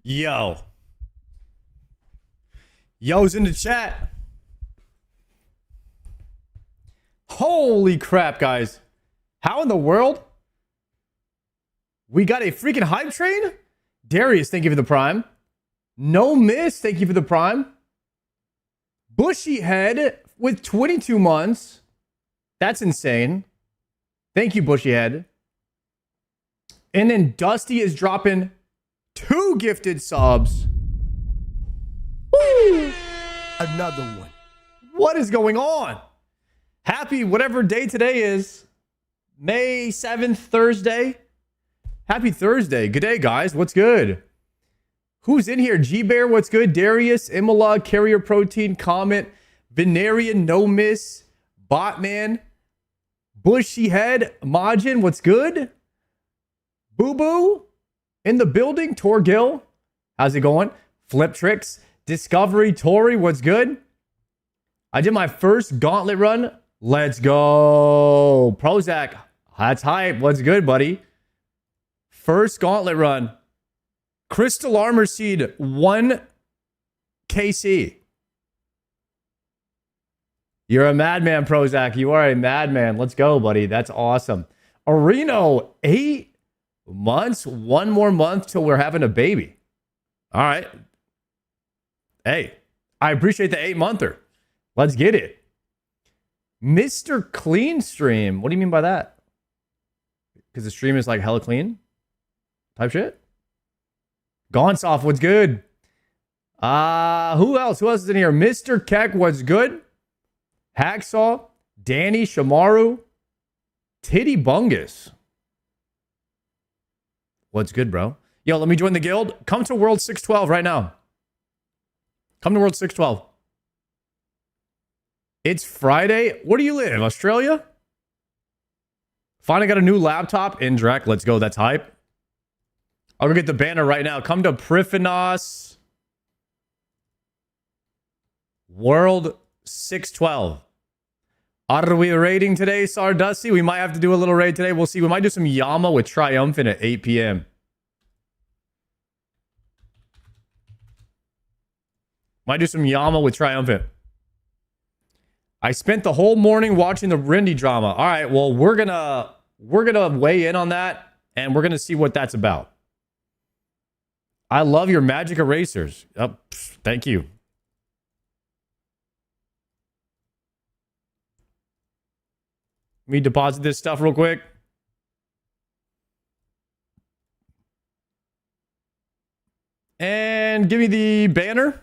Yo. Yo's in the chat. Holy crap, guys. How in the world? We got a freaking hype train? Darius, thank you for the prime. No miss, thank you for the prime. Bushy head with 22 months. That's insane. Thank you, Bushy head. And then Dusty is dropping 2 gifted subs. Woo! Another one. What is going on? Happy whatever day today is. May 7th, Thursday. Happy Thursday. Good day, guys. What's good? Who's in here? G-Bear, what's good? Darius, Imola, Carrier Protein, Comet, Venarian, No Miss, Botman, Bushy Head, Majin, what's good? Boo Boo in the building. Torgil, how's it going? Flip Tricks, Discovery, Tori, what's good? I did my first gauntlet run. Let's go. Prozac, that's hype. What's good, buddy? First gauntlet run. Crystal Armor Seed, 1 KC. You're a madman, Prozac. You are a madman. Let's go, buddy. That's awesome. Areno, 8 months. 1 more month till we're having a baby. All right. Hey, I appreciate the 8-monther. Let's get it. Mr. Clean Stream. What do you mean by that? Because the stream is like hella clean? Type shit? Gonsoff, what's good? Who else? Who else is in here? Mr. Keck, what's good? Hacksaw, Danny, Shamaru, Titty Bungus. What's good, bro? Yo, let me join the guild. Come to World 612 right now. Come to World 612. It's Friday. Where do you live? Australia? Finally got a new laptop. Indrek, let's go. That's hype. I'll go get the banner right now. Come to Prifinos World 612. Are we raiding today, Sardusty? We might have to do a little raid today. We'll see. We might do some Yama with Triumphant at 8 p.m. Might do some Yama with Triumphant. I spent the whole morning watching the Rindy drama. All right, well, we're gonna weigh in on that, and we're gonna see what that's about. I love your magic erasers. Oh, thank you. Let me deposit this stuff real quick. And give me the banner.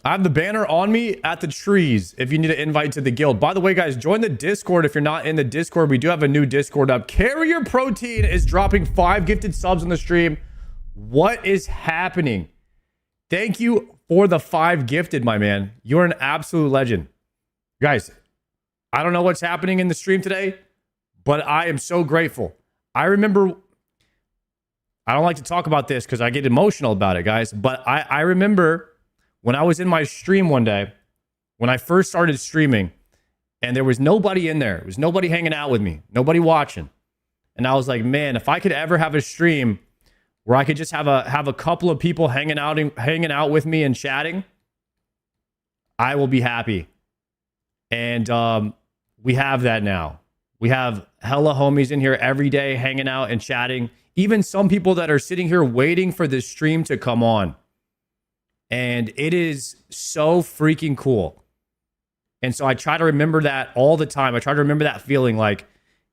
I have the banner on me at the trees if you need an invite to the guild. By the way, guys, join the Discord if you're not in the Discord. We do have a new Discord up. Carrier Protein is dropping 5 gifted subs on the stream. What is happening? Thank you for the 5 gifted, my man. You're an absolute legend. Guys, I don't know what's happening in the stream today, but I am so grateful. I remember, I don't like to talk about this because I get emotional about it, guys, but I remember when I was in my stream one day, when I first started streaming, and there was nobody in there. There was nobody hanging out with me, nobody watching. And I was like, man, if I could ever have a stream where I could just have a couple of people hanging out with me and chatting, I will be happy. And we have that now. We have hella homies in here every day hanging out and chatting. Even some people that are sitting here waiting for this stream to come on. And it is so freaking cool. And so I try to remember that all the time. I try to remember that feeling like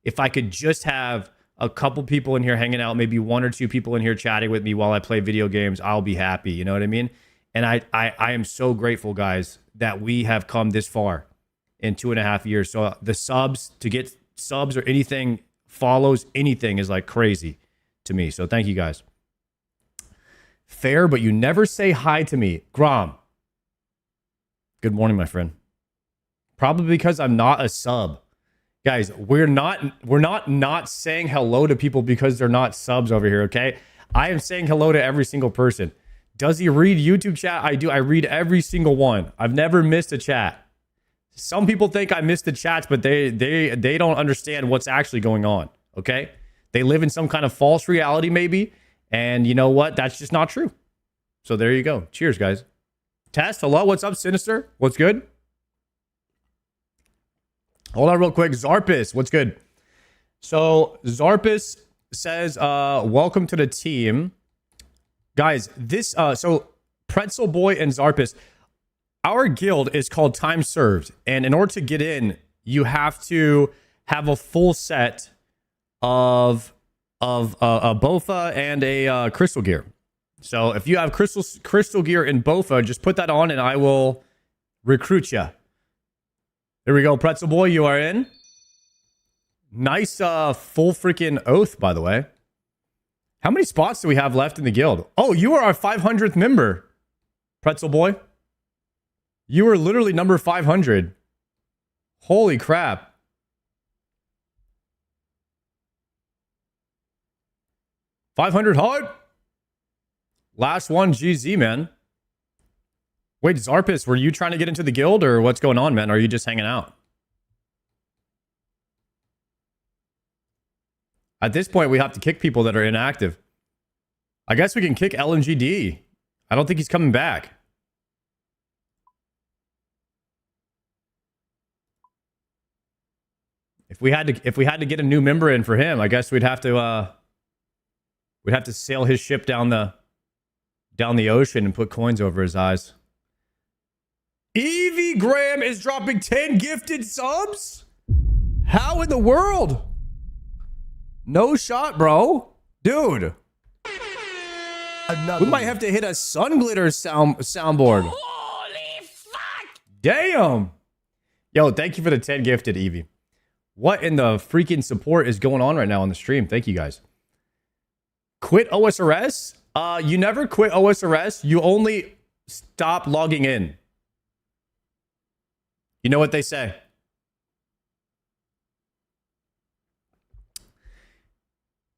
if I could just have a couple people in here hanging out, maybe 1 or 2 people in here chatting with me while I play video games, I'll be happy. You know what I mean? And I am so grateful, guys, that we have come this far in 2.5 years. So the subs, to get subs or anything, follows, anything is like crazy to me. So thank you, guys. Fair, but you never say hi to me. Grom. Good morning, my friend. Probably because I'm not a sub. Guys, we're not saying hello to people because they're not subs over here, okay? I am saying hello to every single person. Does he read YouTube chat? I do. I read every single one. I've never missed a chat. Some people think I missed the chats, but they don't understand what's actually going on, okay? They live in some kind of false reality maybe, And you know what? That's just not true. So there you go. Cheers, guys. Test, hello. What's up, Sinister? What's good? Hold on real quick. Zarpus, what's good? So Zarpus says, welcome to the team. Guys, this, so Pretzel Boy and Zarpus, our guild is called Time Served. And in order to get in, you have to have a full set of a Bofa and a Crystal Gear. So if you have Crystal Gear and Bofa, just put that on and I will recruit you. There we go, Pretzel Boy, you are in. Nice full freaking oath, by the way. How many spots do we have left in the guild? Oh, you are our 500th member, Pretzel Boy. You are literally number 500. Holy crap. $500 hard. Last one, GZ, man. Wait, Zarpus, were you trying to get into the guild or what's going on, man? Or are you just hanging out? At this point, we have to kick people that are inactive. I guess we can kick LMGD. I don't think he's coming back. If we had to get a new member in for him, I guess we'd have to sail his ship down the ocean and put coins over his eyes. Evie Graham is dropping 10 gifted subs? How in the world? No shot, bro. Dude. We might have to hit a sun glitter soundboard. Holy fuck. Damn. Yo, thank you for the 10 gifted, Evie. What in the freaking support is going on right now on the stream? Thank you, guys. Quit OSRS? You never quit OSRS. You only stop logging in. You know what they say.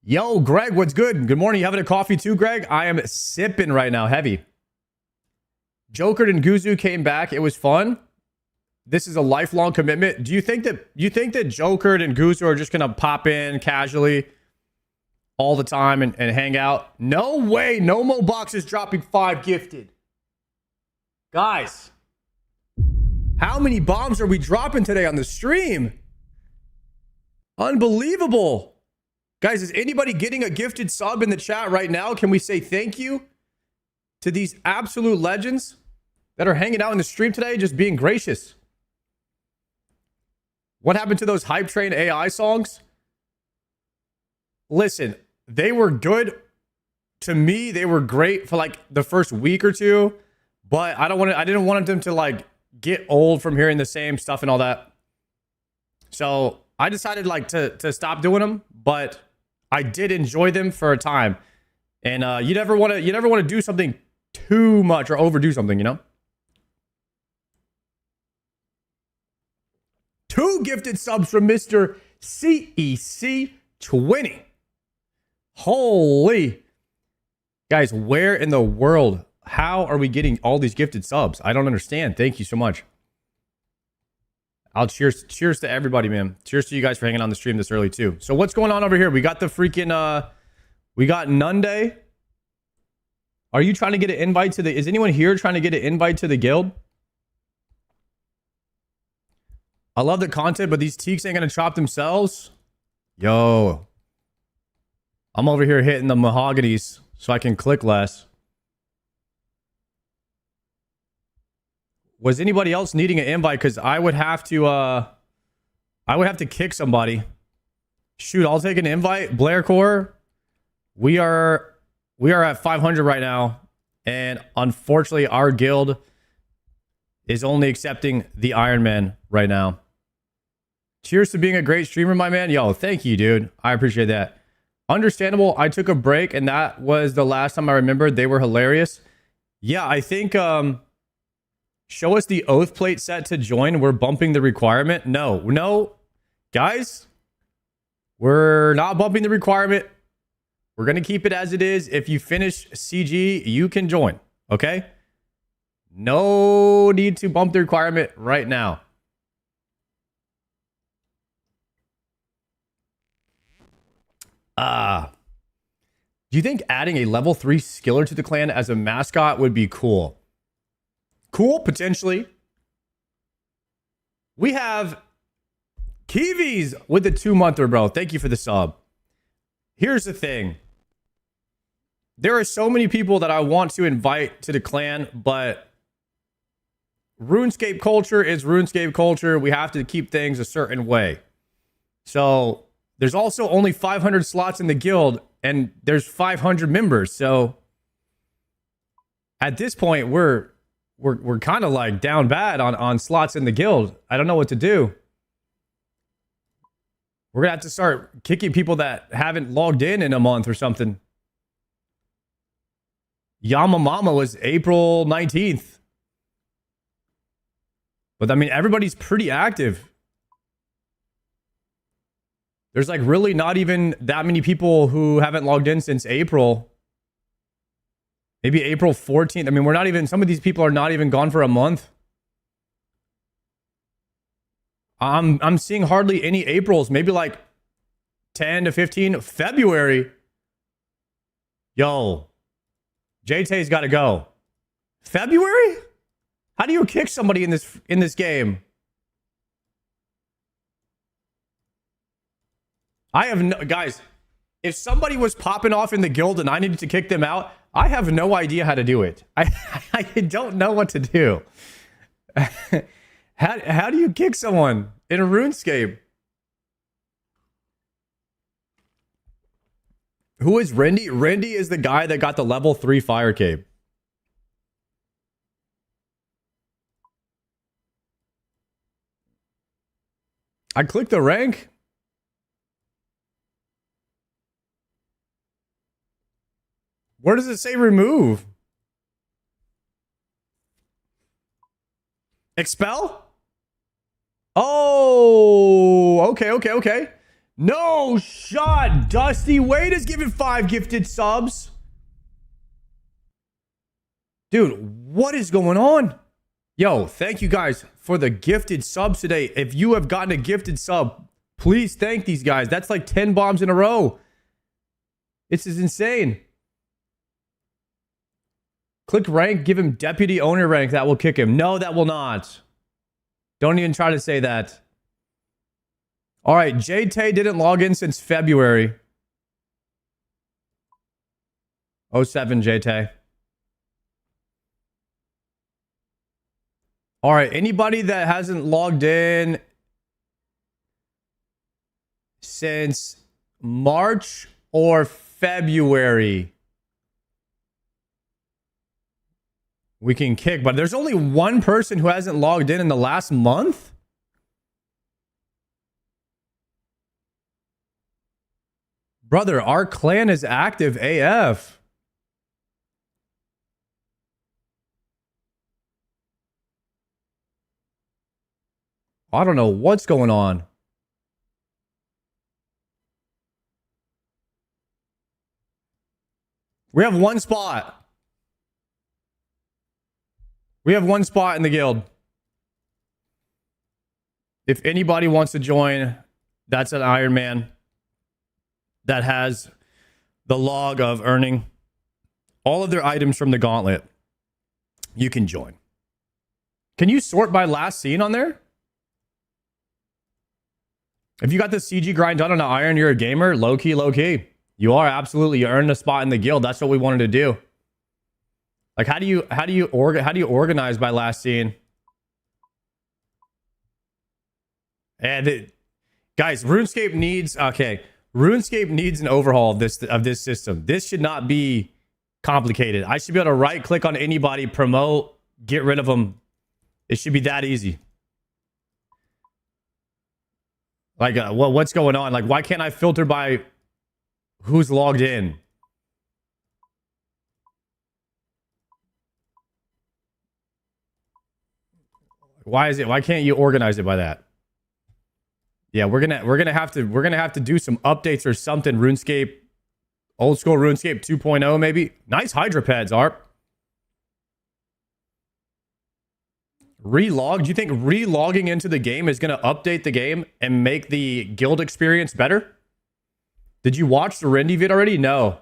Yo, Greg, what's good? Good morning. You having a coffee too, Greg? I am sipping right now, heavy. Joker and Guzu came back. It was fun. This is a lifelong commitment. Do you think that Joker and Guzu are just gonna pop in casually all the time and hang out? No way. No Mo boxes dropping 5 gifted. Guys, how many bombs are we dropping today on the stream? Unbelievable. Guys, is anybody getting a gifted sub in the chat right now? Can we say thank you to these absolute legends that are hanging out in the stream today, just being gracious? What happened to those Hype Train AI songs? Listen, they were good. To me, they were great for like the first week or two, but I didn't want them to like get old from hearing the same stuff and all that. So I decided like to stop doing them, but I did enjoy them for a time. And you never want to do something too much or overdo something, you know? 2 gifted subs from Mr. CEC20. Holy. Guys, where in the world? How are we getting all these gifted subs? I don't understand. Thank you so much. I'll cheers to everybody, man. Cheers to you guys for hanging on the stream this early too. So what's going on over here? We got the freaking we got Nunday. Are you trying to get an invite to the is anyone here trying to get an invite to the guild? I love the content, but these teaks ain't gonna chop themselves. Yo. I'm over here hitting the mahoganies so I can click less. Was anybody else needing an invite? Because I would have to kick somebody. Shoot, I'll take an invite. Blair Core. We are at 500 right now. And unfortunately, our guild is only accepting the Iron Man right now. Cheers to being a great streamer, my man. Yo, thank you, dude. I appreciate that. Understandable. I took a break, and that was the last time I remembered. They were hilarious. Yeah, I think show us the oath plate set to join. We're bumping the requirement. No, guys, we're not bumping the requirement. We're going to keep it as it is. If you finish CG, you can join. Okay. No need to bump the requirement right now. Do you think adding a level 3 skiller to the clan as a mascot would be cool? Cool, potentially. We have Kiwis with the 2-monther, bro. Thank you for the sub. Here's the thing. There are so many people that I want to invite to the clan, but RuneScape culture is RuneScape culture. We have to keep things a certain way. So there's also only 500 slots in the guild, and there's 500 members. So at this point, we're kind of like down bad on slots in the guild. I don't know what to do. We're gonna have to start kicking people that haven't logged in a month or something. YAMA Mama was April 19th. But I mean, everybody's pretty active. There's like really not even that many people who haven't logged in since April. Maybe April 14th. I mean, we're not even, some of these people are not even gone for a month. I'm seeing hardly any Aprils, maybe like 10 to 15. February. Yo, JT's got to go. February? How do you kick somebody in this game? I have no, guys, if somebody was popping off in the guild and I needed to kick them out, I have no idea how to do it. I don't know what to do. How do you kick someone in a RuneScape? Who is Rendy? Rendy is the guy that got the level 3 fire cape. I clicked the rank. Where does it say remove? Expel? Oh, okay. No shot. Dusty Wade is giving 5 gifted subs. Dude, what is going on? Yo, thank you guys for the gifted subs today. If you have gotten a gifted sub, please thank these guys. That's like 10 bombs in a row. This is insane. Click rank, give him deputy owner rank. That will kick him. No, that will not. Don't even try to say that. All right, JT didn't log in since February. 07 JT. All right, anybody that hasn't logged in since March or February, we can kick. But there's only one person who hasn't logged in the last month? Brother, our clan is active AF. I don't know what's going on. We have one spot. We have one spot in the guild. If anybody wants to join, that's an Iron Man that has the log of earning all of their items from the gauntlet. You can join. Can you sort by last seen on there? If you got the CG grind done on an iron, you're a gamer. Low key, low key. You are absolutely. You earned a spot in the guild. That's what we wanted to do. Like, how do you organize by last seen? And guys, RuneScape needs RuneScape needs an overhaul of this system. This should not be complicated. I should be able to right click on anybody, promote, get rid of them. It should be that easy. Like, what's going on? Like, why can't I filter by who's logged in? Why can't you organize it by that? Yeah, we're gonna have to do some updates or something. RuneScape, old school RuneScape 2.0 maybe. Nice Hydra pads, Arp. Relog? Do you think relogging into the game is going to update the game and make the guild experience better? Did you watch the Rendy vid already? No.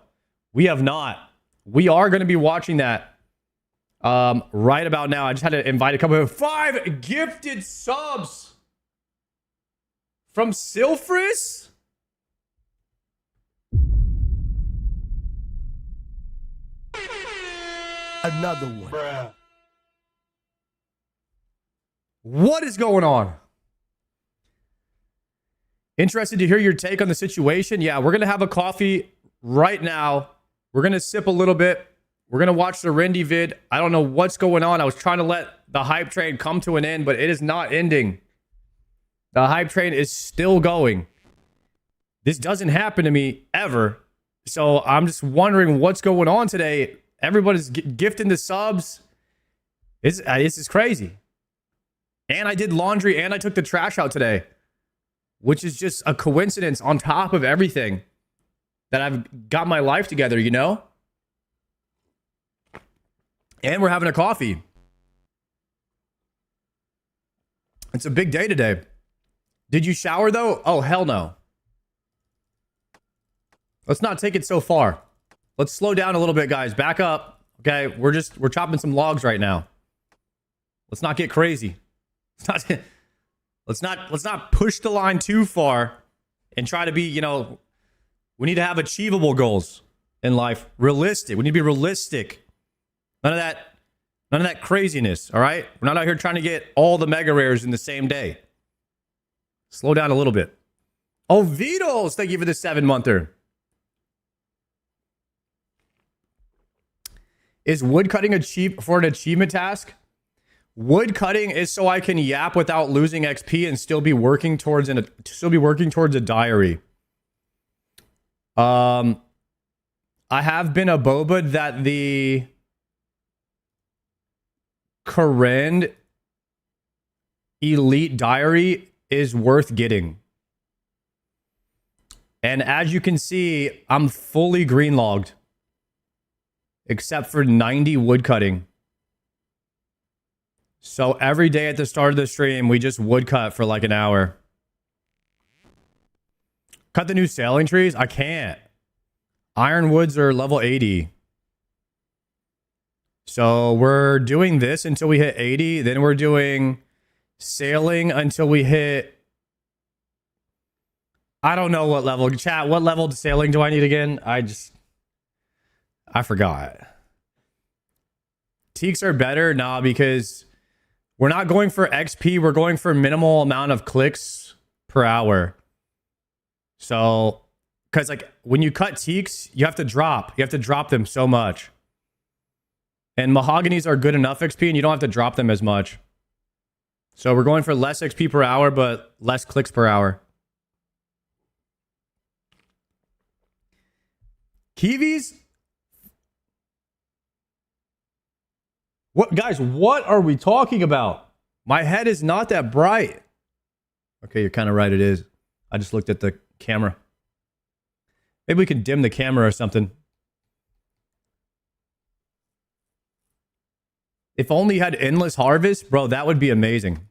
We have not. We are going to be watching that right about now. I just had to invite a couple of 5 gifted subs from Silfris. Another one. Bruh. What is going on? Interested to hear your take on the situation? Yeah, we're going to have a coffee right now. We're going to sip a little bit. We're going to watch the Rindy vid. I don't know what's going on. I was trying to let the hype train come to an end, but it is not ending. The hype train is still going. This doesn't happen to me ever. So I'm just wondering what's going on today. Everybody's gifting the subs. This is crazy. And I did laundry and I took the trash out today, which is just a coincidence on top of everything that I've got my life together, you know? And we're having a coffee. It's a big day today. Did you shower though? Oh, hell no. Let's not take it so far. Let's slow down a little bit, guys. Back up. Okay, we're chopping some logs right now. Let's not get crazy. Let's not push the line too far and try to be, you know, we need to have achievable goals in life. Realistic. We need to be realistic. None of that craziness, all right? We're not out here trying to get all the mega rares in the same day. Slow down a little bit. Oh, Vitos, thank you for the 7-monther. Is woodcutting for an achievement task? Woodcutting is so I can yap without losing XP and still be working towards a diary. I have been a boba that the Karen Elite Diary is worth getting. And as you can see, I'm fully green logged. Except for 90 woodcutting. So every day at the start of the stream, we just woodcut for like an hour. Cut the new sailing trees? I can't. Ironwoods are level 80. So we're doing this until we hit 80. Then we're doing sailing until we hit... I don't know what level. Chat, what level sailing do I need again? I forgot. Teaks are better? Nah, because we're not going for XP. We're going for minimal amount of clicks per hour. So, because like when you cut teaks, you have to drop. You have to drop them so much. And mahoganies are good enough XP and you don't have to drop them as much. So we're going for less XP per hour, but less clicks per hour. Kiwis? What, guys, what are we talking about? My head is not that bright. Okay, you're kind of right, it is. I just looked at the camera. Maybe we can dim the camera or something. If only you had endless harvest, bro, that would be amazing.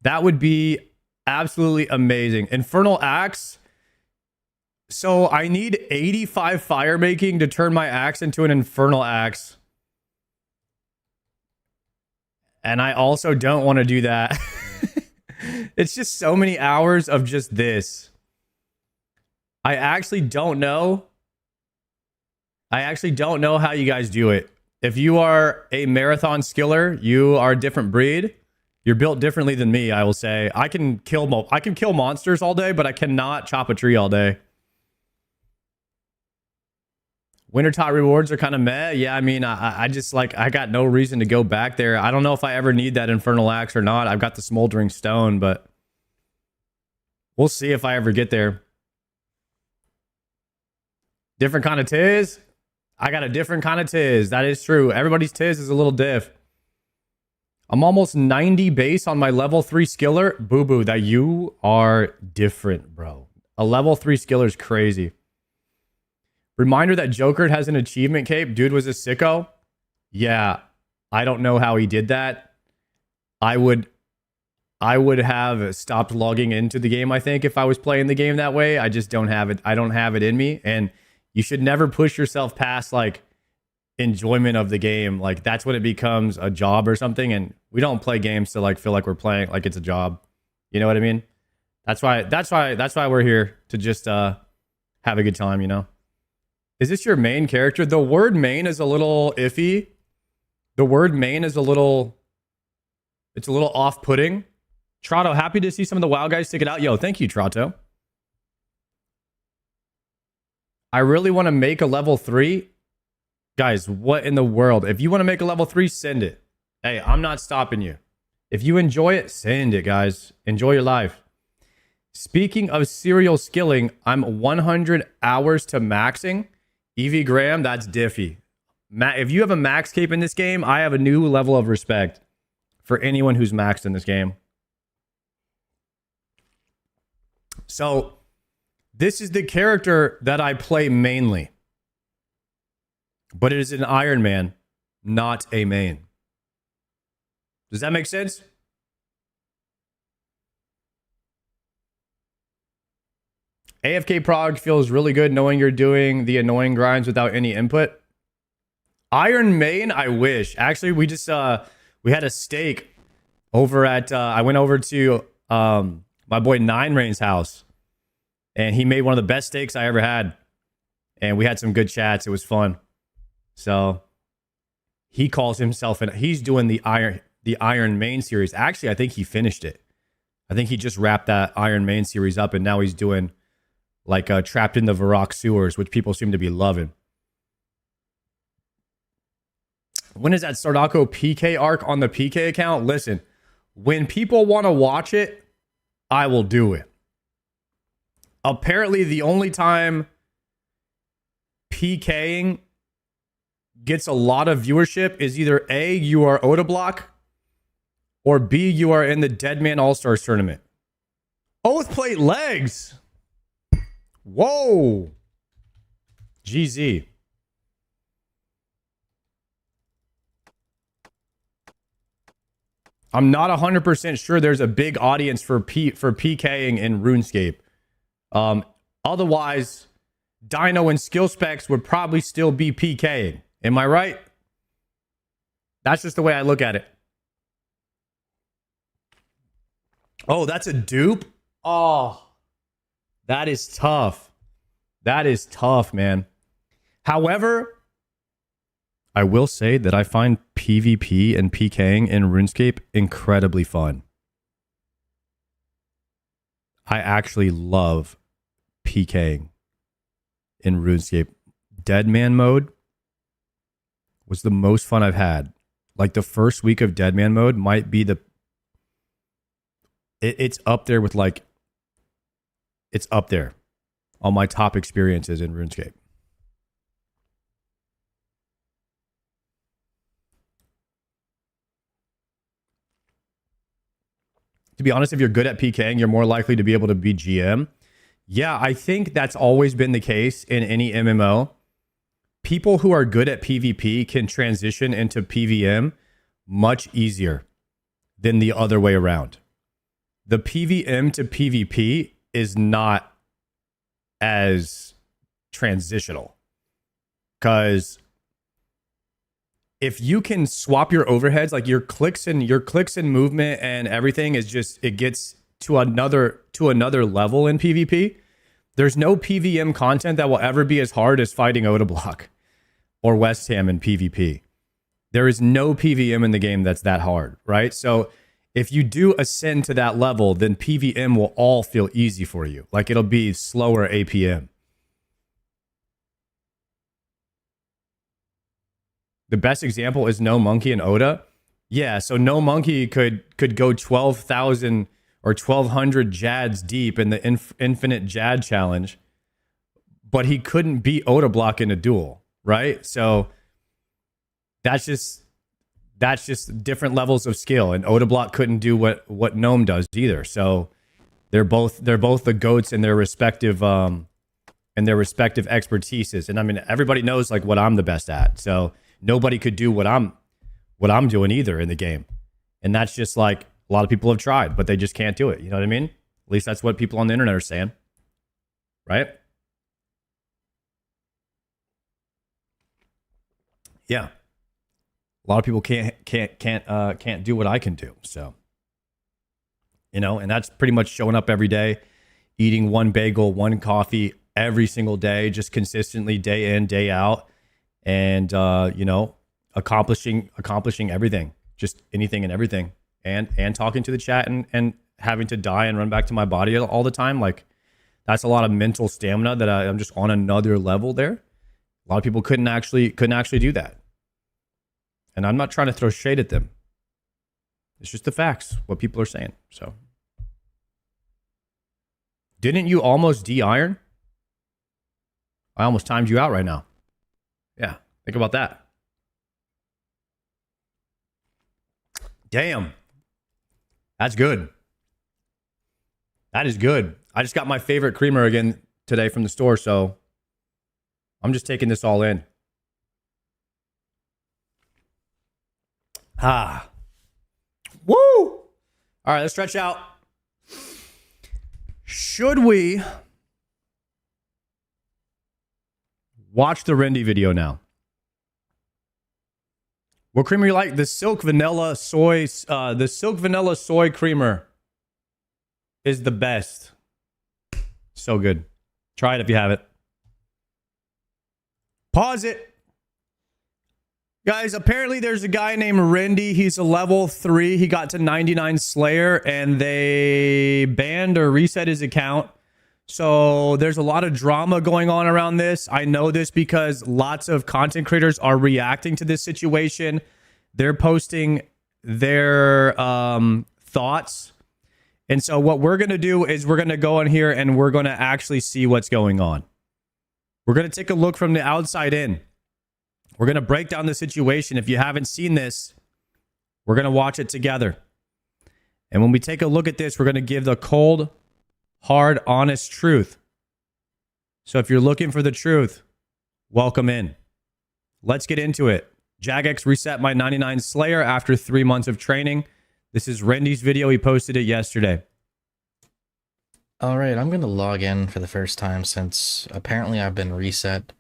That would be absolutely amazing. Infernal Axe. So I need 85 fire making to turn my axe into an infernal axe. And I also don't want to do that. It's just so many hours of just this. I actually don't know. I actually don't know how you guys do it. If you are a marathon skiller, you are a different breed. You're built differently than me, I will say. I can kill monsters all day, but I cannot chop a tree all day. Winter tot rewards are kind of meh. Yeah, I mean, I just like, I got no reason to go back there. I don't know if I ever need that infernal axe or not. I've got the smoldering stone, but we'll see if I ever get there. Different kind of tiz? I got a different kind of tiz. That is true. Everybody's tiz is a little diff. I'm almost 90 base on my level 3 skiller. Boo-boo, that you are different, bro. A level 3 skiller is crazy. Reminder that Joker has an achievement cape. Dude was a sicko. Yeah, I don't know how he did that. I would I would have stopped logging into the game, I think, if I was playing the game that way. I just don't have it. I don't have it in me. And you should never push yourself past like enjoyment of the game. Like that's when it becomes a job or something. And we don't play games to like feel like we're playing like it's a job. You know what I mean? That's why we're here to just have a good time, you know? Is this your main character? The word main is a little iffy. The word main is it's a little off-putting. Trato, happy to see some of the WoW guys stick it out. Yo, thank you, Trato. I really want to make a level 3. Guys, what in the world? If you want to make a level 3, send it. Hey, I'm not stopping you. If you enjoy it, send it, guys. Enjoy your life. Speaking of serial skilling, I'm 100 hours to maxing. Evie Graham, that's diffy. If you have a max cape in this game, I have a new level of respect for anyone who's maxed in this game. So, this is the character that I play mainly. But it is an Iron Man, not a main. Does that make sense? AFK prog feels really good knowing you're doing the annoying grinds without any input. Iron main, I wish. Actually, we just we had a steak over at I went over to my boy Nine Rain's house, and he made one of the best steaks I ever had, and we had some good chats. It was fun. So he calls himself, and he's doing the Iron Main series. Actually, I think he finished it. I think he just wrapped that Iron Main series up, and now he's doing like Trapped in the Varrock Sewers, which people seem to be loving. When is that Sardaco PK arc on the PK account? Listen, when people want to watch it, I will do it. Apparently, the only time PKing gets a lot of viewership is either A, you are Odablock, or B, you are in the Deadman All-Stars tournament. Oath plate legs. Whoa. GZ. I'm not 100% sure there's a big audience for PKing in RuneScape. Otherwise, Dino and Skill Specs would probably still be PKing. Am I right? That's just the way I look at it. Oh, that's a dupe? Oh, that is tough. That is tough, man. However, I will say that I find PvP and PKing in RuneScape incredibly fun. I actually love PKing in RuneScape. Deadman mode was the most fun I've had. Like the first week of Deadman mode might be it's up there with like, it's up there on my top experiences in RuneScape. To be honest, if you're good at PKing, you're more likely to be able to be GM. Yeah, I think that's always been the case in any MMO. People who are good at PvP can transition into PVM much easier than the other way around. The PVM to PvP is not as transitional, because if you can swap your overheads, like your clicks and movement and everything is just, it gets to another level in PvP. There's no PVM content that will ever be as hard as fighting Odablock or West Ham in PvP. There is no PVM in the game that's that hard, right? So if you do ascend to that level, then PVM will all feel easy for you. Like it'll be slower APM. The best example is No Monkey and Oda. Yeah, so No Monkey could go 12,000 or 1,200 Jads deep in the Infinite Jad Challenge, but he couldn't beat Odablock in a duel, right? So that's just different levels of skill, and Odablock couldn't do what Gnome does either. So they're both the goats in their respective expertises. And I mean, everybody knows like what I'm the best at. So nobody could do what I'm doing either in the game. And that's just like A lot of people have tried, but they just can't do it. You know what I mean? At least that's what people on the internet are saying, right? Yeah. A lot of people can't do what I can do. So, you know, and that's pretty much showing up every day, eating one bagel, one coffee every single day, just consistently day in, day out, and you know, accomplishing everything, just anything and everything, and talking to the chat and having to die and run back to my body all the time. Like, that's a lot of mental stamina that I'm just on another level there. A lot of people couldn't actually do that. And I'm not trying to throw shade at them. It's just the facts, what people are saying. So, didn't you almost de-iron? I almost timed you out right now. Yeah, think about that. Damn. That's good. That is good. I just got my favorite creamer again today from the store, so I'm just taking this all in. Ah. Woo! All right, let's stretch out. Should we watch the Rendy video now? What creamer you like? The silk vanilla soy creamer is the best. So good. Try it if you have it. Pause it. Guys, apparently there's a guy named Rendy. He's a level 3. He got to 99 Slayer and they banned or reset his account. So there's a lot of drama going on around this. I know this because lots of content creators are reacting to this situation. They're posting their thoughts. And so what we're going to do is we're going to go in here and we're going to actually see what's going on. We're going to take a look from the outside in. We're going to break down the situation. If you haven't seen this, we're going to watch it together. And when we take a look at this, we're going to give the cold, hard, honest truth. So if you're looking for the truth, welcome in. Let's get into it. Jagex reset my 99 Slayer after 3 months of training. This is Rendy's video. He posted it yesterday. All right, I'm going to log in for the first time since apparently I've been reset.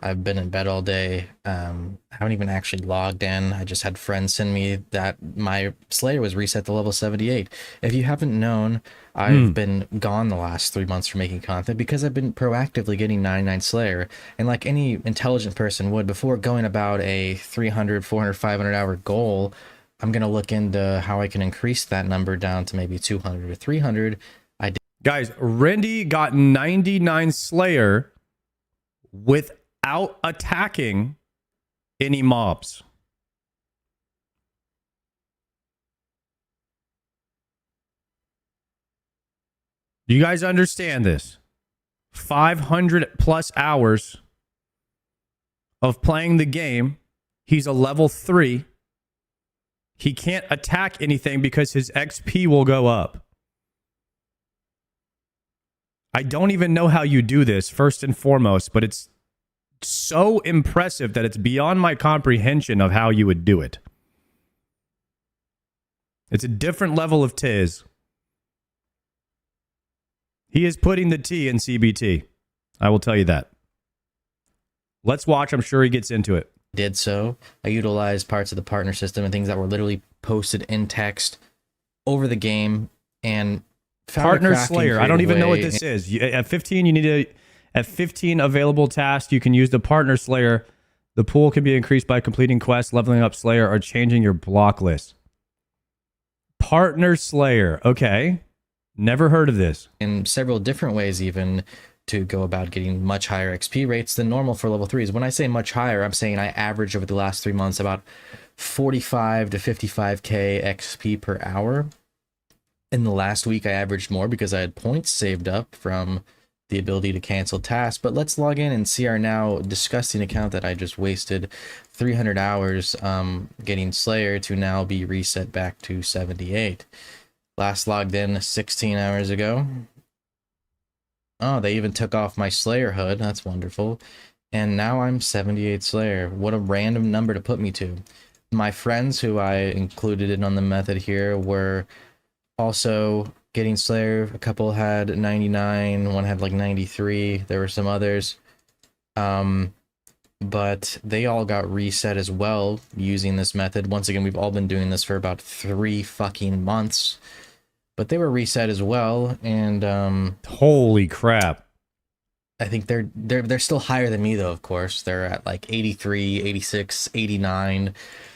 I've been in bed all day. I haven't even actually logged in. I just had friends send me that my Slayer was reset to level 78. If you haven't known, I've been gone the last 3 months from making content because I've been proactively getting 99 Slayer. And like any intelligent person would, before going about a 300, 400, 500 hour goal, I'm going to look into how I can increase that number down to maybe 200 or 300. Guys, Rendy got 99 Slayer without attacking any mobs. Do you guys understand this? 500 plus hours of playing the game. He's a level 3. He can't attack anything because his XP will go up. I don't even know how you do this, first and foremost, but it's so impressive that it's beyond my comprehension of how you would do it. It's a different level of Tiz. He is putting the T in CBT. I will tell you that. Let's watch. I'm sure he gets into it. Did so. I utilized parts of the partner system and things that were literally posted in text over the game and Partner Slayer. I don't even know what this is. At 15, you need to... At 15 available tasks, you can use the Partner Slayer. The pool can be increased by completing quests, leveling up Slayer, or changing your block list. Partner Slayer. Okay. Never heard of this. In several different ways even to go about getting much higher XP rates than normal for level 3s. When I say much higher, I'm saying I averaged over the last 3 months about 45 to 55k XP per hour. In the last week, I averaged more because I had points saved up from the ability to cancel tasks. But let's log in and see our now disgusting account that I just wasted 300 hours getting Slayer to now be reset back to 78. Last logged in 16 hours ago. Oh, they even took off my Slayer hood. That's wonderful. And now I'm 78 Slayer. What a random number to put me to. my friends who I included in on the method here were also getting Slayer. A couple had 99, one had like 93. There were some others. But they all got reset as well using this method. Once again, we've all been doing this for about 3 fucking months. But they were reset as well, and Holy crap. I think they're still higher than me though, of course. They're at like 83, 86, 89.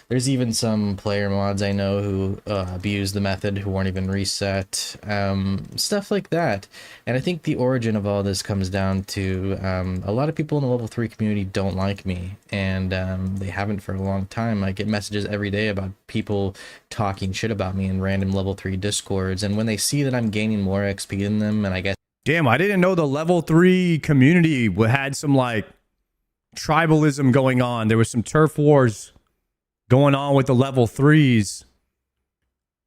There's even some player mods I know who abuse the method, who weren't even reset, stuff like that. And I think the origin of all this comes down to a lot of people in the level 3 community don't like me, and they haven't for a long time. I get messages every day about people talking shit about me in random level 3 discords, and when they see that I'm gaining more XP than them, and I guess... Damn, I didn't know the level 3 community had some like tribalism going on. There was some turf wars going on with the level 3s.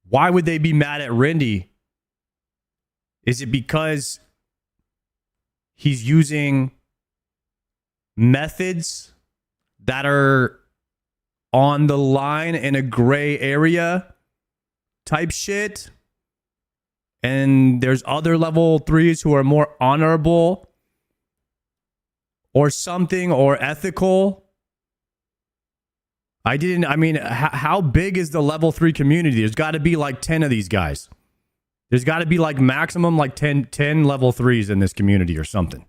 Why would they be mad at Rindy? Is it because he's using methods that are on the line in a gray area type shit? And there's other level 3s who are more honorable or something, or ethical? I mean, how big is the level 3 community? There's got to be like 10 of these guys. There's got to be like maximum like 10 level 3s in this community or something.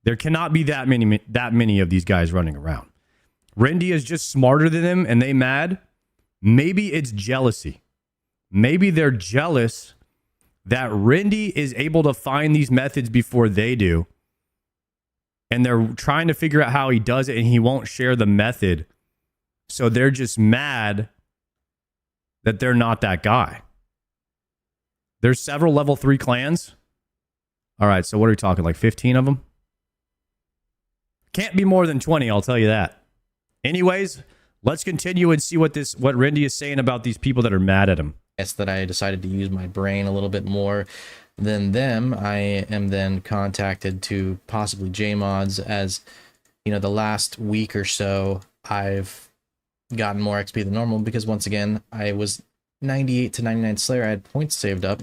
There cannot be that many of these guys running around. Rindy is just smarter than them and they mad. Maybe it's jealousy. Maybe they're jealous that Rindy is able to find these methods before they do. And they're trying to figure out how he does it and he won't share the method. So they're just mad that they're not that guy. There's several level 3 clans. All right, so what are we talking? Like 15 of them? Can't be more than 20, I'll tell you that. Anyways, let's continue and see what Rindy is saying about these people that are mad at him. It's that I decided to use my brain a little bit more than them. I am then contacted to possibly JMods, as you know, the last week or so I've gotten more XP than normal because once again I was 98 to 99 Slayer. I had points saved up,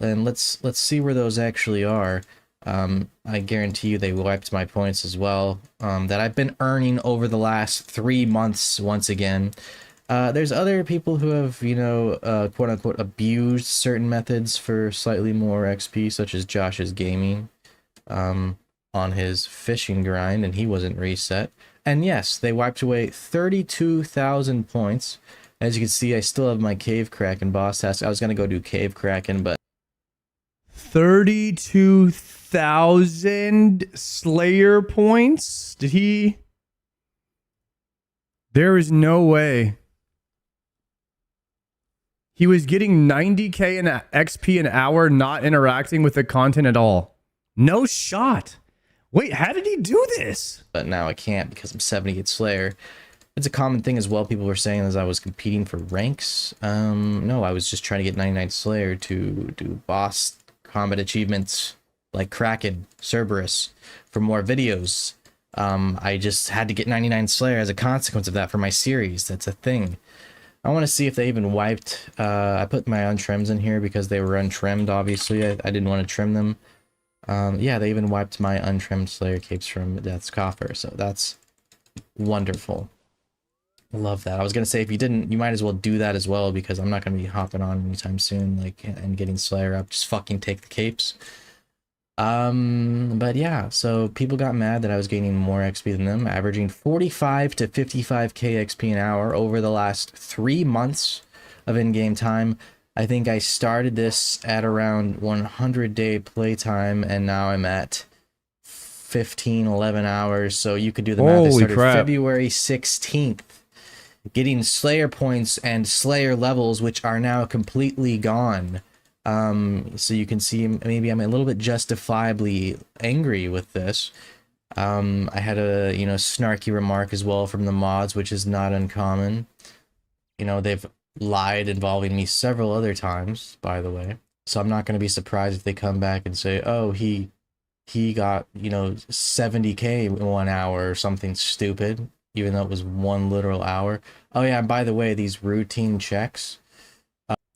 and let's see where those actually are. I guarantee you they wiped my points as well, that I've been earning over the last 3 months once again. There's other people who have, you know, quote unquote abused certain methods for slightly more XP, such as Josh's Gaming on his fishing grind, and he wasn't reset. And yes, they wiped away 32,000 points. As you can see, I still have my Cave Kraken boss task. I was going to go do Cave Kraken, but 32,000 Slayer points? Did he? There is no way. He was getting 90k in XP an hour, not interacting with the content at all. No shot. Wait, how did he do this? But now I can't because I'm 78 Slayer. It's a common thing as well. People were saying as I was competing for ranks. No, I was just trying to get 99 Slayer to do boss combat achievements like Kraken, Cerberus for more videos. I just had to get 99 Slayer as a consequence of that for my series. That's a thing. I want to see if they even wiped. I put my untrims in here because they were untrimmed, obviously. I didn't want to trim them. Yeah, they even wiped my untrimmed Slayer capes from Death's Coffer, so that's wonderful. Love that. I was going to say, if you didn't, you might as well do that as well, because I'm not going to be hopping on anytime soon, like, and getting Slayer up. Just fucking take the capes. But yeah, so people got mad that I was gaining more XP than them, averaging 45 to 55k XP an hour over the last 3 months of in-game time. I think I started this at around 100-day playtime, and now I'm at 11 hours, so you could do the math. I started February 16th, getting Slayer points and Slayer levels, which are now completely gone. So you can see maybe I'm a little bit justifiably angry with this. I had a, you know, snarky remark as well from the mods, which is not uncommon. You know, they've lied involving me several other times, by the way. So I'm not going to be surprised if they come back and say, oh, he got, you know, 70k in 1 hour or something stupid. even though it was 1 literal hour. Oh yeah, and by the way, these routine checks.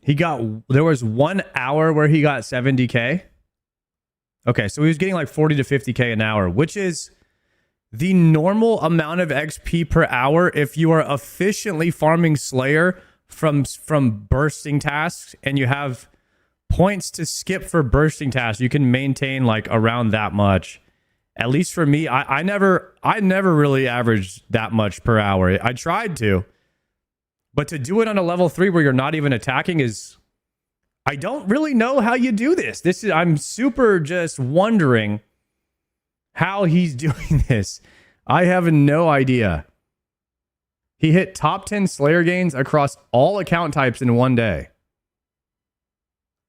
There was 1 hour where he got 70K. Okay, so he was getting like 40 to 50K an hour, which is the normal amount of XP per hour if you are efficiently farming Slayer from bursting tasks and you have points to skip for bursting tasks. You can maintain like around that much. At least for me, I never really averaged that much per hour. I tried to, but to do it on a level 3 where you're not even attacking is, I don't really know how you do this. I'm super just wondering how he's doing this. I have no idea. He hit top 10 Slayer gains across all account types in 1 day.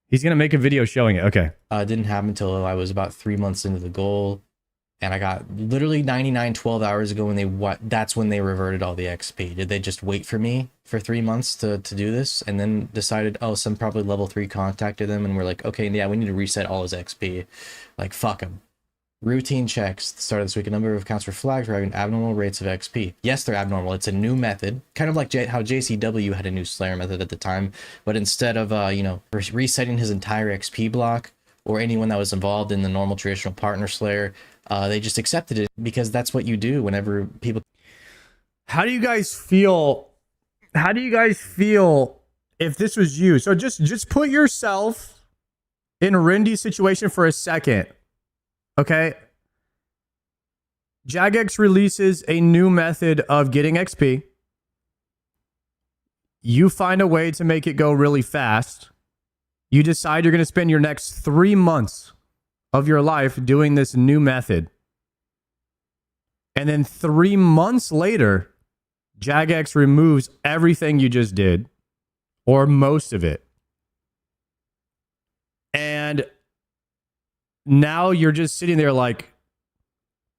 He's going to make a video showing it. Okay. It didn't happen until I was about 3 months into the goal. And I got literally 99 12 hours ago that's when they reverted all the XP. Did they just wait for me for 3 months to do this and then decided, oh, some probably level 3 contacted them and we're like, okay, yeah, we need to reset all his XP. Like, fuck him. Routine checks. The start of this week, a number of accounts were flagged for having abnormal rates of XP. Yes, they're abnormal. It's a new method, kind of like how JCW had a new Slayer method at the time. But instead of, resetting his entire XP block or anyone that was involved in the normal traditional partner Slayer, they just accepted it because that's what you do whenever people. How do you guys feel? How do you guys feel if this was you? So just put yourself in Rindy's situation for a second. Okay. Jagex releases a new method of getting XP. You find a way to make it go really fast. You decide you're going to spend your next 3 months of your life doing this new method. And then 3 months later, Jagex removes everything you just did, or most of it. And now you're just sitting there like,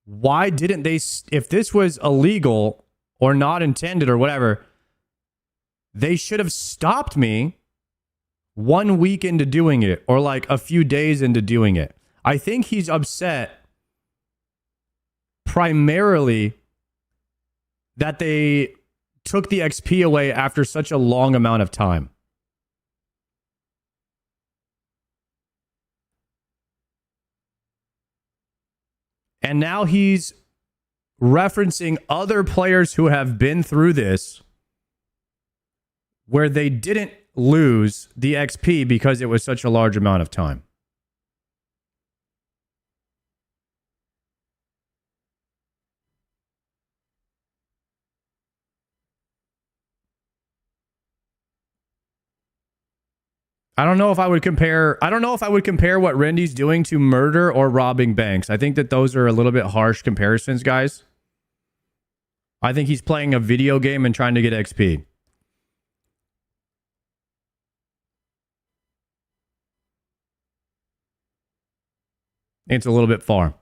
why didn't they, if this was illegal or not intended or whatever, they should have stopped me 1 week into doing it or like a few days into doing it. I think he's upset primarily that they took the XP away after such a long amount of time. And now he's referencing other players who have been through this where they didn't lose the XP because it was such a large amount of time. I don't know if I would compare what Rendy's doing to murder or robbing banks. I think that those are a little bit harsh comparisons, guys. I think he's playing a video game and trying to get XP. It's a little bit far.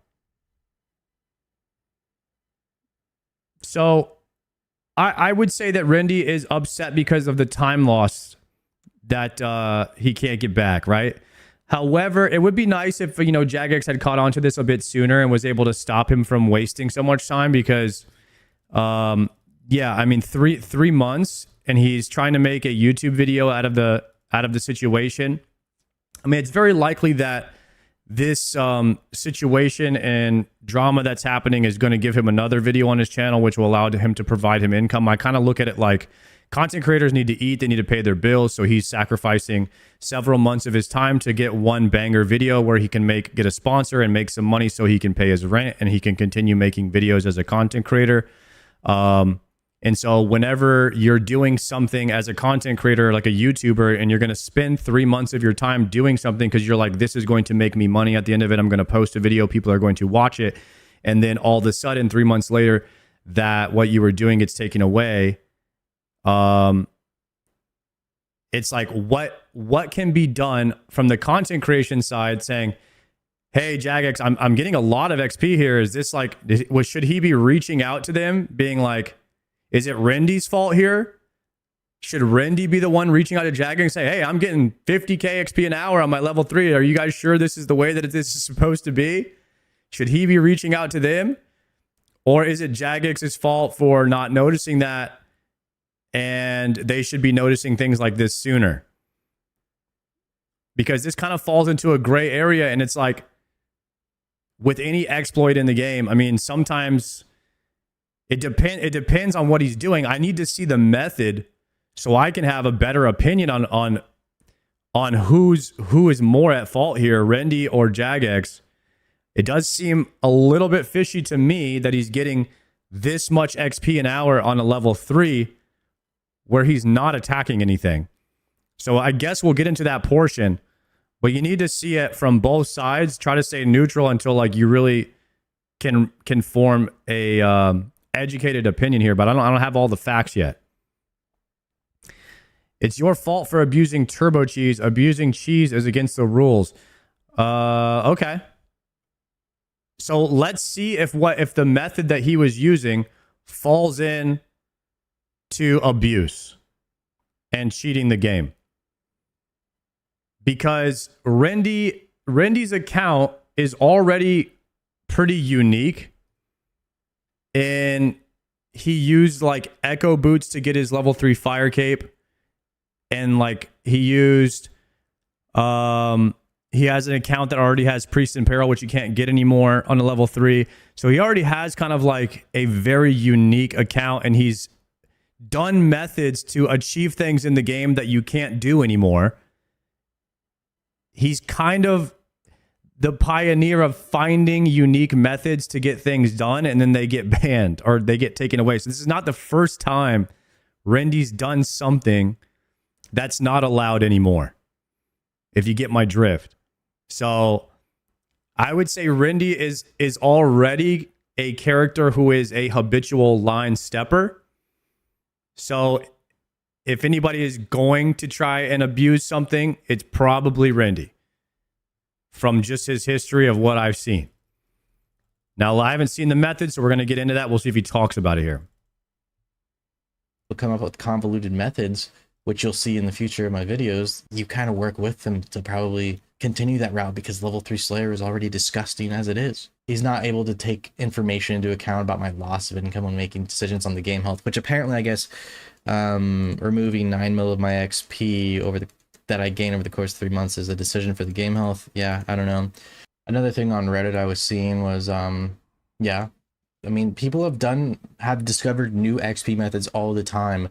So I would say that Rendy is upset because of the time lost that he can't get back, right? However, it would be nice if, Jagex had caught on to this a bit sooner and was able to stop him from wasting so much time because, yeah, I mean, three months and he's trying to make a YouTube video out of the situation. I mean, it's very likely that this situation and drama that's happening is going to give him another video on his channel, which will allow him to provide him income. I kind of look at it like content creators need to eat, they need to pay their bills. So he's sacrificing several months of his time to get one banger video where he can get a sponsor and make some money so he can pay his rent and he can continue making videos as a content creator. And so whenever you're doing something as a content creator, like a YouTuber, and you're going to spend 3 months of your time doing something because you're like, this is going to make me money at the end of it. I'm going to post a video. People are going to watch it. And then all of a sudden, 3 months later, that what you were doing gets taken away. It's like, what can be done from the content creation side saying, hey, Jagex, I'm getting a lot of XP here. Is this like, should he be reaching out to them being like, is it Rendy's fault here? Should Rendy be the one reaching out to Jagex and say, hey, I'm getting 50K XP an hour on my level 3. Are you guys sure this is the way that this is supposed to be? Should he be reaching out to them? Or is it Jagex's fault for not noticing that, and they should be noticing things like this sooner? Because this kind of falls into a gray area, and it's like with any exploit in the game, I mean, sometimes it depends on what he's doing. I need to see the method so I can have a better opinion on who is more at fault here, Rendy or Jagex. It does seem a little bit fishy to me that he's getting this much XP an hour on a level 3 where he's not attacking anything. So I guess we'll get into that portion, but you need to see it from both sides. Try to stay neutral until like you really can form a educated opinion here, but I don't have all the facts yet. It's your fault for abusing turbo cheese. Abusing cheese is against the rules. Okay. So let's see if the method that he was using falls in to abuse and cheating the game. Because Rendy's account is already pretty unique. And he used like echo boots to get his level 3 fire cape. And like he used he has an account that already has Priest in Peril, which you can't get anymore on a level 3. So he already has kind of like a very unique account, and he's done methods to achieve things in the game that you can't do anymore. He's kind of the pioneer of finding unique methods to get things done, and then they get banned or they get taken away. So this is not the first time Rendy's done something that's not allowed anymore, if you get my drift. So I would say Rendy is already a character who is a habitual line stepper. So if anybody is going to try and abuse something, it's probably Rendy, from just his history of what I've seen. Now, I haven't seen the method, so we're going to get into that. We'll see if he talks about it here. We'll come up with convoluted methods, which you'll see in the future of my videos. You kind of work with them to probably continue that route, because level 3 Slayer is already disgusting as it is. He's not able to take information into account about my loss of income when making decisions on the game health, which apparently, I guess, removing 9 mil of my XP that I gain over the course of 3 months is a decision for the game health. Yeah, I don't know. Another thing on Reddit I was seeing was, yeah, I mean, people have discovered new XP methods all the time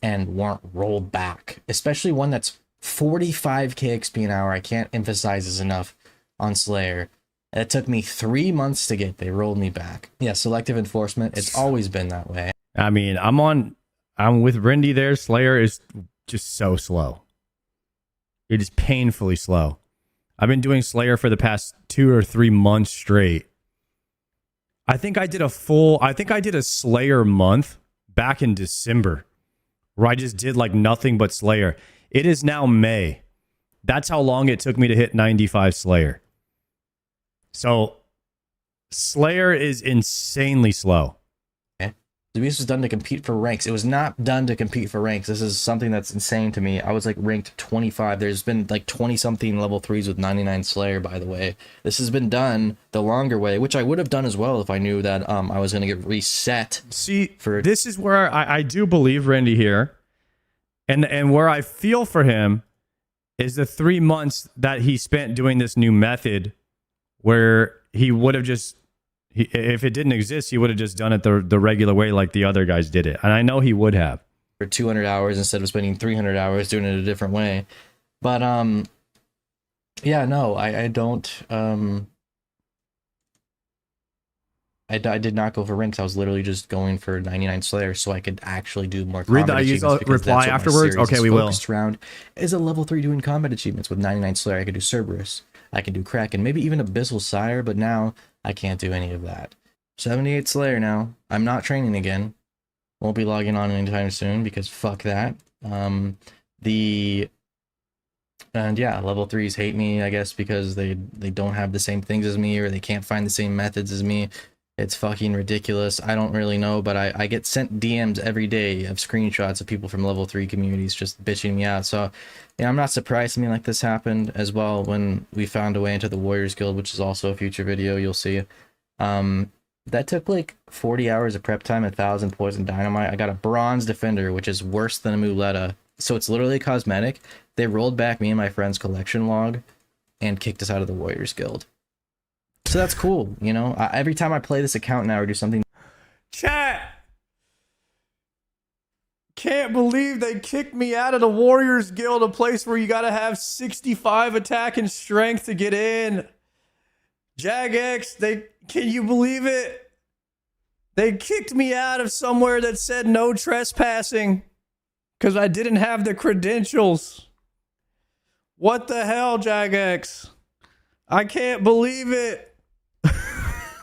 and weren't rolled back, especially one that's 45k XP an hour. I can't emphasize this enough on Slayer. It took me 3 months to get. They rolled me back. Yeah, selective enforcement. It's always been that way. I mean, I'm with Rendy there. Slayer is just so slow. It is painfully slow. I've been doing Slayer for the past 2 or 3 months straight. I think I did a Slayer month back in December, where I just did like nothing but Slayer. It is now May. That's how long it took me to hit 95 Slayer. So Slayer is insanely slow. The abuse was done to compete for ranks. It was not done to compete for ranks. This is something that's insane to me. I was like ranked 25. There's been like 20 something level 3s with 99 Slayer, by the way. This has been done the longer way, which I would have done as well if I knew that I was going to get reset. See, this is where I do believe Rendy here. And where I feel for him is the 3 months that he spent doing this new method, where he would have just, if it didn't exist, he would have just done it the regular way like the other guys did it. And I know he would have. For 200 hours instead of spending 300 hours doing it a different way. But, yeah, no, I don't, I did not go for ranks. I was literally just going for 99 Slayer so I could actually do more combat Read the achievements. reply afterwards? Okay, we will. Round is a level 3 doing combat achievements with 99 Slayer. I could do Cerberus. I can do Kraken, maybe even Abyssal Sire, but now I can't do any of that. 78 Slayer now. I'm not training again. Won't be logging on anytime soon because fuck that. And yeah, level 3s hate me, I guess, because they don't have the same things as me, or they can't find the same methods as me. It's fucking ridiculous. I don't really know, but I get sent DMs every day of screenshots of people from level 3 communities just bitching me out. So, yeah, I'm not surprised something like this happened as well when we found a way into the Warriors Guild, which is also a future video you'll see. That took like 40 hours of prep time, 1,000 poison dynamite. I got a bronze defender, which is worse than a muleta. So it's literally cosmetic. They rolled back me and my friend's collection log and kicked us out of the Warriors Guild. So that's cool, you know? Every time I play this account now or do something... Chat! Can't believe they kicked me out of the Warriors Guild, a place where you gotta have 65 attack and strength to get in. Jagex, can you believe it? They kicked me out of somewhere that said no trespassing because I didn't have the credentials. What the hell, Jagex? I can't believe it.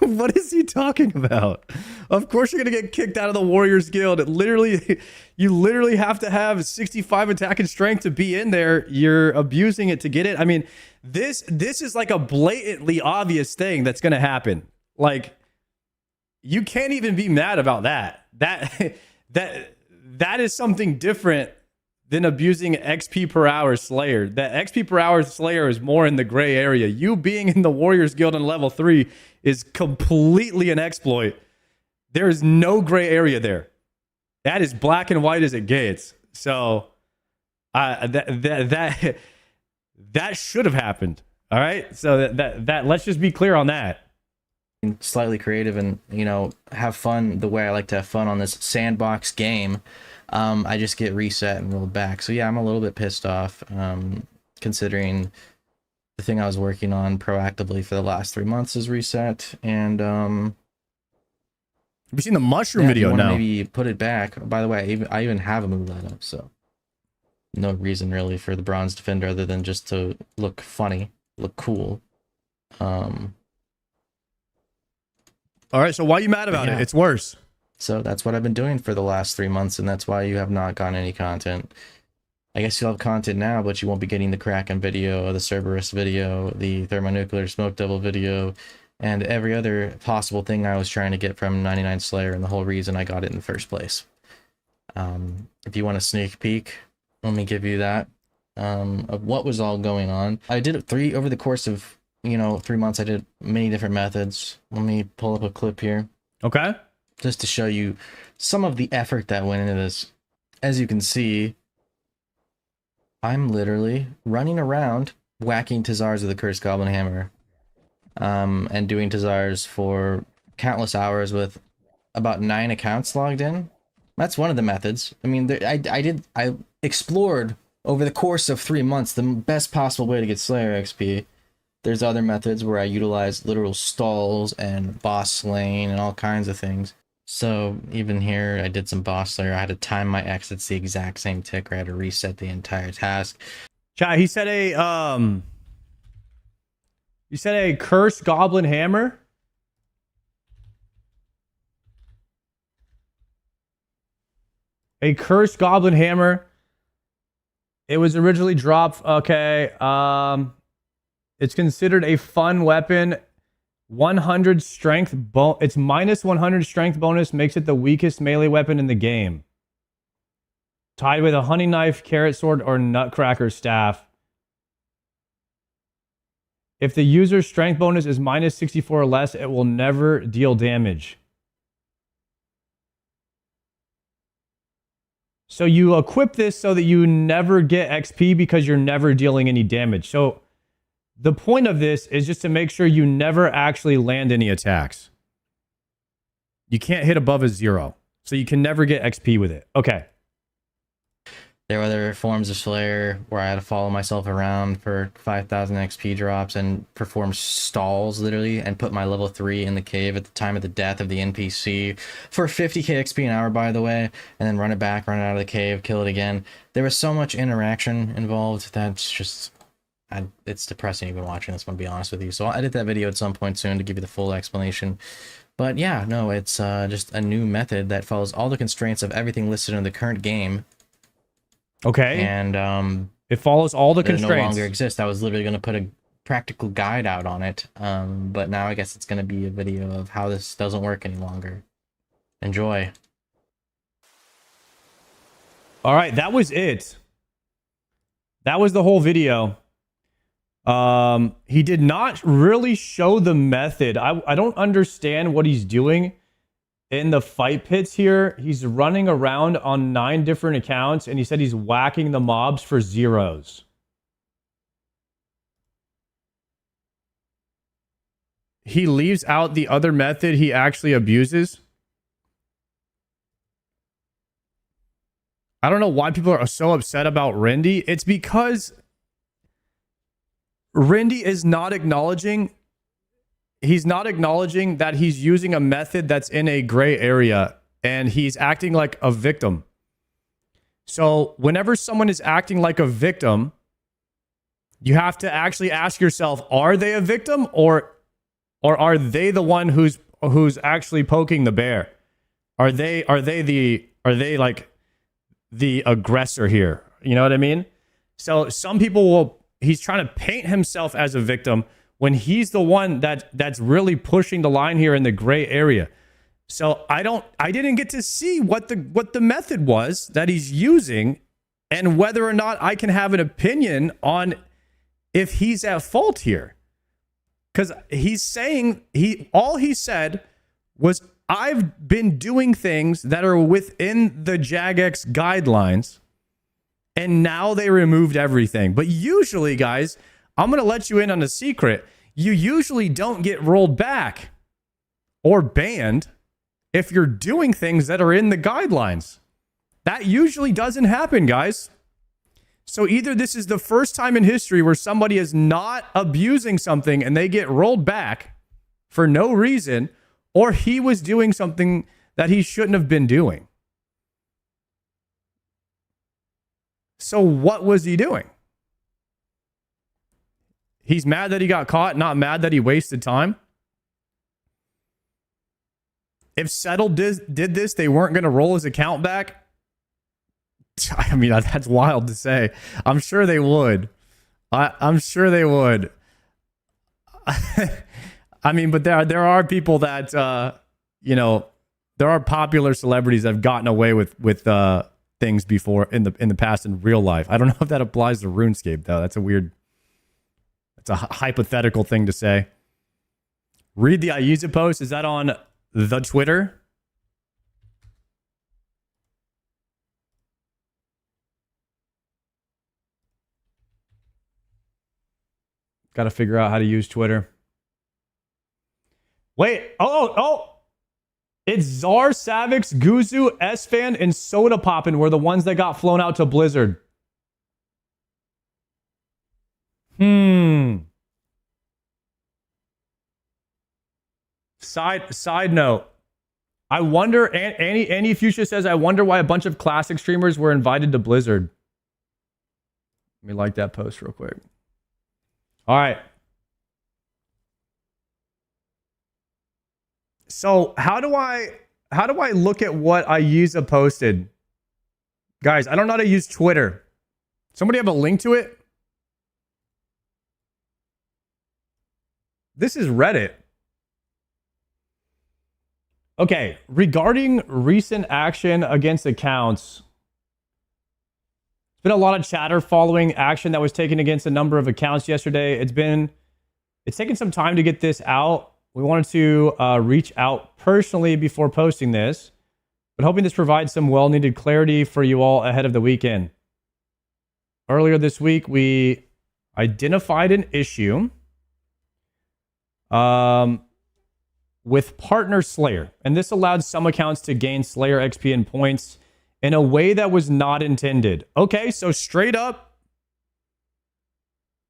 What is he talking about? Of course you're going to get kicked out of the Warriors Guild. You literally have to have 65 attack and strength to be in there. You're abusing it to get it. I mean, this is like a blatantly obvious thing that's going to happen. Like, you can't even be mad about that. That is something different than abusing XP per hour Slayer. The XP per hour Slayer is more in the gray area. You being in the Warriors Guild on level 3 is completely an exploit. There is no gray area there. That is black and white as it gets. So that should have happened. All right. So that let's just be clear on that. Slightly creative and, you know, have fun the way I like to have fun on this sandbox game. I just get reset and rolled back. So yeah, I'm a little bit pissed off, considering the thing I was working on proactively for the last 3 months is reset. And have you seen the mushroom video now? Maybe put it back. By the way, I even have a muleta, so no reason really for the bronze defender other than just to look funny, look cool. All right, so why are you mad about it? It's worse. So that's what I've been doing for the last 3 months, and that's why you have not gotten any content. I guess you'll have content now, but you won't be getting the Kraken video, the Cerberus video, the thermonuclear smoke devil video, and every other possible thing I was trying to get from 99 Slayer, and the whole reason I got it in the first place. If you want a sneak peek, let me give you that, of what was all going on. I did it over the course of, 3 months. I did many different methods. Let me pull up a clip here. Okay. Just to show you some of the effort that went into this. As you can see, I'm literally running around whacking Tazars with the Cursed Goblin Hammer, and doing Tazars for countless hours with about 9 accounts logged in. That's one of the methods. I mean, I explored over the course of 3 months the best possible way to get Slayer XP. There's other methods where I utilize literal stalls and boss slaying and all kinds of things. So even here, I did some boss slayer. I had to time my exits the exact same tick, or I had to reset the entire task. Chat, he said a cursed goblin hammer. A cursed goblin hammer. It was originally dropped. Okay. It's considered a fun weapon. 100 strength it's minus 100 strength bonus makes it the weakest melee weapon in the game. Tied with a hunting knife, carrot sword, or nutcracker staff. If the user's strength bonus is minus 64 or less, it will never deal damage. So you equip this so that you never get XP because you're never dealing any damage. So the point of this is just to make sure you never actually land any attacks. You can't hit above a 0. So you can never get XP with it. Okay. There were other forms of Slayer where I had to follow myself around for 5,000 XP drops and perform stalls literally and put my level 3 in the cave at the time of the death of the NPC for 50k XP an hour, by the way, and then run it back, run it out of the cave, kill it again. There was so much interaction involved that's just... it's depressing even watching this one, to be honest with you. So I'll edit that video at some point soon to give you the full explanation. But yeah, no, it's just a new method that follows all the constraints of everything listed in the current game. Okay. And it follows all the constraints. No longer exist. I was literally going to put a practical guide out on it. But now I guess it's going to be a video of how this doesn't work any longer. Enjoy. All right, that was it. That was the whole video. He did not really show the method. I don't understand what he's doing in the fight pits here. He's running around on 9 different accounts, and he said he's whacking the mobs for zeros. He leaves out the other method he actually abuses. I don't know why people are so upset about Rindy. It's because Rindy is not acknowledging, he's not acknowledging that he's using a method that's in a gray area, and he's acting like a victim. So whenever someone is acting like a victim, you have to actually ask yourself, are they a victim, or are they the one who's actually poking the bear? Are they like the aggressor here? You know what I mean? So some people he's trying to paint himself as a victim when he's the one that's really pushing the line here in the gray area. So I didn't get to see what the method was that he's using, and whether or not I can have an opinion on if he's at fault here. Because he's saying, all he said was, I've been doing things that are within the Jagex guidelines, and now they removed everything. But usually, guys, I'm going to let you in on a secret. You usually don't get rolled back or banned if you're doing things that are in the guidelines. That usually doesn't happen, guys. So either this is the first time in history where somebody is not abusing something and they get rolled back for no reason, or he was doing something that he shouldn't have been doing. So what was he doing? He's mad that he got caught, not mad that he wasted time. If Settle did this, they weren't going to roll his account back. I mean, that's wild to say. I'm sure they would. I'm sure they would. I mean, but there are people that there are popular celebrities that have gotten away with things before in the past in real life. I don't know if that applies to RuneScape though. That's a hypothetical thing to say. Read the Ayuza post. Is that on the Twitter? Got to figure out how to use Twitter. Wait. Oh. It's Czar, Savix, Guzu, S-Fan, and Soda Poppin' were the ones that got flown out to Blizzard. Side note. I wonder, Annie Fuchsia says, I wonder why a bunch of classic streamers were invited to Blizzard. Let me like that post real quick. All right. So how do I look at what Ayuza posted? Guys, I don't know how to use Twitter. Somebody have a link to it? This is Reddit. Okay, regarding recent action against accounts, there's been a lot of chatter following action that was taken against a number of accounts yesterday. It's taken some time to get this out. We wanted to reach out personally before posting this, but hoping this provides some well-needed clarity for you all ahead of the weekend. Earlier this week, we identified an issue with Partner Slayer, and this allowed some accounts to gain Slayer XP and points in a way that was not intended. Okay, so straight up,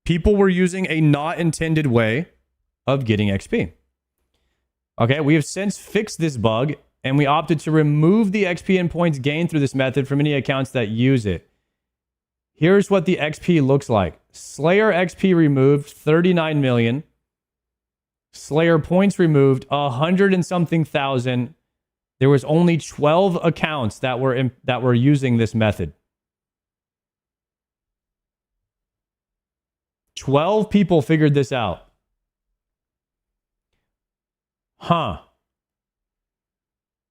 people were using a not intended way of getting XP. Okay, we have since fixed this bug, and we opted to remove the XP and points gained through this method from any accounts that use it. Here's what the XP looks like. Slayer XP removed, 39 million. Slayer points removed, 100 and something thousand. There was only 12 accounts that were using this method. 12 people figured this out.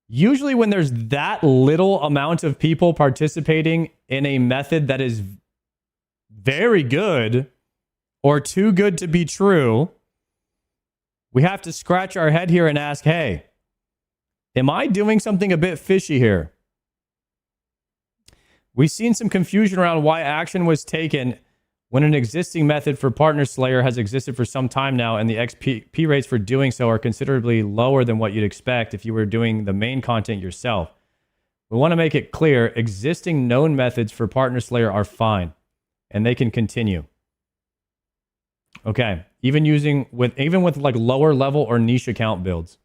Usually when there's that little amount of people participating in a method that is very good, or too good to be true, we have to scratch our head here and ask, hey, am I doing something a bit fishy here? We've seen some confusion around why action was taken when an existing method for Partner Slayer has existed for some time now, and the XP rates for doing so are considerably lower than what you'd expect if you were doing the main content yourself. We want to make it clear, existing known methods for Partner Slayer are fine, and they can continue. Okay, even with like lower level or niche account builds.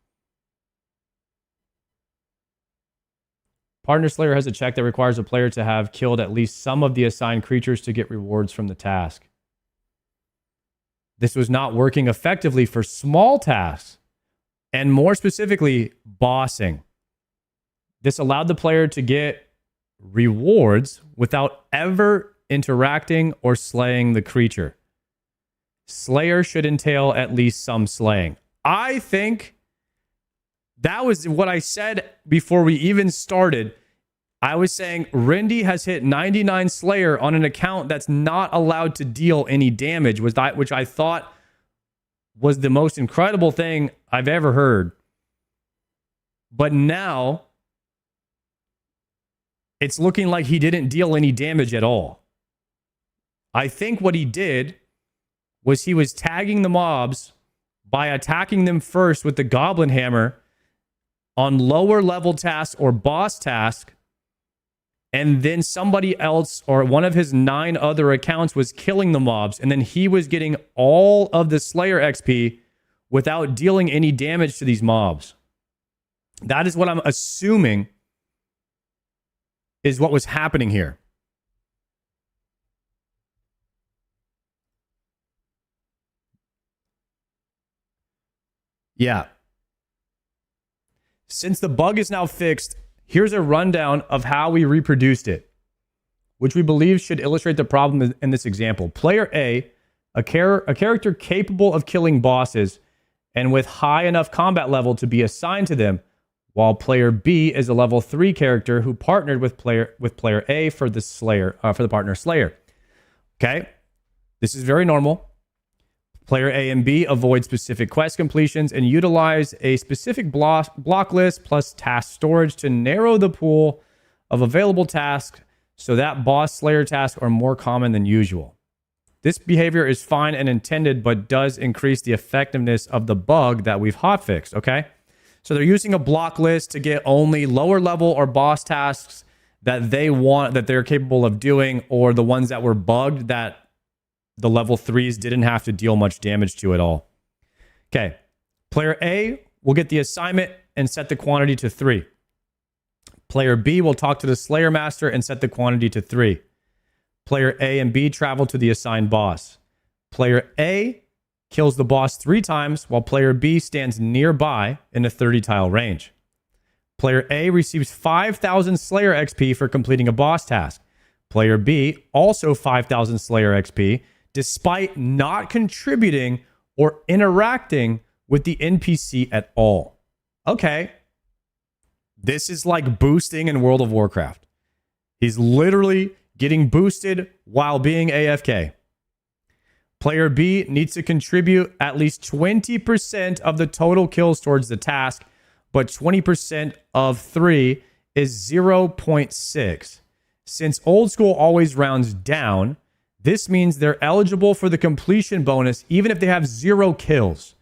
Partner Slayer has a check that requires a player to have killed at least some of the assigned creatures to get rewards from the task. This was not working effectively for small tasks, and more specifically, bossing. This allowed the player to get rewards without ever interacting or slaying the creature. Slayer should entail at least some slaying. I think that was what I said before we even started. I was saying Rindy has hit 99 Slayer on an account that's not allowed to deal any damage, which I thought was the most incredible thing I've ever heard. But now it's looking like he didn't deal any damage at all. I think what he did was he was tagging the mobs by attacking them first with the Goblin Hammer on lower level tasks or boss task, and then somebody else or one of his 9 other accounts was killing the mobs, and then he was getting all of the Slayer XP without dealing any damage to these mobs. That is what I'm assuming is what was happening here. Yeah. Since the bug is now fixed, here's a rundown of how we reproduced it, which we believe should illustrate the problem in this example. Player A, a character capable of killing bosses and with high enough combat level to be assigned to them, while player B is a level 3 character who partnered with player A for the Partner Slayer. Okay, this is very normal. Player A and B avoid specific quest completions and utilize a specific block list plus task storage to narrow the pool of available tasks so that boss Slayer tasks are more common than usual. This behavior is fine and intended, but does increase the effectiveness of the bug that we've hotfixed, okay? So they're using a block list to get only lower level or boss tasks that they want, that they're capable of doing, or the ones that were bugged that the level 3s didn't have to deal much damage to at all. Okay. Player A will get the assignment and set the quantity to 3. Player B will talk to the Slayer Master and set the quantity to 3. Player A and B travel to the assigned boss. Player A kills the boss 3 times while player B stands nearby in a 30 tile range. Player A receives 5,000 Slayer XP for completing a boss task. Player B also 5,000 Slayer XP despite not contributing or interacting with the NPC at all. Okay. This is like boosting in World of Warcraft. He's literally getting boosted while being AFK. Player B needs to contribute at least 20% of the total kills towards the task, but 20% of 3 is 0.6. Since old school always rounds down, this means they're eligible for the completion bonus even if they have 0 kills,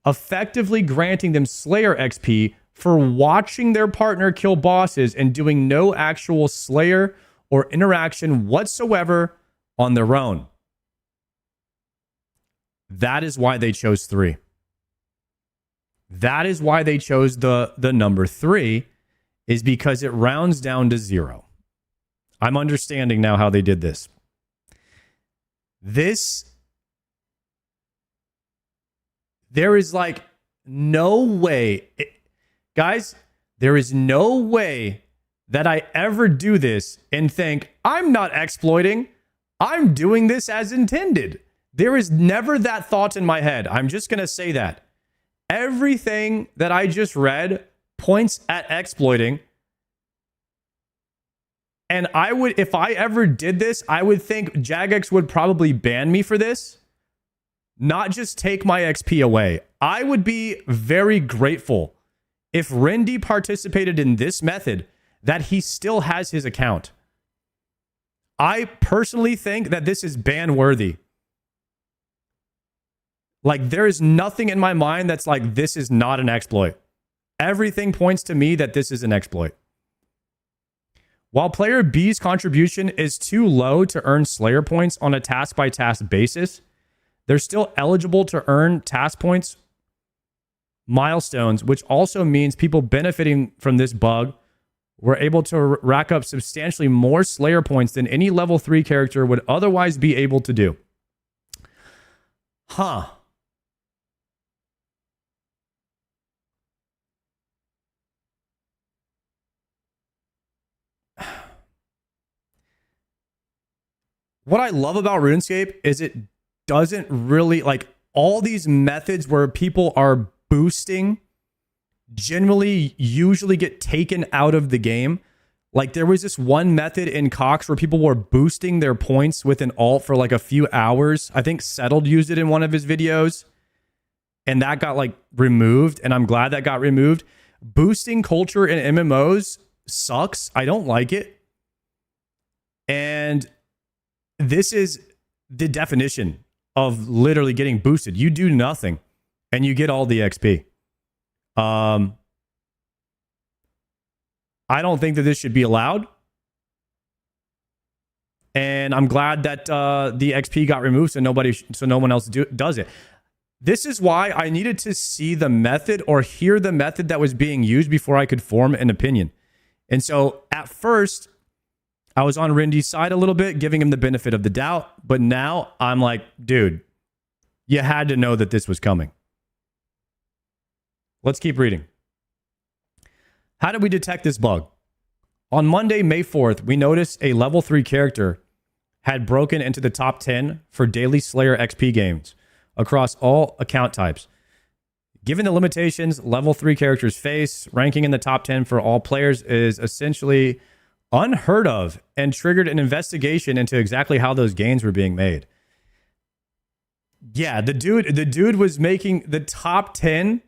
effectively granting them Slayer XP for watching their partner kill bosses and doing no actual Slayer or interaction whatsoever on their own. That is why they chose 3. That is why they chose the number 3, is because it rounds down to 0. I'm understanding now how they did this. There is like no way, guys, there is no way that I ever do this and think, I'm not exploiting, I'm doing this as intended. There is never that thought in my head. I'm just going to say that. Everything that I just read points at exploiting. And I would, if I ever did this, I would think Jagex would probably ban me for this. not just take my XP away. I would be very grateful if Rindy participated in this method that he still has his account. I personally think that this is ban worthy. Like, there is nothing in my mind that's like, this is not an exploit. Everything points to me that this is an exploit. While player B's contribution is too low to earn Slayer points on a task-by-task basis, they're still eligible to earn task points milestones, which also means people benefiting from this bug were able to rack up substantially more Slayer points than any level 3 character would otherwise be able to do. Huh. What I love about RuneScape is it doesn't really, like, all these methods where people are boosting generally usually get taken out of the game. Like, there was this one method in Cox where people were boosting their points with an alt for like a few hours. I think Settled used it in one of his videos, and that got like removed, and I'm glad that got removed. Boosting culture in MMOs sucks. I don't like it. And this is the definition of literally getting boosted. You do nothing and you get all the XP. I don't think that this should be allowed. And I'm glad that the XP got removed so no one else does it. This is why I needed to see the method or hear the method that was being used before I could form an opinion. And so at first, I was on Rindy's side a little bit, giving him the benefit of the doubt. But now I'm like, dude, you had to know that this was coming. Let's keep reading. How did we detect this bug? On Monday, May 4th, we noticed a level 3 character had broken into the top 10 for daily Slayer XP games across all account types. Given the limitations level 3 characters face, ranking in the top 10 for all players is essentially unheard of and triggered an investigation into exactly how those gains were being made. Yeah, the dude was making the top 10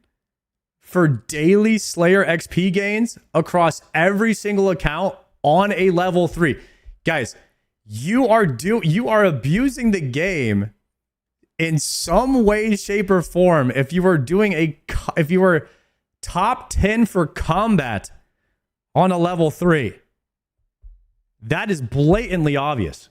for daily Slayer XP gains across every single account on a level 3. Guys, you are abusing the game in some way, shape, or form. If you were top 10 for combat on a level 3. That is blatantly obvious.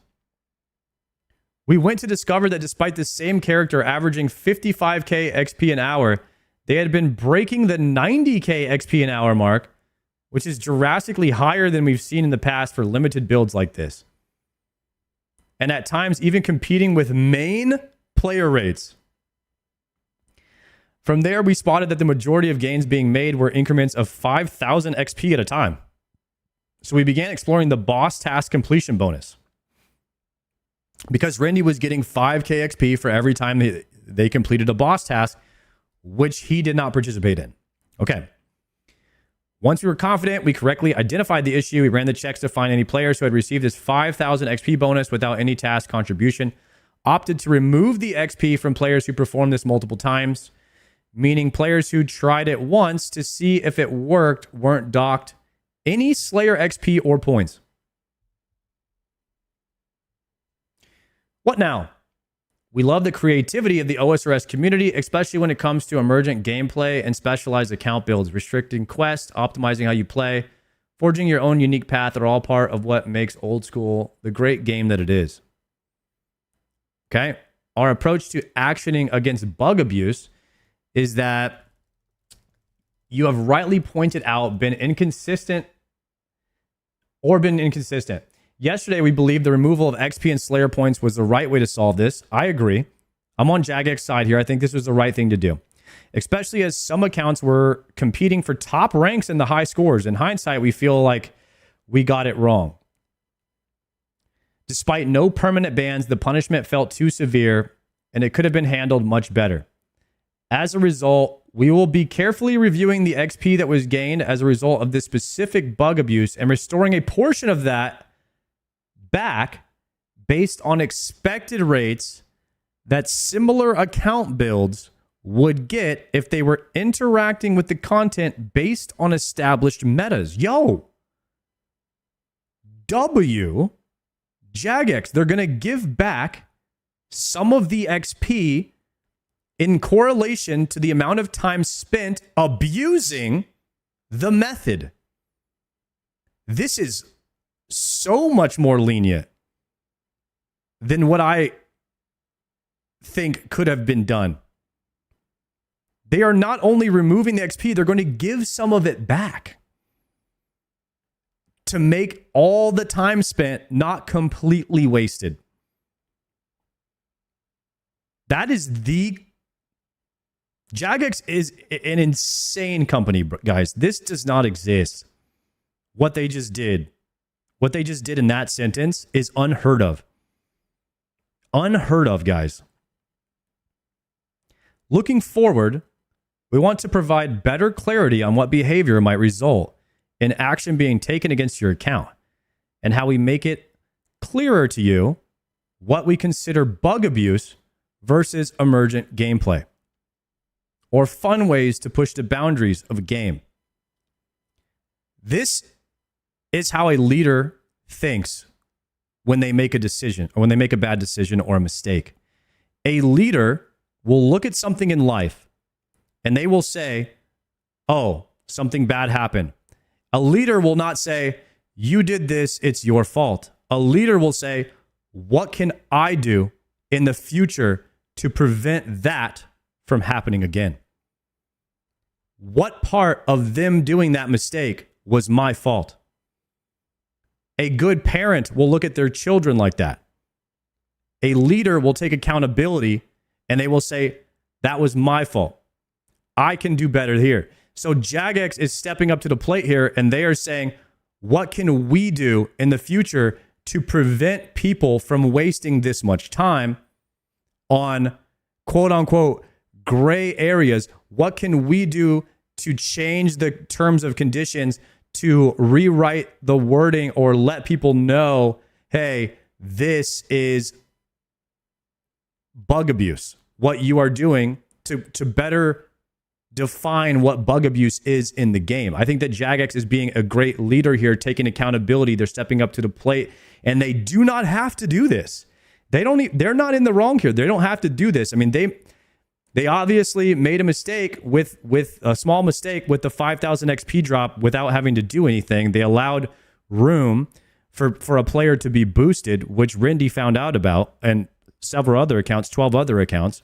We went to discover that despite the same character averaging 55k XP an hour, they had been breaking the 90k XP an hour mark, which is drastically higher than we've seen in the past for limited builds like this. And at times, even competing with main player rates. From there, we spotted that the majority of gains being made were increments of 5,000 XP at a time. So we began exploring the boss task completion bonus. Because Rindy was getting 5k XP for every time they completed a boss task, which he did not participate in. Okay. Once we were confident we correctly identified the issue, we ran the checks to find any players who had received this 5,000 XP bonus without any task contribution, opted to remove the XP from players who performed this multiple times, meaning players who tried it once to see if it worked weren't docked any Slayer XP or points. What now? We love the creativity of the OSRS community, especially when it comes to emergent gameplay and specialized account builds. Restricting quests, optimizing how you play, forging your own unique path are all part of what makes Old School the great game that it is. Okay? Our approach to actioning against bug abuse is that you have rightly pointed out been inconsistent. Yesterday, we believed the removal of XP and Slayer points was the right way to solve this. I agree. I'm on Jagex's side here. I think this was the right thing to do, especially as some accounts were competing for top ranks in the high scores. In hindsight, we feel like we got it wrong. Despite no permanent bans, the punishment felt too severe, and it could have been handled much better. As a result, we will be carefully reviewing the XP that was gained as a result of this specific bug abuse and restoring a portion of that back based on expected rates that similar account builds would get if they were interacting with the content based on established metas. Yo, Jagex, they're going to give back some of the XP in correlation to the amount of time spent abusing the method. This is so much more lenient than what I think could have been done. They are not only removing the XP, they're going to give some of it back to make all the time spent not completely wasted. That is the... Jagex is an insane company, guys. This does not exist. What they just did in that sentence is unheard of. Unheard of, guys. Looking forward, we want to provide better clarity on what behavior might result in action being taken against your account, and how we make it clearer to you what we consider bug abuse versus emergent gameplay, or fun ways to push the boundaries of a game. This is how a leader thinks when they make a decision, or when they make a bad decision or a mistake. A leader will look at something in life and they will say, oh, something bad happened. A leader will not say, you did this, it's your fault. A leader will say, what can I do in the future to prevent that from happening again? What part of them doing that mistake was my fault? A good parent will look at their children like that. A leader will take accountability and they will say, that was my fault. I can do better here. So Jagex is stepping up to the plate here, and they are saying, what can we do in the future to prevent people from wasting this much time on quote unquote gray areas? What can we do to change the terms of conditions, to rewrite the wording, or let people know, hey, this is bug abuse, what you are doing to better define what bug abuse is in the game. I think that Jagex is being a great leader here, taking accountability. They're stepping up to the plate, and they do not have to do this. They're not in the wrong here. They don't have to do this. I mean, they obviously made a mistake with a small mistake with the 5,000 XP drop without having to do anything. They allowed room for a player to be boosted, which Rindy found out about, and several other accounts, 12 other accounts.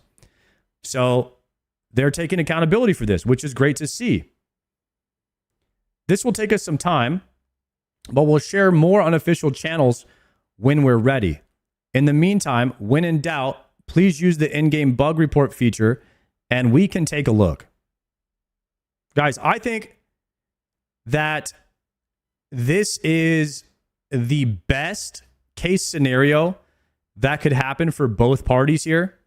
So they're taking accountability for this, which is great to see. This will take us some time, but we'll share more on official channels when we're ready. In the meantime, when in doubt, please use the in-game bug report feature and we can take a look. Guys, I think that this is the best case scenario that could happen for both parties here.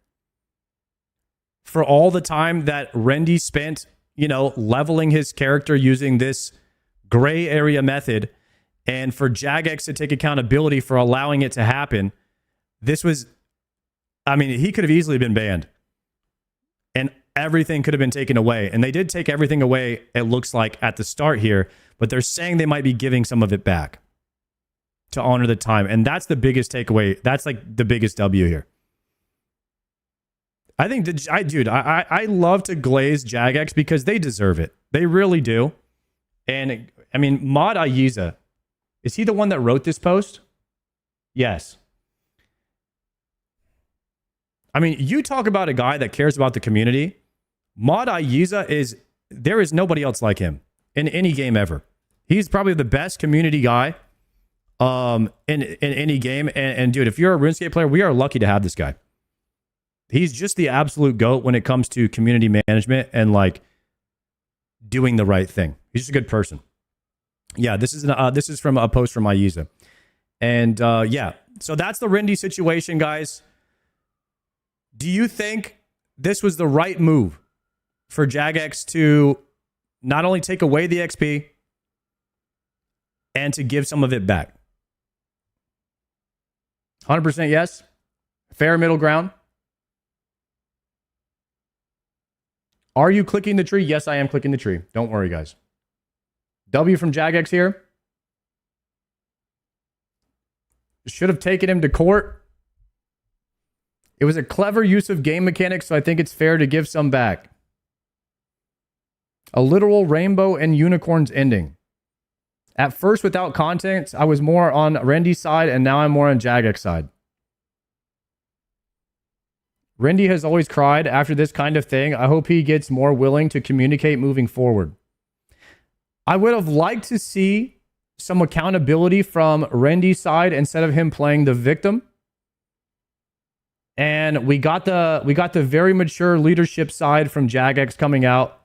For all the time that Rendy spent, leveling his character using this gray area method, and for Jagex to take accountability for allowing it to happen, this was, he could have easily been banned. And everything could have been taken away. And they did take everything away, it looks like, at the start here, but they're saying they might be giving some of it back to honor the time. And that's the biggest takeaway. That's like the biggest W here. I think I love to glaze Jagex because they deserve it. They really do. And Mod Ayiza, is he the one that wrote this post? Yes. You talk about a guy that cares about the community. Mod Ayiza there is nobody else like him in any game ever. He's probably the best community guy in any game. And dude, if you're a RuneScape player, we are lucky to have this guy. He's just the absolute GOAT when it comes to community management and doing the right thing. He's just a good person. Yeah, this is from a post from Ayiza. And so that's the Rindy situation, guys. Do you think this was the right move for Jagex to not only take away the XP and to give some of it back? 100% yes. Fair middle ground. Are you clicking the tree? Yes, I am clicking the tree. Don't worry, guys. W from Jagex here. Should have taken him to court. It was a clever use of game mechanics, so I think it's fair to give some back. A literal rainbow and unicorns ending. At first, without context, I was more on Rendy's side, and now I'm more on Jagex's side. Rendy has always cried after this kind of thing. I hope he gets more willing to communicate moving forward. I would have liked to see some accountability from Rendy's side instead of him playing the victim. And we got the very mature leadership side from Jagex coming out.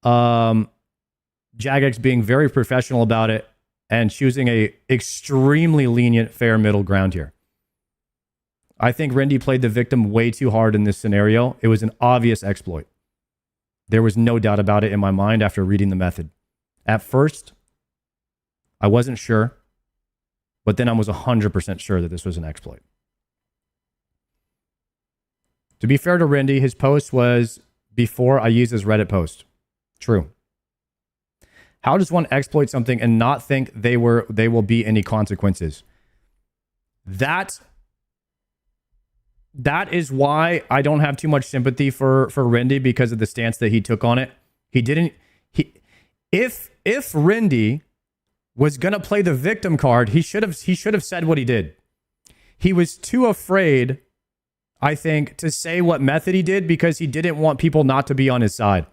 Jagex being very professional about it and choosing a extremely lenient fair middle ground here. I think Rendy played the victim way too hard in this scenario. It was an obvious exploit. There was no doubt about it in my mind after reading the method. At first, I wasn't sure, but then I was 100% sure that this was an exploit. To be fair to Rendy, his post was before I used his Reddit post. True. How does one exploit something and not think they will be any consequences? That is why I don't have too much sympathy for Rendy, because of the stance that he took on it. If Rendy was gonna play the victim card, he should have said what he did. He was too afraid, I think, to say what method he did because he didn't want people not to be on his side.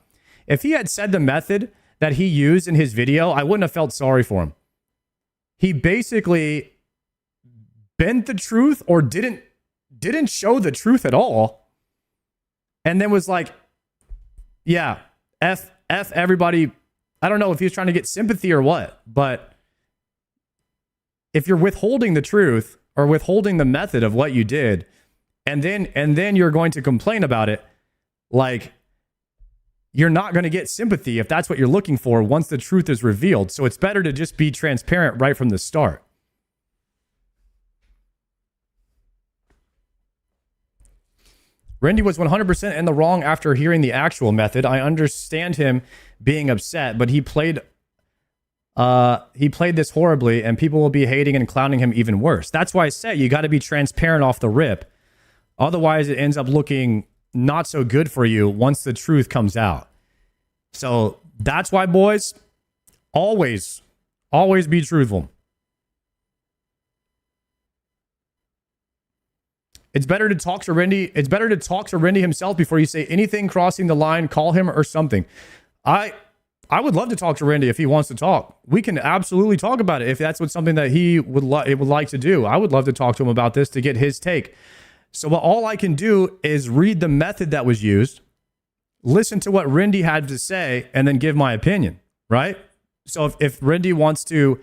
If he had said the method that he used in his video, I wouldn't have felt sorry for him. He basically bent the truth or didn't show the truth at all. And then was like, yeah, F everybody. I don't know if he was trying to get sympathy or what, but if you're withholding the truth or withholding the method of what you did, and then you're going to complain about it, like, you're not going to get sympathy if that's what you're looking for once the truth is revealed. So it's better to just be transparent right from the start. Rendy was 100% in the wrong after hearing the actual method. I understand him being upset, but he played this horribly, and people will be hating and clowning him even worse. That's why I say you got to be transparent off the rip. Otherwise, it ends up looking not so good for you once the truth comes out. So that's why, boys, always be truthful. It's better to talk to Rendy. It's better to talk to Rendy himself before you say anything crossing the line. Call him or something. I would love to talk to Rendy if he wants to talk. We can absolutely talk about it if that's something that he would like to do. I would love to talk to him about this to get his take. So all I can do is read the method that was used, listen to what Rendy had to say, and then give my opinion, right? So if Rendy wants to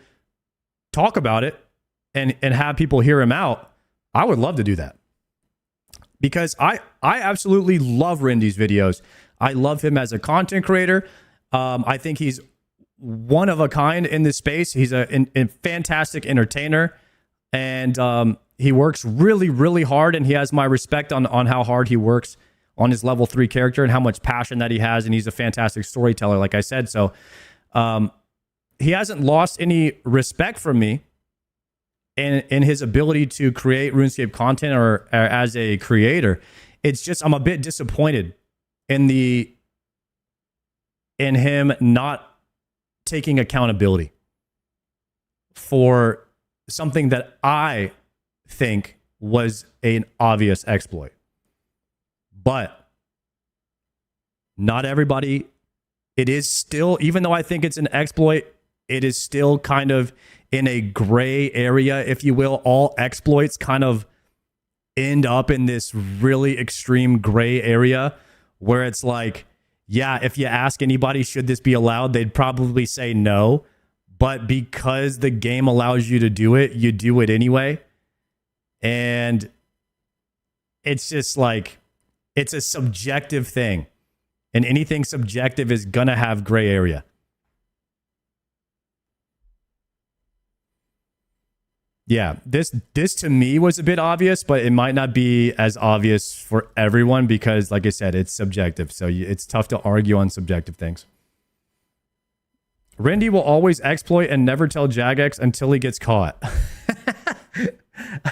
talk about it and have people hear him out, I would love to do that. Because I absolutely love Rendy's videos. I love him as a content creator. I think he's one of a kind in this space. He's a fantastic entertainer. And he works really, really hard, and he has my respect on how hard he works on his level 3 character and how much passion that he has, and he's a fantastic storyteller, like I said. So he hasn't lost any respect from me in his ability to create RuneScape content or as a creator. It's just I'm a bit disappointed in him not taking accountability for something that I think was an obvious exploit. But not everybody, it is still, even though I think it's an exploit, it is still kind of in a gray area, if you will. All exploits kind of end up in this really extreme gray area where it's like, yeah, if you ask anybody, should this be allowed? They'd probably say no. But because the game allows you to do it, you do it anyway. And it's just like, it's a subjective thing. And anything subjective is going to have gray area. Yeah, this to me was a bit obvious, but it might not be as obvious for everyone because, like I said, it's subjective. So it's tough to argue on subjective things. Rindy will always exploit and never tell Jagex until he gets caught.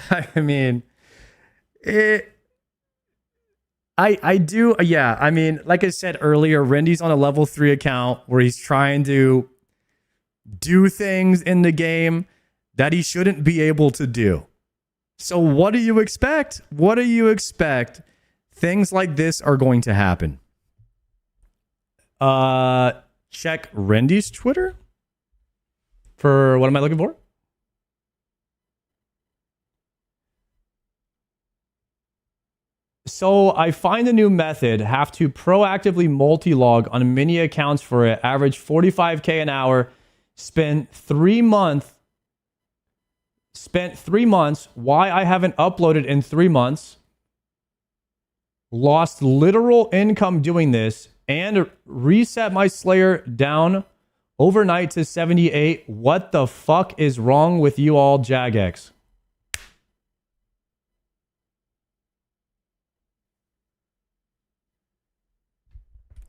I mean, I do. Yeah, I mean, like I said earlier, Rindy's on a level 3 account where he's trying to do things in the game that he shouldn't be able to do. So what do you expect? What do you expect? Things like this are going to happen. Check Rendy's Twitter for what am I looking for? So I find a new method, have to proactively multi-log on mini accounts for it, average 45K an hour, spent 3 months. Why I haven't uploaded in 3 months. Lost literal income doing this and reset my Slayer down overnight to 78. What the fuck is wrong with you all, Jagex?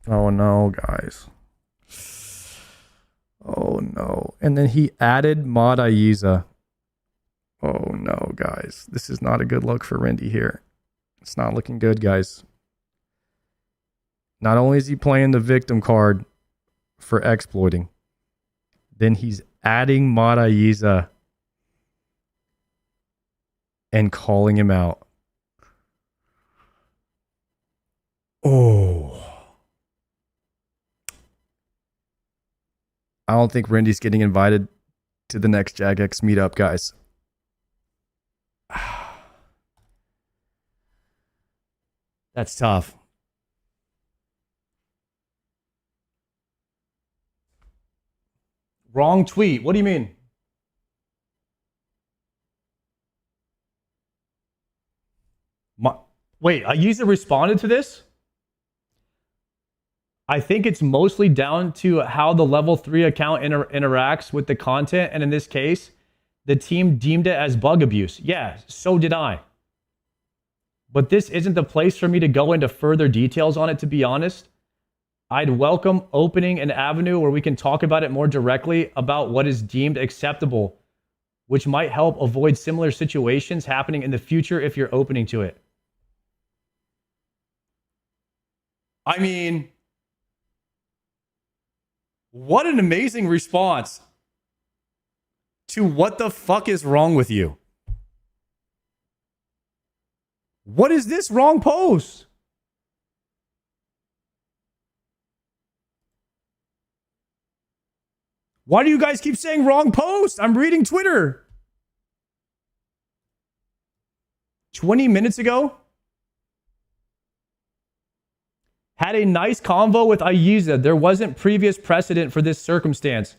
Oh no, guys. Oh no. And then he added Mod Aiza. Oh no, guys. This is not a good look for Rindy here. It's not looking good, guys. Not only is he playing the victim card for exploiting, then he's adding Mod Aiza and calling him out. Oh. I don't think Rindy's getting invited to the next Jagex meetup, guys. That's tough. Wrong tweet. What do you mean? Wait, a user responded to this? I think it's mostly down to how the level 3 account interacts with the content. And in this case, the team deemed it as bug abuse. Yeah, so did I. But this isn't the place for me to go into further details on it, to be honest. I'd welcome opening an avenue where we can talk about it more directly about what is deemed acceptable, which might help avoid similar situations happening in the future if you're opening to it. I mean, what an amazing response to what the fuck is wrong with you. What is this wrong post? Why do you guys keep saying wrong post? I'm reading Twitter. 20 minutes ago, had a nice convo with Aiza. There wasn't previous precedent for this circumstance.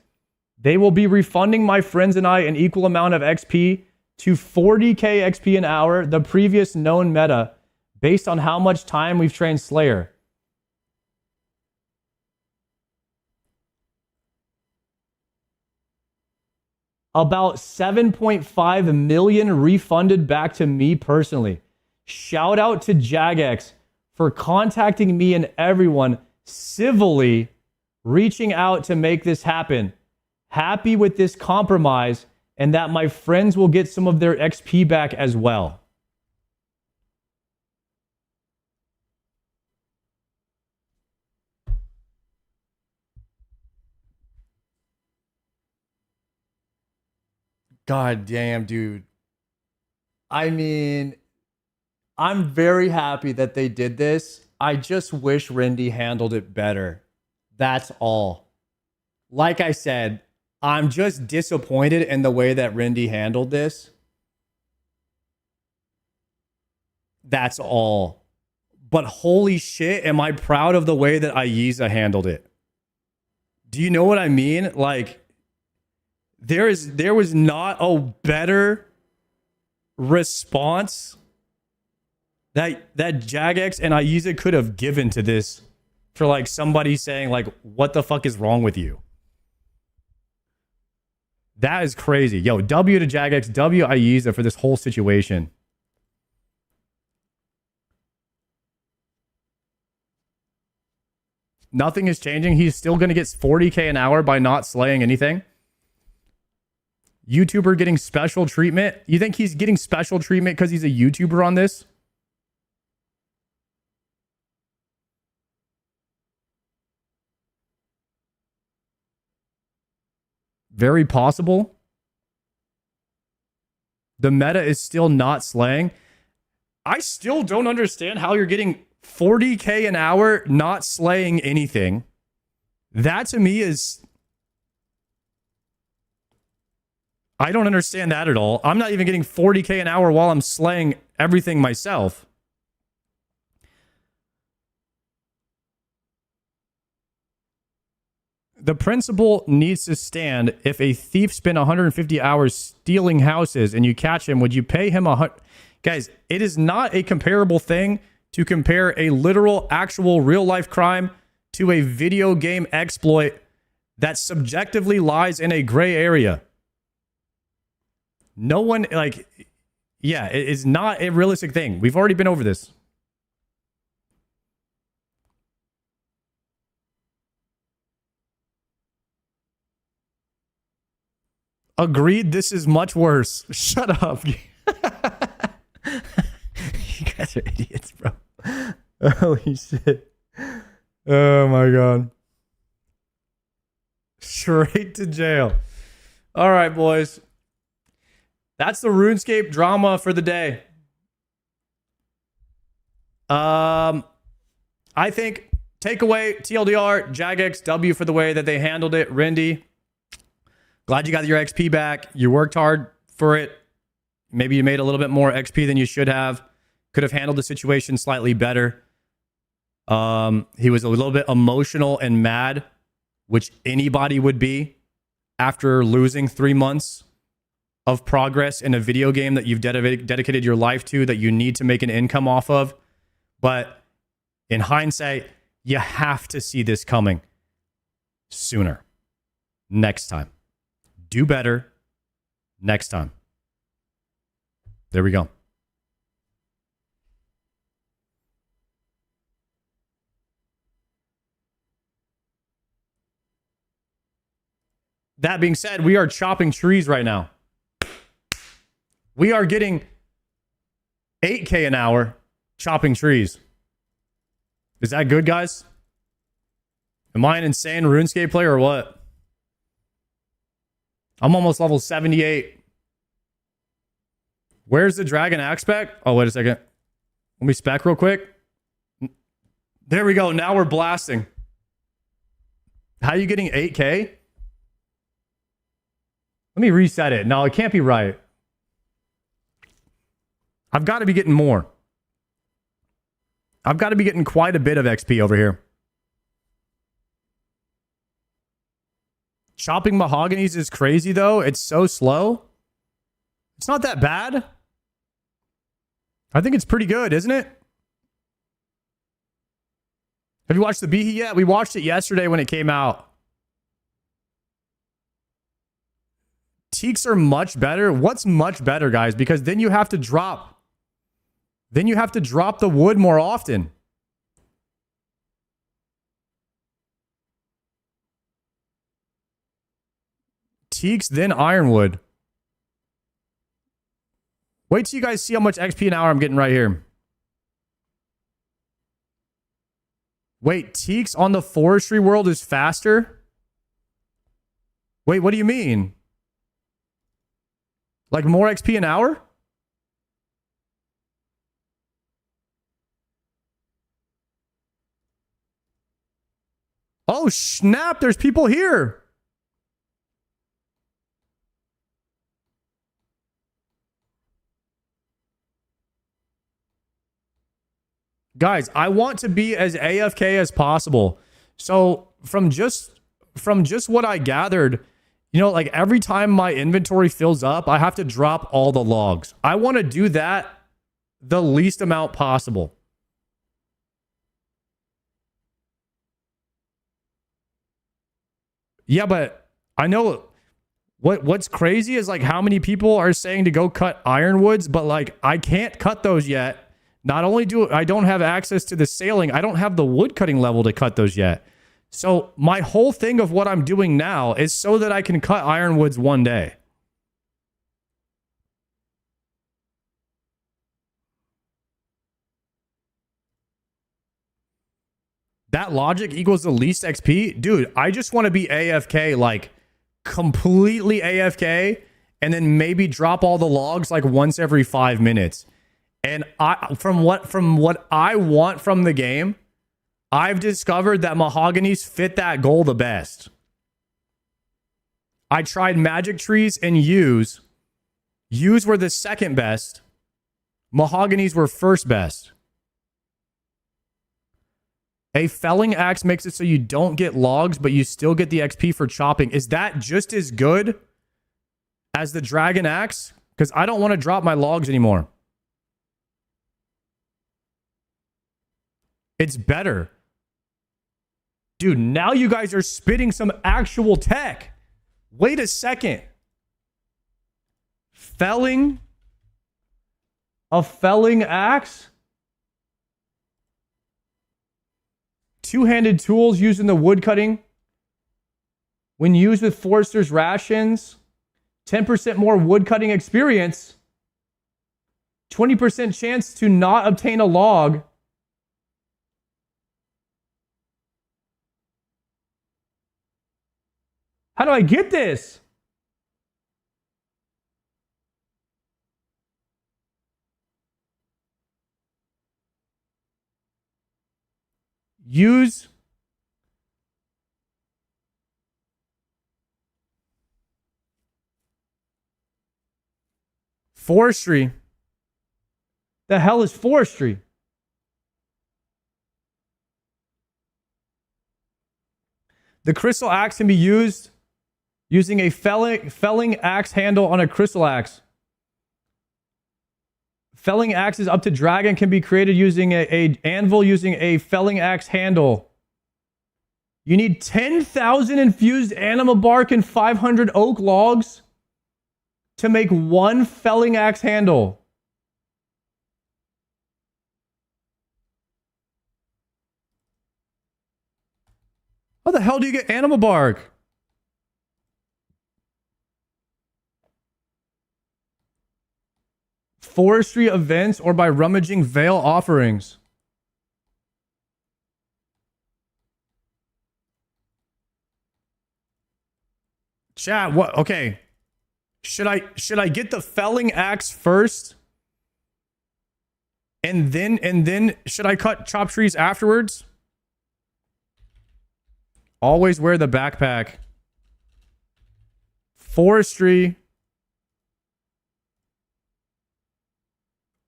They will be refunding my friends and I an equal amount of XP to 40K XP an hour, the previous known meta, based on how much time we've trained Slayer. About 7.5 million refunded back to me personally. Shout out to Jagex for contacting me and everyone civilly reaching out to make this happen. Happy with this compromise and that my friends will get some of their XP back as well. God damn, dude. I mean, I'm very happy that they did this. I just wish Rindy handled it better. That's all. Like I said, I'm just disappointed in the way that Rindy handled this. That's all. But holy shit, am I proud of the way that Aiza handled it. Do you know what I mean? Like, there was not a better response that Jagex and Aiza could have given to this for like somebody saying like, what the fuck is wrong with you? That is crazy. Yo, W to Jagex, W Aiza for this whole situation. Nothing is changing. He's still going to get 40K an hour by not slaying anything. YouTuber getting special treatment. You think he's getting special treatment because he's a YouTuber on this? Very possible. The meta is still not slaying. I still don't understand how you're getting 40K an hour not slaying anything. That to me is... I don't understand that at all. I'm not even getting 40K an hour while I'm slaying everything myself. The principle needs to stand. If a thief spent 150 hours stealing houses and you catch him, would you pay him Guys, it is not a comparable thing to compare a literal, actual, real-life crime to a video game exploit that subjectively lies in a gray area. No one, like, yeah, it is not a realistic thing. We've already been over this. Agreed, this is much worse. Shut up. You guys are idiots, bro. Holy shit. Oh my god. Straight to jail. All right, boys. That's the RuneScape drama for the day. I think takeaway, TLDR, Jagex, W for the way that they handled it. Rindy, glad you got your XP back. You worked hard for it. Maybe you made a little bit more XP than you should have. Could have handled the situation slightly better. He was a little bit emotional and mad, which anybody would be after losing 3 months of progress in a video game that you've dedicated your life to, that you need to make an income off of. But in hindsight, you have to see this coming sooner. Next time. Do better next time. There we go. That being said, we are chopping trees right now. We are getting 8K an hour chopping trees. Is that good, guys? Am I an insane RuneScape player or what? I'm almost level 78. Where's the dragon axe spec? Oh, wait a second. Let me spec real quick. There we go. Now we're blasting. How are you getting 8K? Let me reset it. No, it can't be right. I've got to be getting more. I've got to be getting quite a bit of XP over here. Chopping mahoganies is crazy, though. It's so slow. It's not that bad. I think it's pretty good, isn't it? Have you watched the Behe yet? We watched it yesterday when it came out. Teaks are much better. What's much better, guys? Because then you have to drop. Then you have to drop the wood more often. Teaks, then ironwood. Wait till you guys see how much XP an hour I'm getting right here. Wait, Teaks on the forestry world is faster? Wait, what do you mean? Like more XP an hour? Oh, snap. There's people here. Guys, I want to be as AFK as possible. So from just what I gathered, you know, like every time my inventory fills up, I have to drop all the logs. I want to do that the least amount possible. Yeah, but I know What's crazy is like how many people are saying to go cut ironwoods, but like I can't cut those yet. Not only do I don't have access to the sailing, I don't have the wood cutting level to cut those yet. So my whole thing of what I'm doing now is so that I can cut ironwoods one day. That logic equals the least XP? Dude, I just want to be AFK, like completely AFK, and then maybe drop all the logs like once every 5 minutes. And from what I want from the game, I've discovered that mahoganies fit that goal the best. I tried magic trees and yews. Yews were the second best. Mahoganies were first best. A felling axe makes it so you don't get logs, but you still get the XP for chopping. Is that just as good as the dragon axe? Because I don't want to drop my logs anymore. It's better. Dude, now you guys are spitting some actual tech. Wait a second. A felling axe? Two-handed tools used in the wood cutting. When used with forester's rations, 10% more wood cutting experience, 20% chance to not obtain a log. How do I get this? Use forestry. The hell is forestry? The crystal axe can be used using a felling axe handle on a crystal axe. Felling axes up to dragon can be created using a anvil using a felling axe handle. You need 10,000 infused anima bark and 500 oak logs to make one felling axe handle. How the hell do you get anima bark? Forestry events or by rummaging veil offerings. Chat, what? Okay. Should I get the felling axe first? And then should I cut chop trees afterwards? Always wear the backpack. Forestry.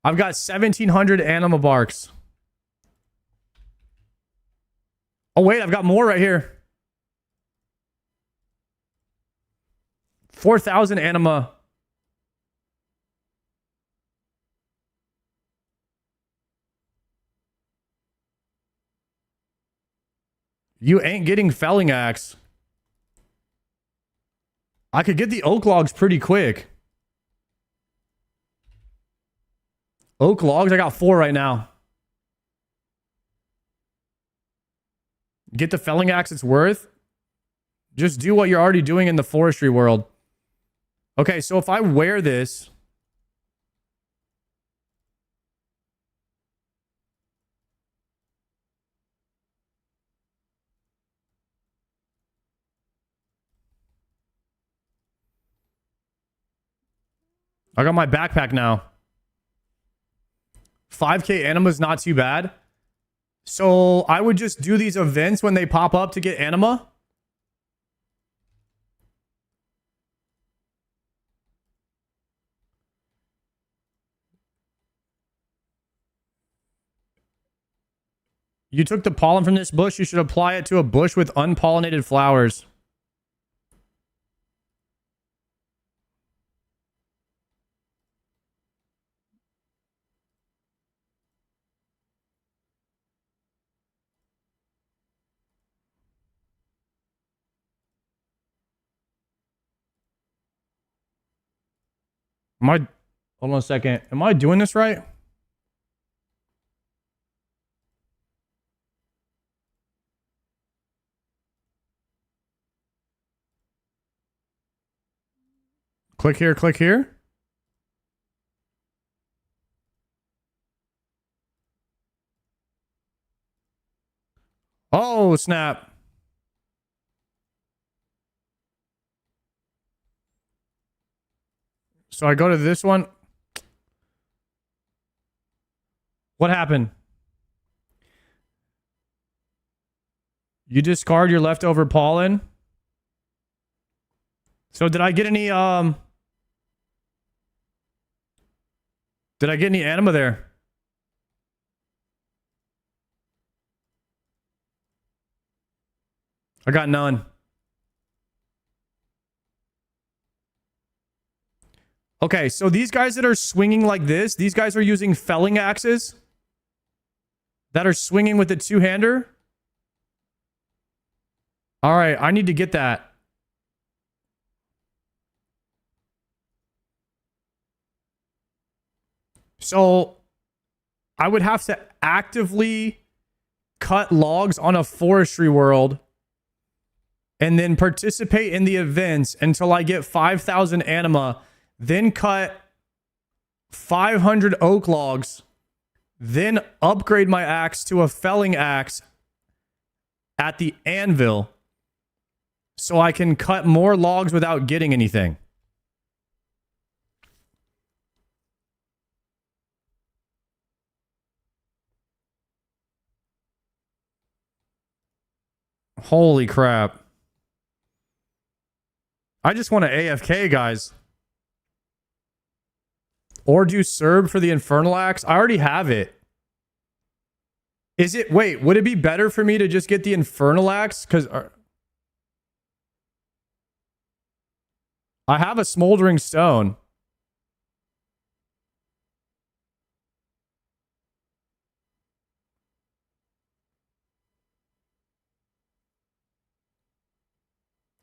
I've got 1,700 anima barks. Oh, wait, I've got more right here. 4,000 anima. You ain't getting felling axe. I could get the oak logs pretty quick. Oak logs, I got 4 right now. Get the felling axe it's worth. Just do what you're already doing in the forestry world. Okay, so if I wear this... I got my backpack now. 5k anima is not too bad. So I would just do these events when they pop up to get anima. You took the pollen from this bush. You should apply it to a bush with unpollinated flowers. Am I, hold on a second. Am I doing this right? Click here, click here. Oh, snap. So I go to this one. What happened? You discard your leftover pollen. So did I get any anima there? I got none. Okay, so these guys that are swinging like this, these guys are using felling axes that are swinging with the two-hander. All right, I need to get that. So I would have to actively cut logs on a forestry world and then participate in the events until I get 5,000 anima, then cut 500 oak logs, then upgrade my axe to a felling axe at the anvil so I can cut more logs without getting anything. Holy crap. I just want to AFK, guys. Or do Serb for the Infernal Axe? I already have it. Is it... Wait, would it be better for me to just get the Infernal Axe? Because... I have a Smoldering Stone.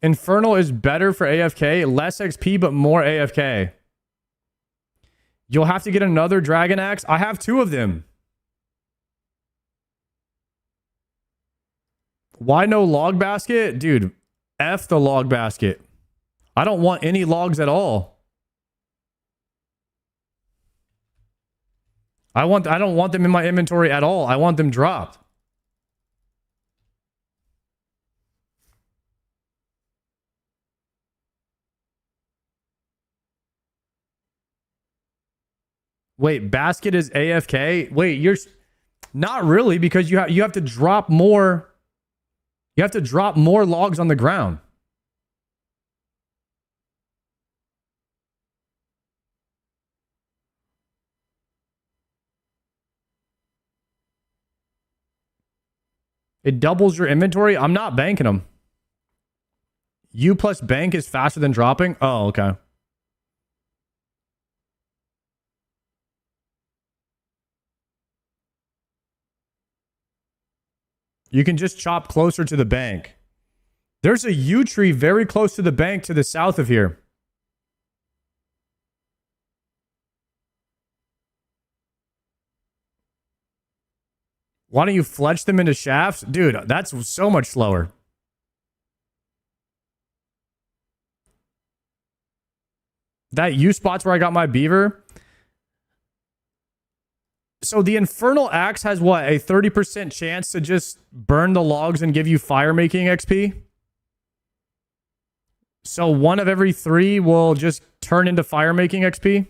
Infernal is better for AFK. Less XP, but more AFK. You'll have to get another Dragon Axe. I have 2 of them. Why no log basket? Dude, F the log basket. I don't want any logs at all. I don't want them in my inventory at all. I want them dropped. Wait, basket is AFK? Wait, you're not really, because you have to drop more. You have to drop more logs on the ground. It doubles your inventory. I'm not banking them. U plus bank is faster than dropping? Oh, okay. You can just chop closer to the bank. There's a yew tree very close to the bank to the south of here. Why don't you fletch them into shafts? Dude, that's so much slower. That yew spot's where I got my beaver. So the Infernal Axe has what? A 30% chance to just burn the logs and give you fire making XP? So 1 of every 3 will just turn into fire making XP?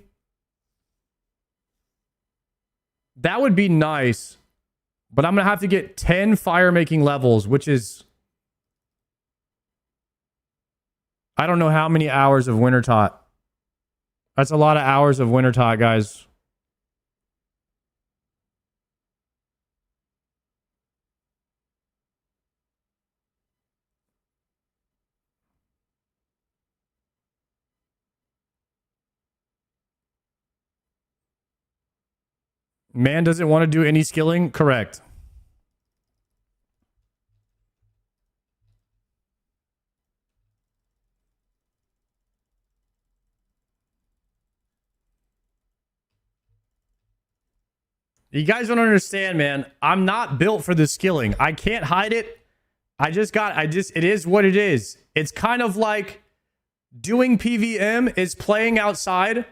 That would be nice. But I'm going to have to get 10 fire making levels, which is... I don't know how many hours of winter tot. That's a lot of hours of winter tot, guys. Man doesn't want to do any skilling? Correct. You guys don't understand, man. I'm not built for the skilling. I can't hide it. It is what it is. It's kind of like doing PVM is playing outside.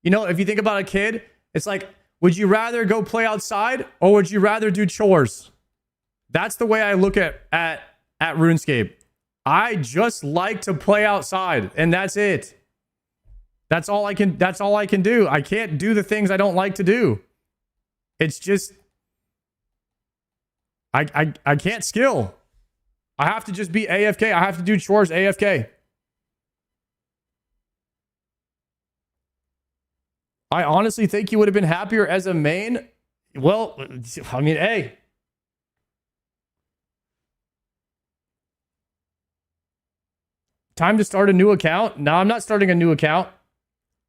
You know, if you think about a kid, it's like, would you rather go play outside or would you rather do chores? That's the way I look at RuneScape. I just like to play outside, and that's it. That's all I can do. I can't do the things I don't like to do. It's just I can't skill. I have to just be AFK. I have to do chores AFK. I honestly think you would have been happier as a main. Well, I mean, hey. Time to start a new account? No, I'm not starting a new account.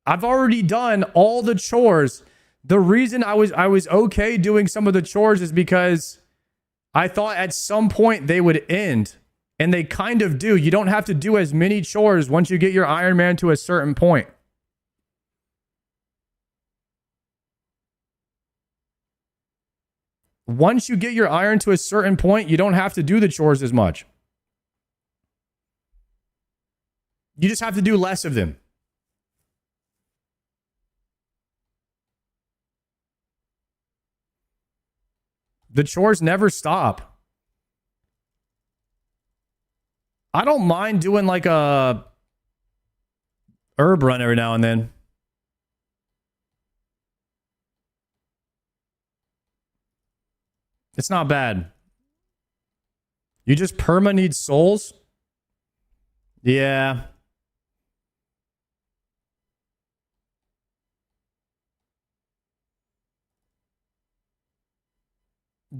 I've already done all the chores. The reason I was okay doing some of the chores is because I thought at some point they would end. And they kind of do. You don't have to do as many chores once you get your Iron Man to a certain point. Once you get your iron to a certain point, you don't have to do the chores as much. You just have to do less of them. The chores never stop. I don't mind doing like a herb run every now and then. It's not bad. You just perma need souls? Yeah.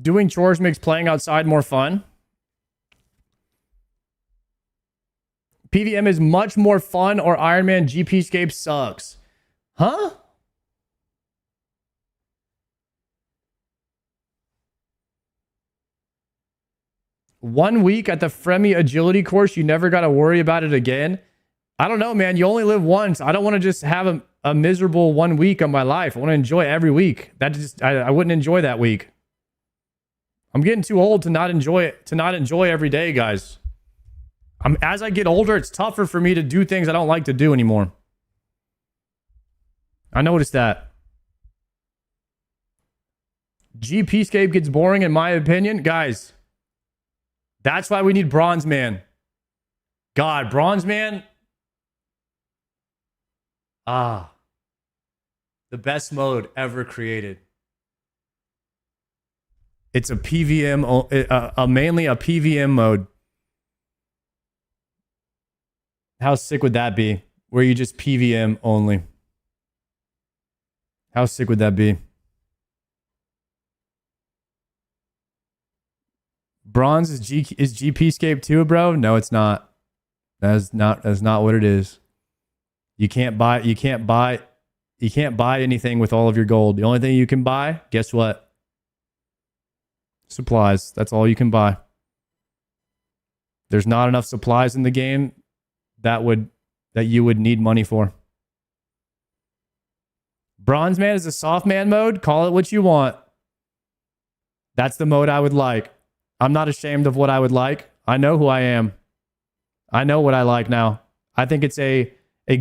Doing chores makes playing outside more fun. PVM is much more fun or Iron Man GPscape sucks. Huh? One week at the Fremi agility course, you never got to worry about it again. I don't know, man. You only live once. I don't want to just have a miserable 1 week of my life. I want to enjoy every week. I wouldn't enjoy that week. I'm getting too old to not enjoy every day, guys. As I get older, it's tougher for me to do things I don't like to do anymore. I noticed that. GPscape gets boring in my opinion. Guys, that's why we need Bronze Man. God, Bronze Man. Ah. The best mode ever created. It's a PVM, mainly a PVM mode. How sick would that be? Where you just PVM only. How sick would that be? Bronze is GPscape too, bro? No, it's not. That's not what it is. You can't buy anything with all of your gold. The only thing you can buy, guess what? Supplies. That's all you can buy. There's not enough supplies in the game that you would need money for. Bronze Man is a soft man mode. Call it what you want. That's the mode I would like. I'm not ashamed of what I would like. I know who I am. I know what I like now. I think it's a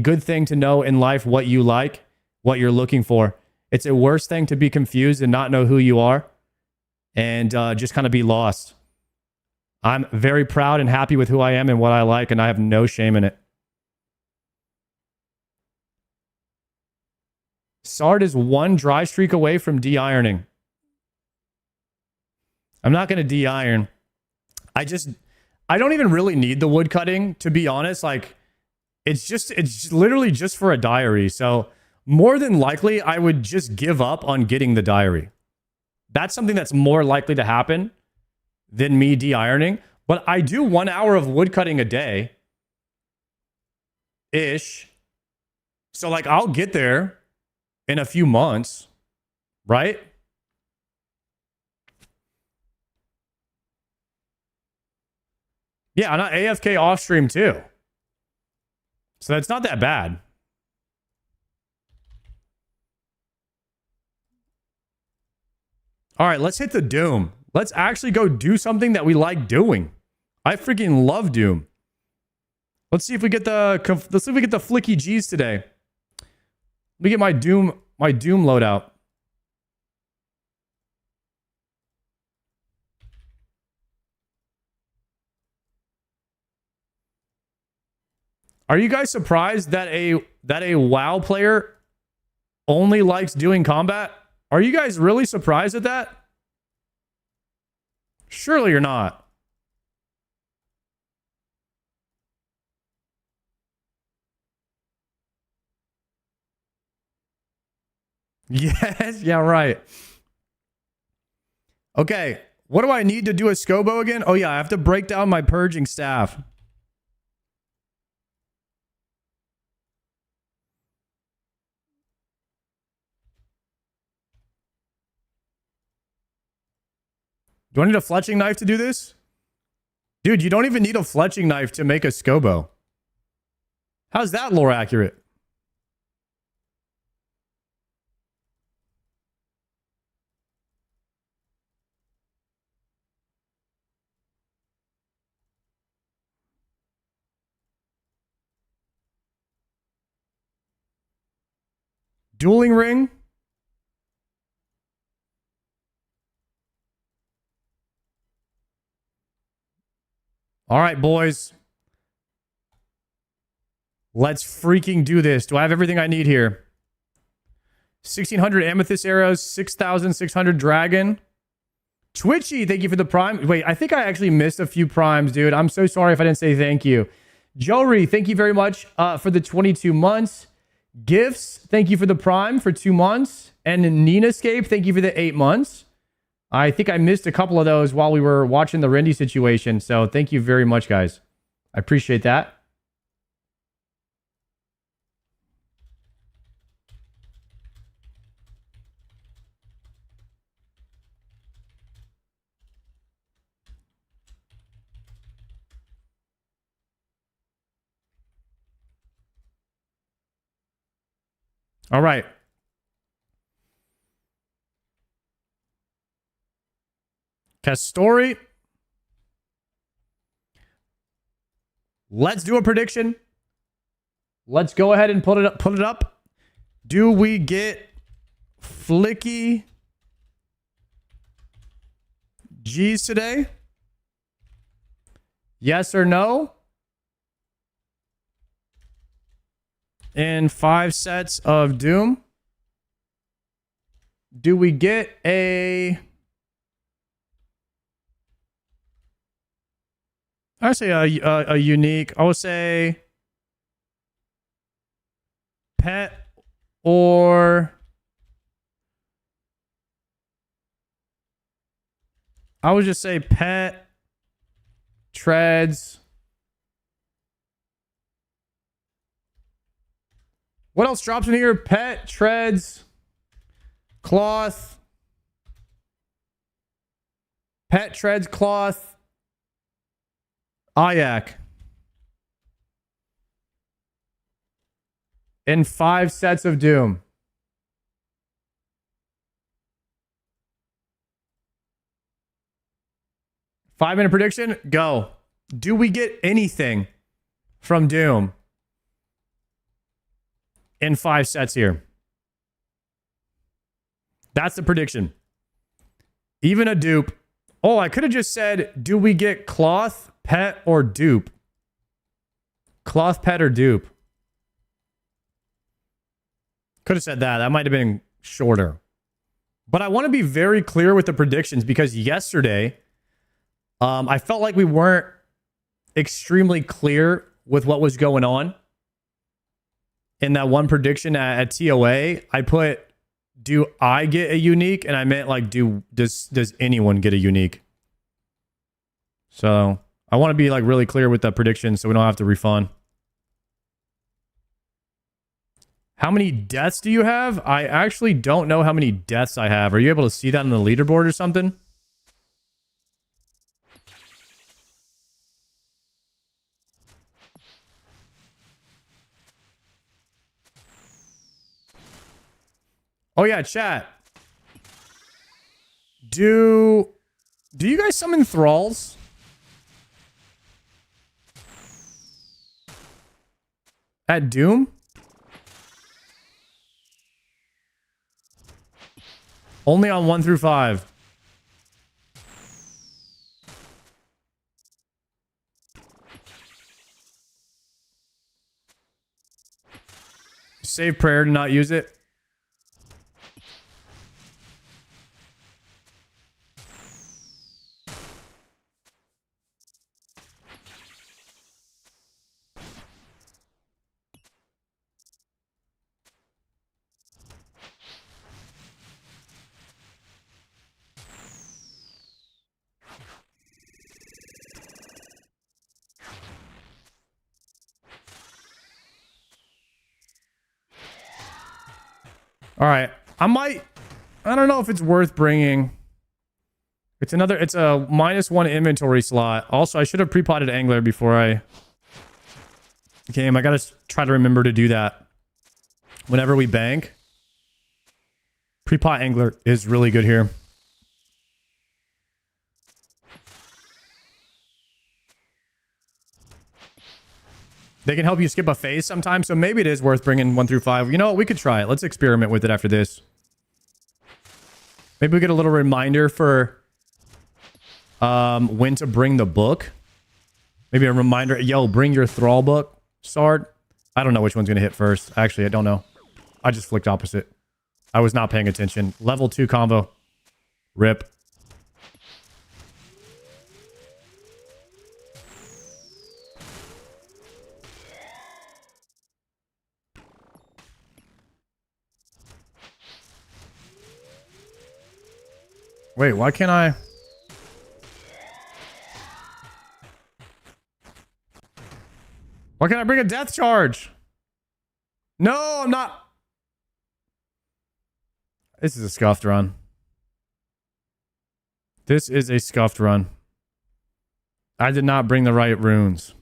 good thing to know in life what you like, what you're looking for. It's a worse thing to be confused and not know who you are and just kind of be lost. I'm very proud and happy with who I am and what I like, and I have no shame in it. Sard is one dry streak away from de-ironing. I'm not going to de-iron. I don't even really need the wood cutting, to be honest. Like, it's literally just for a diary. So more than likely, I would just give up on getting the diary. That's something that's more likely to happen than me de-ironing. But I do 1 hour of wood cutting a day. Ish. So like, I'll get there in a few months, right? Yeah, I'm not AFK off stream too. So that's not that bad. All right, let's hit the Doom. Let's actually go do something that we like doing. I freaking love Doom. Let's see if we get the flicky G's today. Let me get my Doom loadout. Are you guys surprised that a WoW player only likes doing combat? Are you guys really surprised at that? Surely you're not. Yes, yeah, right. Okay, what do I need to do a Scobo again? Oh yeah, I have to break down my purging staff. Do I need a fletching knife to do this? Dude, you don't even need a fletching knife to make a Scobo. How's that lore accurate? Dueling ring? All right, boys. Let's freaking do this. Do I have everything I need here? 1,600 amethyst arrows, 6,600 dragon. Twitchy, thank you for the prime. Wait, I think I actually missed a few primes, dude. I'm so sorry if I didn't say thank you. Jory, thank you very much for the 22 months. Gifts, thank you for the prime for 2 months. And Ninascape, thank you for the 8 months. I think I missed a couple of those while we were watching the Rindy situation. So thank you very much, guys. I appreciate that. All right. Castori. Let's do a prediction. Let's go ahead and put it up. Do we get flicky G's today? Yes or no? In 5 sets of Doom. Do we get a... I say a unique. I would say pet or I would just say pet, treads. What else drops in here? Pet, treads, cloth. Pet, treads, cloth. Ayak. In 5 sets of Doom. Five-minute prediction, go. Do we get anything from Doom in 5 sets here? That's the prediction. Even a dupe. Oh, I could have just said, do we get cloth, pet, or dupe? Cloth, pet, or dupe? Could have said that. That might have been shorter. But I want to be very clear with the predictions because yesterday, I felt like we weren't extremely clear with what was going on. In that one prediction at TOA, I put, do I get a unique? And I meant like, does anyone get a unique? So I want to be like really clear with the prediction so we don't have to refund. How many deaths do you have? I actually don't know how many deaths I have. Are you able to see that on the leaderboard or something? Oh yeah, chat. Do you guys summon thralls? At Doom? Only on 1 through 5. Save prayer to not use it. All right. I don't know if it's worth bringing. It's a -1 inventory slot. Also, I should have pre-potted Angler before I came. I gotta try to remember to do that. Whenever we bank. Pre-pot Angler is really good here. They can help you skip a phase sometimes, so maybe it is worth bringing 1 through 5. You know what? We could try it. Let's experiment with it after this. Maybe we get a little reminder for when to bring the book. Maybe a reminder. Yo, bring your Thrall book, Sard. I don't know which one's going to hit first. Actually, I don't know. I just flicked opposite. I was not paying attention. Level 2 combo. Rip. Wait, why can't I? Why can't I bring a death charge? No, I'm not. This is a scuffed run. This is a scuffed run. I did not bring the right runes.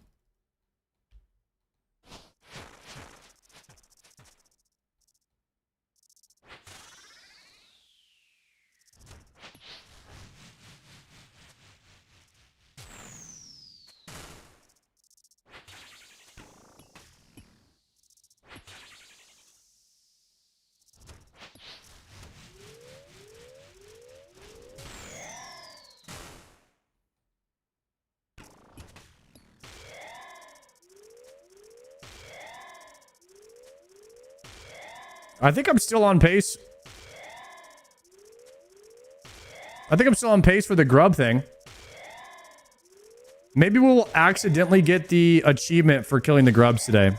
I think I'm still on pace. I think I'm still on pace for the grub thing. Maybe we'll accidentally get the achievement for killing the grubs today.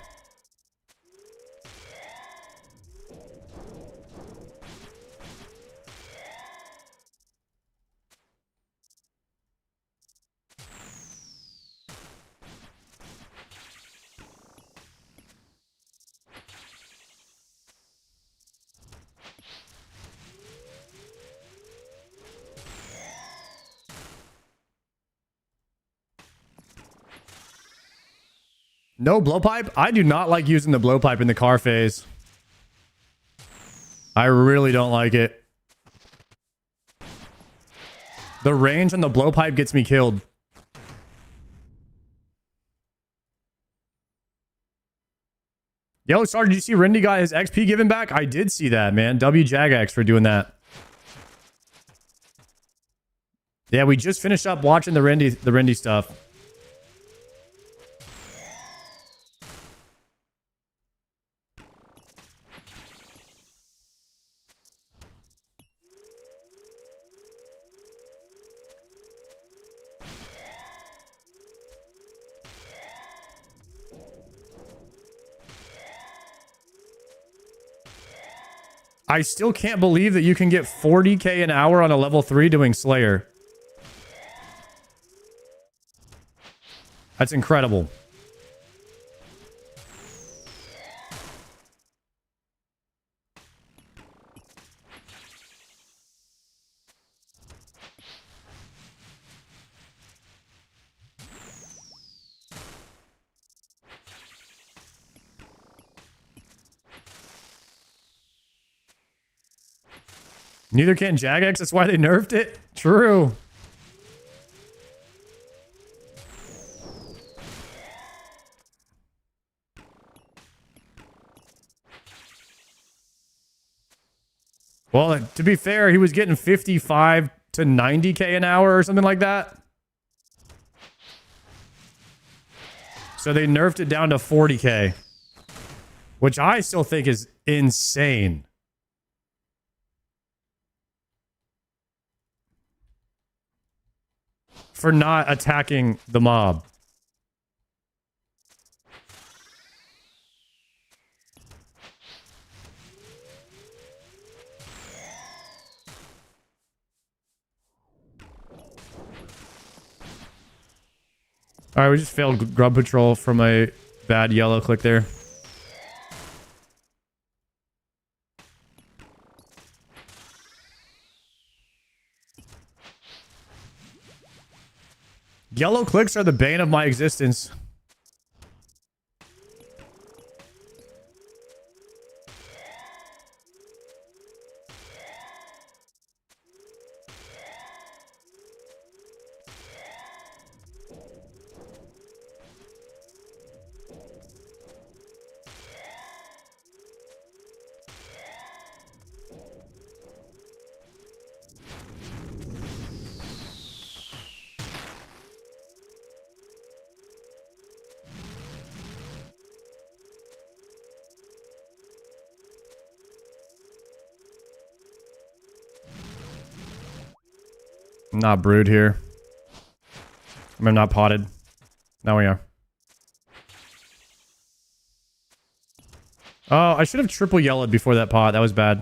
No blowpipe? I do not like using the blowpipe in the car phase. I really don't like it. The range on the blowpipe gets me killed. Yo, sorry, did you see Rindy got his XP given back? I did see that, man. W Jagex for doing that. Yeah, we just finished up watching the Rindy stuff. I still can't believe that you can get 40k an hour on a level 3 doing Slayer. That's incredible. Neither can Jagex. That's why they nerfed it. True. Well, to be fair, he was getting 55 to 90k an hour or something like that. So they nerfed it down to 40k, which I still think is insane. For not attacking the mob. All right, we just failed grub patrol from a bad yellow click there. Yellow clicks are the bane of my existence. I'm not brewed here. I'm not potted. Now we are. Oh, I should have triple yellowed before that pot. That was bad.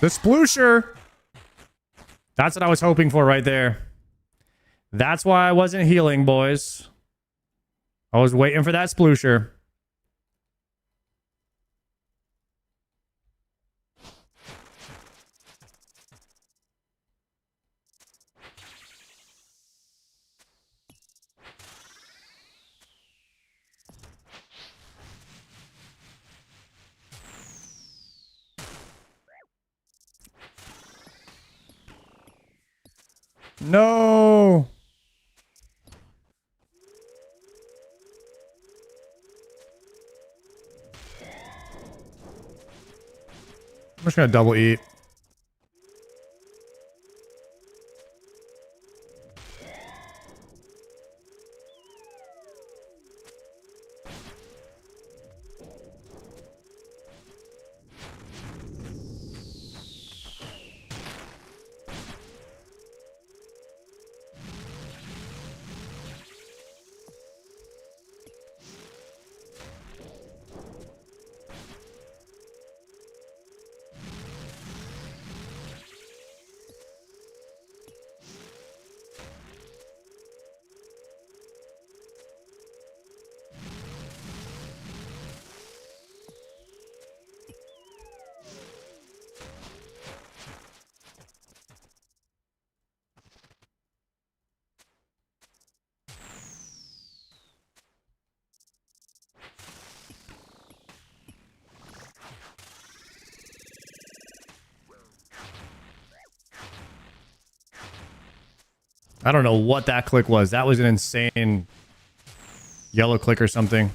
The sploosher! That's what I was hoping for right there. That's why I wasn't healing, boys. I was waiting for that sploosher. No! I'm just gonna double eat. I don't know what that click was. That was an insane yellow click or something.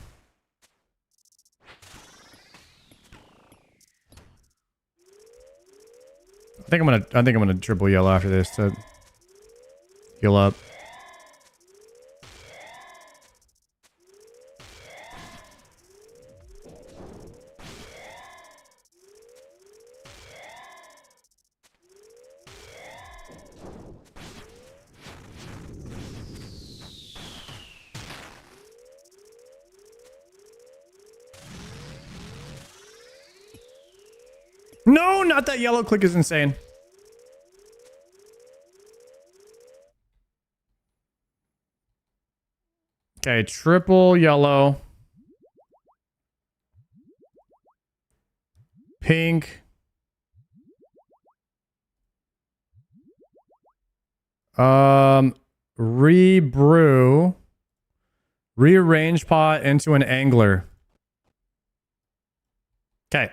I think I'm gonna triple yellow after this to heal up. No, not that yellow click is insane. Okay, triple yellow. Pink. Rebrew. Rearrange pot into an angler. Okay.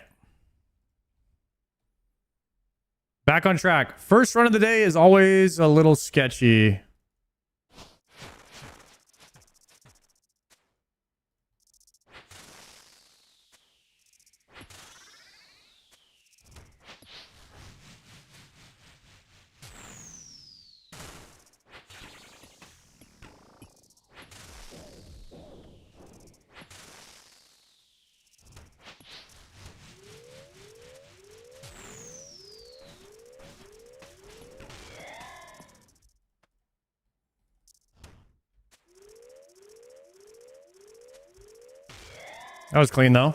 Back on track. First run of the day is always a little sketchy. That was clean though.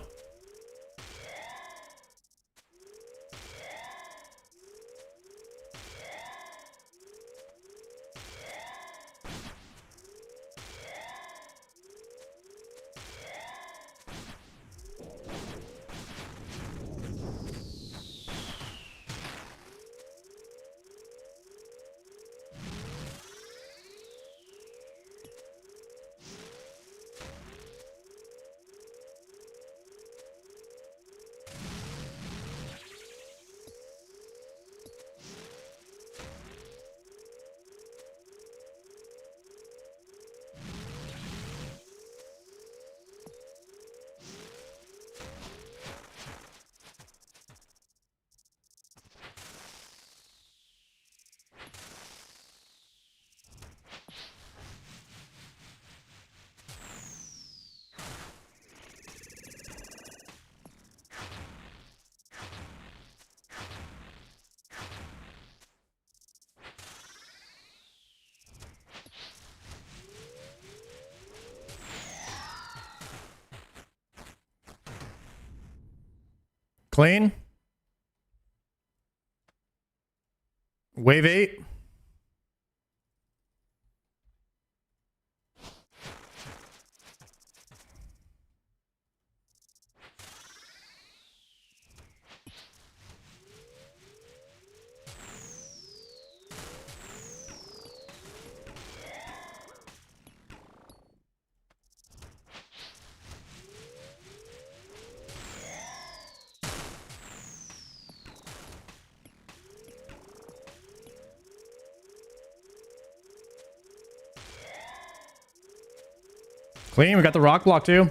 Clean. Wave 8. Clean. We got the rock block too.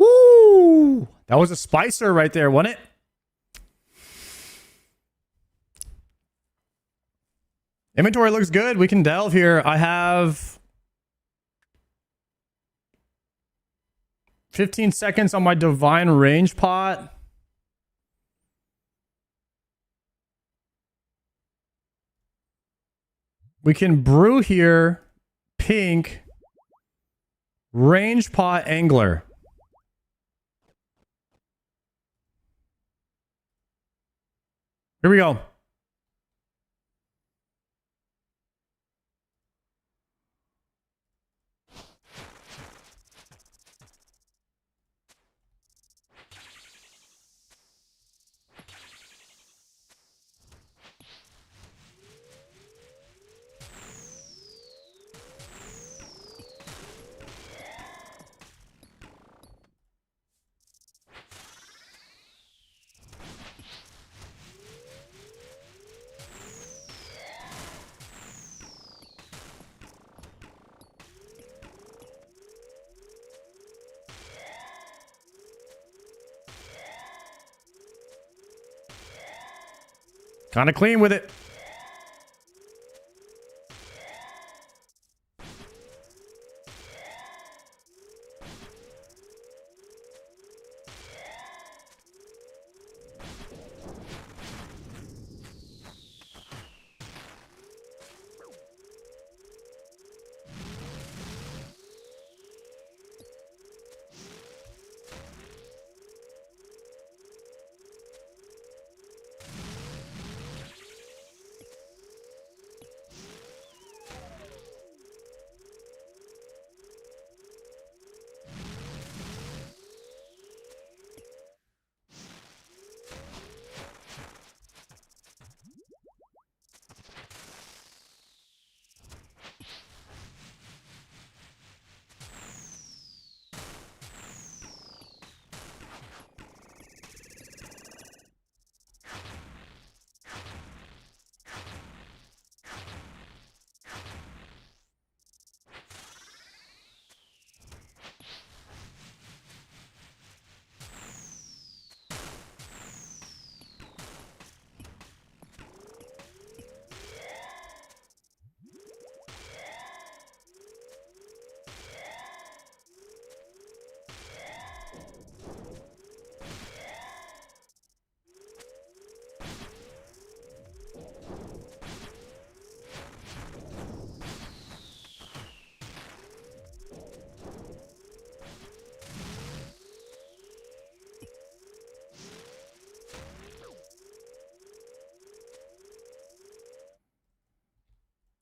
Woo! That was a spicer right there, wasn't it? Inventory looks good. We can delve here. I have 15 seconds on my divine range pot. We can brew here, pink range pot angler. Here we go. Kind of clean with it.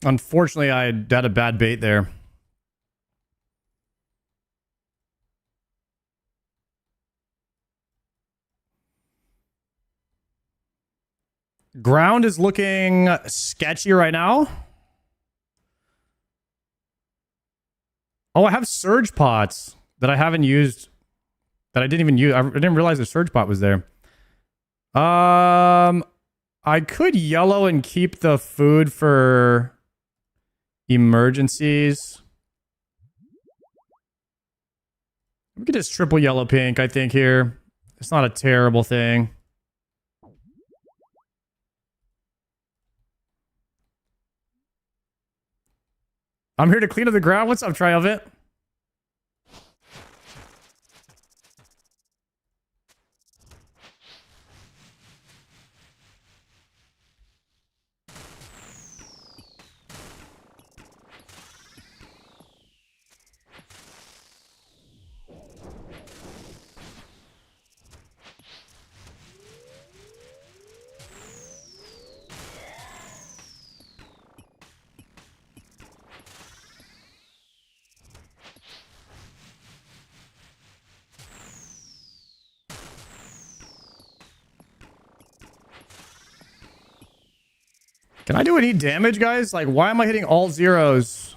Unfortunately, I had a bad bait there. Ground is looking sketchy right now. Oh, I have surge pots that I haven't used. That I didn't even use. I didn't realize the surge pot was there. I could yellow and keep the food for emergencies. We could just triple yellow pink, I think, here. It's not a terrible thing. I'm here to clean up the ground. What's up, Triumphant? Can I do any damage, guys? Like, why am I hitting all zeros?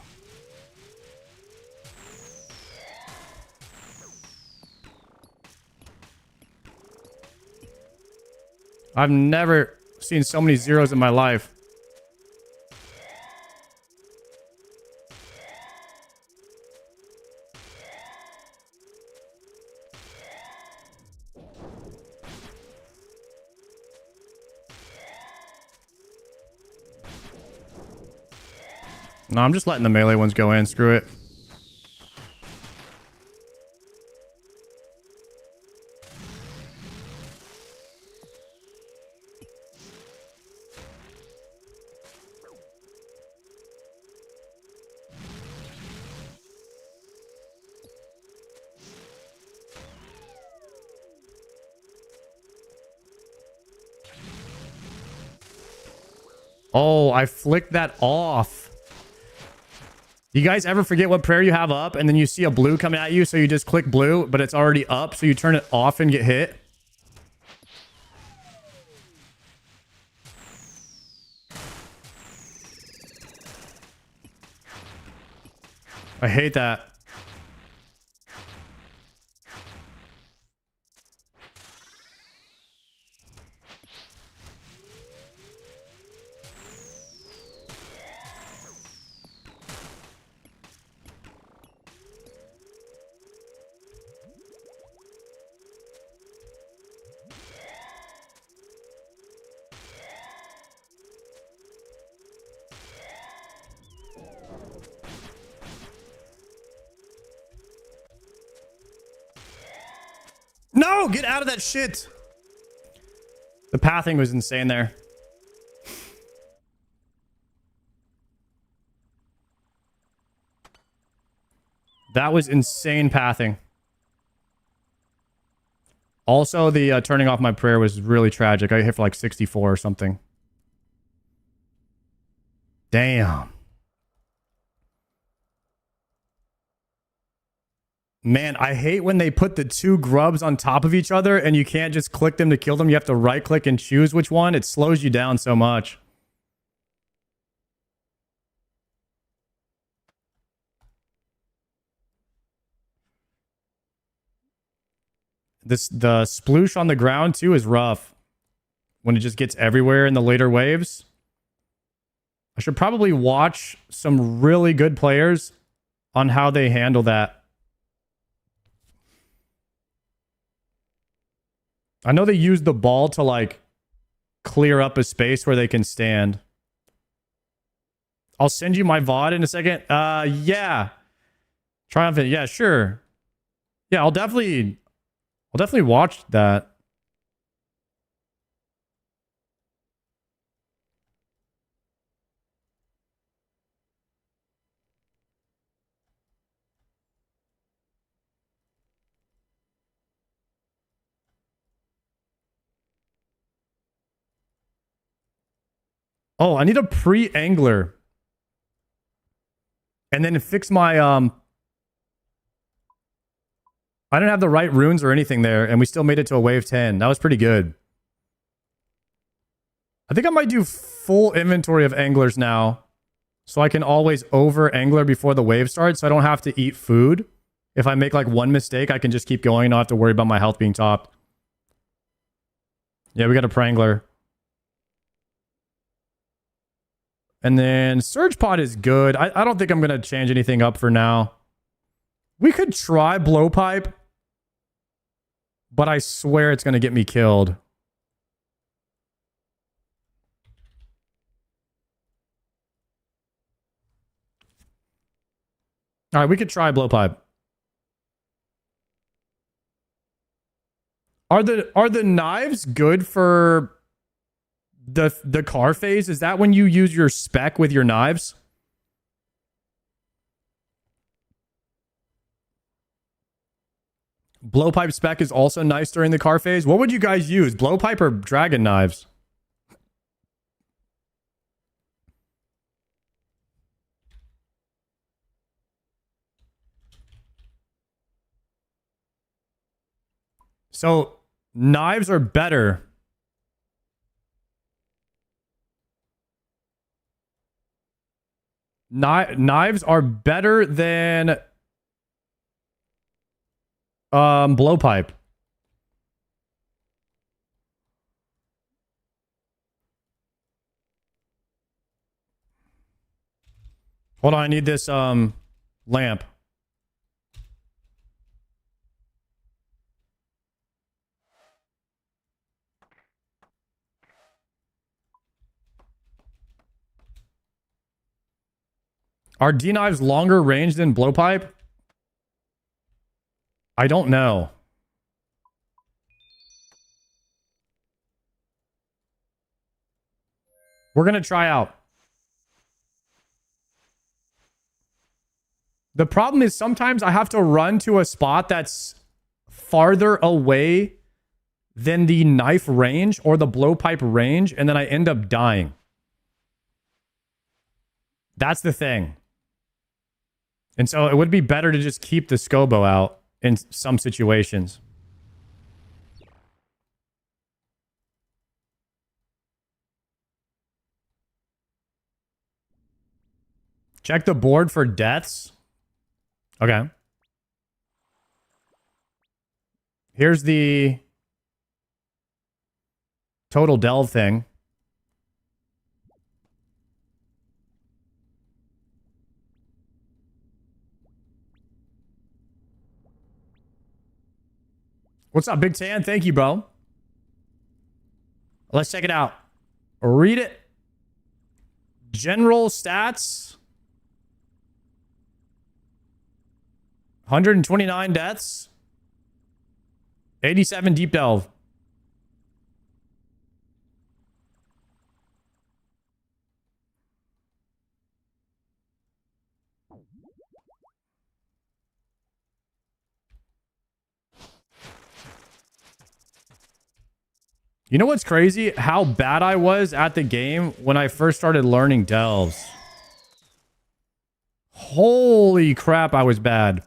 I've never seen so many zeros in my life. No, I'm just letting the melee ones go in. Screw it. Oh, I flicked that off. You guys ever forget what prayer you have up and then you see a blue coming at you, so you just click blue, but it's already up, so you turn it off and get hit? I hate that. No, get out of that shit. The pathing was insane there. That was insane pathing. Also, the turning off my prayer was really tragic. I hit for like 64 or something. Damn. Man, I hate when they put the two grubs on top of each other and you can't just click them to kill them. You have to right click and choose which one. It slows you down so much. The sploosh on the ground too is rough. When it just gets everywhere in the later waves. I should probably watch some really good players on how they handle that. I know they use the ball to, like, clear up a space where they can stand. I'll send you my VOD in a second. Yeah. Triumphant. Yeah, sure. Yeah, I'll definitely watch that. Oh, I need a pre-angler. And then fix my, I didn't have the right runes or anything there, and we still made it to a wave 10. That was pretty good. I think I might do full inventory of anglers now, so I can always over-angler before the wave starts, so I don't have to eat food. If I make, like, one mistake, I can just keep going and not have to worry about my health being topped. Yeah, we got a pre-angler. And then Surge Pod is good. I don't think I'm going to change anything up for now. We could try Blowpipe, but I swear it's going to get me killed. All right, we could try Blowpipe. Are the knives good for the car phase? Is that when you use your spec with your knives? Blowpipe spec is also nice during the car phase. What would you guys use? Blowpipe or dragon knives? So knives are better. Knives are better than blowpipe. Hold on, I need this lamp. Are D knives longer range than blowpipe? I don't know. We're going to try out. The problem is sometimes I have to run to a spot that's farther away than the knife range or the blowpipe range, and then I end up dying. That's the thing. And so it would be better to just keep the Scobo out in some situations. Check the board for deaths. Okay. Here's the total delve thing. What's up, Big Tan? Thank you, bro. Let's check it out. Read it. General stats. 129 deaths. 87 deep delve. You know what's crazy? How bad I was at the game when I first started learning delves. Holy crap, I was bad.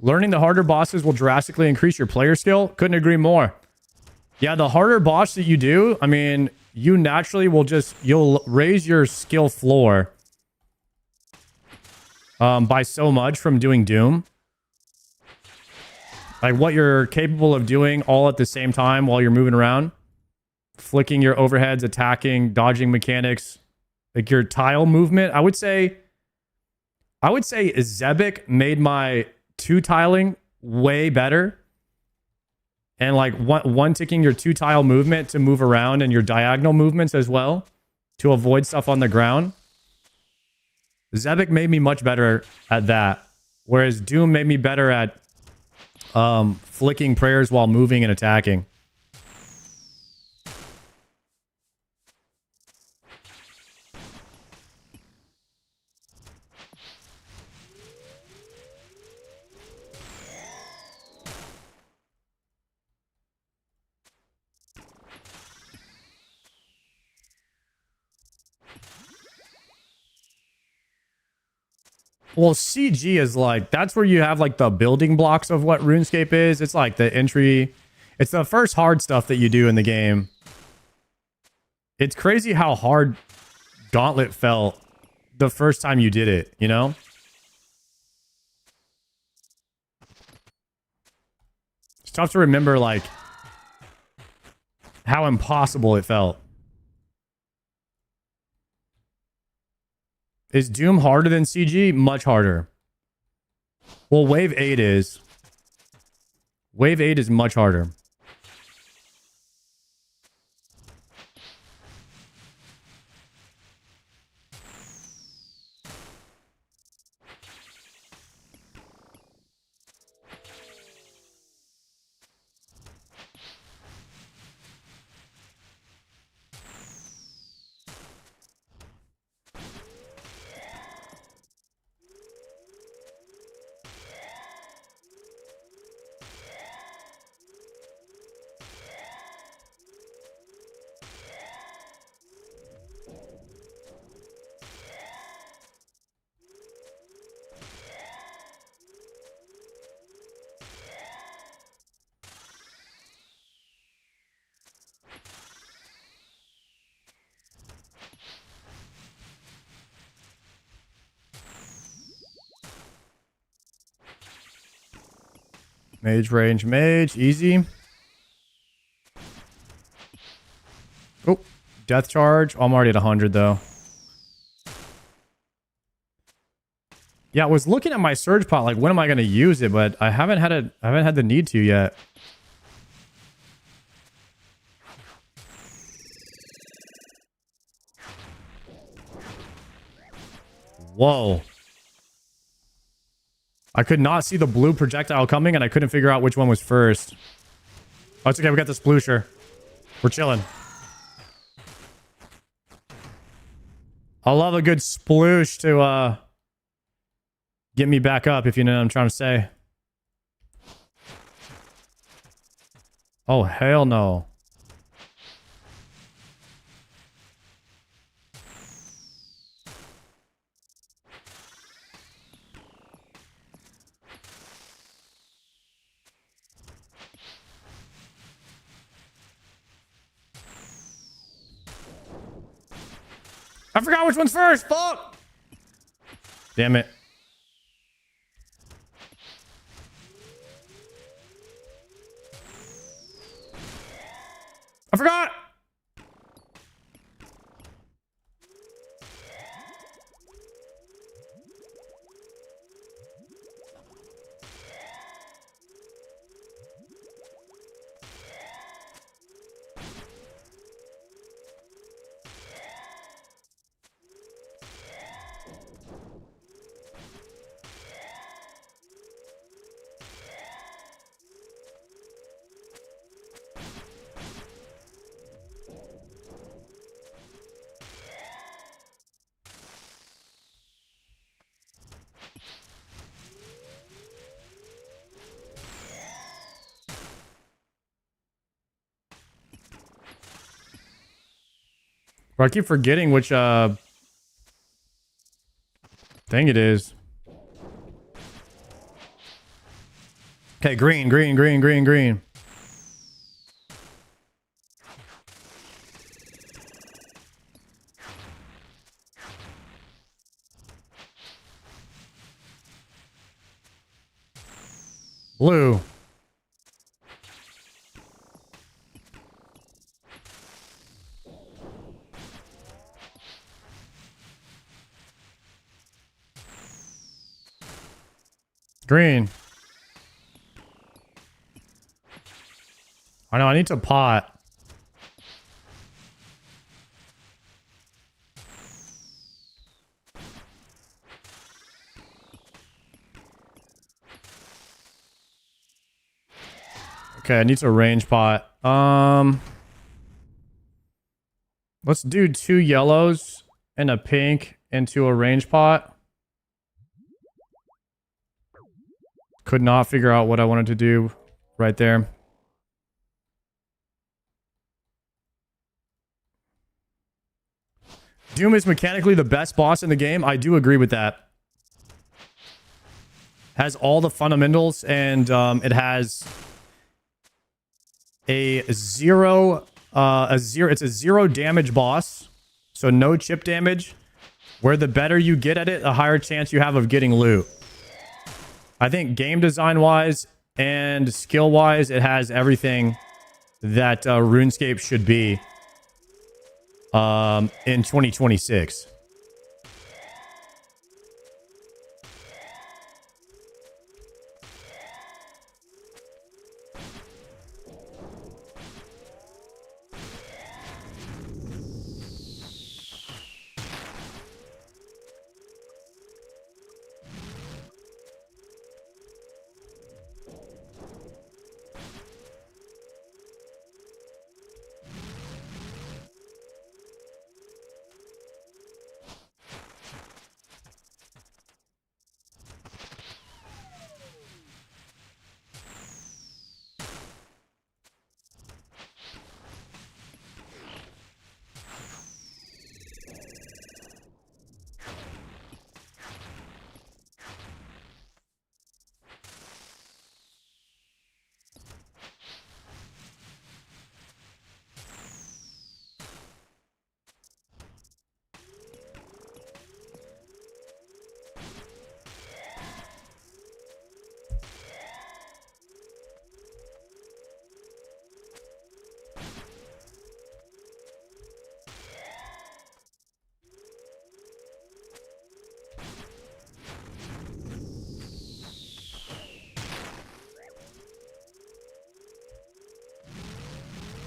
Learning the harder bosses will drastically increase your player skill. Couldn't agree more. Yeah, the harder boss that you do, I mean, you naturally will you'll raise your skill floor by so much from doing Doom. Like what you're capable of doing all at the same time while you're moving around. Flicking your overheads, attacking, dodging mechanics. Like your tile movement. I would say Zebek made my two tiling way better, and like one ticking your two tile movement to move around and your diagonal movements as well to avoid stuff on the ground. Zebek made me much better at that, whereas Doom made me better at flicking prayers while moving and attacking. Well, CG is like, that's where you have like the building blocks of what RuneScape is. It's like the entry. It's the first hard stuff that you do in the game. It's crazy how hard Gauntlet felt the first time you did it, you know? It's tough to remember like how impossible it felt. Is Doom harder than CG? Much harder. Well, Wave 8 is. Wave 8 is much harder. Mage range, mage, easy. Oh, death charge. Oh, I'm already at 100 though. Yeah, I was looking at my surge pot, like when am I going to use it, but I haven't had the need to yet. Whoa. I could not see the blue projectile coming, and I couldn't figure out which one was first. Oh, it's okay. We got the sploosher. We're chilling. I love a good sploosh to get me back up, if you know what I'm trying to say. Oh, hell no. I forgot which one's first. Fuck. Damn it. I forgot. Bro, I keep forgetting which thing it is. Okay, green, green, green, green, green. Blue. Green. I know, I need to pot. Okay, I need to range pot. Let's do 2 yellows and a pink into a range pot. Could not figure out what I wanted to do right there. Doom is mechanically the best boss in the game. I do agree with that. Has all the fundamentals, and it has it's a 0 damage boss, so no chip damage. Where the better you get at it, the higher chance you have of getting loot. I think game design wise and skill wise, it has everything that RuneScape should be in 2026.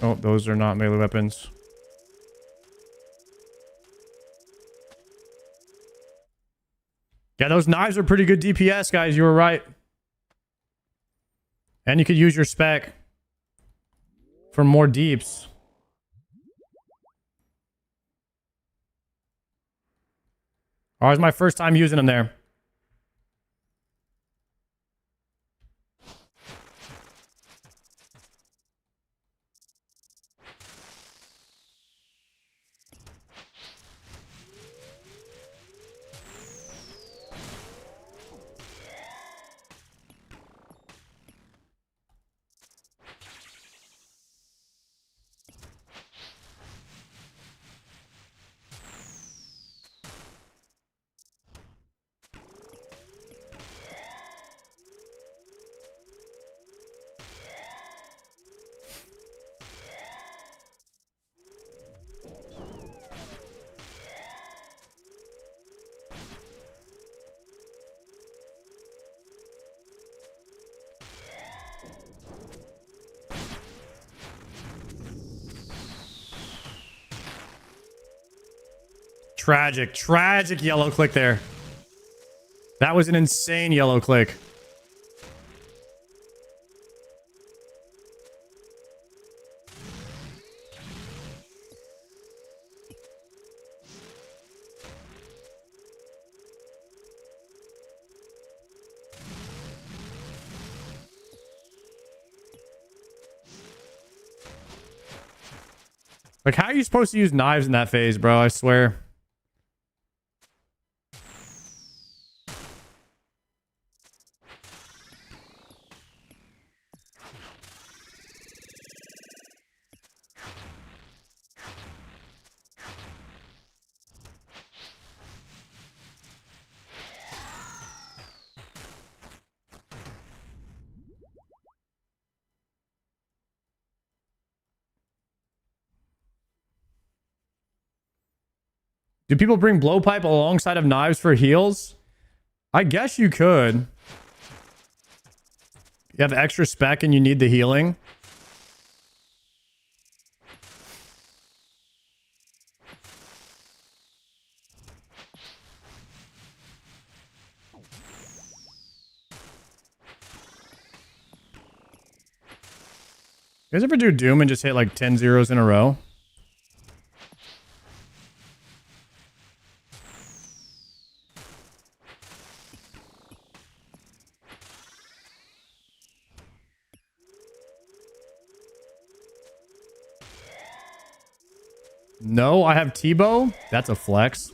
Oh, those are not melee weapons. Yeah, those knives are pretty good DPS, guys. You were right. And you could use your spec for more deeps. Oh, it was my first time using them there. Tragic yellow click there. That was an insane yellow click. Like, how are you supposed to use knives in that phase, bro? I swear. Do people bring blowpipe alongside of knives for heals? I guess you could. You have extra spec and you need the healing. You guys ever do Doom and just hit like 10 zeros in a row? No, I have T-bow. That's a flex.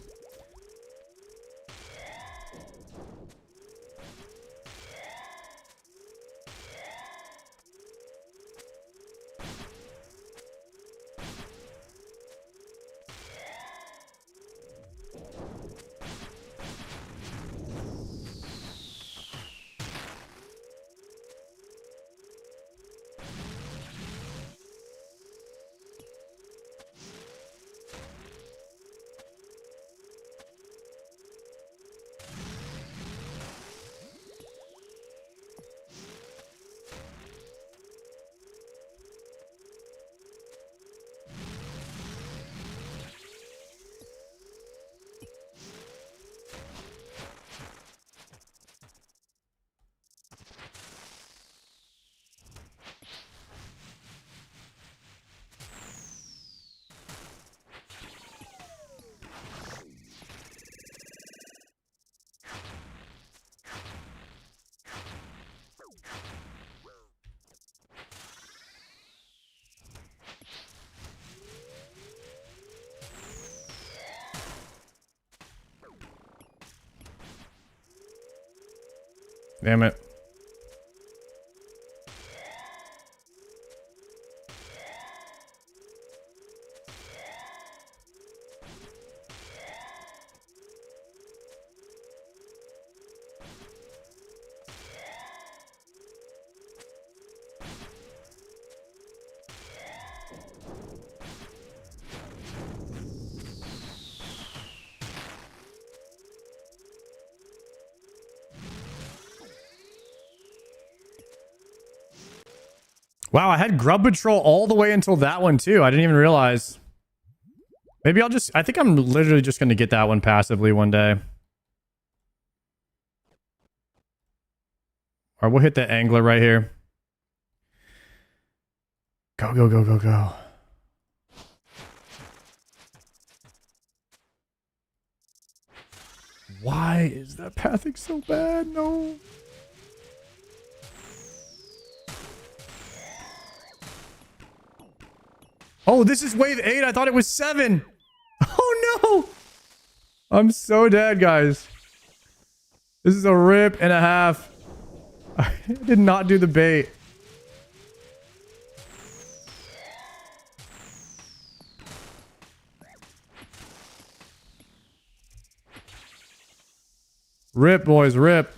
Damn it. Wow, I had Grub Patrol all the way until that one too. I didn't even realize. Maybe I think I'm literally just going to get that one passively one day. All right, we'll hit the angler right here. Go, go, go, go, go. Why is that pathing so bad? No. Oh, this is wave 8. I thought it was 7. Oh, no. I'm so dead, guys. This is a rip and a half. I did not do the bait. Rip, boys, rip.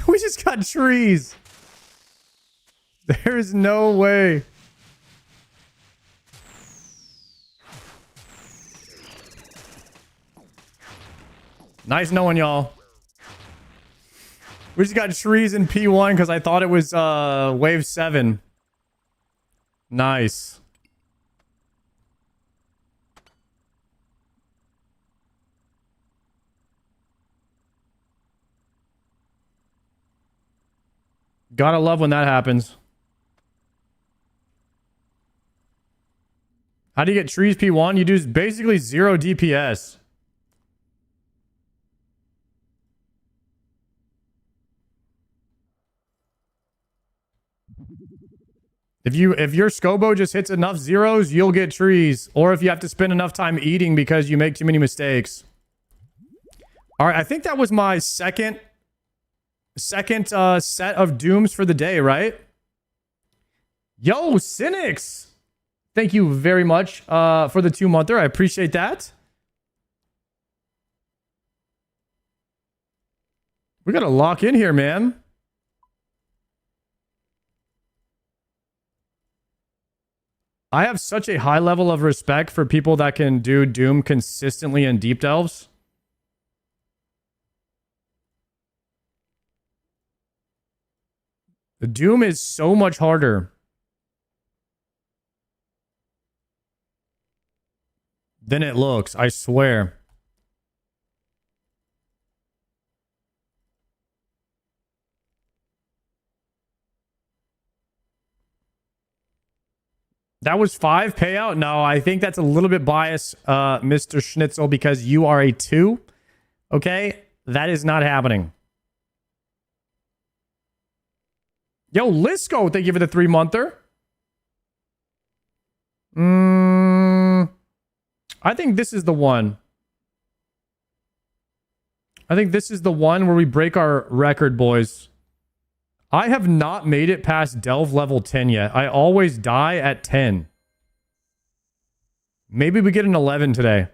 We just got trees. There's no way. Nice knowing y'all. We just got trees in P1 because I thought it was wave 7. Nice. Gotta love when that happens. How do you get trees P1? You do basically 0 DPS. If your Scobo just hits enough zeros, you'll get trees. Or if you have to spend enough time eating because you make too many mistakes. All right, I think that was my second set of dooms for the day, right? Yo, Cynics! Thank you very much for the 2-monther. I appreciate that. We gotta lock in here, man. I have such a high level of respect for people that can do Doom consistently in Deep Delves. The Doom is so much harder than it looks, I swear. That was 5 payout? No, I think that's a little bit biased, Mr. Schnitzel, because you are a 2. Okay? That is not happening. Yo, Lisco, thank you for the 3-monther. I think this is the one. I think this is the one where we break our record, boys. I have not made it past Delve level 10 yet. I always die at 10. Maybe we get an 11 today.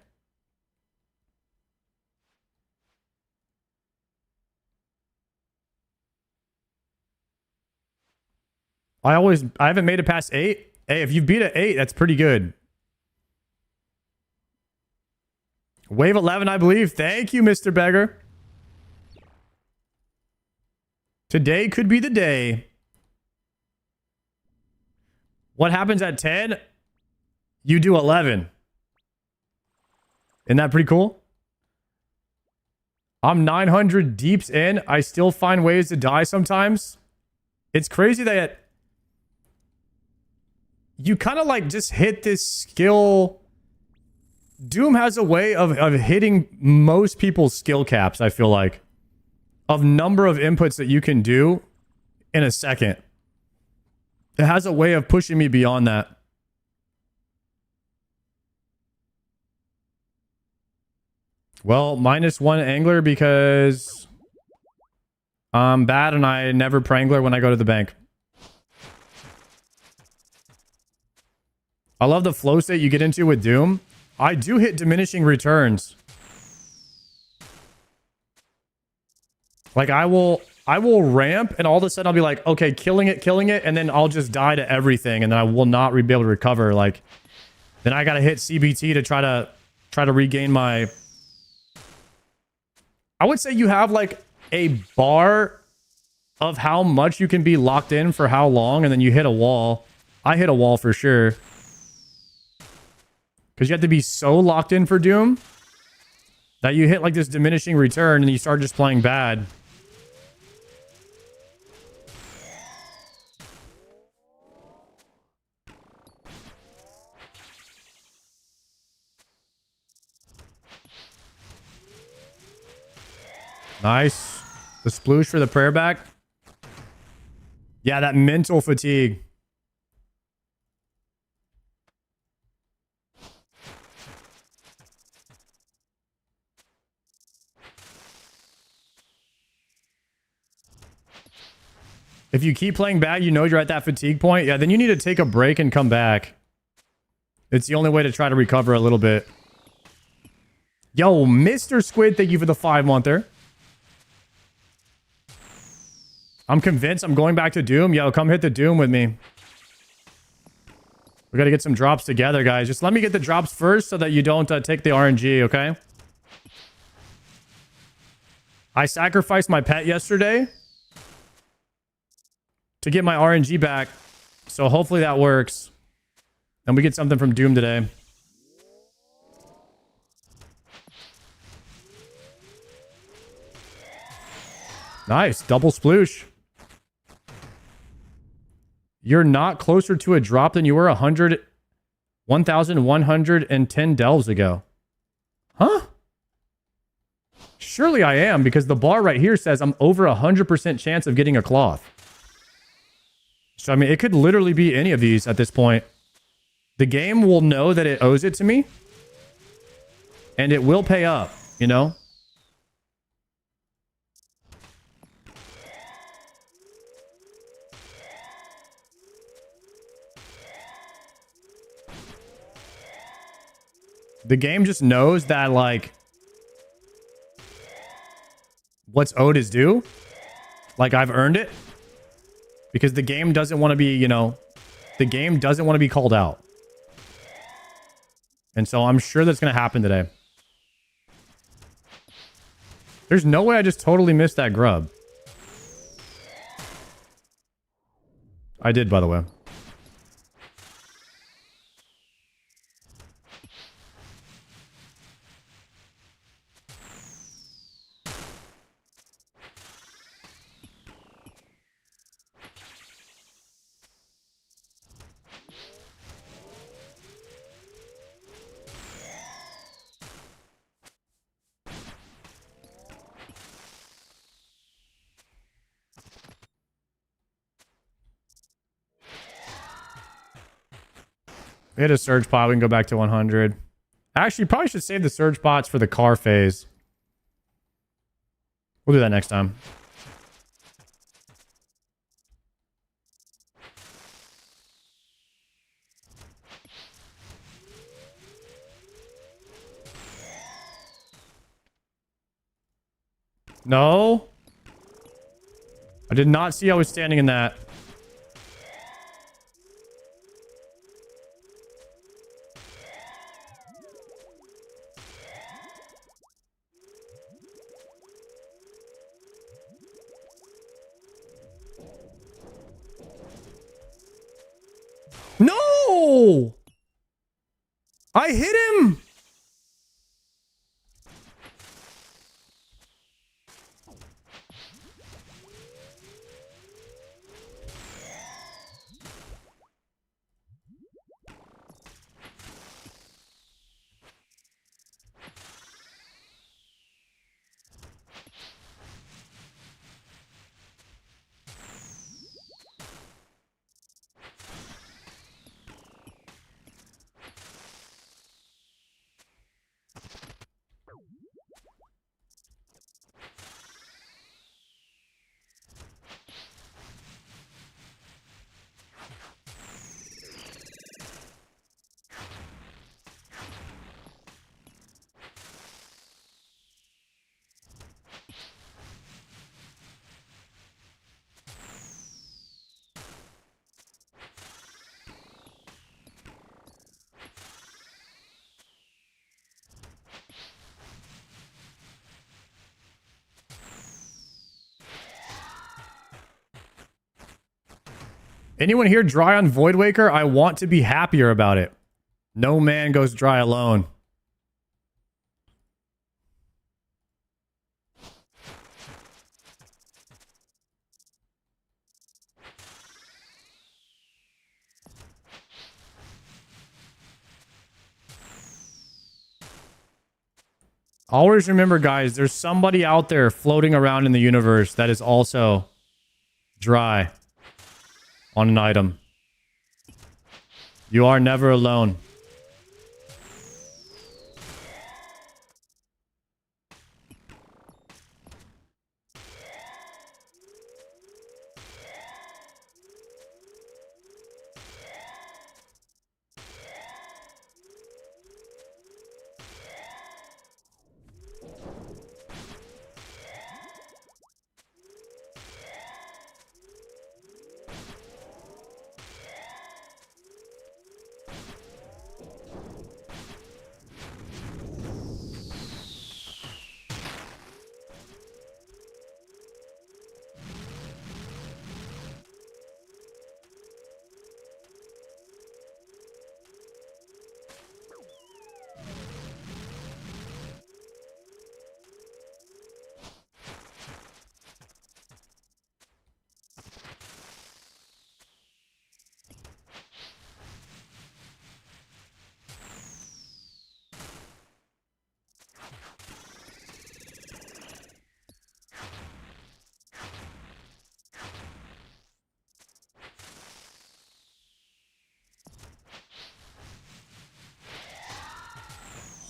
I haven't made it past 8. Hey, if you beat at 8, that's pretty good. Wave 11, I believe. Thank you, Mr. Beggar. Today could be the day. What happens at 10? You do 11. Isn't that pretty cool? I'm 900 deeps in. I still find ways to die sometimes. It's crazy that you kind of like just hit this skill. Doom has a way of hitting most people's skill caps, I feel like. Of number of inputs that you can do in a second. It has a way of pushing me beyond that. Well, -1 angler because I'm bad and I never prangler when I go to the bank. I love the flow state you get into with Doom. I do hit diminishing returns. Like I will ramp and all of a sudden I'll be like, okay, killing it, and then I'll just die to everything and then I will not be able to recover. Like then I gotta hit CBT to try to regain my. I would say you have like a bar of how much you can be locked in for how long, and then you hit a wall. I hit a wall for sure. Because you have to be so locked in for Doom that you hit like this diminishing return and you start just playing bad. Nice. The sploosh for the prayer back. Yeah, that mental fatigue. If you keep playing bad, you know you're at that fatigue point. Yeah, then you need to take a break and come back. It's the only way to try to recover a little bit. Yo, Mr. Squid, thank you for the 5-monther. I'm convinced I'm going back to Doom. Yo, come hit the Doom with me. We got to get some drops together, guys. Just let me get the drops first so that you don't take the RNG, okay? I sacrificed my pet yesterday to get my RNG back. So hopefully that works. And we get something from Doom today. Nice. Double sploosh. You're not closer to a drop than you were 1,110 delves ago. Huh? Surely I am, because the bar right here says I'm over 100% chance of getting a cloth. So, I mean, it could literally be any of these at this point. The game will know that it owes it to me. And it will pay up, you know? The game just knows that, like, what's owed is due. Like, I've earned it. Because the game doesn't want to be, you know, the game doesn't want to be called out. And so I'm sure that's going to happen today. There's no way I just totally missed that grub. I did, by the way. We had a surge pot. We can go back to 100. Actually, probably should save the surge pots for the car phase. We'll do that next time. No. I did not see I was standing in that. No! I hit him! Anyone here dry on Void Waker? I want to be happier about it. No man goes dry alone. Always remember, guys, there's somebody out there floating around in the universe that is also dry on an item. You are never alone.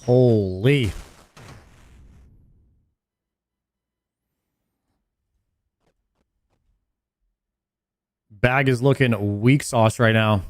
Holy. Bag is looking weak sauce right now.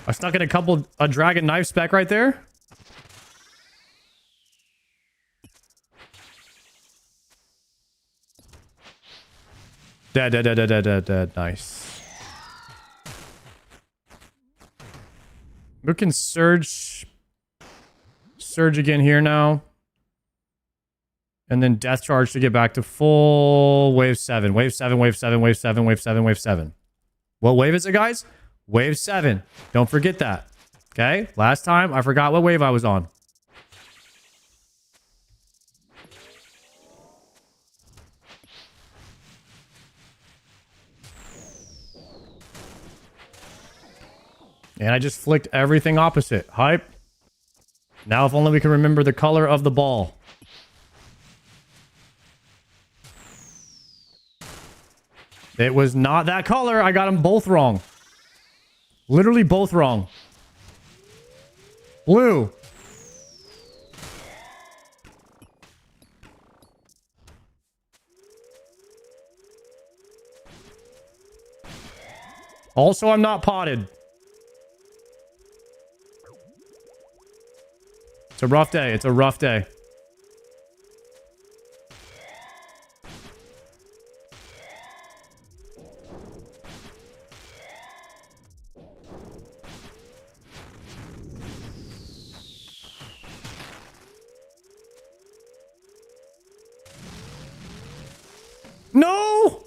I snuck in a dragon knife spec right there. Dead. Nice. We can surge again here now. And then death charge to get back to full wave 7. Wave 7. What wave is it, guys? Wave 7. Don't forget that. Okay? Last time, I forgot what wave I was on. And I just flicked everything opposite. Hype. Now if only we can remember the color of the ball. It was not that color. I got them both wrong. Literally both wrong. Blue. Also, I'm not potted. It's a rough day. It's a rough day. No!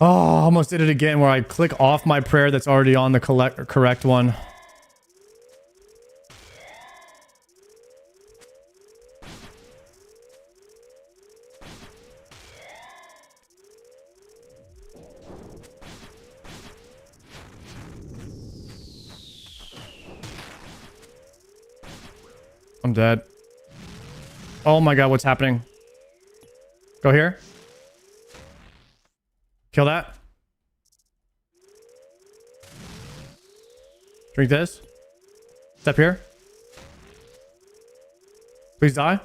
Oh, almost did it again where I click off my prayer that's already on the correct one. I'm dead. Oh my god, what's happening? Go here. Kill that. Drink this. Step here. Please die.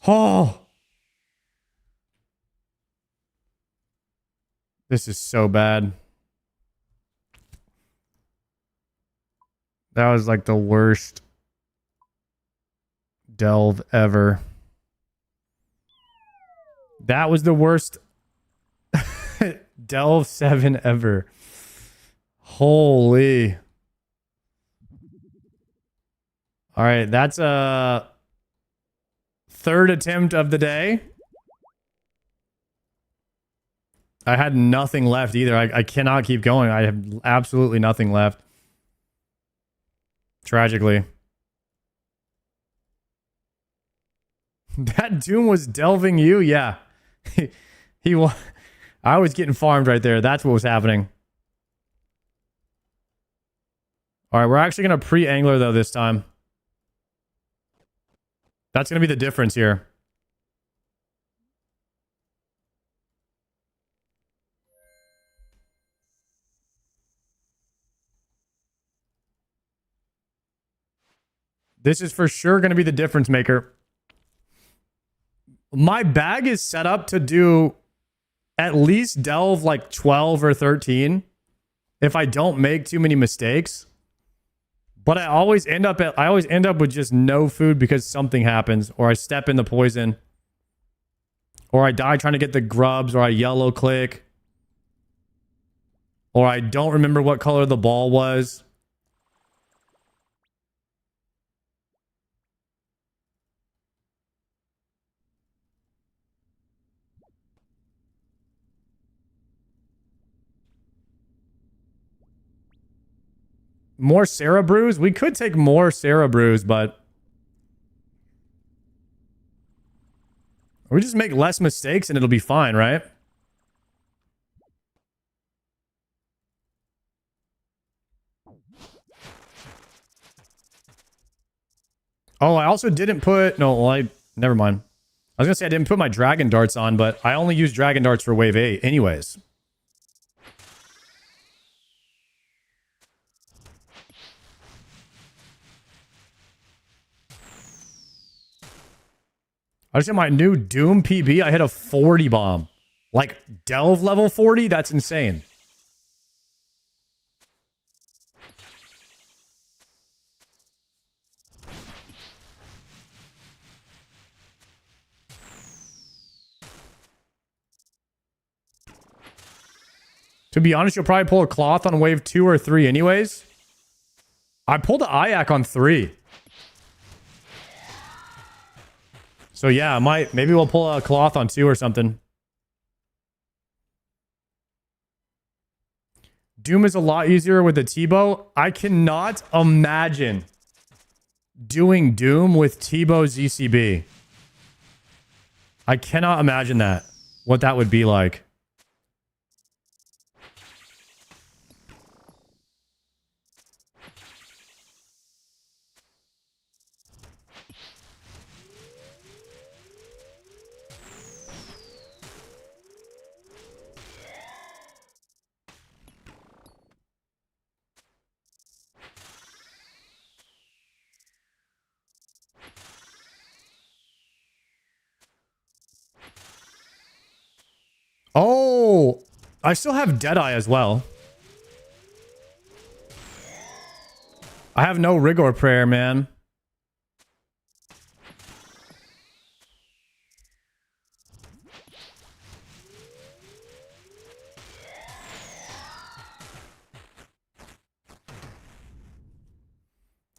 Oh! This is so bad. That was like the worst delve ever. That was the worst delve 7 ever. Holy. All right, that's a third attempt of the day. I had nothing left either. I cannot keep going. I have absolutely nothing left. Tragically. That Doom was delving you? Yeah. I was getting farmed right there. That's what was happening. All right, we're actually going to pre-angler though this time. That's going to be the difference here. This is for sure going to be the difference maker. My bag is set up to do at least delve like 12 or 13 if I don't make too many mistakes. But I always end up with just no food because something happens, or I step in the poison, or I die trying to get the grubs, or I yellow click, or I don't remember what color the ball was. More Sarah brews? We could take more Sarah brews, but we just make less mistakes and it'll be fine, right? Oh, I also didn't put... No, well, never mind. I was going to say I didn't put my dragon darts on, but I only use dragon darts for wave 8 anyways. I just hit my new Doom PB. I hit a 40 bomb. Like, delve level 40? That's insane. To be honest, you'll probably pull a cloth on wave 2 or 3 anyways. I pulled an Ayak on 3. So yeah, maybe we'll pull a cloth on 2 or something. Doom is a lot easier with a T-bow. I cannot imagine doing Doom with T-bow ZCB. I cannot imagine that. What that would be like. Oh, I still have Deadeye as well. I have no Rigor Prayer, man.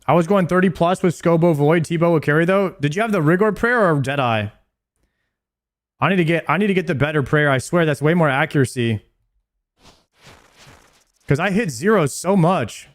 I was going 30 plus with Scobo Void. T-Bow will carry though. Did you have the Rigor Prayer or Deadeye? I need to get the better prayer. I swear that's way more accuracy. Because I hit zeros so much.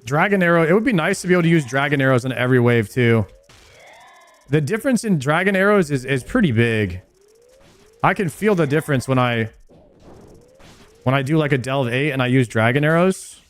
Dragon arrow. It would be nice to be able to use dragon arrows in every wave too. The difference in dragon arrows is pretty big. I can feel the difference when I do like a delve 8 and I use dragon arrows.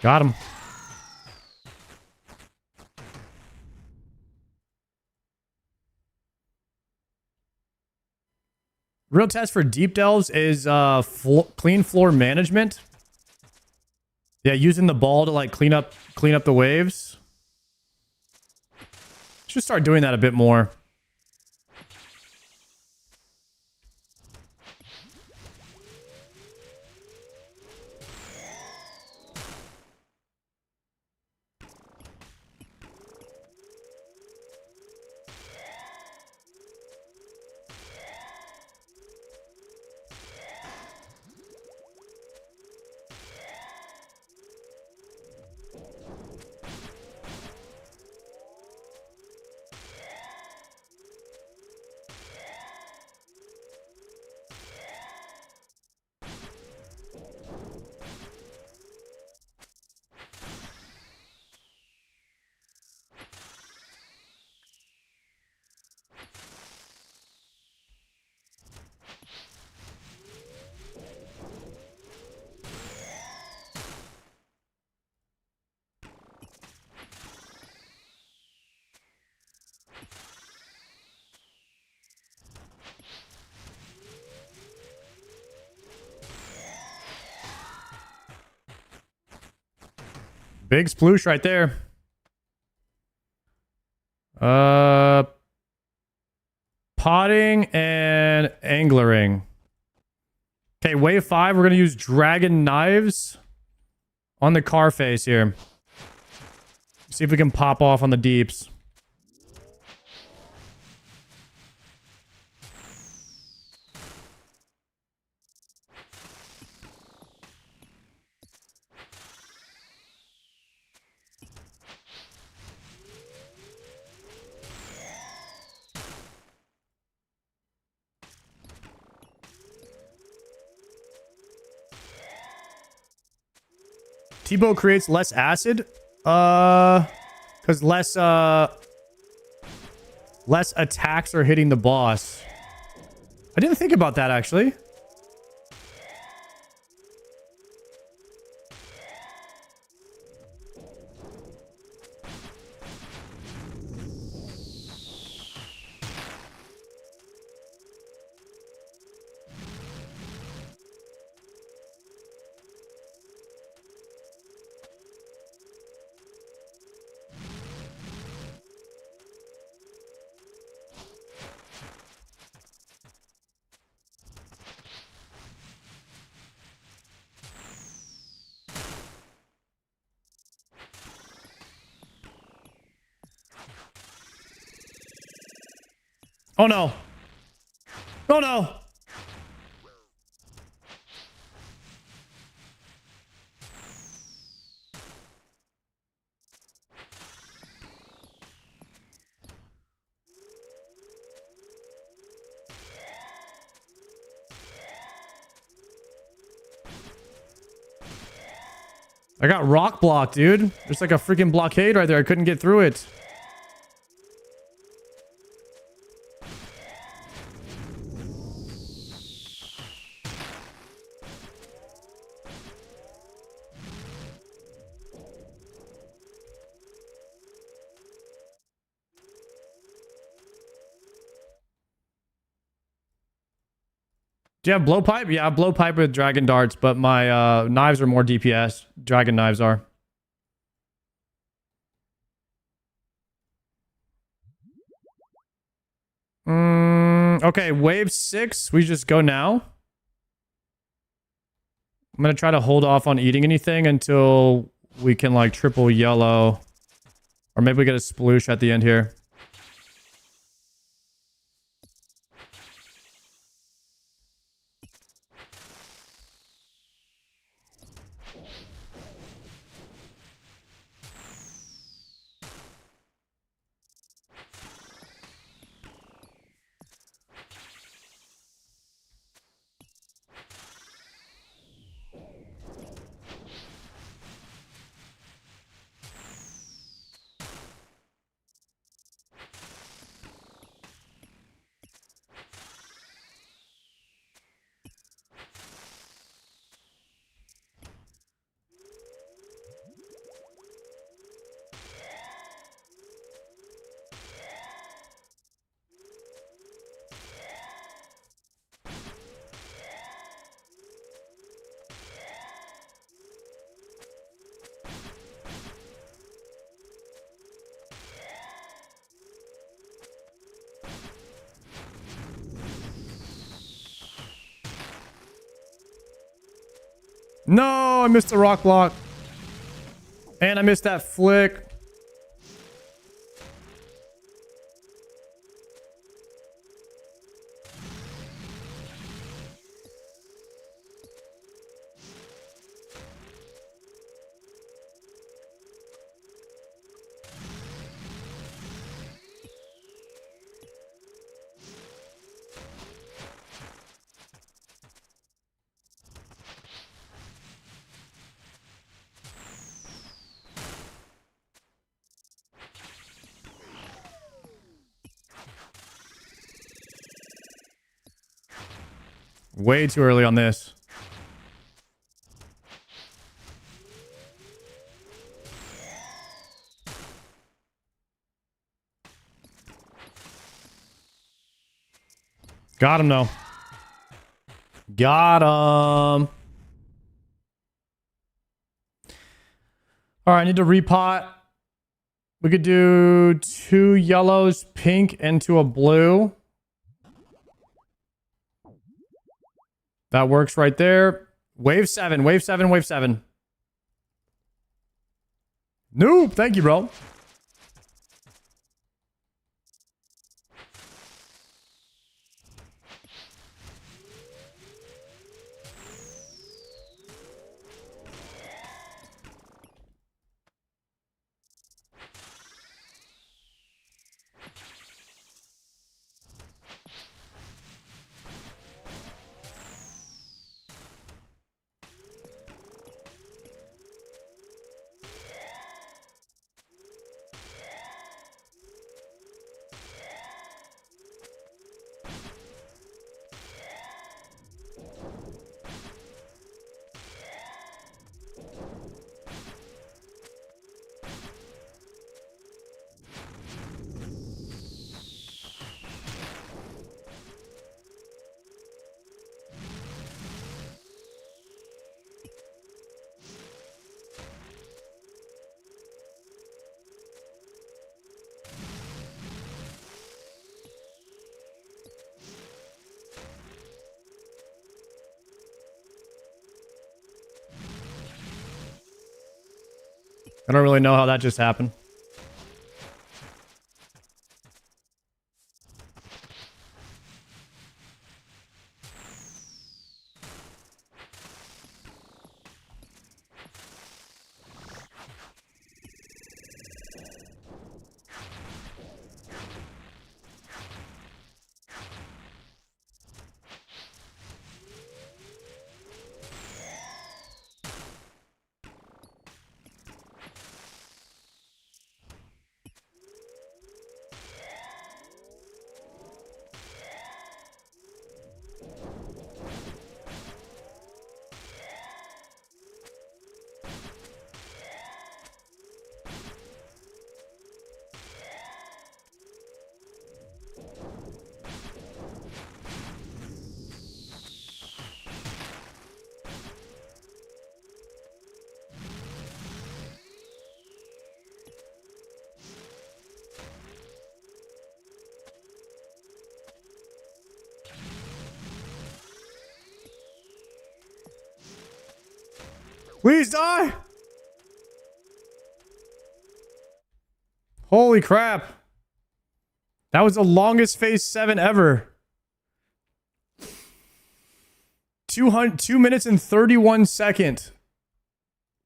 Got him. Real test for deep delves is clean floor management. Yeah, using the ball to like clean up the waves. Should start doing that a bit more. Big sploosh right there. Potting and anglering. Okay, wave 5, we're going to use dragon knives on the car face here. See if we can pop off on the deeps. T-bow creates less acid. Because less attacks are hitting the boss. I didn't think about that actually. Oh no. Oh no. I got rock blocked, dude. There's like a freaking blockade right there. I couldn't get through it. Do you have blowpipe? Yeah, I have blowpipe with dragon darts, but my knives are more DPS. Dragon knives are. Okay, wave 6. We just go now. I'm going to try to hold off on eating anything until we can like triple yellow. Or maybe we get a sploosh at the end here. No, I missed the rock block. And I missed that flick. Way too early on this. Got him though. Got him. All right, I need to repot. We could do 2 yellows, pink, into a blue. That works right there. Wave 7, wave 7, wave 7. Nope. Thank you, bro. I don't really know how that just happened. Please die. Holy crap. That was the longest phase 7 ever. 2 minutes and 31 seconds.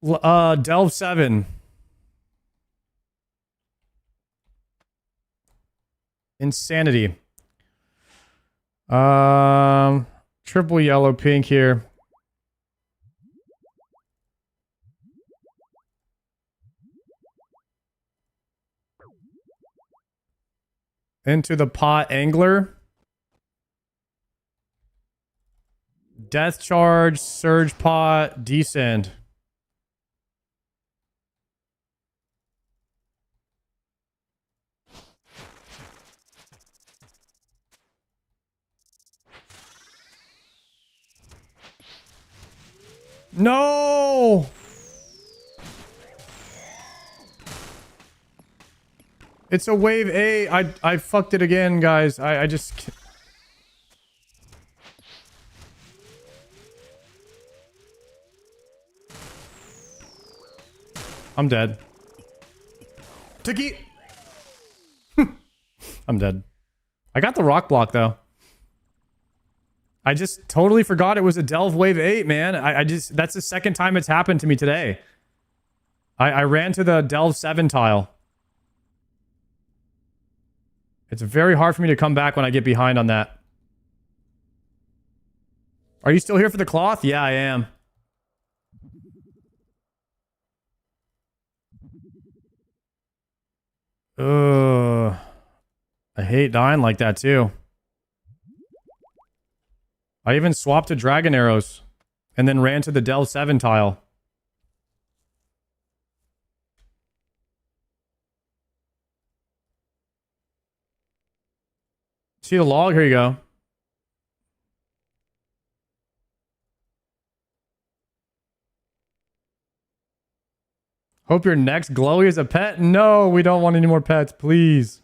Delve 7. Insanity. Triple yellow pink here. Into the pot angler. Death charge, surge pot, descend. No! It's a wave A. I fucked it again, guys. I just... I'm dead. Tiki! I'm dead. I got the rock block, though. I just totally forgot it was a Delve Wave 8, man. I just... That's the second time it's happened to me today. I ran to the Delve 7 tile. It's very hard for me to come back when I get behind on that. Are you still here for the cloth? Yeah, I am. Ugh. I hate dying like that, too. I even swapped to dragon arrows. And then ran to the Delve 7 tile. See the log? Here you go. Hope your next glowy is a pet? No, we don't want any more pets, please.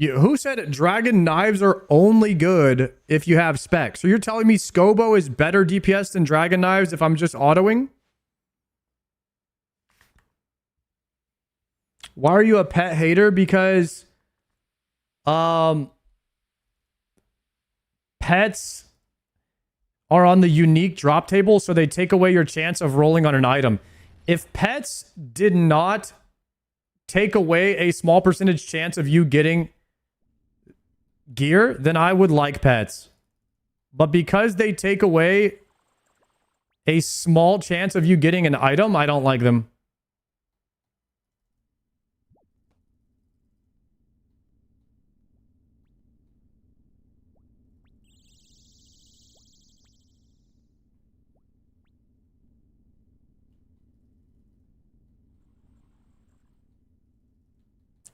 Who said dragon knives are only good if you have specs? So you're telling me Scobo is better DPS than dragon knives if I'm just autoing? Why are you a pet hater? Because pets are on the unique drop table, so they take away your chance of rolling on an item. If pets did not take away a small percentage chance of you getting gear, then I would like pets. But because they take away a small chance of you getting an item, I don't like them.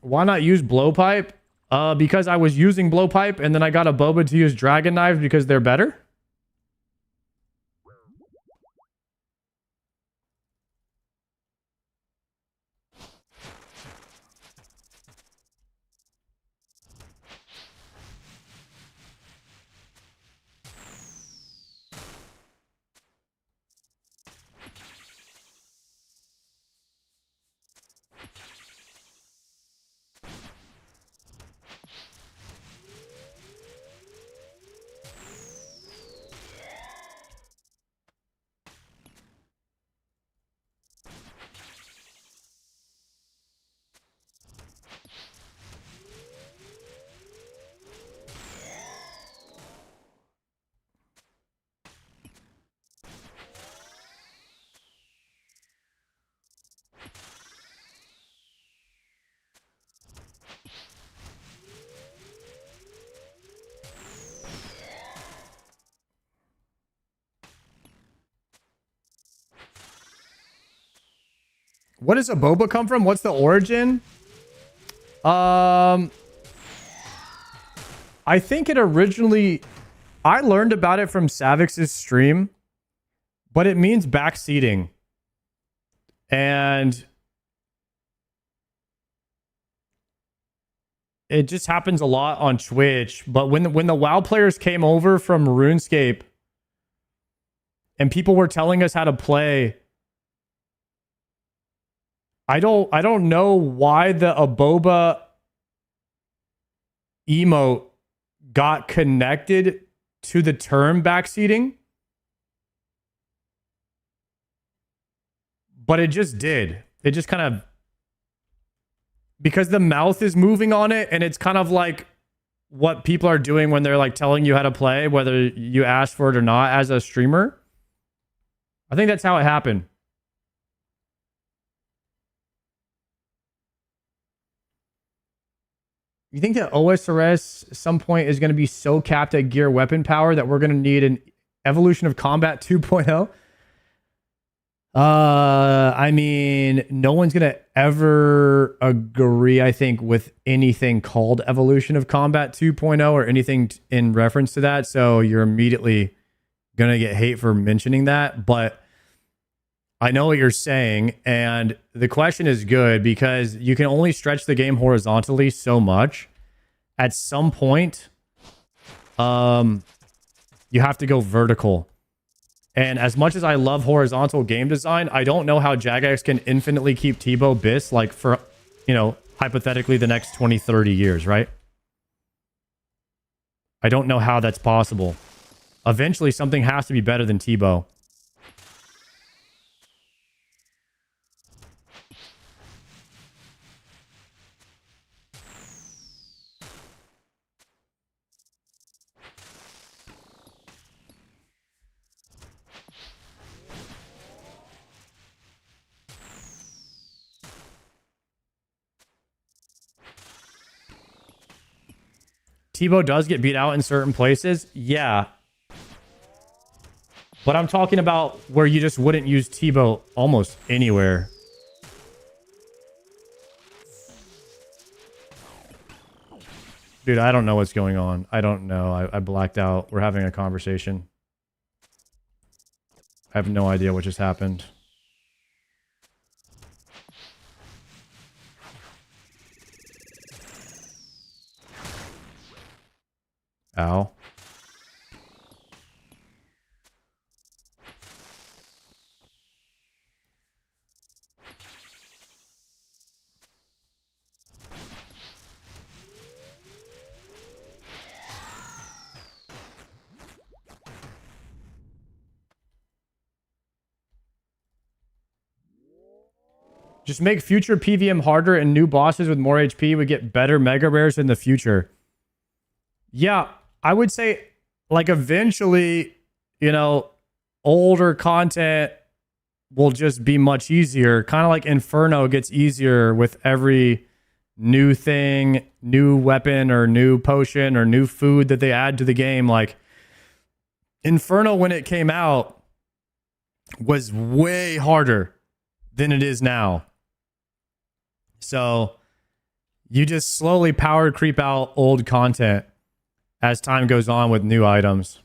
Why not use blowpipe? Because I was using blowpipe and then I got a boba to use dragon knives because they're better. What does a boba come from? What's the origin? I think it originally... I learned about it from Savix's stream, but it means backseating. And it just happens a lot on Twitch. But when the WoW players came over from RuneScape and people were telling us how to play, I don't know why the Aboba emote got connected to the term backseating, but it just did. It just kind of, because the mouth is moving on it, and it's kind of like what people are doing when they're like telling you how to play, whether you ask for it or not as a streamer. I think that's how it happened. You think that OSRS at some point is going to be so capped at gear weapon power that we're going to need an evolution of combat 2.0? I mean, no one's going to ever agree, I think, with anything called evolution of combat 2.0 or anything in reference to that. So you're immediately going to get hate for mentioning that. But I know what you're saying, and the question is good because you can only stretch the game horizontally so much. At some point, you have to go vertical. And as much as I love horizontal game design, I don't know how Jagex can infinitely keep Tebow Biss like for, hypothetically the next 20, 30 years, right? I don't know how that's possible. Eventually, something has to be better than Tebow. Tebow does get beat out in certain places. Yeah. But I'm talking about where you just wouldn't use Tebow almost anywhere. Dude, I don't know what's going on. I don't know. I blacked out. We're having a conversation. I have no idea what just happened. Ow. Just make future PVM harder and new bosses with more HP would get better mega rares in the future. Yeah, I would say, like, eventually, older content will just be much easier. Kind of like Inferno gets easier with every new thing, new weapon or new potion or new food that they add to the game. Like, Inferno, when it came out, was way harder than it is now. So you just slowly power creep out old content as time goes on with new items.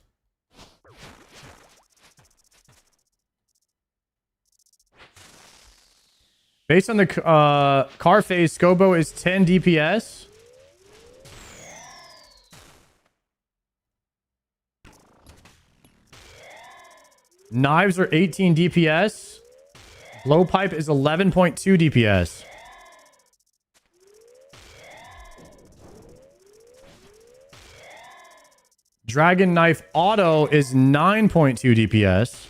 Based on the car phase, Scobo is 10 DPS. Knives are 18 DPS. Blowpipe is 11.2 DPS. Dragon Knife Auto is 9.2 DPS.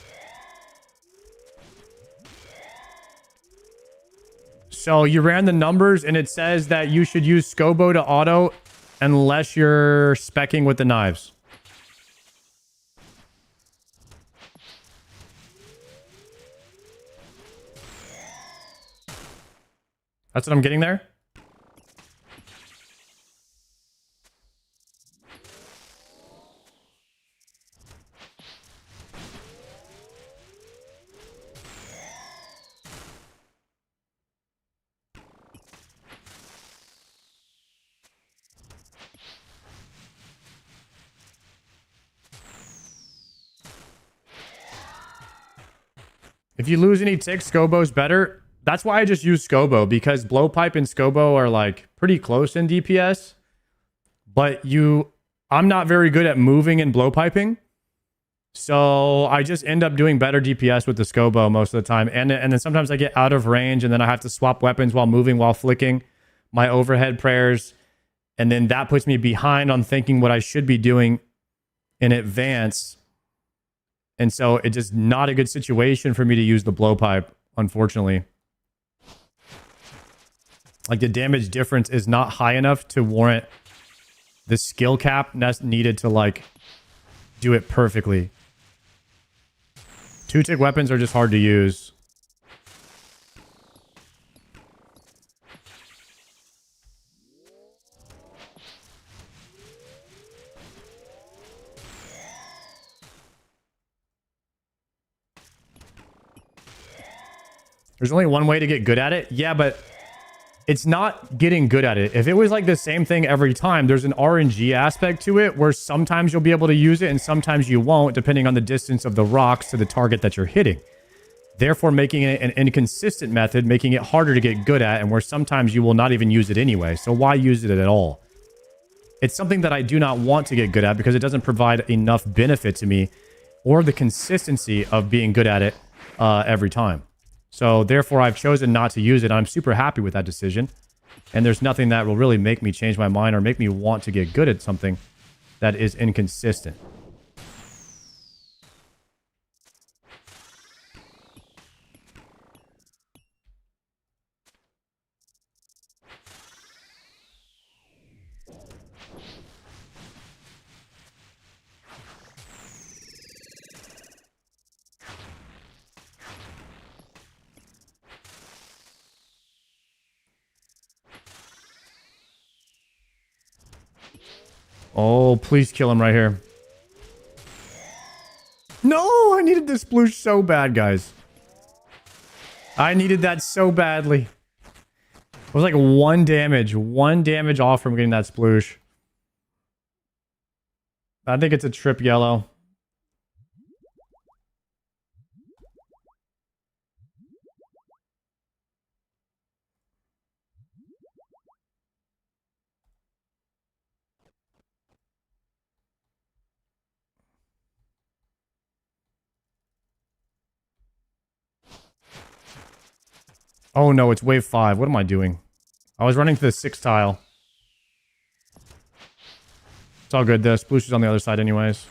So you ran the numbers and it says that you should use Scobo to auto unless you're speccing with the knives. That's what I'm getting there. If you lose any ticks, Scobo's better. That's why I just use Scobo, because Blowpipe and Scobo are like pretty close in DPS. But I'm not very good at moving and blowpiping. So I just end up doing better DPS with the Scobo most of the time. And then sometimes I get out of range and then I have to swap weapons while moving, while flicking my overhead prayers. And then that puts me behind on thinking what I should be doing in advance. And so it's just not a good situation for me to use the blowpipe, unfortunately. Like, the damage difference is not high enough to warrant the skill cap needed to, like, do it perfectly. 2-tick weapons are just hard to use. There's only one way to get good at it. Yeah, but it's not getting good at it. If it was like the same thing every time, there's an RNG aspect to it where sometimes you'll be able to use it and sometimes you won't, depending on the distance of the rocks to the target that you're hitting. Therefore, making it an inconsistent method, making it harder to get good at, and where sometimes you will not even use it anyway. So why use it at all? It's something that I do not want to get good at because it doesn't provide enough benefit to me or the consistency of being good at it every time. So therefore, I've chosen not to use it. I'm super happy with that decision. And there's nothing that will really make me change my mind or make me want to get good at something that is inconsistent. Oh, please kill him right here. No, I needed this sploosh so bad, guys. I needed that so badly. It was like one damage off from getting that sploosh. I think it's a trip yellow. Oh no, it's wave 5. What am I doing? I was running to the 6 tile. It's all good. The sploosh is on the other side anyways.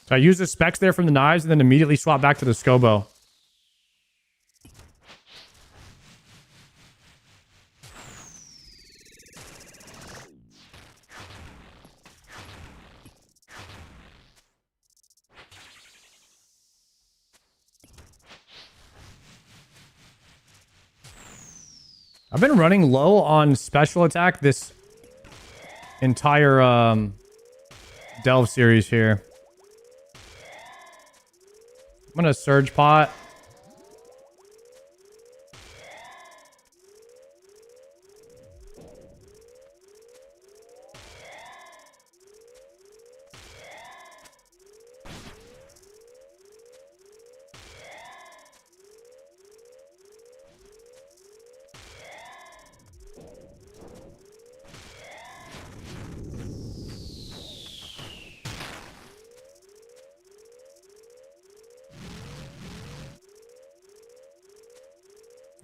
So I use the specs there from the knives and then immediately swap back to the Scobo. I've been running low on special attack this entire Delve series here. I'm gonna surge pot.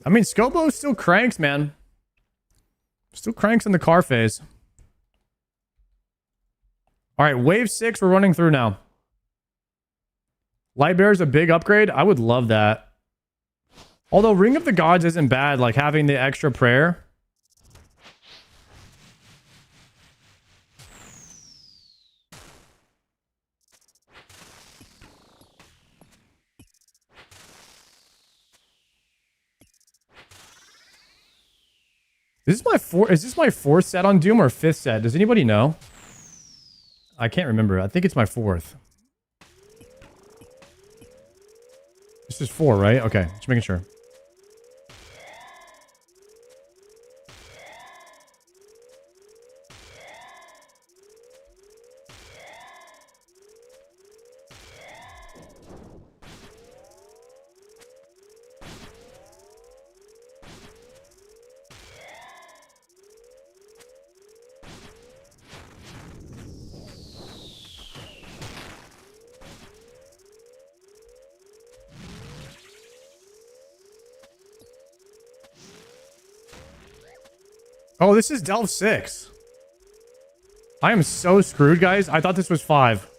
I mean, Scobo still cranks, man. Still cranks in the car phase. All right, wave 6 we're running through now. Lightbearer is a big upgrade. I would love that. Although Ring of the Gods isn't bad, like having the extra prayer. Is this my fourth set on Doom or fifth set? Does anybody know? I can't remember. I think it's my fourth. This is 4, right? Okay, just making sure. Oh, this is Delve 6. I am so screwed, guys. I thought this was 5.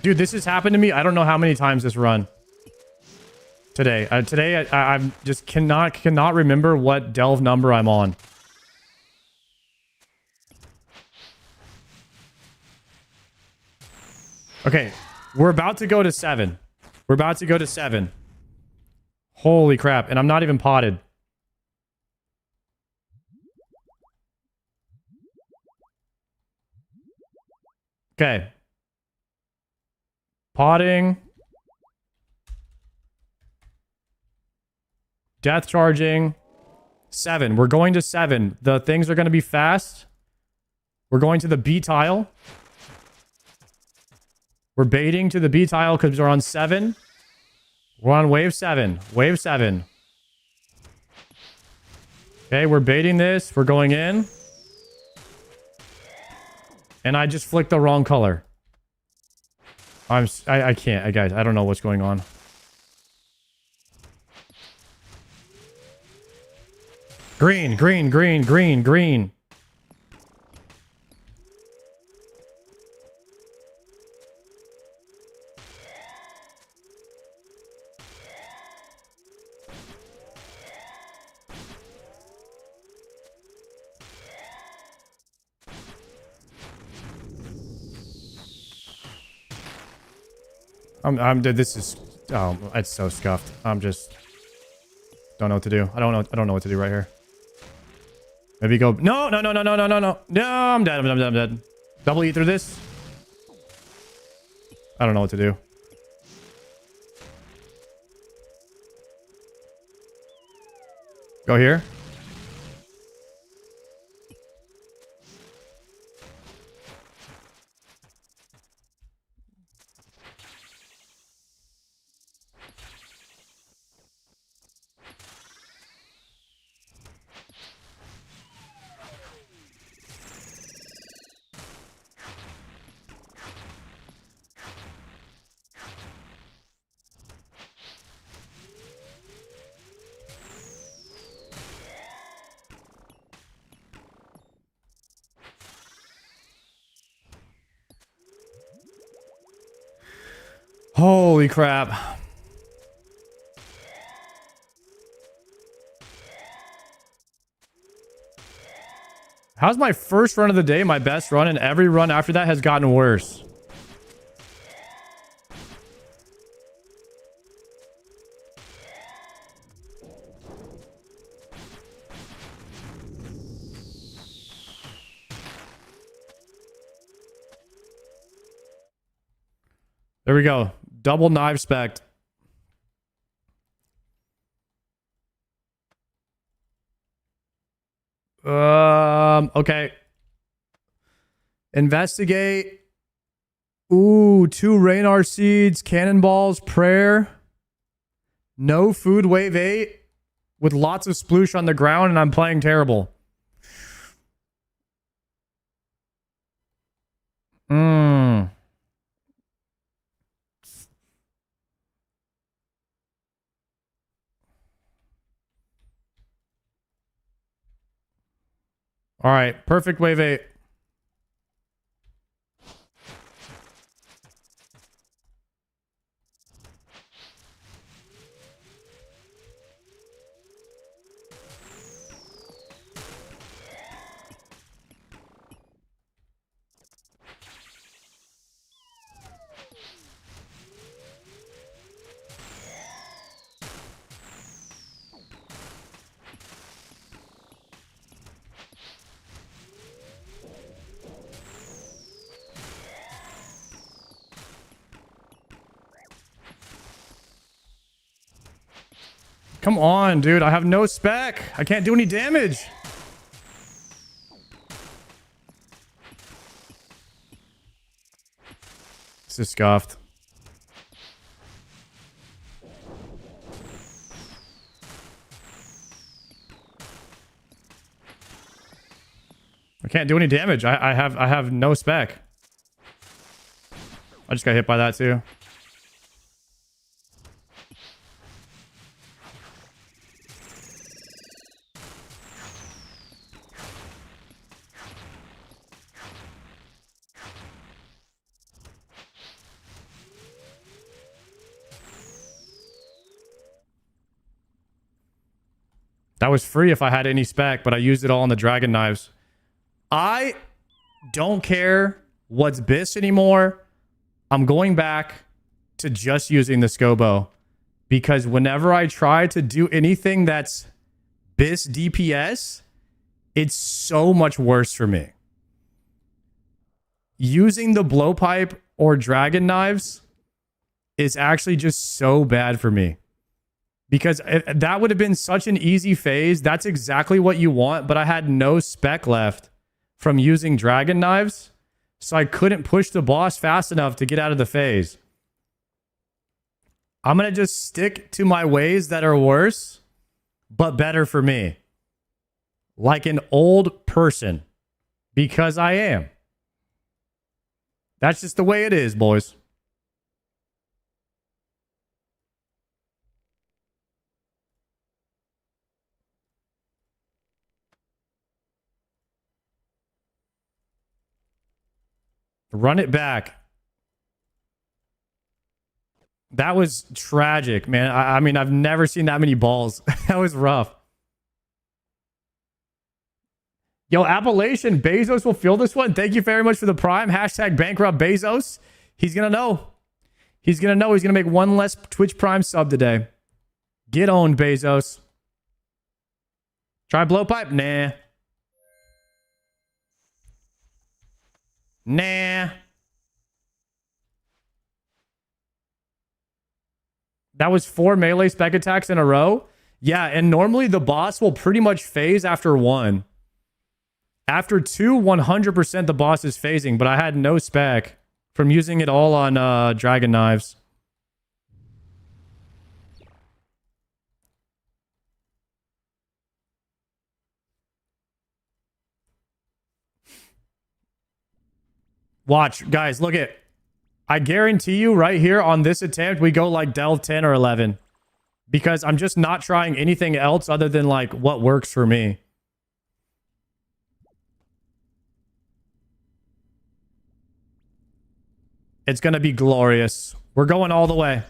Dude, this has happened to me. I don't know how many times this run. Today. I just cannot remember what Delve number I'm on. Okay, we're about to go to 7. We're about to go to 7. Holy crap. And I'm not even potted. Okay. Potting. Death charging. 7. We're going to 7. The things are going to be fast. We're going to the B tile. We're baiting to the B tile because we're on 7. We're on wave 7. Wave 7. Okay, we're baiting this. We're going in. And I just flicked the wrong color. I can't. Guys, I don't know what's going on. Green, green, green, green, green. This is, oh, it's so scuffed. I'm just, don't know what to do. I don't know what to do right here. Maybe go, no, no, no, no, no, no, no, no. No, I'm dead, I'm dead. Double E through this. I don't know what to do. Go here. Holy crap. How's my first run of the day my best run, and every run after that has gotten worse? There we go. Double knife spect. Okay. Investigate. Ooh, 2 Raynar seeds, cannonballs, prayer. No food, wave 8. With lots of sploosh on the ground, and I'm playing terrible. All right, perfect wave 8. Come on, dude. I have no spec. I can't do any damage. This is scuffed. I can't do any damage. I have no spec. I just got hit by that too. That was free if I had any spec, but I used it all on the dragon knives. I don't care what's BIS anymore. I'm going back to just using the Scobo. Because whenever I try to do anything that's BIS DPS, it's so much worse for me. Using the blowpipe or dragon knives is actually just so bad for me. Because that would have been such an easy phase. That's exactly what you want. But I had no spec left from using dragon knives. So I couldn't push the boss fast enough to get out of the phase. I'm going to just stick to my ways that are worse, but better for me. Like an old person. Because I am. That's just the way it is, boys. Run it back. That was tragic, man. I mean, I've never seen that many balls. That was rough. Yo, Appalachian, Bezos will feel this one. Thank you very much for the prime. Hashtag bankrupt Bezos. He's going to know. He's going to know. He's going to make one less Twitch Prime sub today. Get owned, Bezos. Try blowpipe? Nah. Nah. That was 4 melee spec attacks in a row. Yeah, and normally the boss will pretty much phase after 1. After 2, 100% the boss is phasing, but I had no spec from using it all on dragon knives. Watch, guys, look at. I guarantee you right here on this attempt, we go like Delve 10 or 11. Because I'm just not trying anything else other than like what works for me. It's going to be glorious. We're going all the way.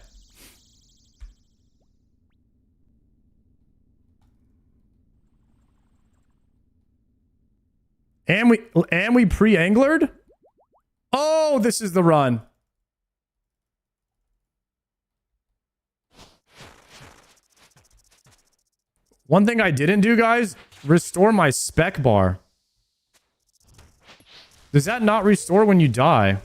And we pre-anglered? Oh, this is the run. One thing I didn't do, guys, restore my spec bar. Does that not restore when you die?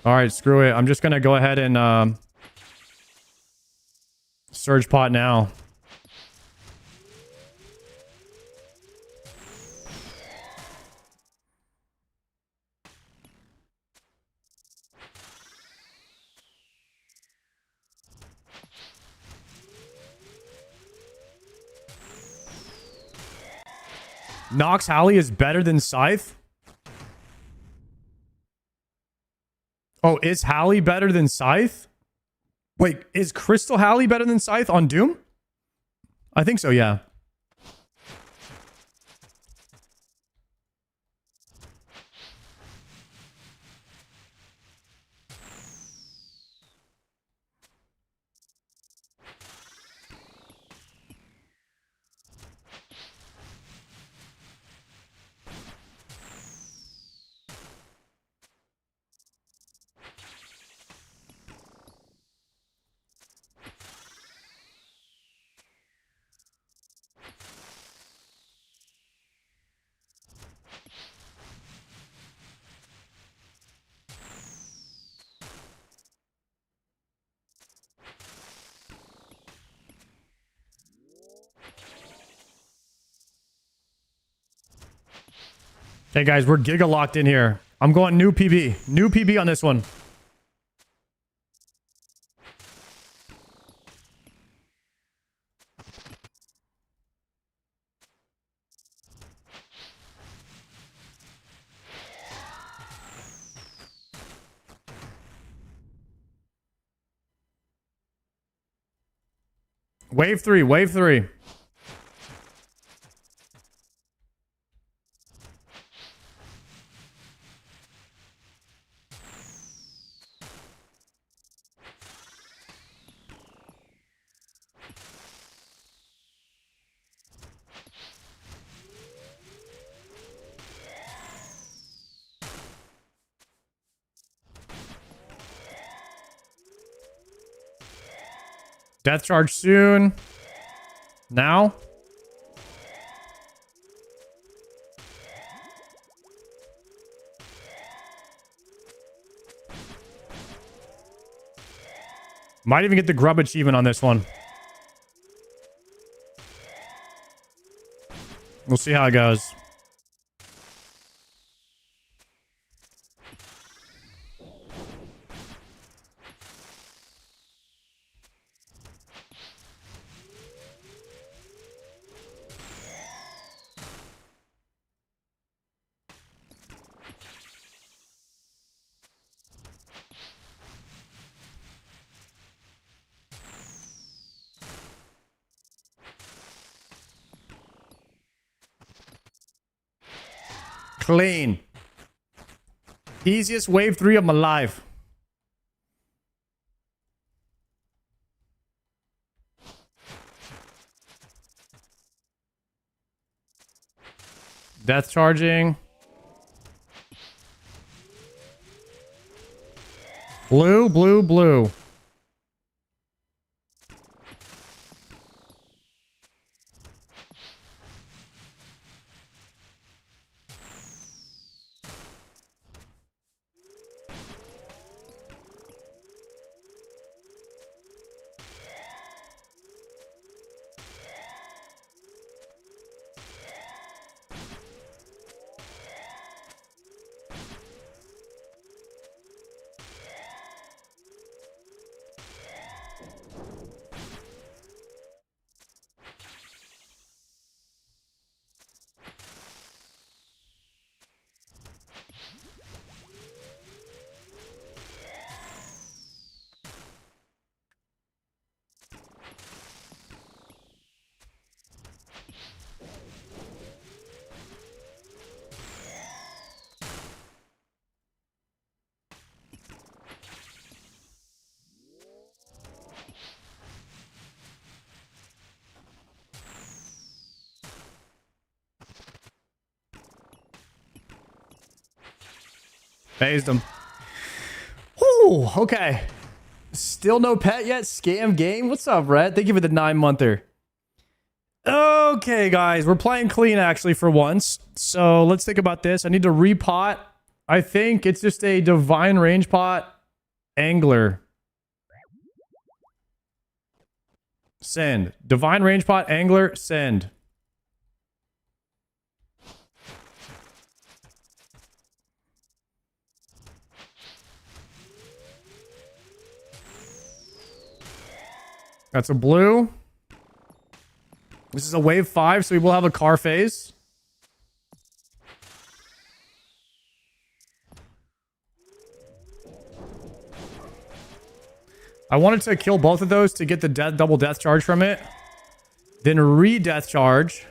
All right, screw it. I'm just going to go ahead and surge pot now. Nox Halley is better than Scythe? Oh, is Halley better than Scythe? Wait, is Crystal Halley better than Scythe on Doom? I think so, yeah. Hey guys, we're giga locked in here. I'm going new PB. New PB on this one. Wave 3, wave 3. Death charge soon. Now. Might even get the grub achievement on this one. We'll see how it goes. Clean. Easiest wave 3 of my life. Death charging. Blue, blue, blue. Phased him. Whew, okay. Still no pet yet? Scam game? What's up, Red? Thank you for the 9-monther. Okay, guys. We're playing clean, actually, for once. So let's think about this. I need to repot. I think it's just a divine range pot. Angler. Send. Divine range pot. Angler. Send. That's a blue. This is a wave 5, so we will have a car phase. I wanted to kill both of those to get the double death charge from it. Then re-death charge.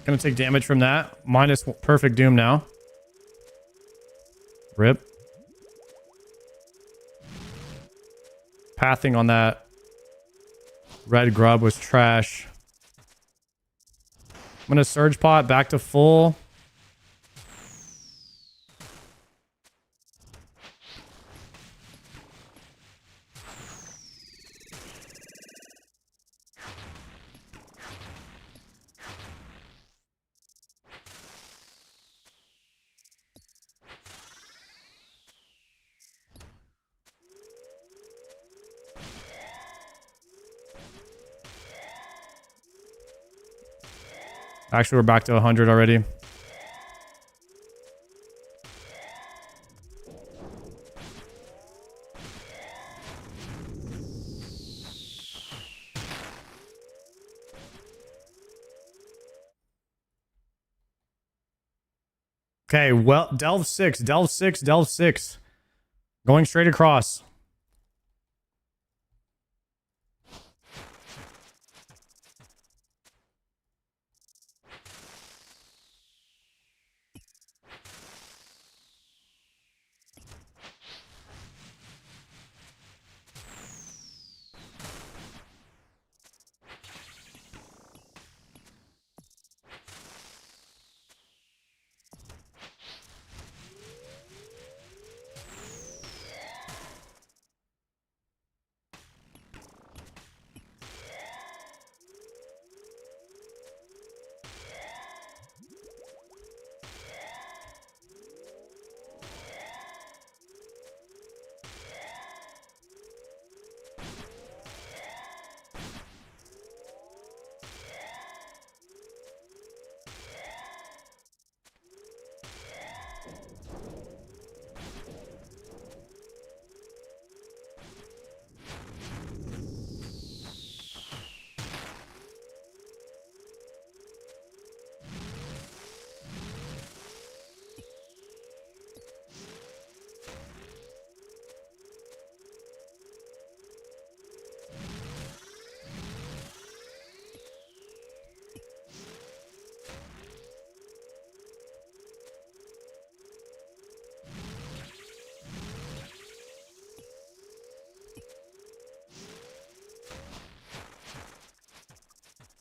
Gonna take damage from that. Minus perfect doom now. Rip. Pathing on that red grub was trash. I'm gonna surge pot back to full. Actually, we're back to 100 already. Okay, well, delve 6, delve 6, delve 6. Going straight across.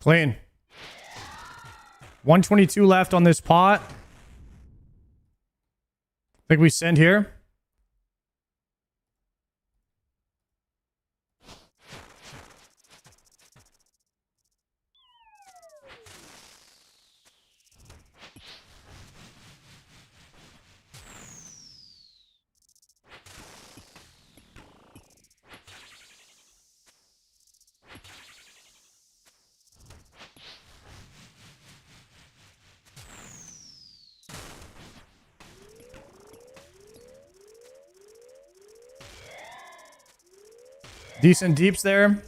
Clean. 122 left on this pot. Think we send here. Decent deeps there.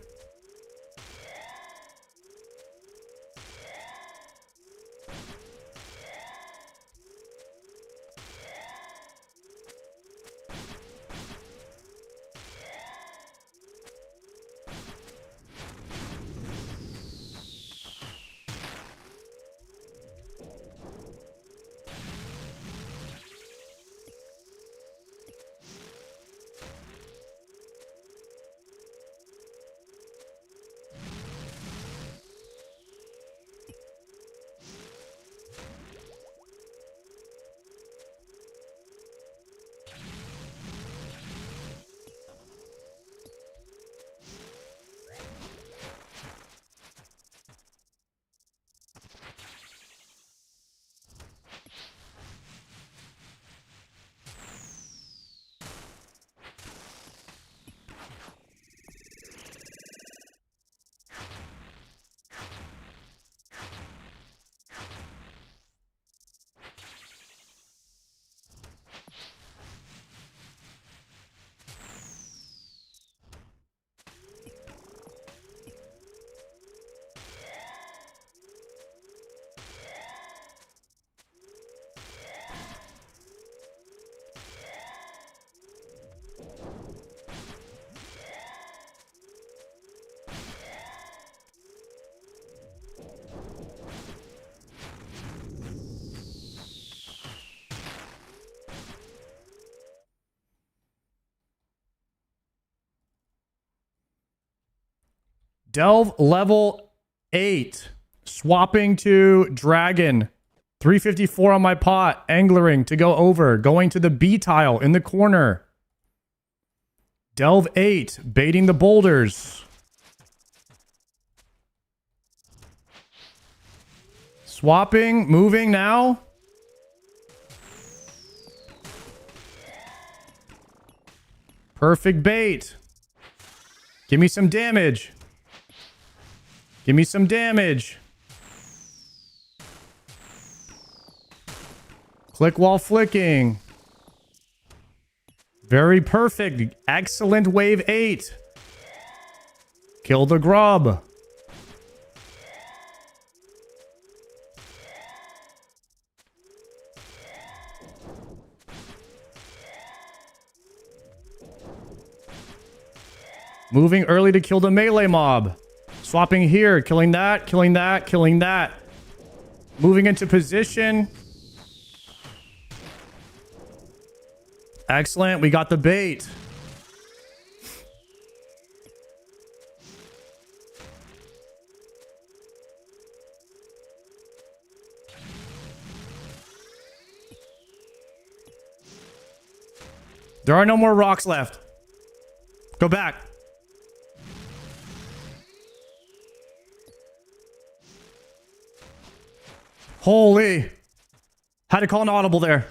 Delve level 8. Swapping to dragon. 354 on my pot. Anglering to go over. Going to the B tile in the corner. Delve 8. Baiting the boulders. Swapping. Moving now. Perfect bait. Give me some damage. Give me some damage. Click while flicking. Very perfect. Excellent wave 8. Kill the grub. Moving early to kill the melee mob. Swapping here, killing that, killing that, killing that. Moving into position. Excellent, we got the bait. There are no more rocks left. Go back. Holy. Had to call an audible there.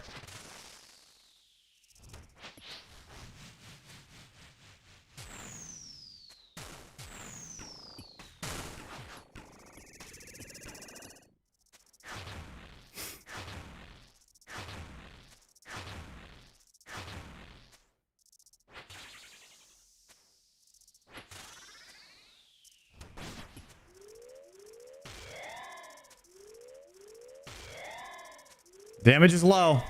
Damage is low.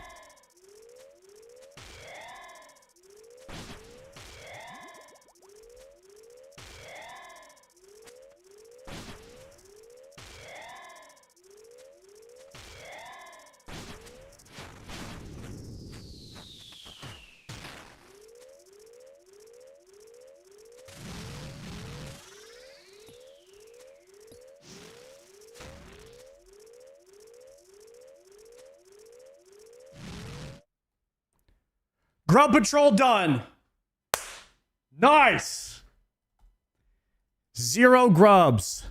Grub patrol done. Nice. 0 grubs.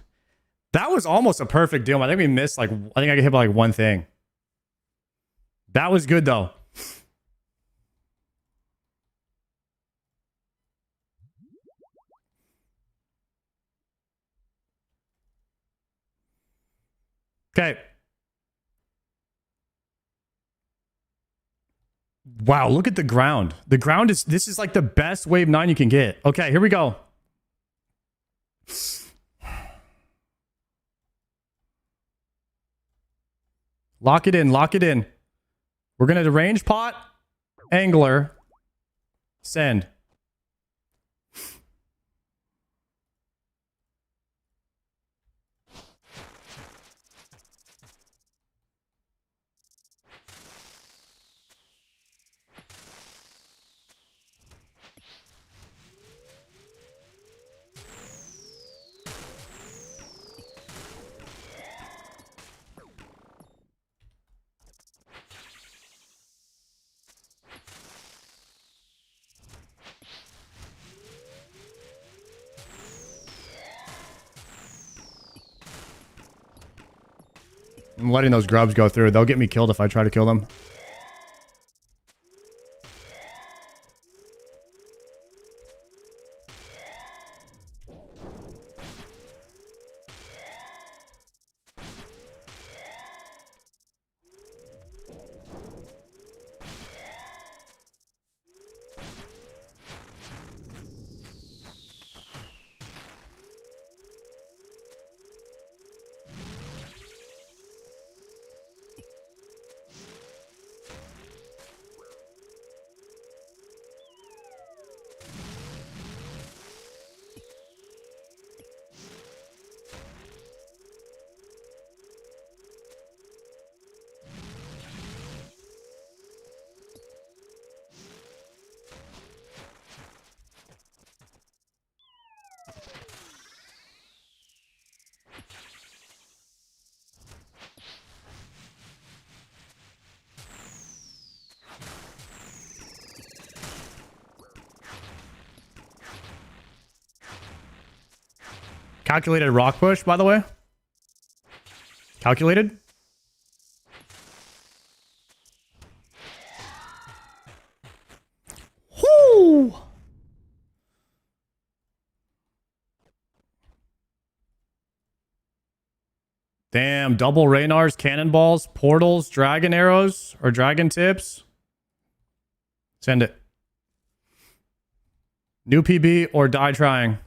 That was almost a perfect deal. I think we missed I think I could hit by like one thing. That was good though. Okay. Wow, look at the ground. The ground is, this is like the best wave 9 you can get. Okay, here we go. Lock it in, lock it in. We're going to range pot, angler, send. I'm letting those grubs go through. They'll get me killed if I try to kill them. Calculated rock push, by the way. Calculated. Whoo! Damn, double Raynars, cannonballs, portals, dragon arrows, or dragon tips. Send it. New PB or die trying.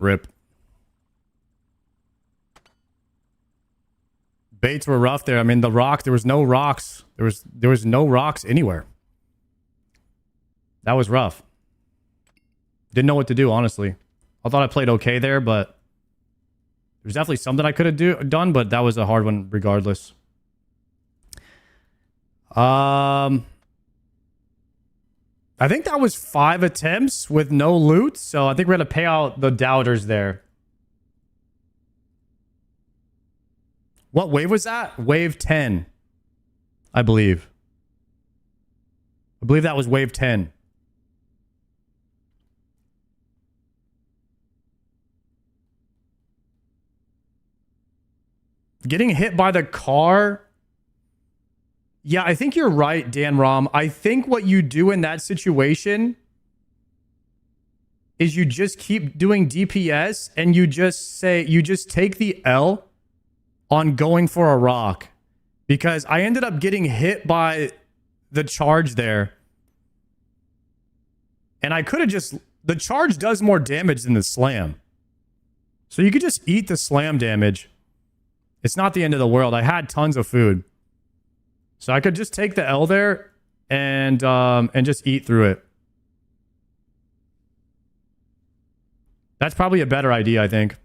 Rip. Baits were rough there. I mean, the rock, there was no rocks. There was no rocks anywhere. That was rough. Didn't know what to do, honestly. I thought I played okay there, but there's definitely something I could have done, but that was a hard one regardless. I think that was 5 attempts with no loot, so I think we're going to pay out the doubters there. What wave was that? Wave 10, I believe. I believe that was wave 10. Getting hit by the car. Yeah, I think you're right, Dan Rom. I think what you do in that situation is you just keep doing DPS and you just take the L on going for a rock. Because I ended up getting hit by the charge there. And I could have just... The charge does more damage than the slam. So you could just eat the slam damage. It's not the end of the world. I had tons of food. So I could just take the L there and just eat through it. That's probably a better idea, I think.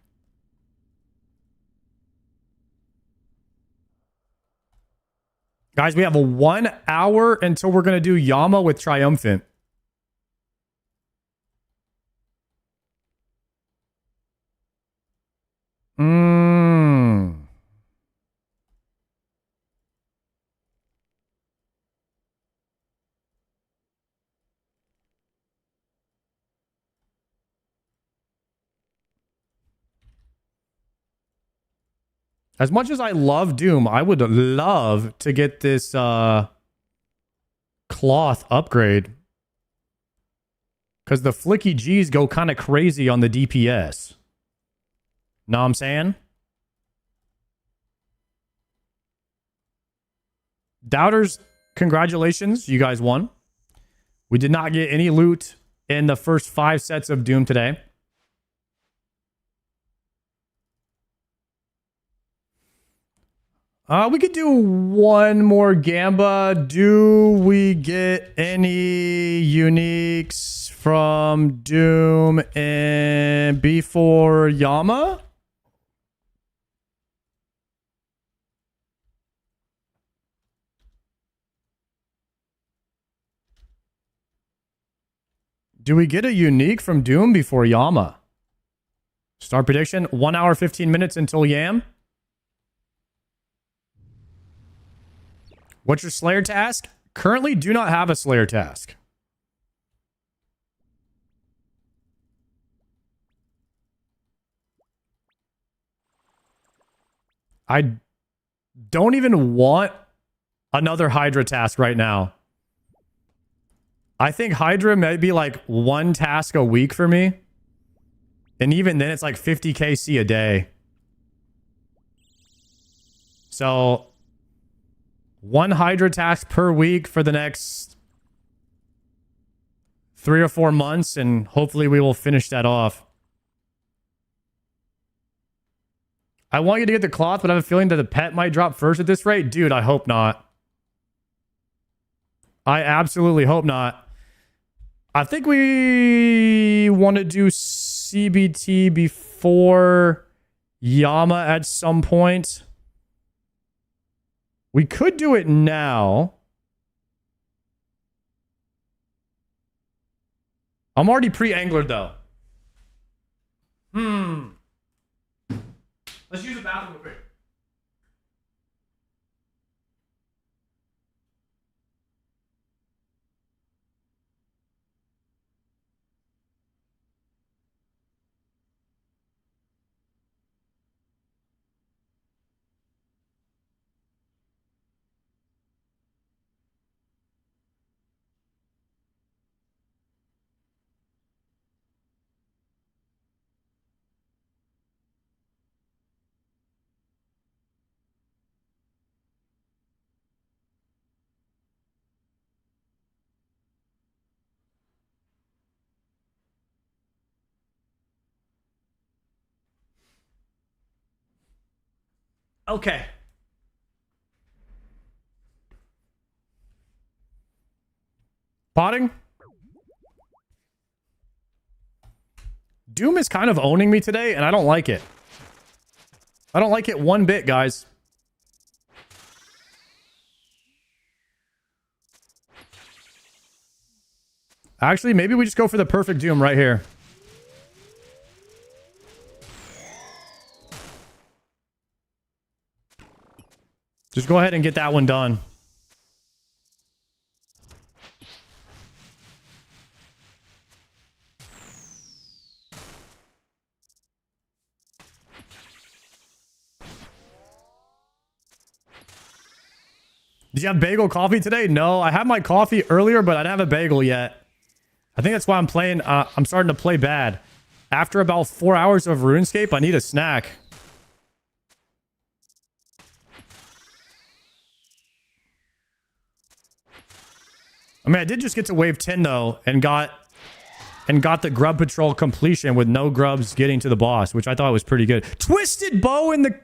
Guys, we have a 1 hour until we're going to do YAMA with Triumphant. As much as I love Doom, I would love to get this Cloth upgrade. Because the flicky G's go kind of crazy on the DPS. Know what I'm saying? Doubters, congratulations. You guys won. We did not get any loot in the first 5 sets of Doom today. We could do one more Gamba. Do we get any uniques from Doom and before YAMA? Do we get a unique from Doom before YAMA? Start prediction, 1 hour, 15 minutes until YAM. What's your Slayer task? Currently do not have a Slayer task. I don't even want another Hydra task right now. I think Hydra may be like 1 task a week for me. And even then it's like 50k C a day. So 1 Hydra task per week for the next 3 or 4 months, and hopefully we will finish that off. I want you to get the cloth, but I have a feeling that the pet might drop first at this rate. Dude, I hope not. I absolutely hope not. I think we want to do CBT before YAMA at some point. We could do it now. I'm already pre-anglered though. Let's use the bathroom real quick. Okay. Potting? Doom is kind of owning me today, and I don't like it. I don't like it one bit, guys. Actually, maybe we just go for the perfect Doom right here. Just go ahead and get that one done. Did you have bagel coffee today? No, I had my coffee earlier, but I didn't have a bagel yet. I think that's why I'm playing. I'm starting to play bad. After about 4 hours of RuneScape, I need a snack. I mean, I did just get to wave 10 though, and got the grub patrol completion with no grubs getting to the boss, which I thought was pretty good. Twisted bow in the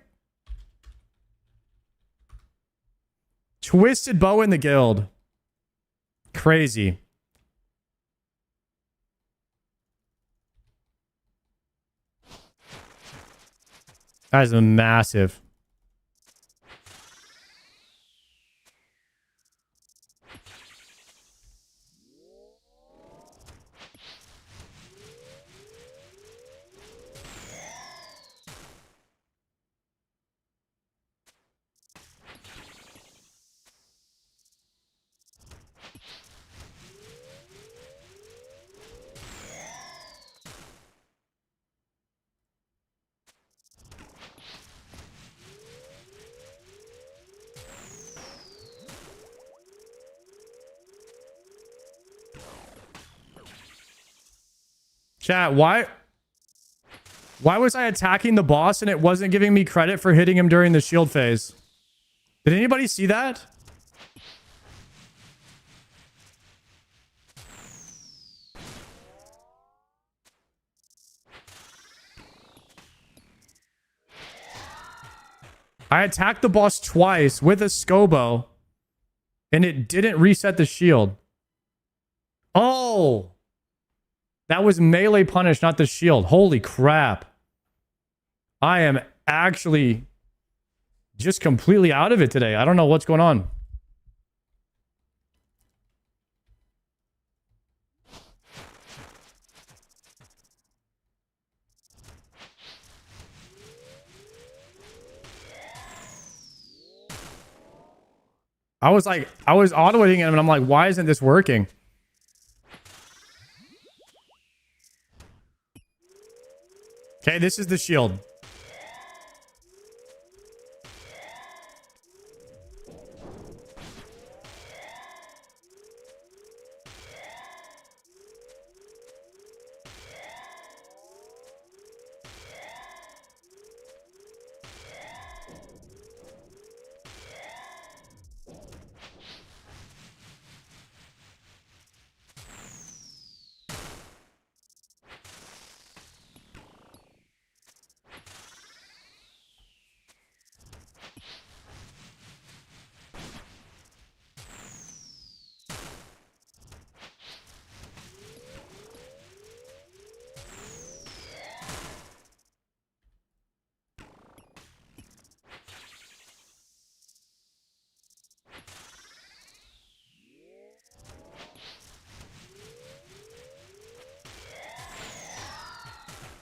guild. Crazy. That is massive. Chat, why was I attacking the boss and it wasn't giving me credit for hitting him during the shield phase? Did anybody see that? I attacked the boss twice with a Scobo and it didn't reset the shield. Oh! That was melee punish, not the shield. Holy crap. I am actually just completely out of it today. I don't know what's going on. I was auto-hitting him and I'm like, why isn't this working? Okay, this is the shield.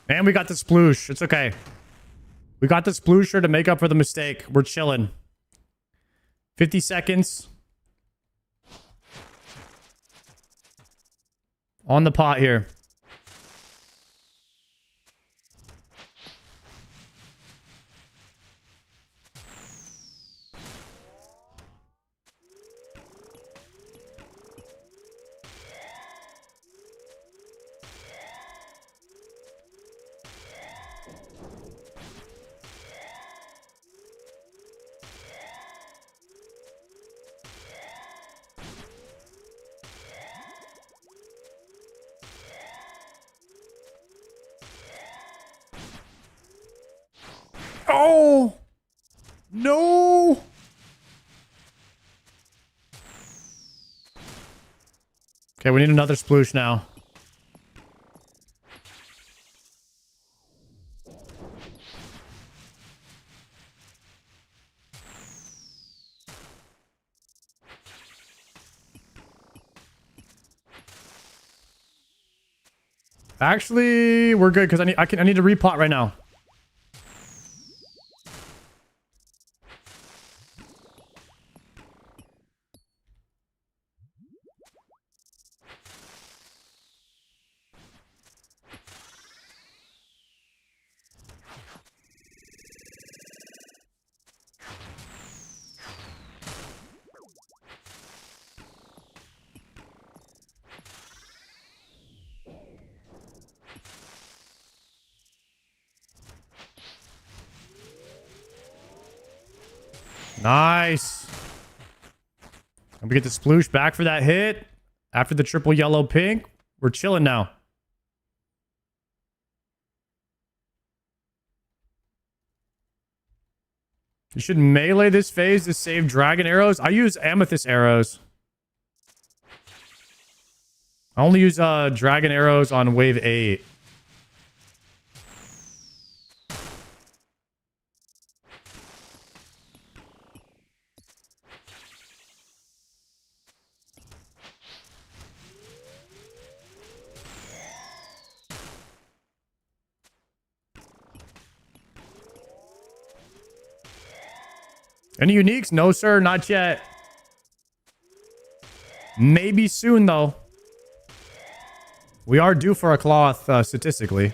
And we got the sploosh. It's okay. We got the sploosher to make up for the mistake. We're chilling. 50 seconds. On the pot here. Oh! No! Okay, we need another sploosh now. Actually, we're good because I need to repot right now. Nice. And we get the sploosh back for that hit. After the triple yellow pink, we're chilling now. You should melee this phase to save dragon arrows. I use amethyst arrows. I only use dragon arrows on wave 8. Any uniques? No, sir. Not yet. Maybe soon, though. We are due for a cloth, statistically.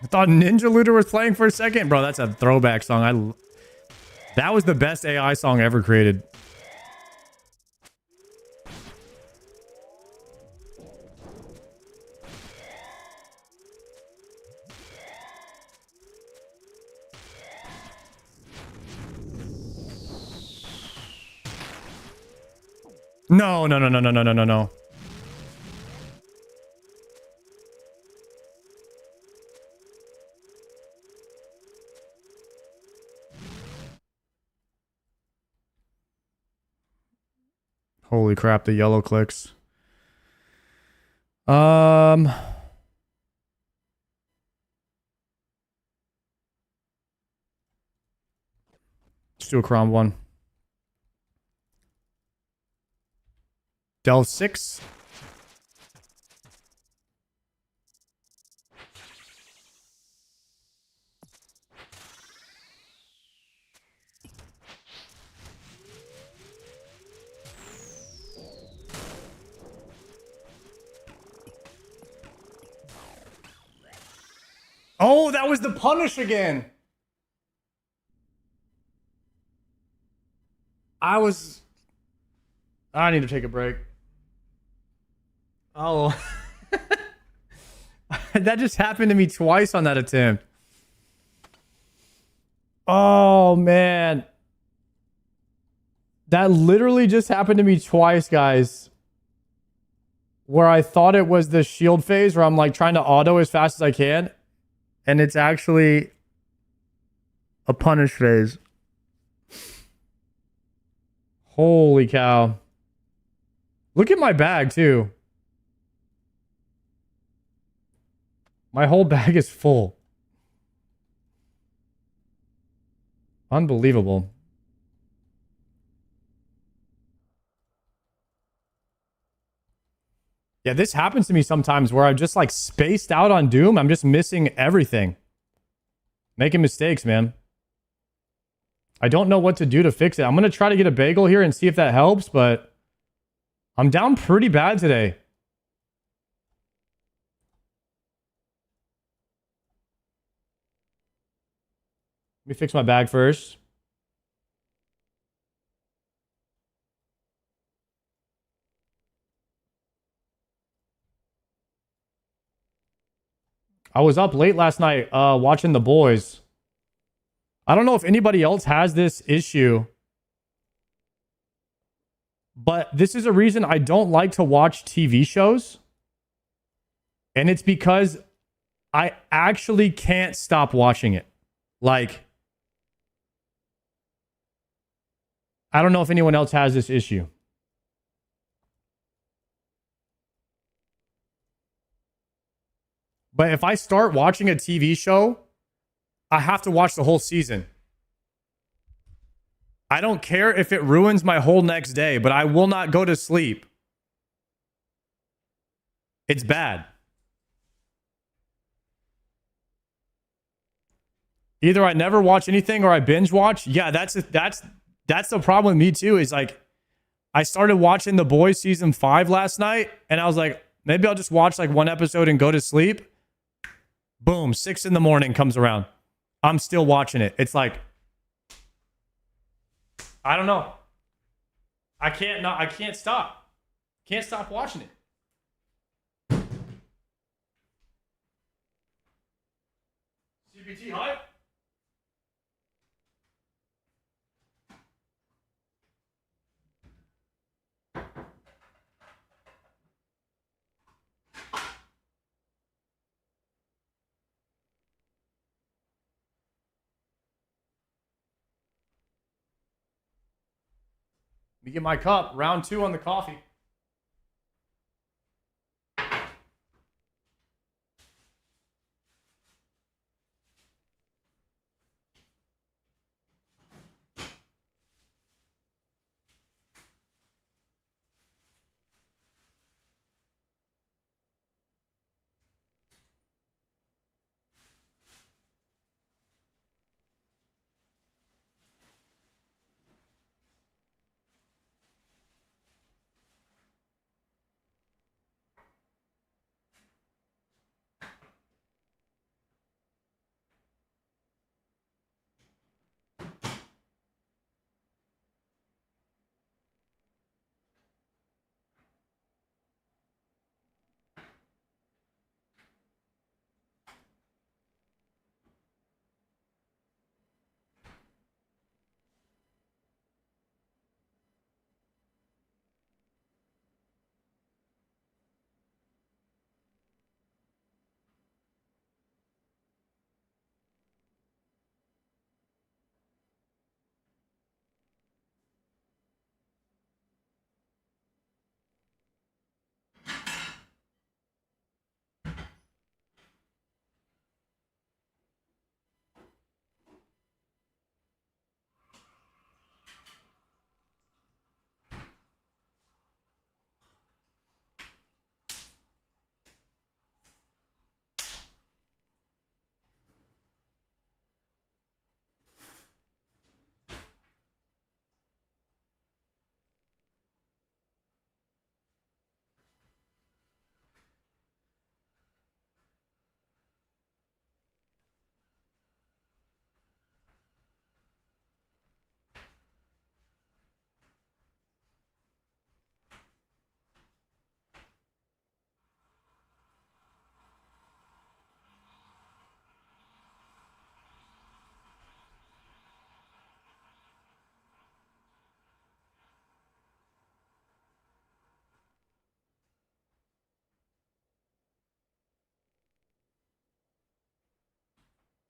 I thought Ninja Looter was playing for a second. Bro, that's a throwback song. That was the best AI song ever created. No, no, no, no, no, no, no, no, no. Holy crap, the yellow clicks. Let's do a Crom one. Delve 6. Oh, that was the punish again. I need to take a break. Oh. That just happened to me twice on that attempt. Oh, man. That literally just happened to me twice, guys. Where I thought it was the shield phase where I'm like trying to auto as fast as I can. And it's actually a punish phase. Holy cow. Look at my bag, too. My whole bag is full. Unbelievable. Yeah, this happens to me sometimes where I'm just like spaced out on Doom. I'm just missing everything. Making mistakes, man. I don't know what to do to fix it. I'm going to try to get a bagel here and see if that helps, but I'm down pretty bad today. Let me fix my bag first. I was up late last night watching The Boys. I don't know if anybody else has this issue, but this is a reason I don't like to watch TV shows. And it's because I actually can't stop watching it. Like, I don't know if anyone else has this issue. But if I start watching a TV show, I have to watch the whole season. I don't care if it ruins my whole next day, but I will not go to sleep. It's bad. Either I never watch anything or I binge watch. Yeah, that's the problem with me too. Is like I started watching The Boys season 5 last night, and I was like, maybe I'll just watch like one episode and go to sleep. Boom, 6 in the morning comes around. I'm still watching it. It's like, I don't know. I can't stop. Can't stop watching it. CBT hype? Let me get my cup. Round 2 on the coffee.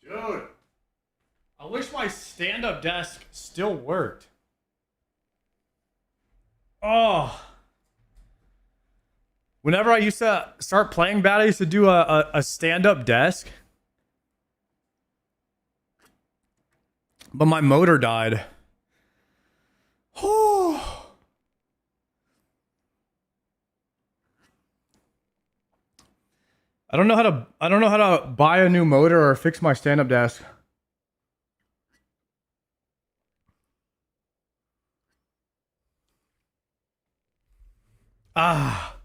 Dude, I wish my stand-up desk still worked. Oh. Whenever I used to start playing bad, I used to do a stand-up desk. But my motor died. Oh. I don't know how to buy a new motor or fix my stand-up desk. Ah.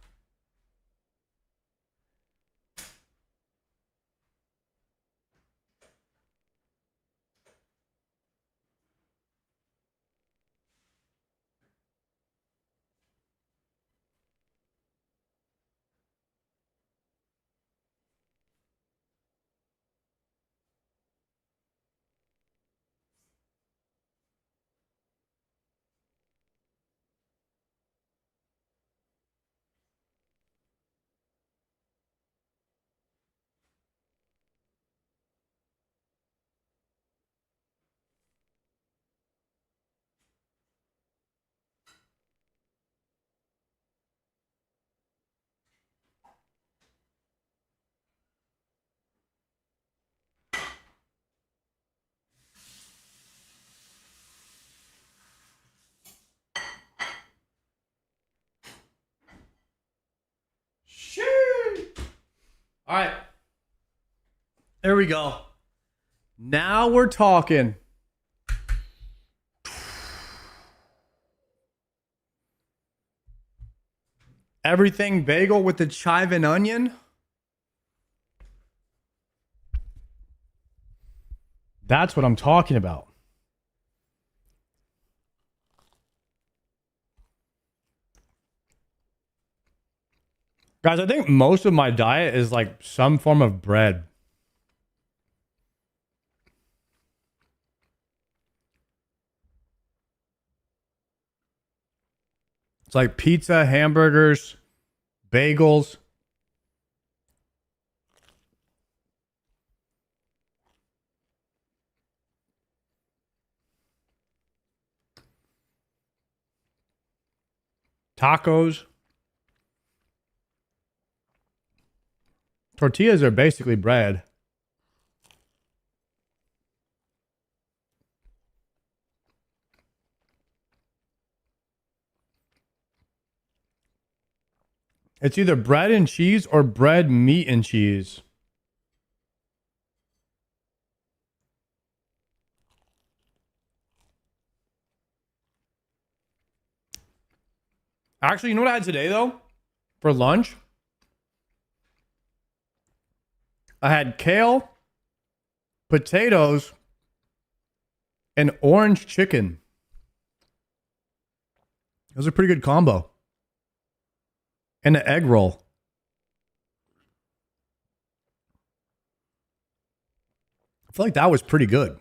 Shit. All right. There we go. Now we're talking. Everything bagel with the chive and onion. That's what I'm talking about. Guys, I think most of my diet is like some form of bread. It's like pizza, hamburgers, bagels. Tacos. Tortillas are basically bread. It's either bread and cheese or bread, meat, and cheese. Actually, you know what I had today, though? For lunch? I had kale, potatoes, and orange chicken. It was a pretty good combo. And an egg roll. I feel like that was pretty good.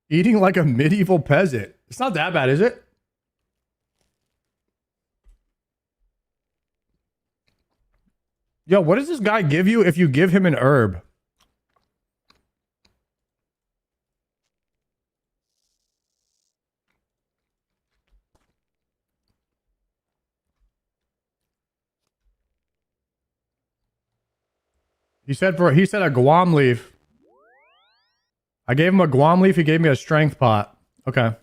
Eating like a medieval peasant. It's not that bad, is it? Yo, what does this guy give you if you give him an herb? He said a guam leaf. I gave him a guam leaf, he gave me a strength pot. Okay.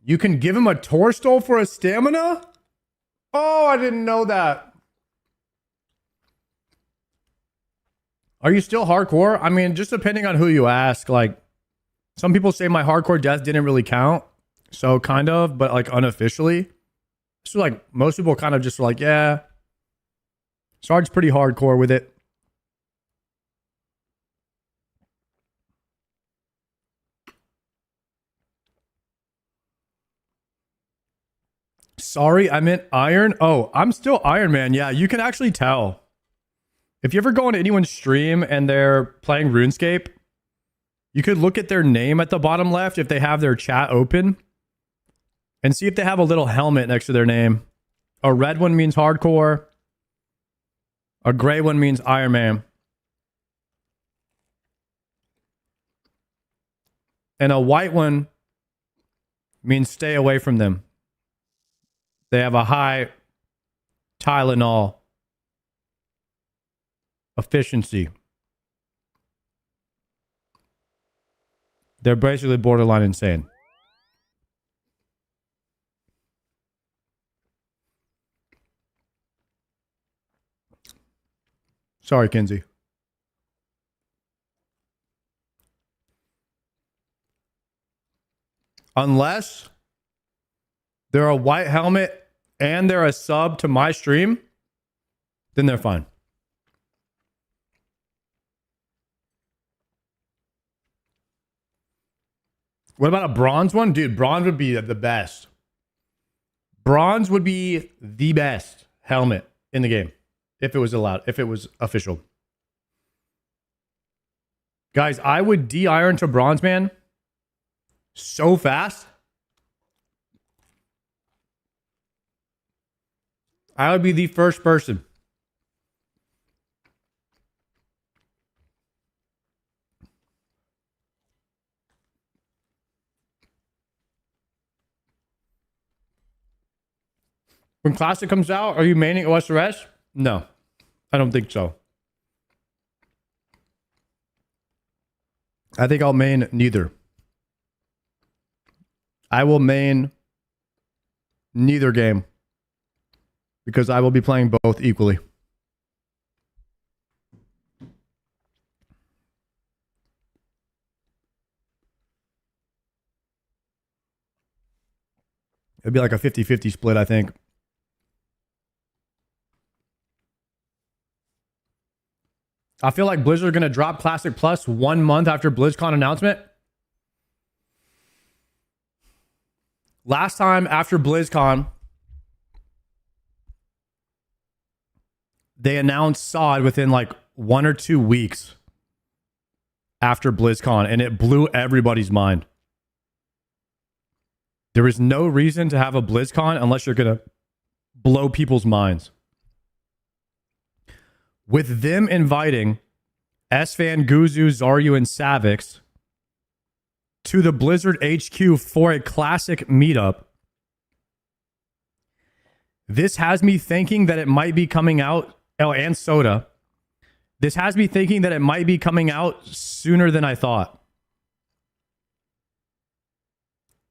You can give him a torstol for a stamina? Oh, I didn't know that. Are you still hardcore? I mean, just depending on who you ask. Like, some people say my hardcore death didn't really count. So kind of, but like unofficially. So like most people kind of just like, yeah. Sarge's pretty hardcore with it. Sorry, I meant Iron. Oh, I'm still Iron Man. Yeah, you can actually tell. If you ever go on anyone's stream and they're playing RuneScape, you could look at their name at the bottom left if they have their chat open and see if they have a little helmet next to their name. A red one means hardcore. A gray one means Iron Man. And a white one means stay away from them. They have a high Tylenol efficiency. They're basically borderline insane. Sorry, Kinsey. Unless they're a white helmet and they're a sub to my stream, then they're fine. What about a bronze one? Dude, bronze would be the best. Bronze would be the best helmet in the game. If it was allowed. If it was official. Guys, I would de-iron to bronze, man. So fast. I would be the first person. When Classic comes out, are you maining osrs? No, I don't think so. I think I'll main neither. I will main neither game because I will be playing both equally. It'd be like a 50-50 split, I think. I feel like Blizzard are going to drop Classic Plus 1 month after BlizzCon announcement. Last time after BlizzCon, they announced SOD within like 1 or 2 weeks after BlizzCon, and it blew everybody's mind. There is no reason to have a BlizzCon unless you're going to blow people's minds. With them inviting Esfand, Guzu, Zaryu, and Savix to the Blizzard HQ for a classic meetup, this has me thinking that it might be coming out. Oh, and Soda. This has me thinking that it might be coming out sooner than I thought.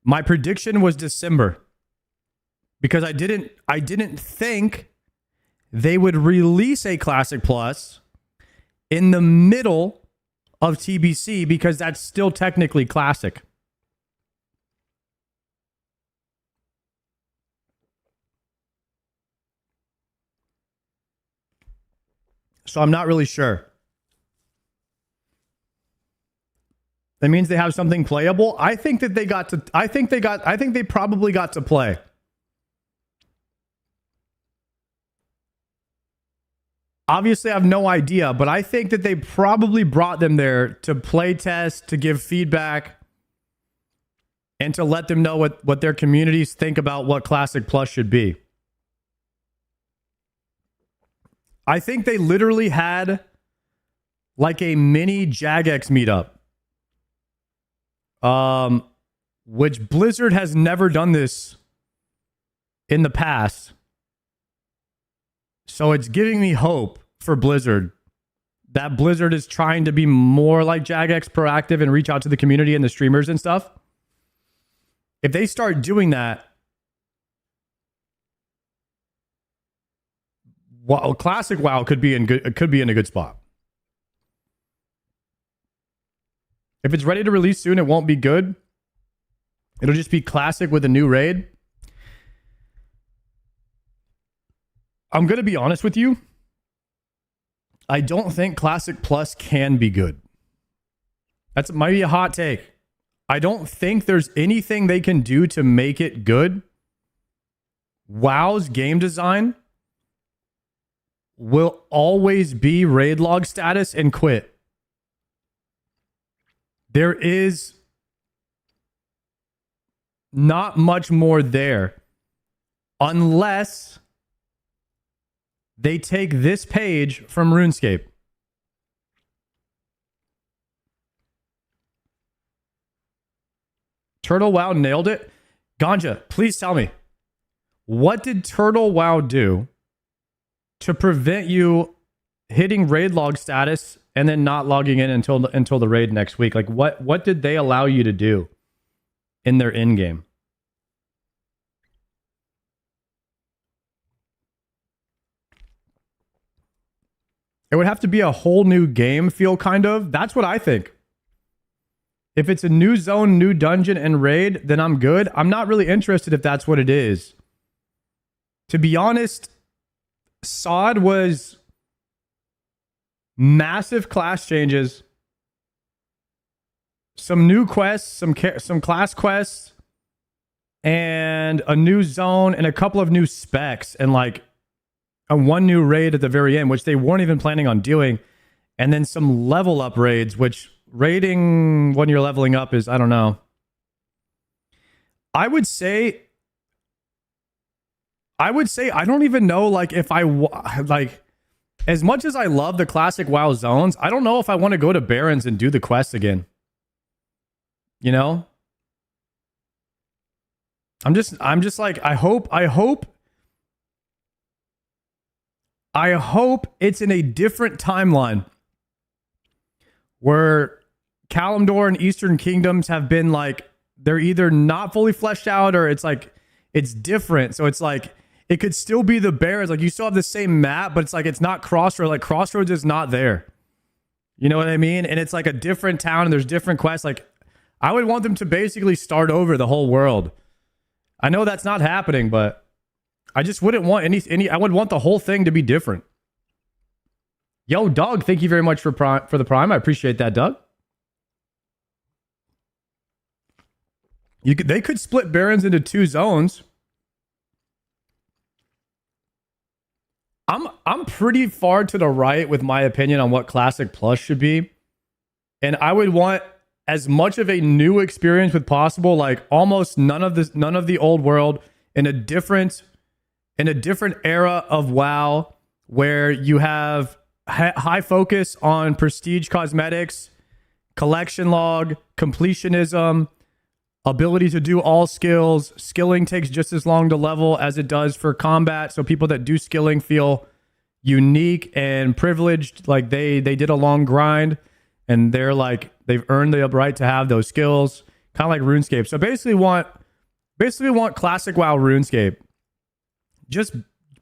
My prediction was December because I didn't think they would release a Classic Plus in the middle of TBC because that's still technically Classic. So I'm not really sure. That means they have something playable. I think that they got to, I think they probably got to play. Obviously, I have no idea, but I think that they probably brought them there to play test, to give feedback, and to let them know what their communities think about what Classic Plus should be. I think they literally had like a mini Jagex meetup. Which Blizzard has never done this in the past. So it's giving me hope for Blizzard that Blizzard is trying to be more like Jagex, proactive, and reach out to the community and the streamers and stuff. If they start doing that, well, Classic WoW could be in a good spot. If it's ready to release soon, it won't be good. It'll just be Classic with a new raid. I'm going to be honest with you. I don't think Classic Plus can be good. That's might be a hot take. I don't think there's anything they can do to make it good WoW's game design will always be raid log status and quit. There is not much more there unless they take this page from RuneScape. Turtle WoW nailed it. Ganja, please tell me, what did Turtle WoW do to prevent you hitting raid log status and then not logging in until the raid next week? Like what did they allow you to do in their in game? It would have to be a whole new game feel, kind of. That's what I think. If it's a new zone, new dungeon, and raid, then I'm good. I'm not really interested if that's what it is. To be honest, SOD was massive class changes, some new quests, some class quests, and a new zone and a couple of new specs, and like a one new raid at the very end, which they weren't even planning on doing, and then some level up raids, which raiding when you're leveling up is, I don't know. I would say I don't even know, like, if like, as much as I love the classic WoW zones, I don't know if I want to go to Barrens and do the quest again. You know? I'm just like, I hope it's in a different timeline where Kalimdor and Eastern Kingdoms have been like, they're either not fully fleshed out or it's like, it's different. So it's like, it could still be the Barrens. Like, you still have the same map, but it's like, it's not Crossroads. Like, Crossroads is not there. You know what I mean? And it's like a different town and there's different quests. Like, I would want them to basically start over the whole world. I know that's not happening, but I just wouldn't want any. I would want the whole thing to be different. Yo, Doug, thank you very much for the Prime. I appreciate that, Doug. They could split Barrens into two zones. I'm pretty far to the right with my opinion on what Classic Plus should be. And I would want as much of a new experience with possible, like almost none of the old world, in a different era of WoW, where you have high focus on prestige cosmetics, collection log, completionism, ability to do all skills. Skilling takes just as long to level as it does for combat, so people that do skilling feel unique and privileged, like they did a long grind and they're like, they've earned the right to have those skills, kind of like RuneScape. So basically want classic WoW RuneScape. Just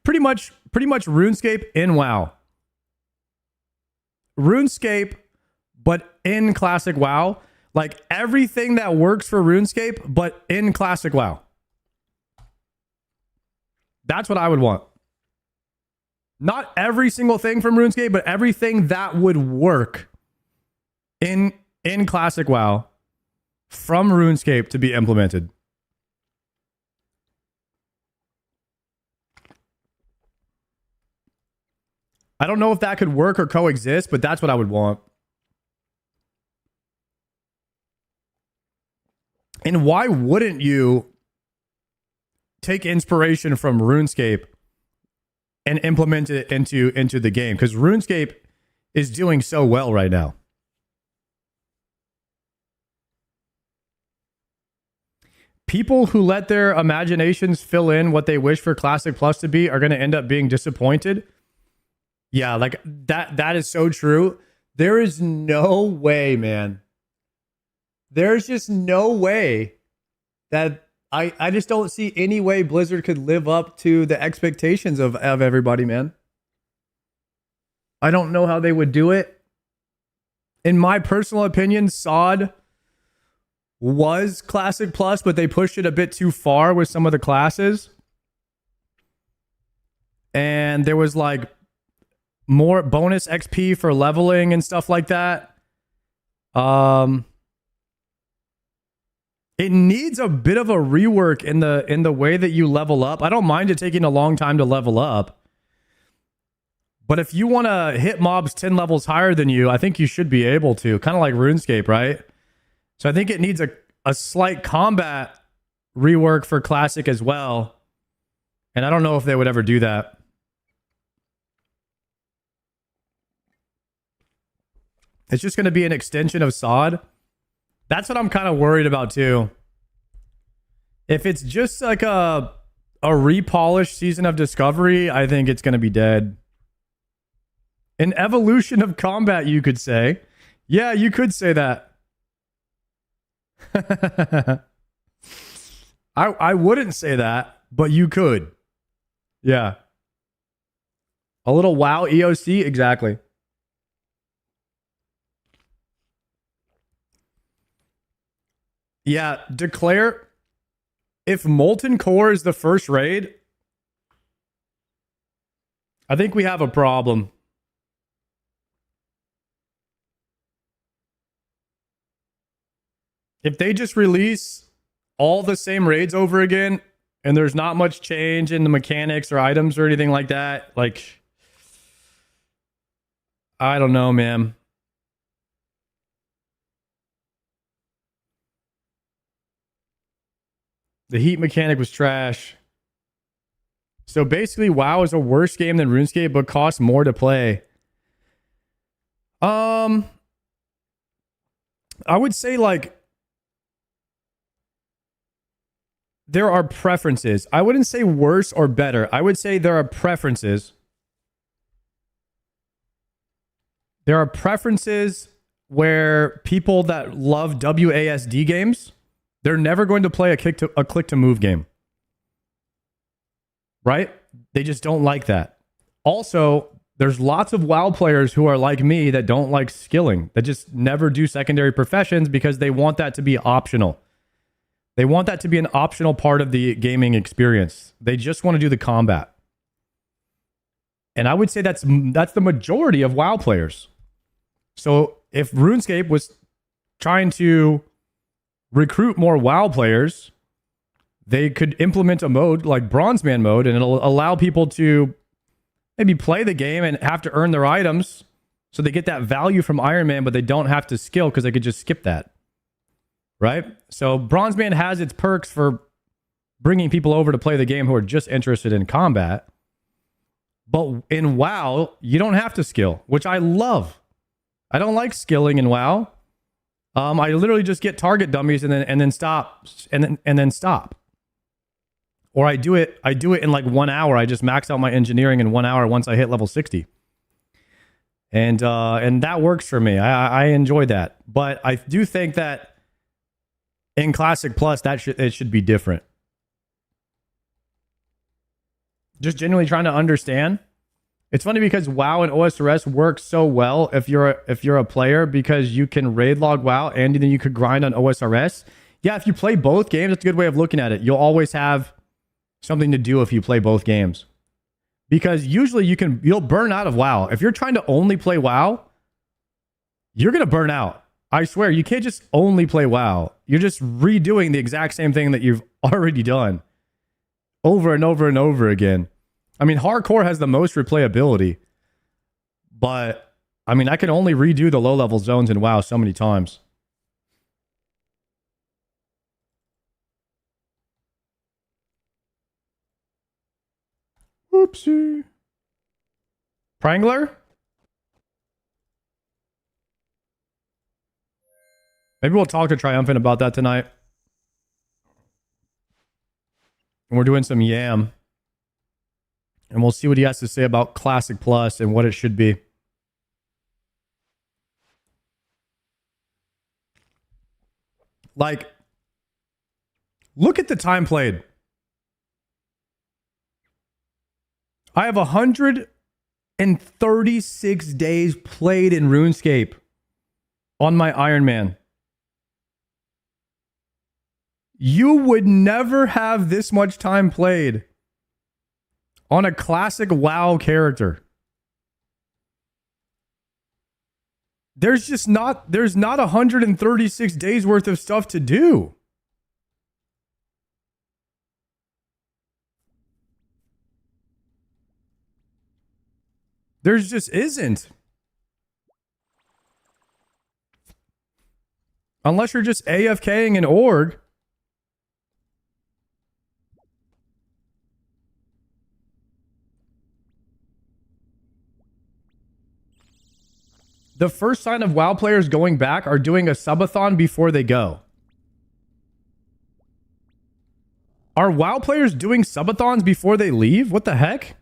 pretty much RuneScape in WoW. RuneScape, but in classic WoW. Like everything that works for RuneScape, but in classic WoW. That's what I would want. Not every single thing from RuneScape, but everything that would work in classic WoW from RuneScape to be implemented. I don't know if that could work or coexist, but that's what I would want. And why wouldn't you take inspiration from RuneScape and implement it into the game? Because RuneScape is doing so well right now. People who let their imaginations fill in what they wish for Classic Plus to be are going to end up being disappointed. Yeah, like that is so true. There is no way, man. There's just no way that I just don't see any way Blizzard could live up to the expectations of everybody, man. I don't know how they would do it. In my personal opinion, SOD was Classic Plus, but they pushed it a bit too far with some of the classes. And there was like more bonus XP for leveling and stuff like that. It needs a bit of a rework in the way that you level up. I don't mind it taking a long time to level up. But if you want to hit mobs 10 levels higher than you, I think you should be able to. Kind of like RuneScape, right? So I think it needs a slight combat rework for Classic as well. And I don't know if they would ever do that. It's just going to be an extension of SOD. That's what I'm kind of worried about too. If it's just like a repolished Season of Discovery, I think it's going to be dead. An evolution of combat, you could say. Yeah, you could say that. I wouldn't say that, but you could. Yeah. A little WoW EOC, exactly. Yeah, declare if Molten Core is the first raid, I think we have a problem. If they just release all the same raids over again and there's not much change in the mechanics or items or anything like that, like, I don't know, man. The heat mechanic was trash. So basically, WoW is a worse game than RuneScape, but costs more to play. I would say like there are preferences. I wouldn't say worse or better. I would say there are preferences. There are preferences where people that love WASD games, they're never going to play a click to move game. Right? They just don't like that. Also, there's lots of WoW players who are like me that don't like skilling, that just never do secondary professions because they want that to be optional. They want that to be an optional part of the gaming experience. They just want to do the combat. And I would say that's the majority of WoW players. So if RuneScape was trying to recruit more WoW players, they could implement a mode like Bronzeman mode, and it'll allow people to maybe play the game and have to earn their items so they get that value from Iron Man, but they don't have to skill because they could just skip that. Right? So Bronzeman has its perks for bringing people over to play the game who are just interested in combat. But in WoW, you don't have to skill, which I love. I don't like skilling in WoW. I literally just get target dummies and then stop and then stop. Or I do it in like 1 hour. I just max out my engineering in 1 hour once I hit level 60. And that works for me. I enjoy that. But I do think that in Classic Plus, it should be different. Just genuinely trying to understand. It's funny because WoW and OSRS work so well if you're a player, because you can raid log WoW and then you could grind on OSRS. Yeah, if you play both games, that's a good way of looking at it. You'll always have something to do if you play both games. Because usually you'll burn out of WoW. If you're trying to only play WoW, you're going to burn out. I swear, you can't just only play WoW. You're just redoing the exact same thing that you've already done over and over and over again. I mean, hardcore has the most replayability, but I mean, I can only redo the low-level zones in WoW so many times. Oopsie. Prangler? Maybe we'll talk to Triumphant about that tonight. And we're doing some YAM. And we'll see what he has to say about Classic Plus and what it should be. Like, look at the time played. I have 136 days played in RuneScape on my Iron Man. You would never have this much time played on a classic WoW character. There's not 136 days worth of stuff to do. There's just isn't. Unless you're just AFKing an org. The first sign of WoW players going back are doing a subathon before they go. Are WoW players doing subathons before they leave? What the heck?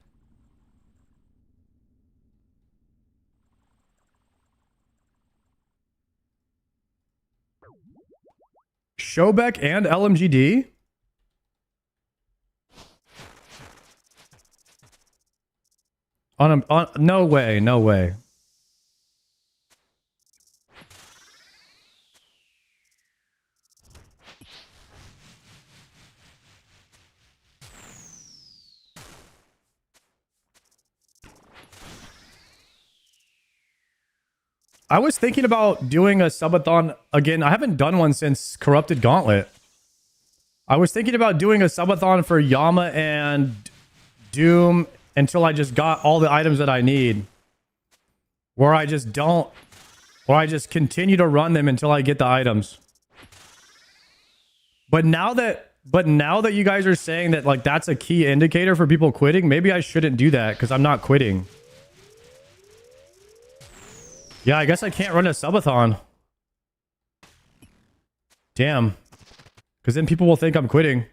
Showbeck and LMGD? No way, no way. I was thinking about doing a subathon again. I haven't done one since Corrupted Gauntlet. I was thinking about doing a subathon for YAMA and Doom until I just got all the items that I need. Where I just continue to run them until I get the items. But now that you guys are saying that like that's a key indicator for people quitting, maybe I shouldn't do that because I'm not quitting. Yeah, I guess I can't run a subathon. Damn. Because then people will think I'm quitting.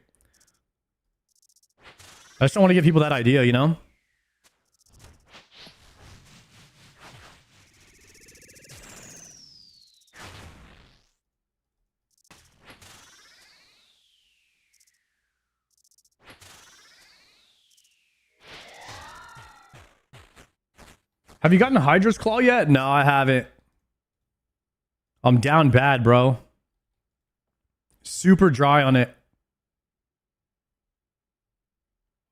I just don't want to give people that idea, you know? Have you gotten Hydra's Claw yet? No, I haven't. I'm down bad, bro. Super dry on it.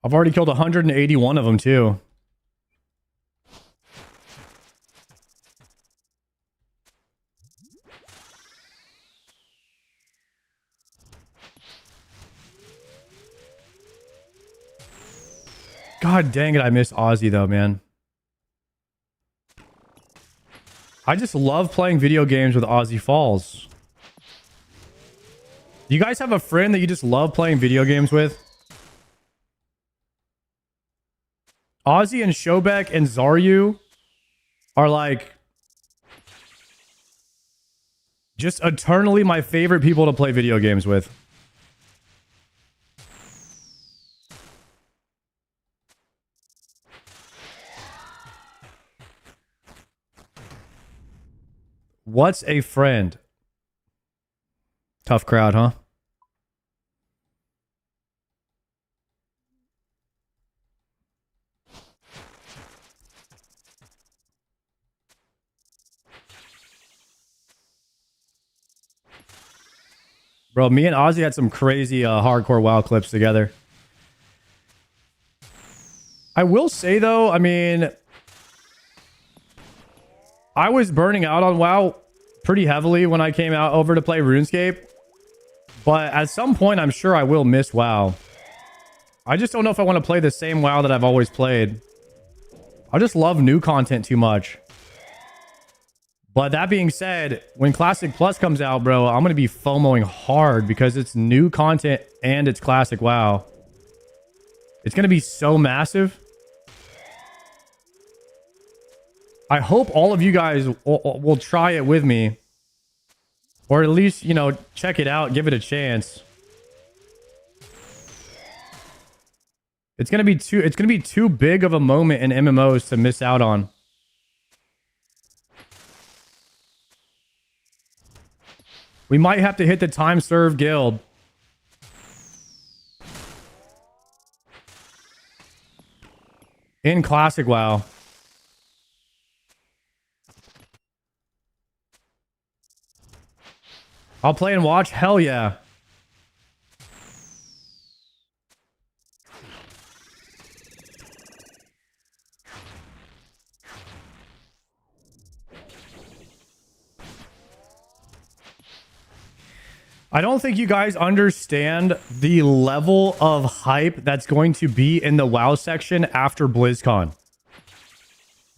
I've already killed 181 of them, too. God dang it, I miss Ozzy, though, man. I just love playing video games with Ozzy Falls. Do you guys have a friend that you just love playing video games with? Ozzy and Showbeck and Zaryu are like just eternally my favorite people to play video games with. What's a friend? Tough crowd, huh? Bro, me and Ozzy had some crazy hardcore WoW clips together. I will say, though, I mean, I was burning out on WoW pretty heavily when I came out over to play RuneScape. But at some point, I'm sure I will miss WoW. I just don't know if I want to play the same WoW that I've always played. I just love new content too much. But that being said, when Classic Plus comes out, bro, I'm going to be FOMOing hard because it's new content and it's Classic WoW. It's going to be so massive. I hope all of you guys will try it with me. Or at least, you know, check it out, give it a chance. It's going to be too big of a moment in MMOs to miss out on. We might have to hit the time serve guild. In Classic WoW. I'll play and watch? Hell yeah. I don't think you guys understand the level of hype that's going to be in the WoW section after BlizzCon.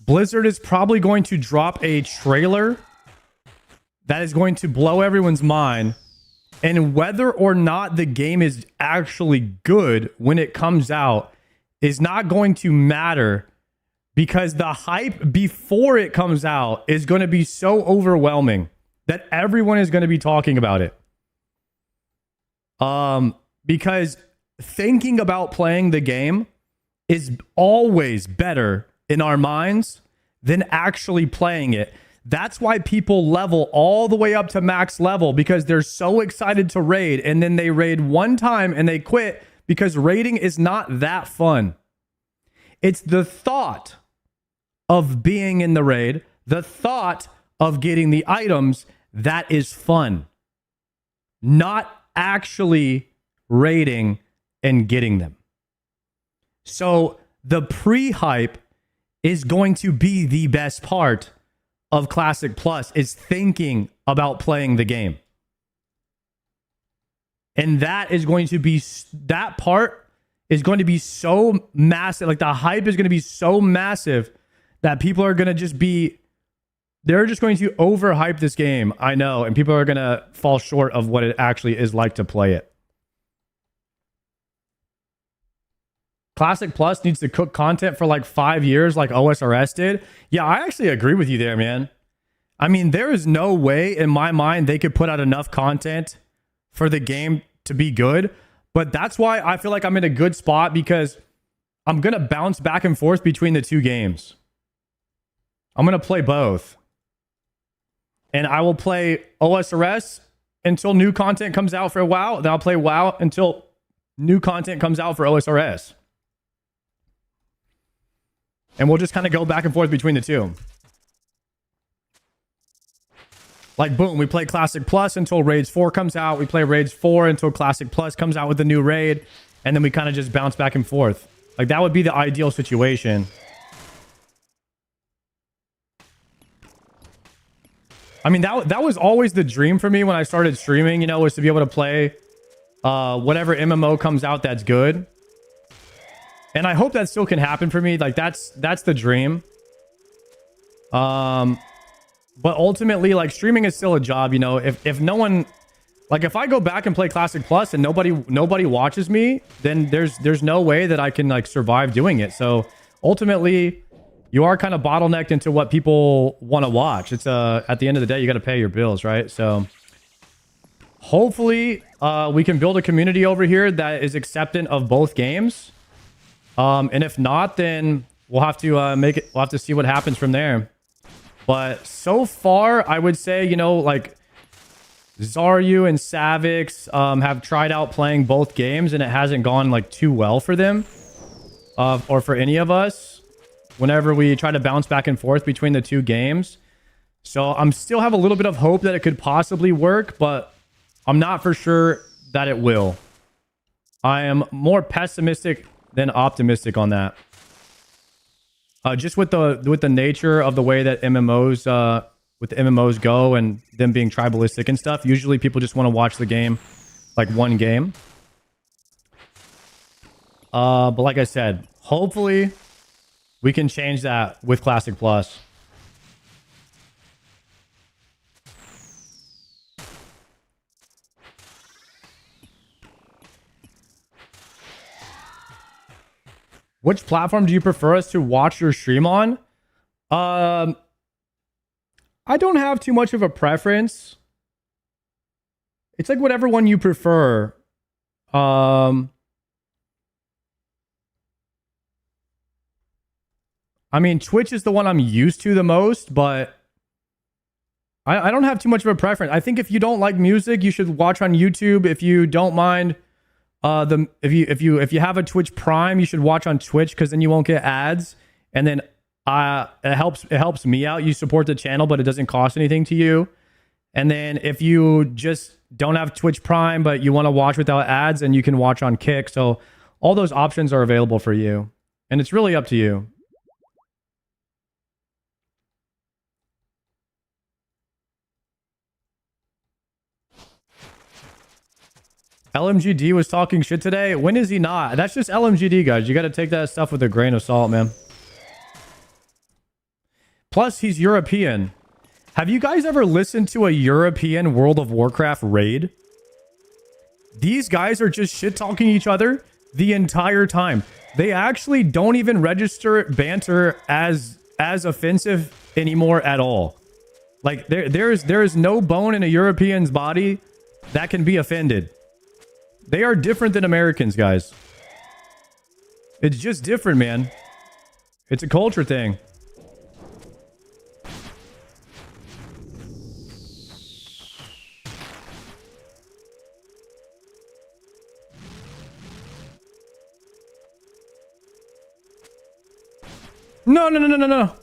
Blizzard is probably going to drop a trailer that is going to blow everyone's mind. And whether or not the game is actually good when it comes out is not going to matter, because the hype before it comes out is going to be so overwhelming that everyone is going to be talking about it. Because thinking about playing the game is always better in our minds than actually playing it. That's why people level all the way up to max level, because they're so excited to raid, and then they raid one time and they quit because raiding is not that fun. It's the thought of being in the raid, the thought of getting the items, that is fun. Not actually raiding and getting them. So the pre-hype is going to be the best part of Classic Plus, is thinking about playing the game. And that is going to be, that part is going to be so massive. Like the hype is going to be so massive that people are going to just be, they're just going to overhype this game. I know. And people are going to fall short of what it actually is like to play it. Classic Plus needs to cook content for like 5 years like OSRS did. Yeah, I actually agree with you there, man. I mean, there is no way in my mind they could put out enough content for the game to be good. But that's why I feel like I'm in a good spot, because I'm going to bounce back and forth between the two games. I'm going to play both. And I will play OSRS until new content comes out for WoW. Then I'll play WoW until new content comes out for OSRS. And we'll just kind of go back and forth between the two. Like, boom, we play Classic Plus until Raids 4 comes out. We play Raids 4 until Classic Plus comes out with the new raid. And then we kind of just bounce back and forth. Like, that would be the ideal situation. I mean, that was always the dream for me when I started streaming, you know, was to be able to play whatever MMO comes out that's good. And I hope that still can happen for me. Like, that's the dream. But ultimately, like, streaming is still a job, you know. If no one, like, if I go back and play Classic Plus and nobody watches me, then there's no way that I can, like, survive doing it. So ultimately, you are kind of bottlenecked into what people want to watch. It's at the end of the day, you got to pay your bills, right? So hopefully we can build a community over here that is acceptant of both games. And if not, then we'll have to we'll have to see what happens from there. But so far, I would say, you know, like, Zaryu and Savix have tried out playing both games, and it hasn't gone, like, too well for them. Or for any of us, whenever we try to bounce back and forth between the two games. So I'm still have a little bit of hope that it could possibly work, but I'm not for sure that it will. I am more pessimistic than optimistic on that. Just with the nature of the way that MMOs go, and them being tribalistic and stuff. Usually people just want to watch the game, like, one game. But like I said, hopefully we can change that with Classic Plus. Which platform do you prefer us to watch your stream on? I don't have too much of a preference. It's like whatever one you prefer. I mean, Twitch is the one I'm used to the most, but I don't have too much of a preference. I think if you don't like music, you should watch on YouTube. If you don't mind, if you have a Twitch Prime, you should watch on Twitch, because then you won't get ads, and then it helps me out. You support the channel, but it doesn't cost anything to you. And then if you just don't have Twitch Prime, but you want to watch without ads, and you can watch on Kick. So all those options are available for you, and it's really up to you. LMGD was talking shit today. When is he not? That's just LMGD, guys. You got to take that stuff with a grain of salt, man. Plus, he's European. Have you guys ever listened to a European World of Warcraft raid? These guys are just shit-talking each other the entire time. They actually don't even register banter as offensive anymore at all. Like, there is no bone in a European's body that can be offended. They are different than Americans, guys. It's just different, man. It's a culture thing. No, no, no, no, no, no.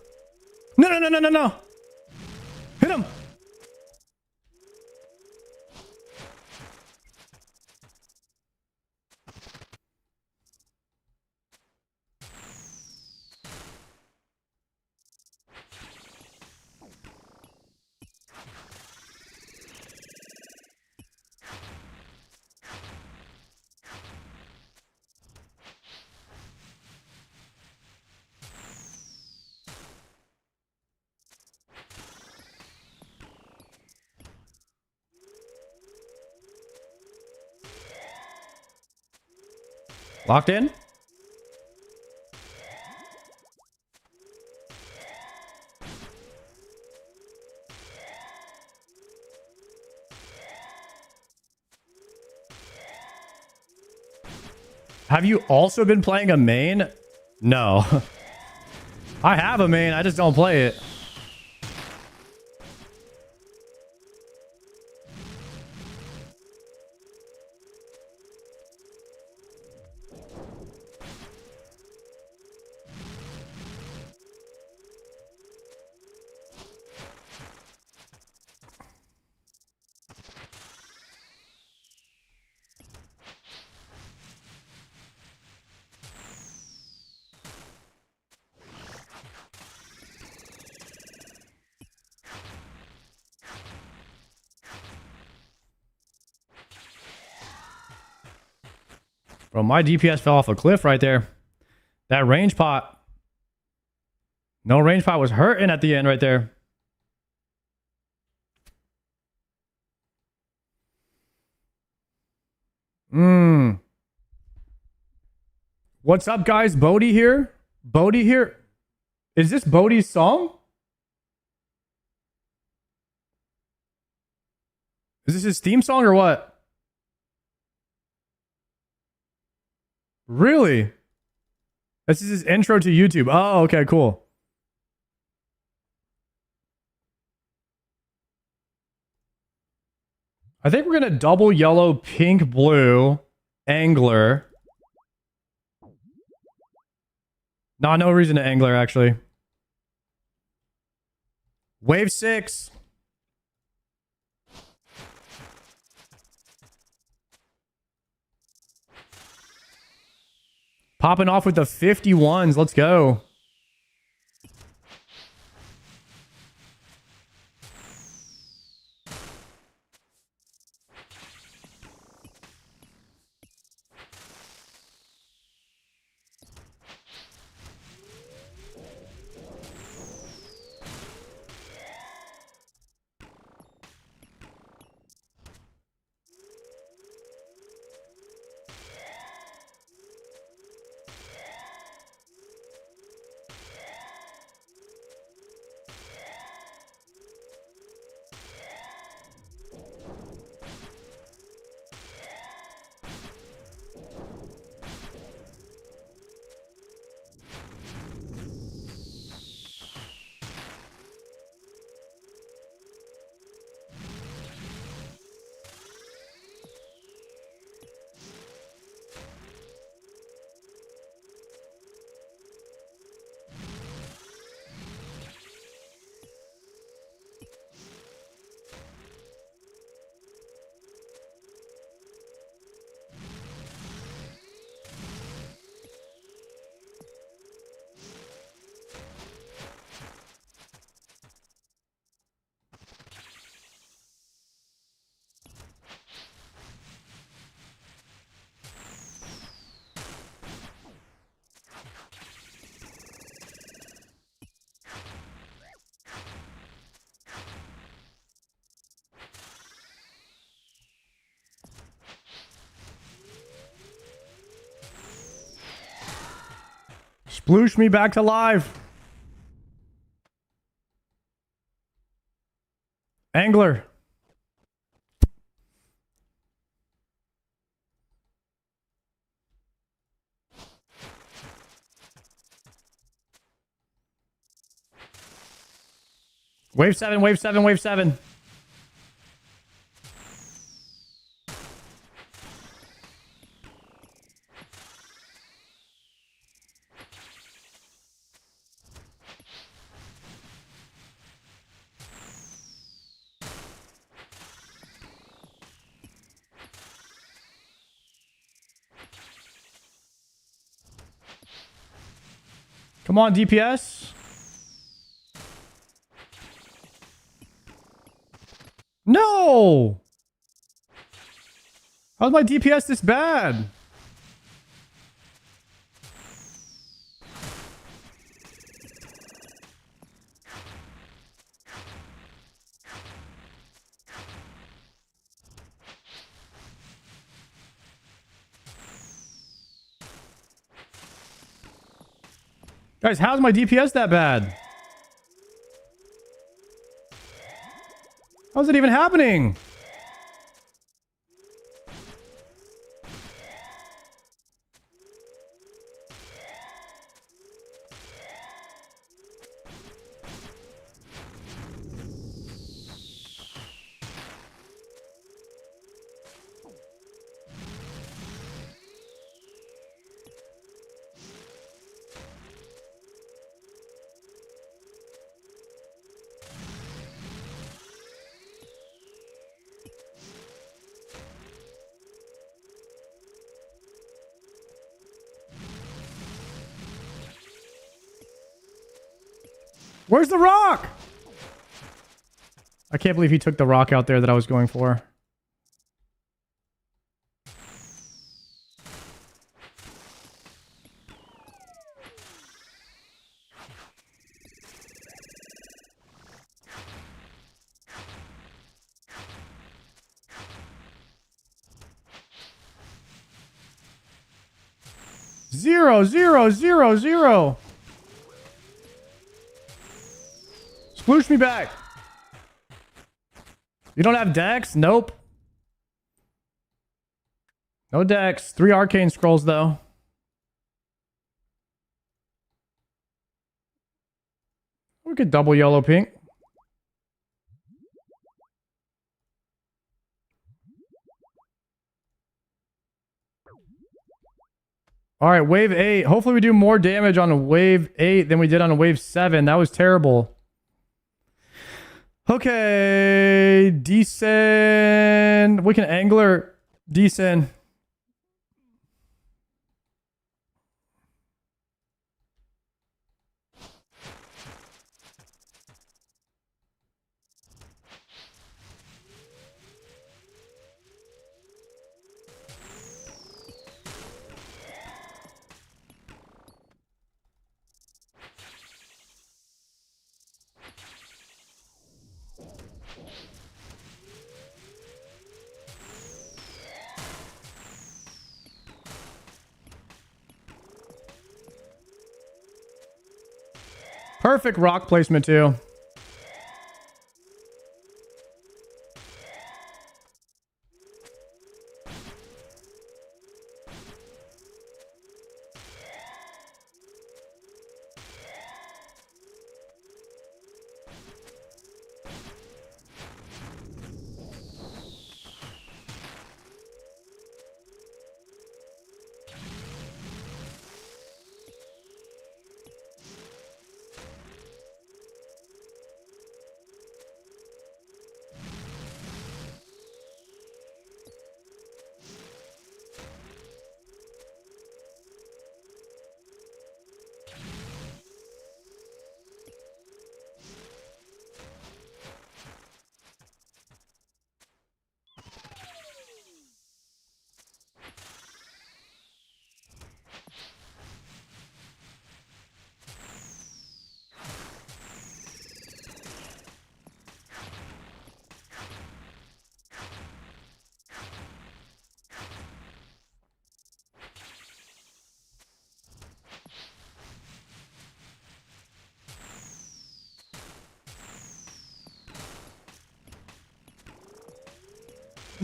No, no, no, no, no, no. Hit him. Locked in? Have you also been playing a main? No. I have a main, I just don't play it. Bro, my DPS fell off a cliff right there. That range pot. No range pot was hurting at the end right there. What's up, guys? Bodhi here. Bodhi here. Is this Bodhi's song? Is this his theme song or what? Really? This is his intro to YouTube. Oh, okay, cool. I think we're gonna double yellow, pink, blue, angler. Nah, no reason to angler, actually. Wave 6. Popping off with the 51s. Let's go. Sploosh me back to live. Angler. Wave 7, wave 7, wave 7. Come on, DPS. No! How's my DPS this bad? Guys, how's my DPS that bad? How's it even happening? Where's the rock? I can't believe he took the rock out there that I was going for. Zero, zero, zero, zero. Sploosh me back. You don't have Dex? Nope. No Dex. 3 arcane scrolls though. We could double yellow pink. All right, wave 8. Hopefully we do more damage on a wave 8 than we did on a wave 7. That was terrible. Okay, descend. We can angler descend. Perfect rock placement too.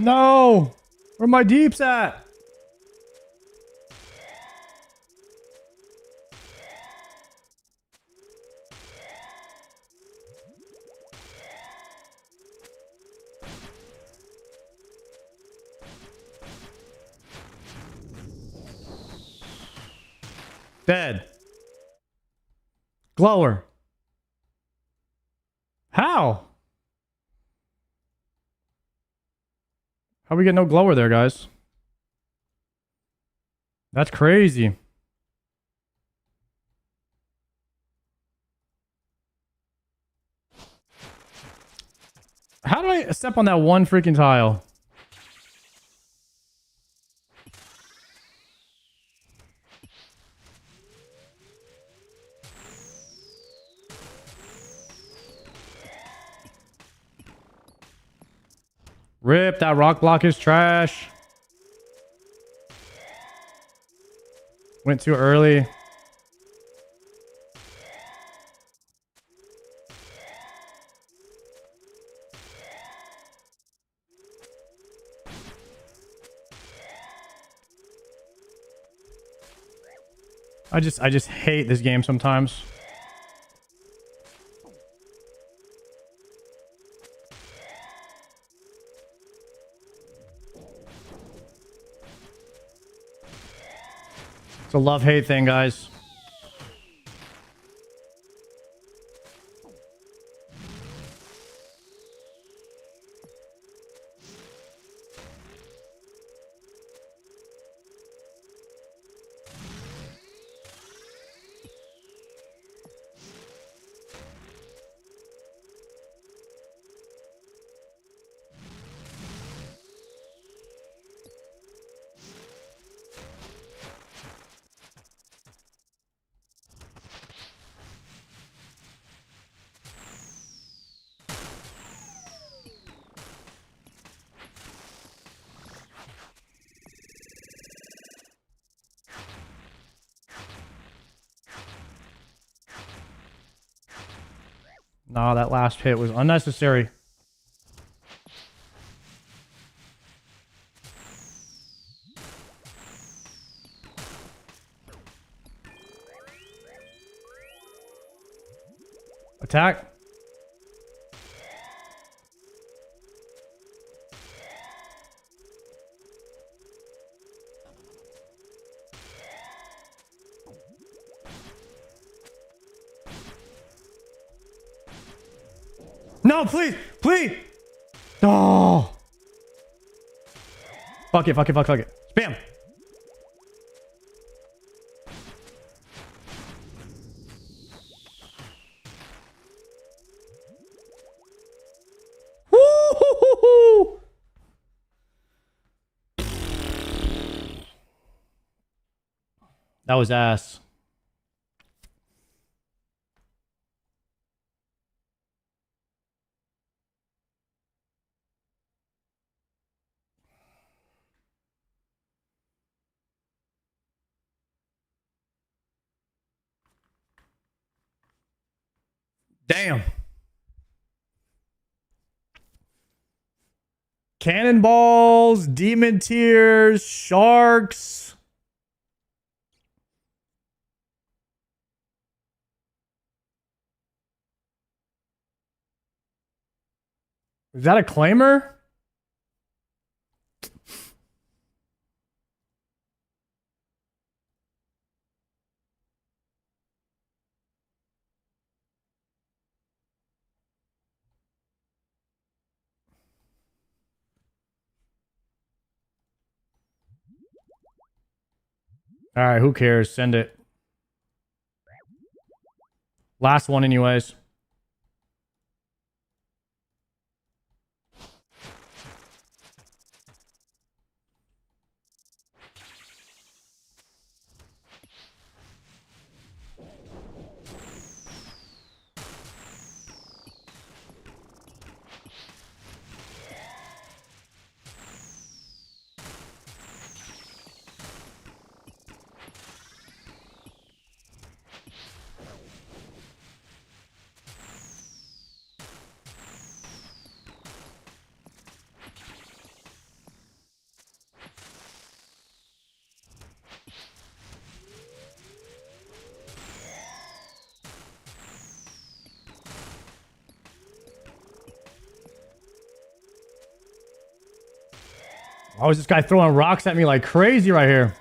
No! Where my deeps at? Dead. Glower. How? How we get no glower there, guys? That's crazy. How do I step on that one freaking tile? Rip, that rock block is trash. Went too early. I just hate this game sometimes. It's a love-hate thing, guys. Nah, that last hit was unnecessary. Attack. No, please, please. Oh. Fuck it, fuck it, fuck it. Spam. Woo-hoo-hoo-hoo. That was ass. Damn. Cannonballs, demon tears, sharks. Is that a claimer? All right, who cares? Send it. Last one anyways. Oh, is this guy throwing rocks at me like crazy right here?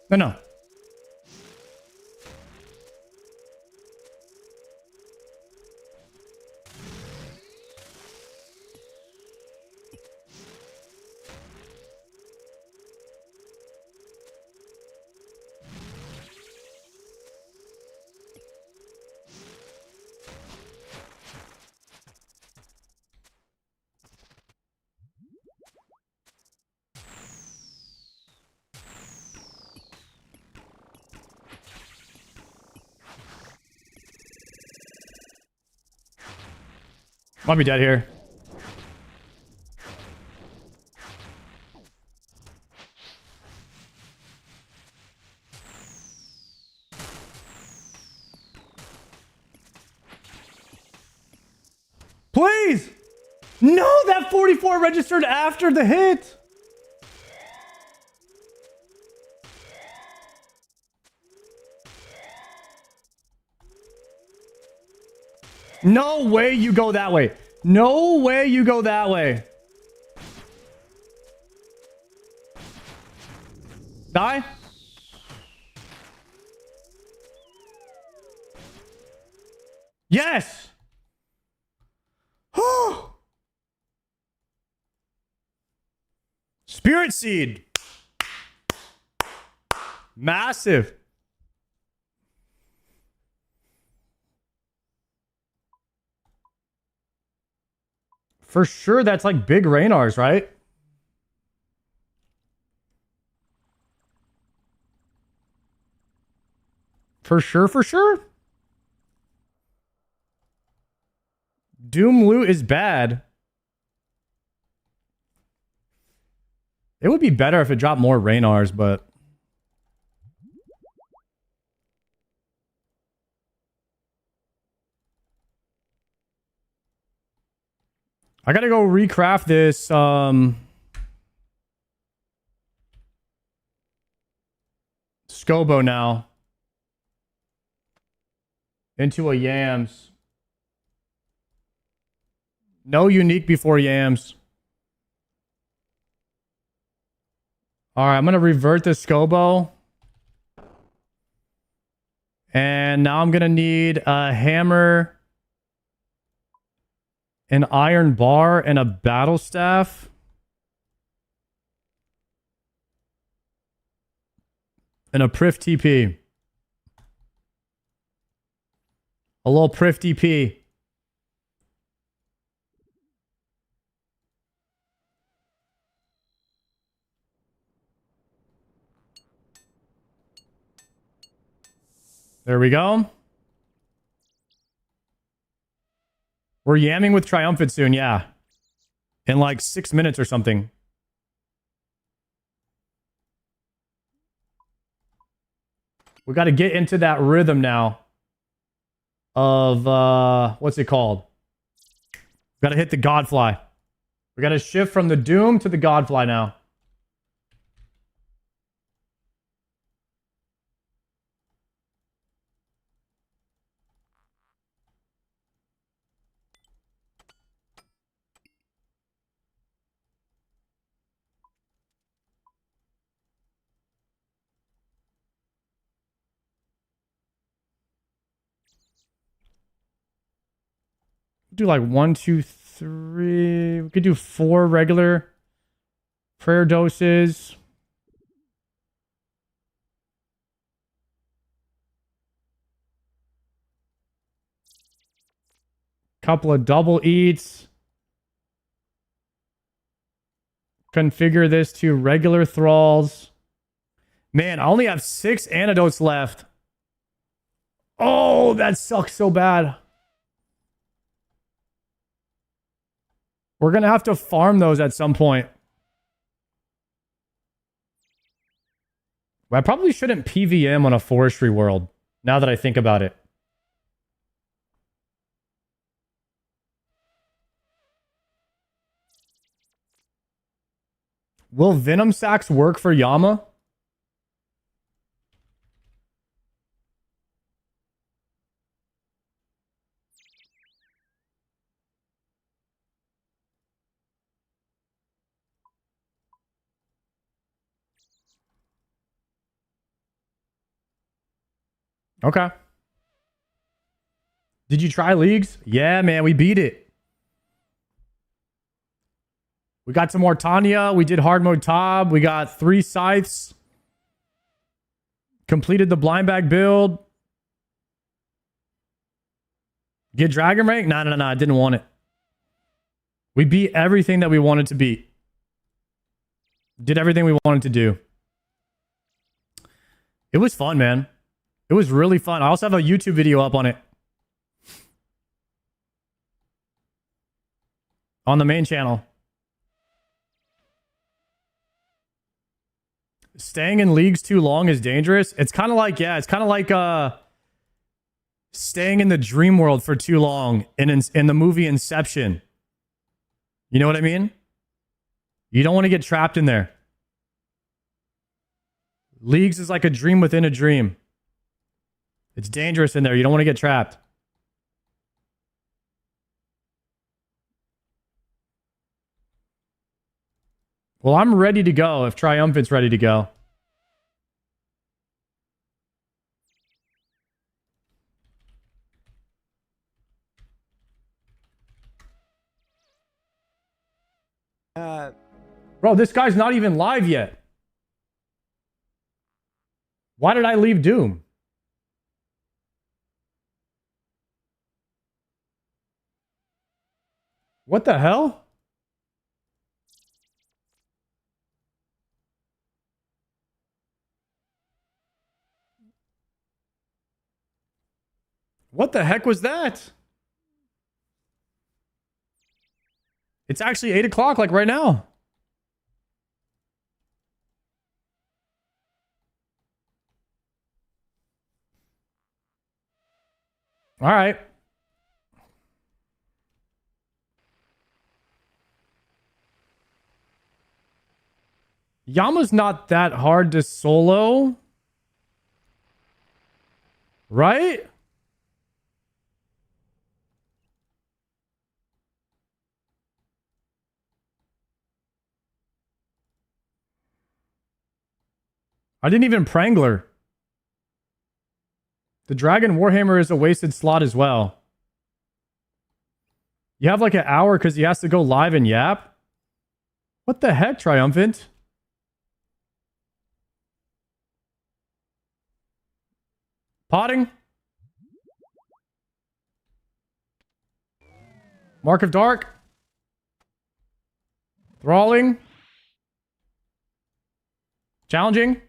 No. Might be dead here. Please! No, that 44 registered after the hit. No way you go that way. No way you go that way. Die. Yes. Spirit Seed. Massive. For sure, that's like big Raynars, right? For sure, for sure. Doom loot is bad. It would be better if it dropped more Raynars, but... I gotta go recraft this, Scobo now. Into a Yams. No unique before Yams. Alright, I'm gonna revert the Scobo. And now I'm gonna need a hammer, an iron bar, and a battle staff. And a Prif TP. A little Prif TP. There we go. We're yamming with Triumphant soon, yeah. In like 6 minutes or something. We got to get into that rhythm now. Of, what's it called? Got to hit the Godfly. We got to shift from the Doom to the Godfly now. Do like 1, 2, 3. We could do 4 regular prayer doses. Couple of double eats. Configure this to regular thralls. Man, I only have 6 antidotes left. Oh, that sucks so bad. We're going to have to farm those at some point. I probably shouldn't PVM on a forestry world, now that I think about it. Will Venom Sacks work for YAMA? Okay. Did you try leagues? Yeah, man, we beat it. We got some more Tanya. We did hard mode Tob. We got 3 scythes. Completed the blind bag build. Get dragon rank? No. I didn't want it. We beat everything that we wanted to beat. Did everything we wanted to do. It was fun, man. It was really fun. I also have a YouTube video up on it. On the main channel. Staying in leagues too long is dangerous. It's kind of like, yeah, it's kind of like staying in the dream world for too long in the movie Inception. You know what I mean? You don't want to get trapped in there. Leagues is like a dream within a dream. It's dangerous in there. You don't want to get trapped. Well, I'm ready to go if Triumphant's ready to go. Bro, this guy's not even live yet. Why did I leave Doom? What the hell? What the heck was that? It's actually 8 o'clock, like right now. All right. Yama's not that hard to solo. Right? I didn't even Prangler. The Dragon Warhammer is a wasted slot as well. You have like an hour because he has to go live and yap? What the heck, Triumphant? Potting? Mark of Dark? Thralling? Challenging?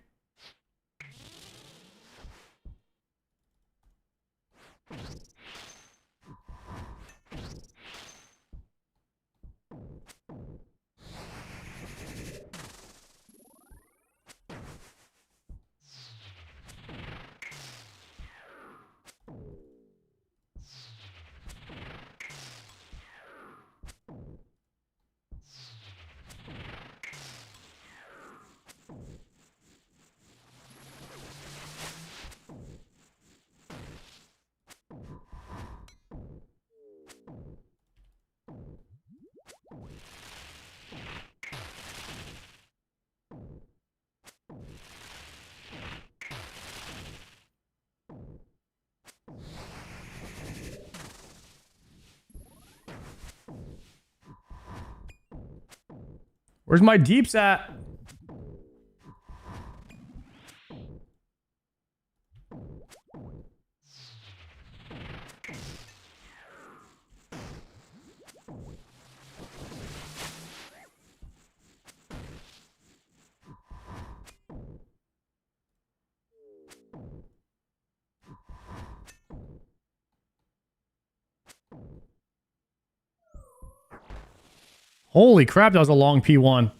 Where's my deeps at? Holy crap, that was a long P1.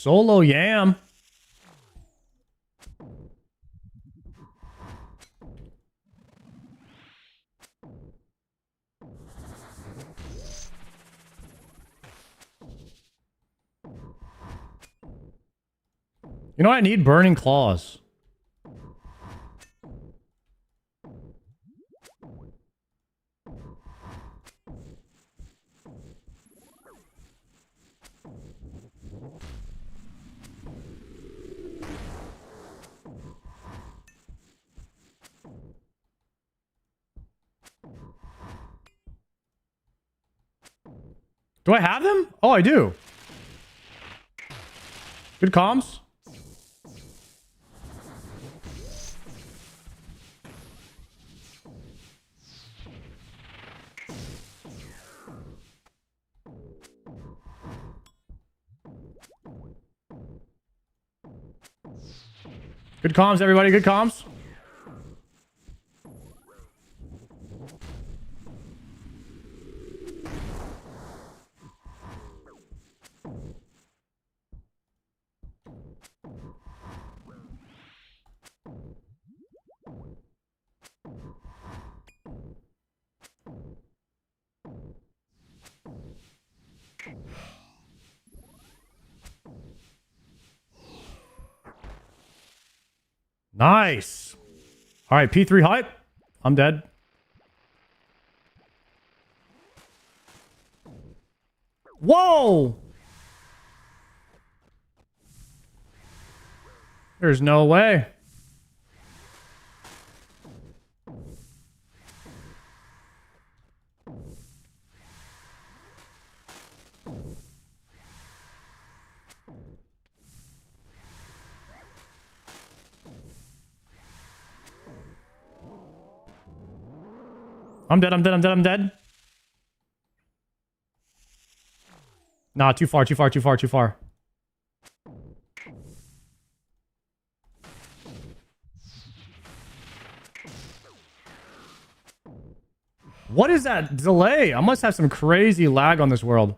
Solo yam. You know what I need? Burning claws. Do I have them? Oh, I do. Good comms. Good comms, everybody. Good comms. Nice. All right, P3 hype. I'm dead. Whoa! There's no way. I'm dead, I'm dead, I'm dead, I'm dead. Nah, too far, too far, too far, too far. What is that delay? I must have some crazy lag on this world.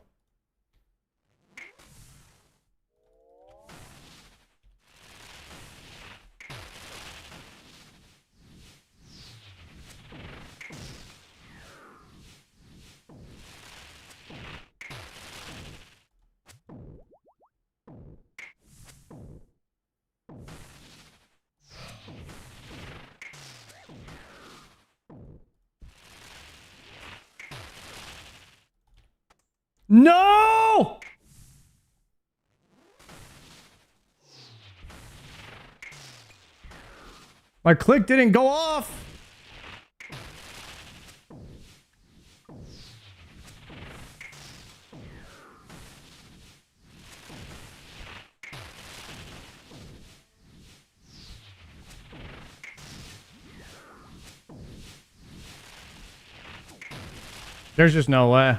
No! My click didn't go off. There's just no way.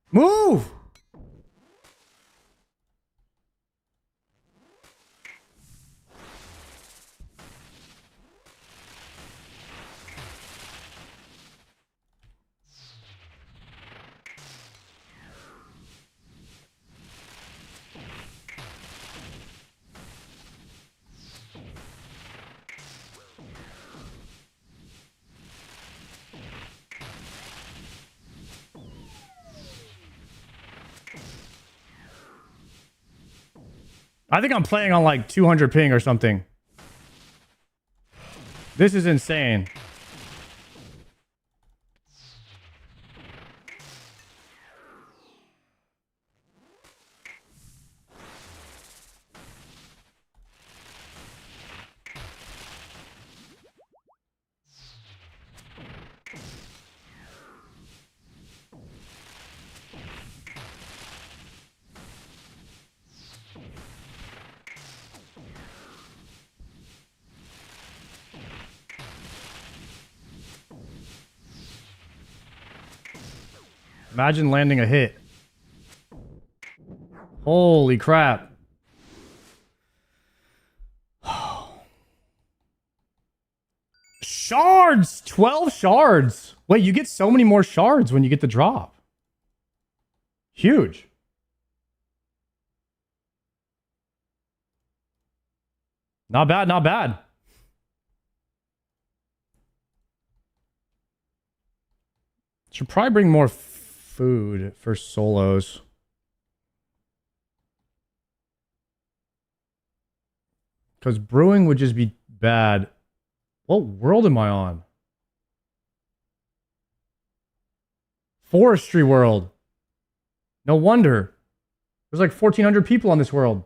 Move! I think I'm playing on like 200 ping or something. This is insane. Imagine landing a hit. Holy crap. Shards! 12 shards. Wait, you get so many more shards when you get the drop. Huge. Not bad, not bad. Should probably bring more food for solos. Because brewing would just be bad. What world am I on? Forestry world. No wonder. There's like 1,400 people on this world.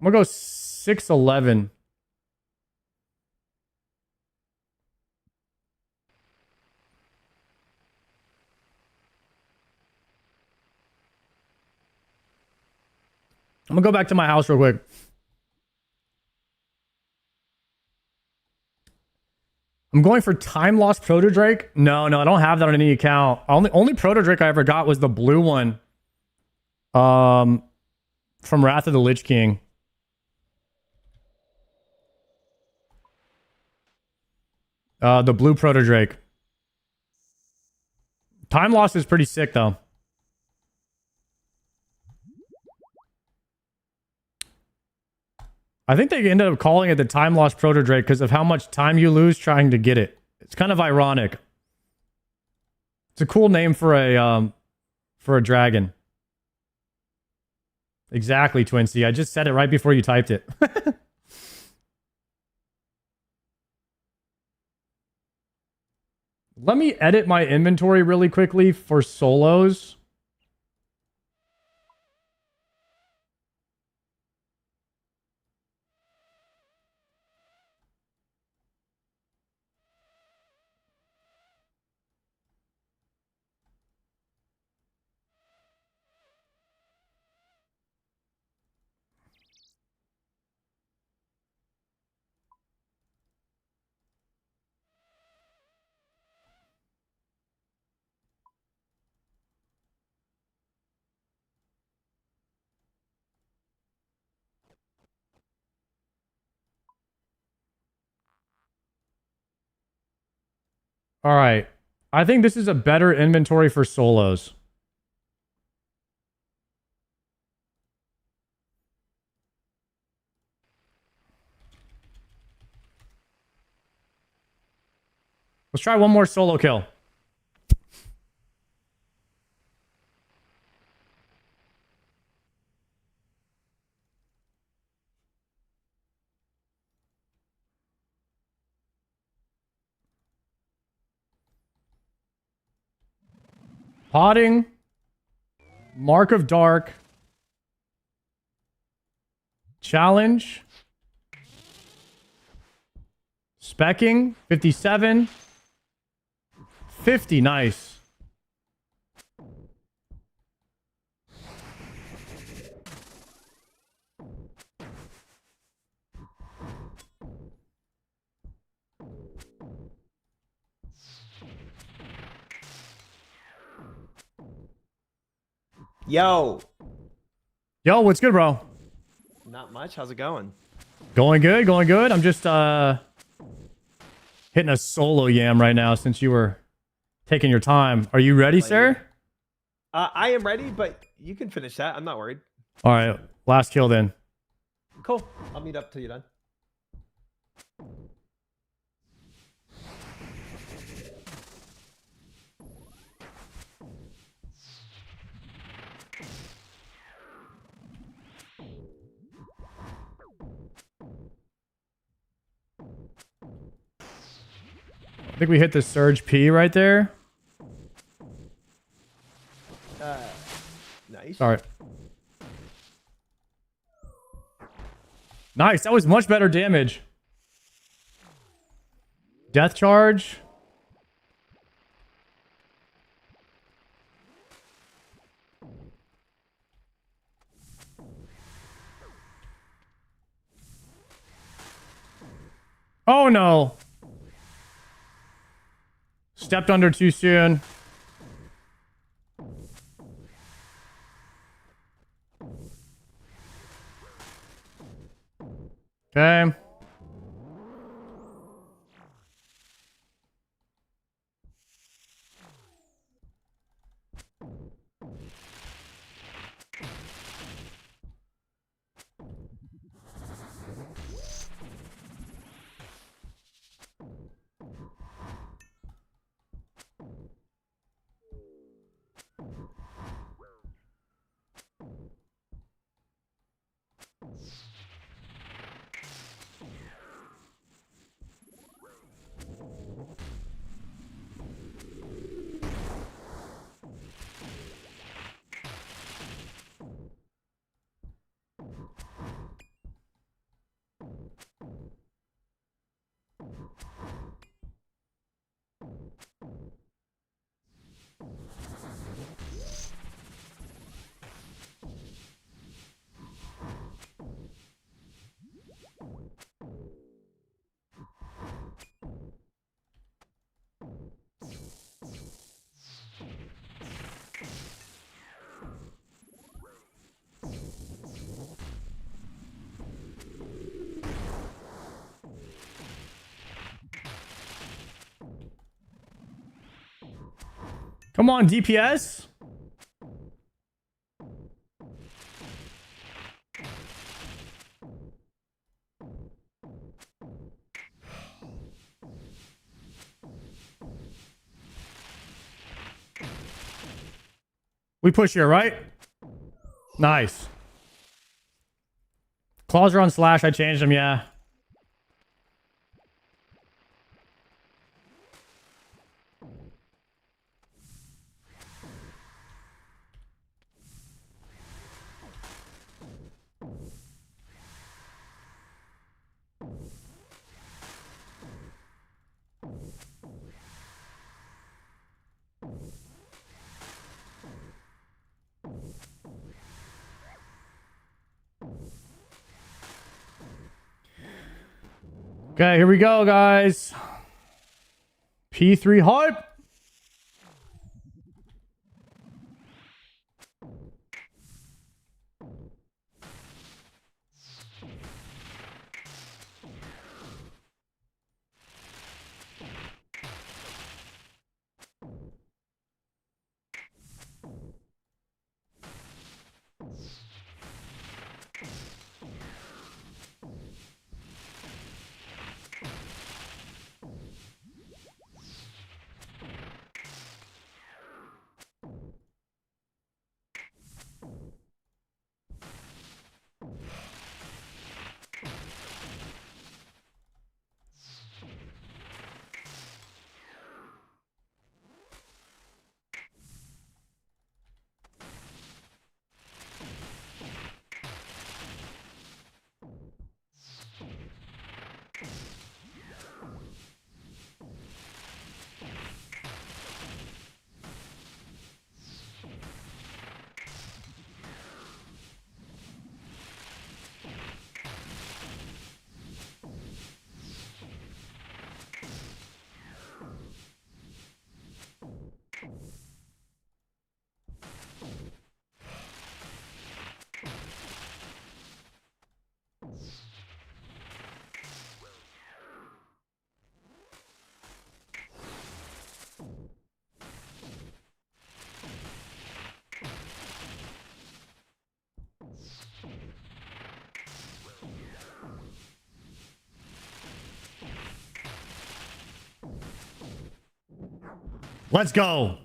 I'm gonna go 611. I'm gonna go back to my house real quick. I'm going for Time Lost Proto Drake. No, I don't have that on any account. Only Proto Drake I ever got was the blue one. From Wrath of the Lich King. The blue Proto Drake. Time Lost is pretty sick though. I think they ended up calling it the Time Lost Proto Drake because of how much time you lose trying to get it. It's kind of ironic. It's a cool name for a dragon. Exactly, Twinsy. I just said it right before you typed it. Let me edit my inventory really quickly for solos. All right. I think this is a better inventory for solos. Let's try one more solo kill. Potting. Mark of Dark. Challenge. Specking. 57. 50. Nice. Yo. Yo, what's good, bro? Not much. How's it going? Going good, going good. I'm just hitting a solo yam right now since you were taking your time. Are you ready, sir? I am ready, but you can finish that. I'm not worried. All right, last kill then. Cool. I'll meet up till you're done. I think we hit the Surge P right there. Nice. All right. Nice. That was much better damage. Death charge. Oh no. Stepped under too soon. Okay. Come on, DPS. We push here, right? Nice. Claws are on slash. I changed them, yeah. Okay, here we go, guys. P3 hype. Let's go.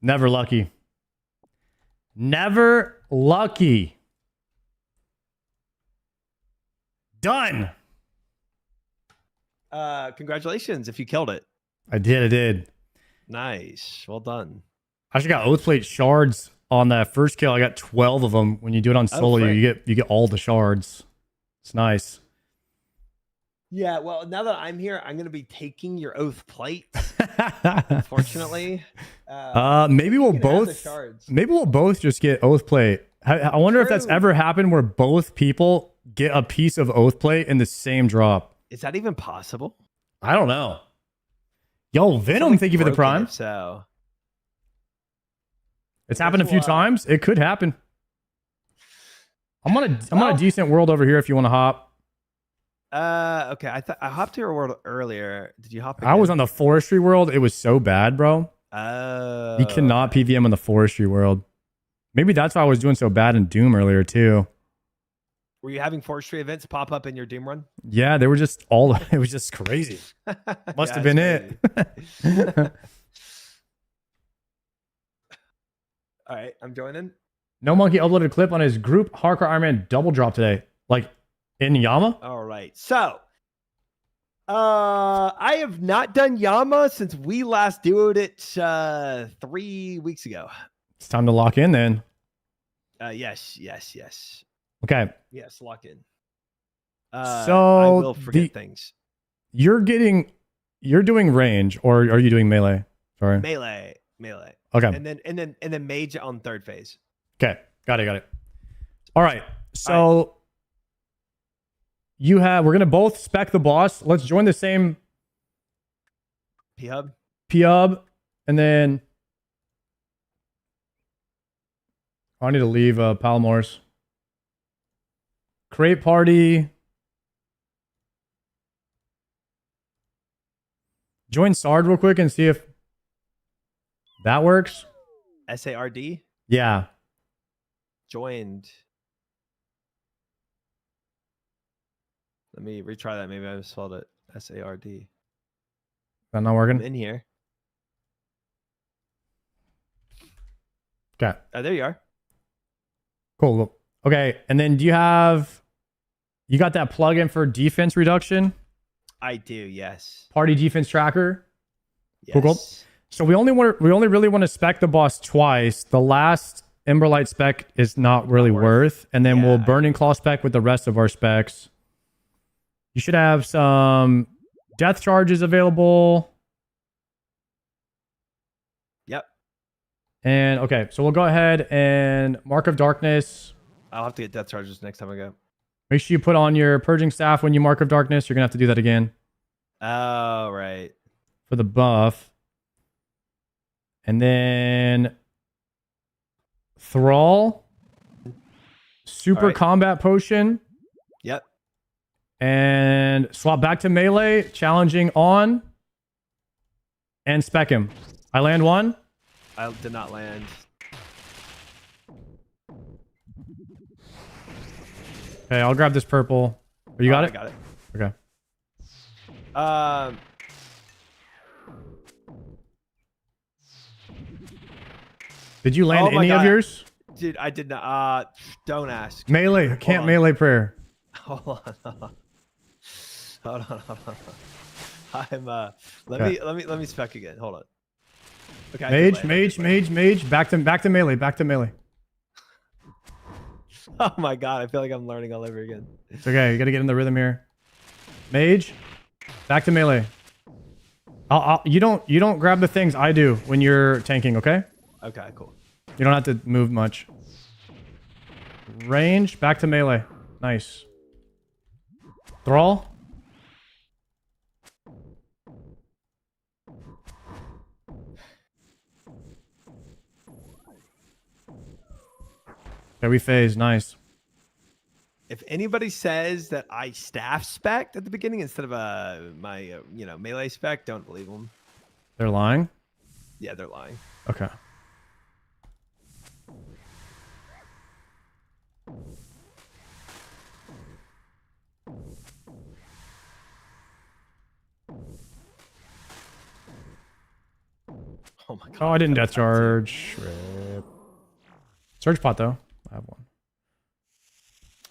Never lucky. Never lucky. Done. Congratulations if you killed it. I did. Nice. Well done. I actually got oath plate shards on that first kill. I got 12 of them. When you do it on solo, you get all the shards. It's nice. Yeah, well, now that I'm here, I'm going to be taking your oath plate. Unfortunately, maybe we'll both just get oath plate. I wonder if that's ever happened where both people get a piece of oath plate in the same drop. Is that even possible? I don't know. Yo, Venom, thank you for the prime. So It's happened a few times. It could happen. I'm on a decent world over here if you want to hop. Okay. I hopped to your world earlier. Did you hop again? I was on the forestry world. It was so bad, bro. Oh. You cannot PVM on the forestry world. Maybe that's why I was doing so bad in Doom earlier too. Were you having forestry events pop up in your Doom run? Yeah, they were just all. It was just crazy. Must have been it. All right, I'm joining. No Monkey uploaded a clip on his group Hardcore Iron Man double drop today, like in YAMA. All right, so I have not done YAMA since we last duoed it 3 weeks ago. It's time to lock in then. Yes. Okay. Yes, lock in. So I will forget things. You're doing range, or are you doing melee? Sorry. Melee. Okay. And then mage on third phase. Okay. Got it. All right. So we're gonna both spec the boss. Let's join the same P-hub, and then I need to leave Palomor's. Create party. Join Sard real quick and see if that works. SARD Yeah. joined. Let me retry that. Maybe I misspelled it. SARD. Is that not working? I'm in here. Okay. Oh, there you are. Cool. Okay. And then you got that plugin for defense reduction? I do, yes. Party defense tracker? Yes. Cool. So we only really want to spec the boss twice. The last Emberlight spec is not really worth. And then we'll Burning Claw spec with the rest of our specs. You should have some death charges available. Yep. And okay, so we'll go ahead and Mark of Darkness. I'll have to get death charges next time I go. Make sure you put on your Purging Staff when you Mark of Darkness. You're going to have to do that again. Oh, right. For the buff. And then Thrall. Super Combat Potion. Yep. And swap back to melee. Challenging on. And spec him. I land one. I did not land. Okay, I'll grab this purple. You got it? I got it. Okay. Did you land any of yours? Dude, I did not. Don't ask. Melee. I can't melee prayer. Hold on. I'm let me spec again. Hold on. Okay. Mage. Back to melee. Oh my god, I feel like I'm learning all over again. It's okay. You got to get in the rhythm here. Mage. Back to melee. You don't grab the things I do when you're tanking, okay? Okay, cool. You don't have to move much. Range, back to melee. Nice. Thrall. Okay, we phase. Nice. If anybody says that I staff spec at the beginning instead of my melee spec, don't believe them. They're lying? Yeah, they're lying. Okay. Oh my god. Oh, I didn't death charge. Rip. Surge pot though. I have one.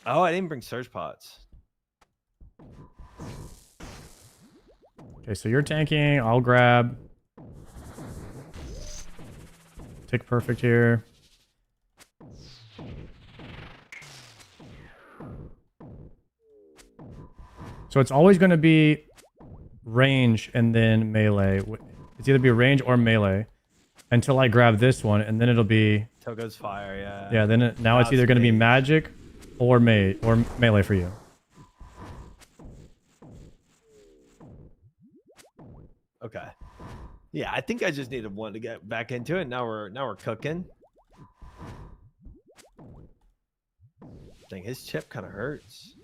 Oh, I didn't bring surge pots. Okay, so you're tanking. I'll grab. Tick perfect here. So it's always going to be range and then melee. It's either be range or melee until I grab this one, and then it'll be Togo's fire, yeah. Yeah, then now it's either going to be magic or melee for you. Okay. Yeah, I think I just needed one to get back into it. Now we're cooking. Dang, his chip kind of hurts.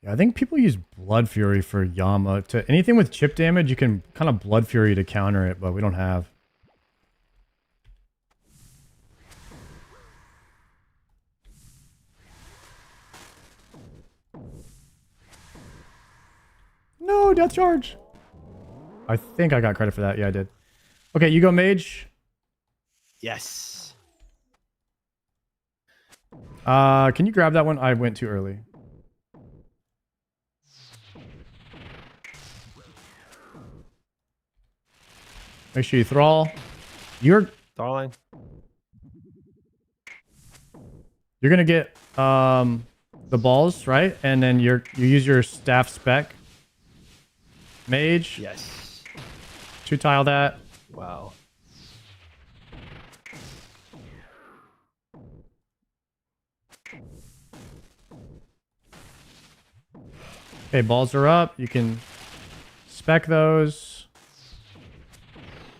Yeah, I think people use Blood Fury for YAMA. To anything with chip damage, you can kind of Blood Fury to counter it, but we don't have. No, death charge. I think I got credit for that. Yeah, I did. Okay, you go mage. Yes. Can you grab that one? I went too early. Make sure you thrall. You're Darling. gonna get the balls, right? And then you use your staff spec. Mage. Yes. 2-tile that. Wow. Okay, balls are up. You can spec those.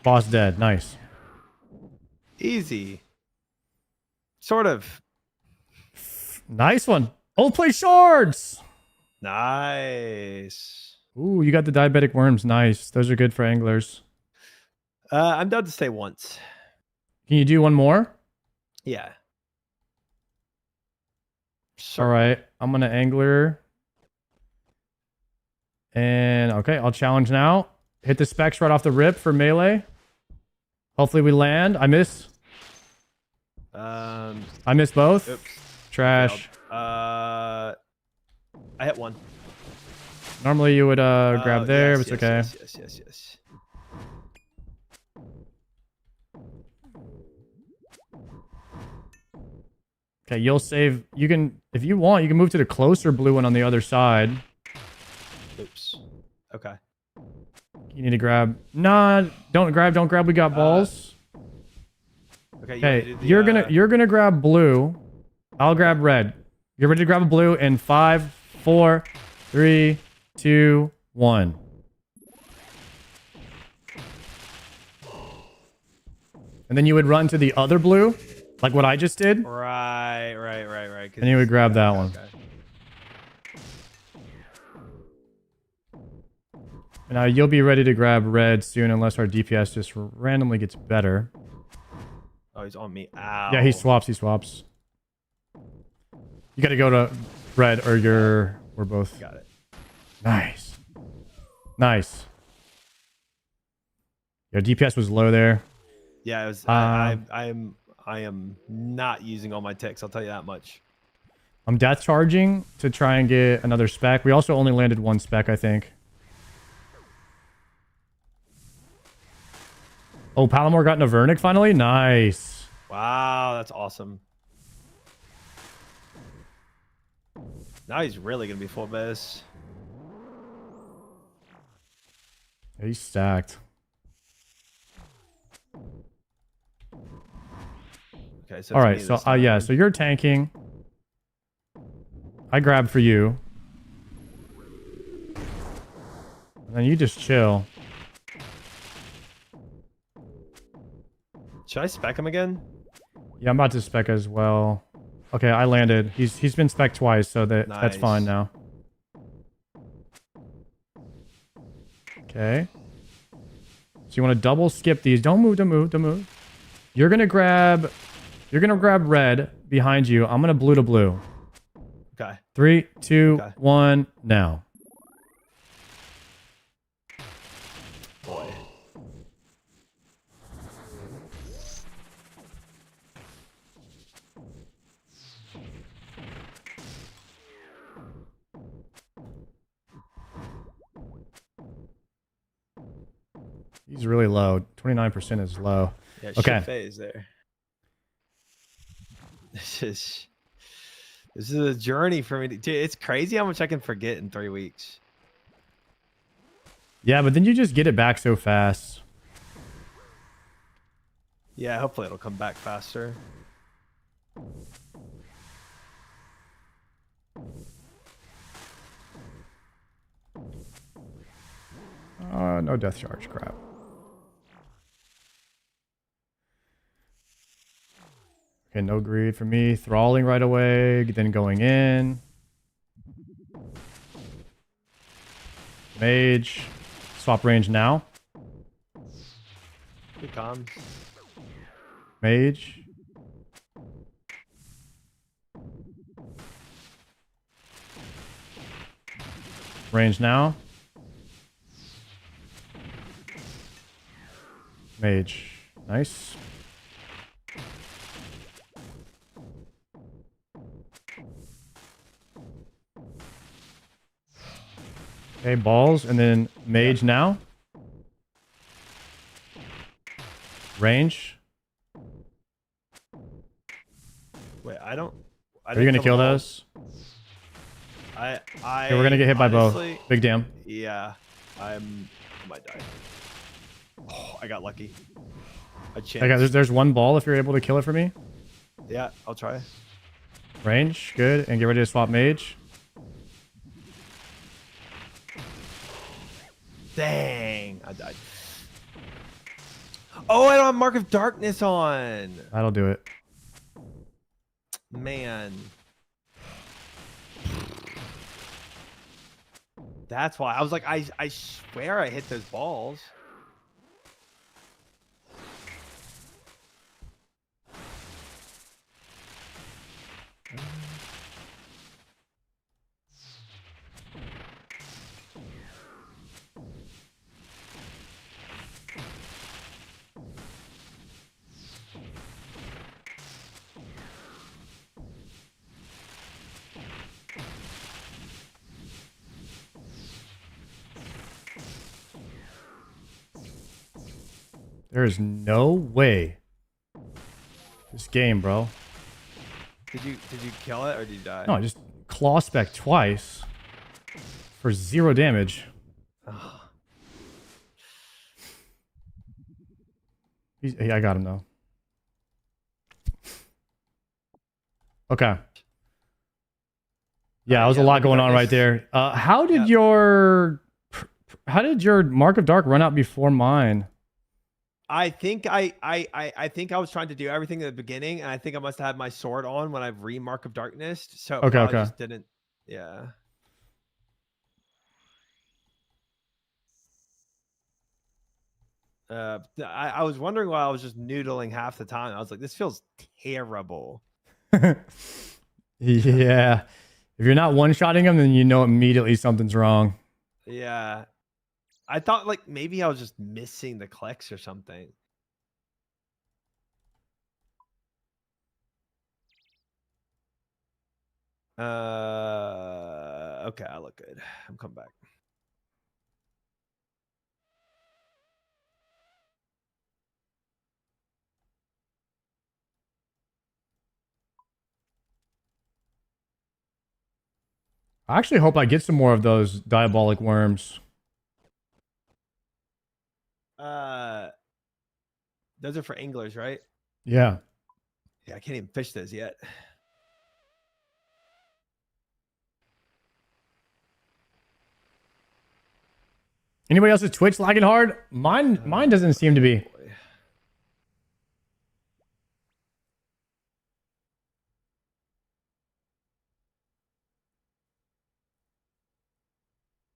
Boss dead. Nice. Easy. Sort of. Nice one. Old play shards. Nice. Ooh, you got the diabetic worms. Nice. Those are good for anglers. I'm down to stay once. Can you do one more? Yeah. All Sure. right. I'm going to angler. And okay, I'll challenge now. Hit the specs right off the rip for melee. Hopefully we land. I miss. I miss both. Oops. Trash. I hit one. Normally you would grab there, but it's okay. Yes. Okay, you'll save. You can, if you want, you can move to the closer blue one on the other side. Oops. Okay. You need to grab. Nah, don't grab. We got balls. Okay. Okay, you're gonna grab blue. I'll grab red. You're ready to grab a blue in 5, 4, 3, 2, 1. And then you would run to the other blue, like what I just did. Right. And you would grab that one. Okay. And now you'll be ready to grab red soon, unless our DPS just randomly gets better. Oh, he's on me. Ow. Yeah, he swaps. You gotta go to red or we're both. Got it. Nice. Your DPS was low there. Yeah, it was. I am not using all my ticks. I'll tell you that much. I'm death charging to try and get another spec. We also only landed one spec, I think. Oh, Palomar got Navernic finally? Nice. Wow, that's awesome. Now he's really gonna be full base. Yeah, he's stacked. Okay, so all right, so yeah, so you're tanking. I grab for you. And then you just chill. Should I spec him again? Yeah, I'm about to spec as well. Okay, I landed. He's been spec twice, so that's fine now. Okay. So you want to double skip these. Don't move. You're gonna grab red behind you. I'm gonna blue to blue. Okay. 3, 2, 1, now. Boy. He's really low. 29% is low. Yeah, okay. shit phase there. This is a journey for me. Dude, it's crazy how much I can forget in 3 weeks. Yeah, but then you just get it back so fast. Yeah, hopefully it'll come back faster. No death charge. Crap. Okay, no greed for me. Thralling right away, then going in. Mage. Swap range now. Good comms. Mage. Range now. Mage. Nice. Okay, balls, and then mage now. Range. Wait, I don't. Are you gonna kill those? Okay, we're gonna get hit by both. Big damn. Yeah, I might die. Oh, I got lucky. Okay, there's one ball if you're able to kill it for me. Yeah, I'll try. Range, good, and get ready to swap mage. Dang, I died. Oh, I don't have Mark of Darkness on. That'll do it. Man. That's why. I was like, I swear I hit those balls. There is no way. This game, bro. Did you kill it or did you die? No, I just claw spec twice for 0 damage. I got him though. Okay. Yeah, there's a lot going on right there. How did your Mark of Dark run out before mine? I think I think I was trying to do everything at the beginning, and I think I must have had my sword on when I Mark of Darkness. So okay. Just didn't. Yeah. I was wondering why I was just noodling half the time. I was like, this feels terrible. Yeah. If you're not one-shotting him, then you know immediately something's wrong. Yeah. I thought like maybe I was just missing the clicks or something. Okay, I look good. I'm coming back. I actually hope I get some more of those diabolic worms. Those are for anglers, right? Yeah. Yeah, I can't even fish those yet. Anybody else's Twitch lagging hard? Mine doesn't seem to be. Boy.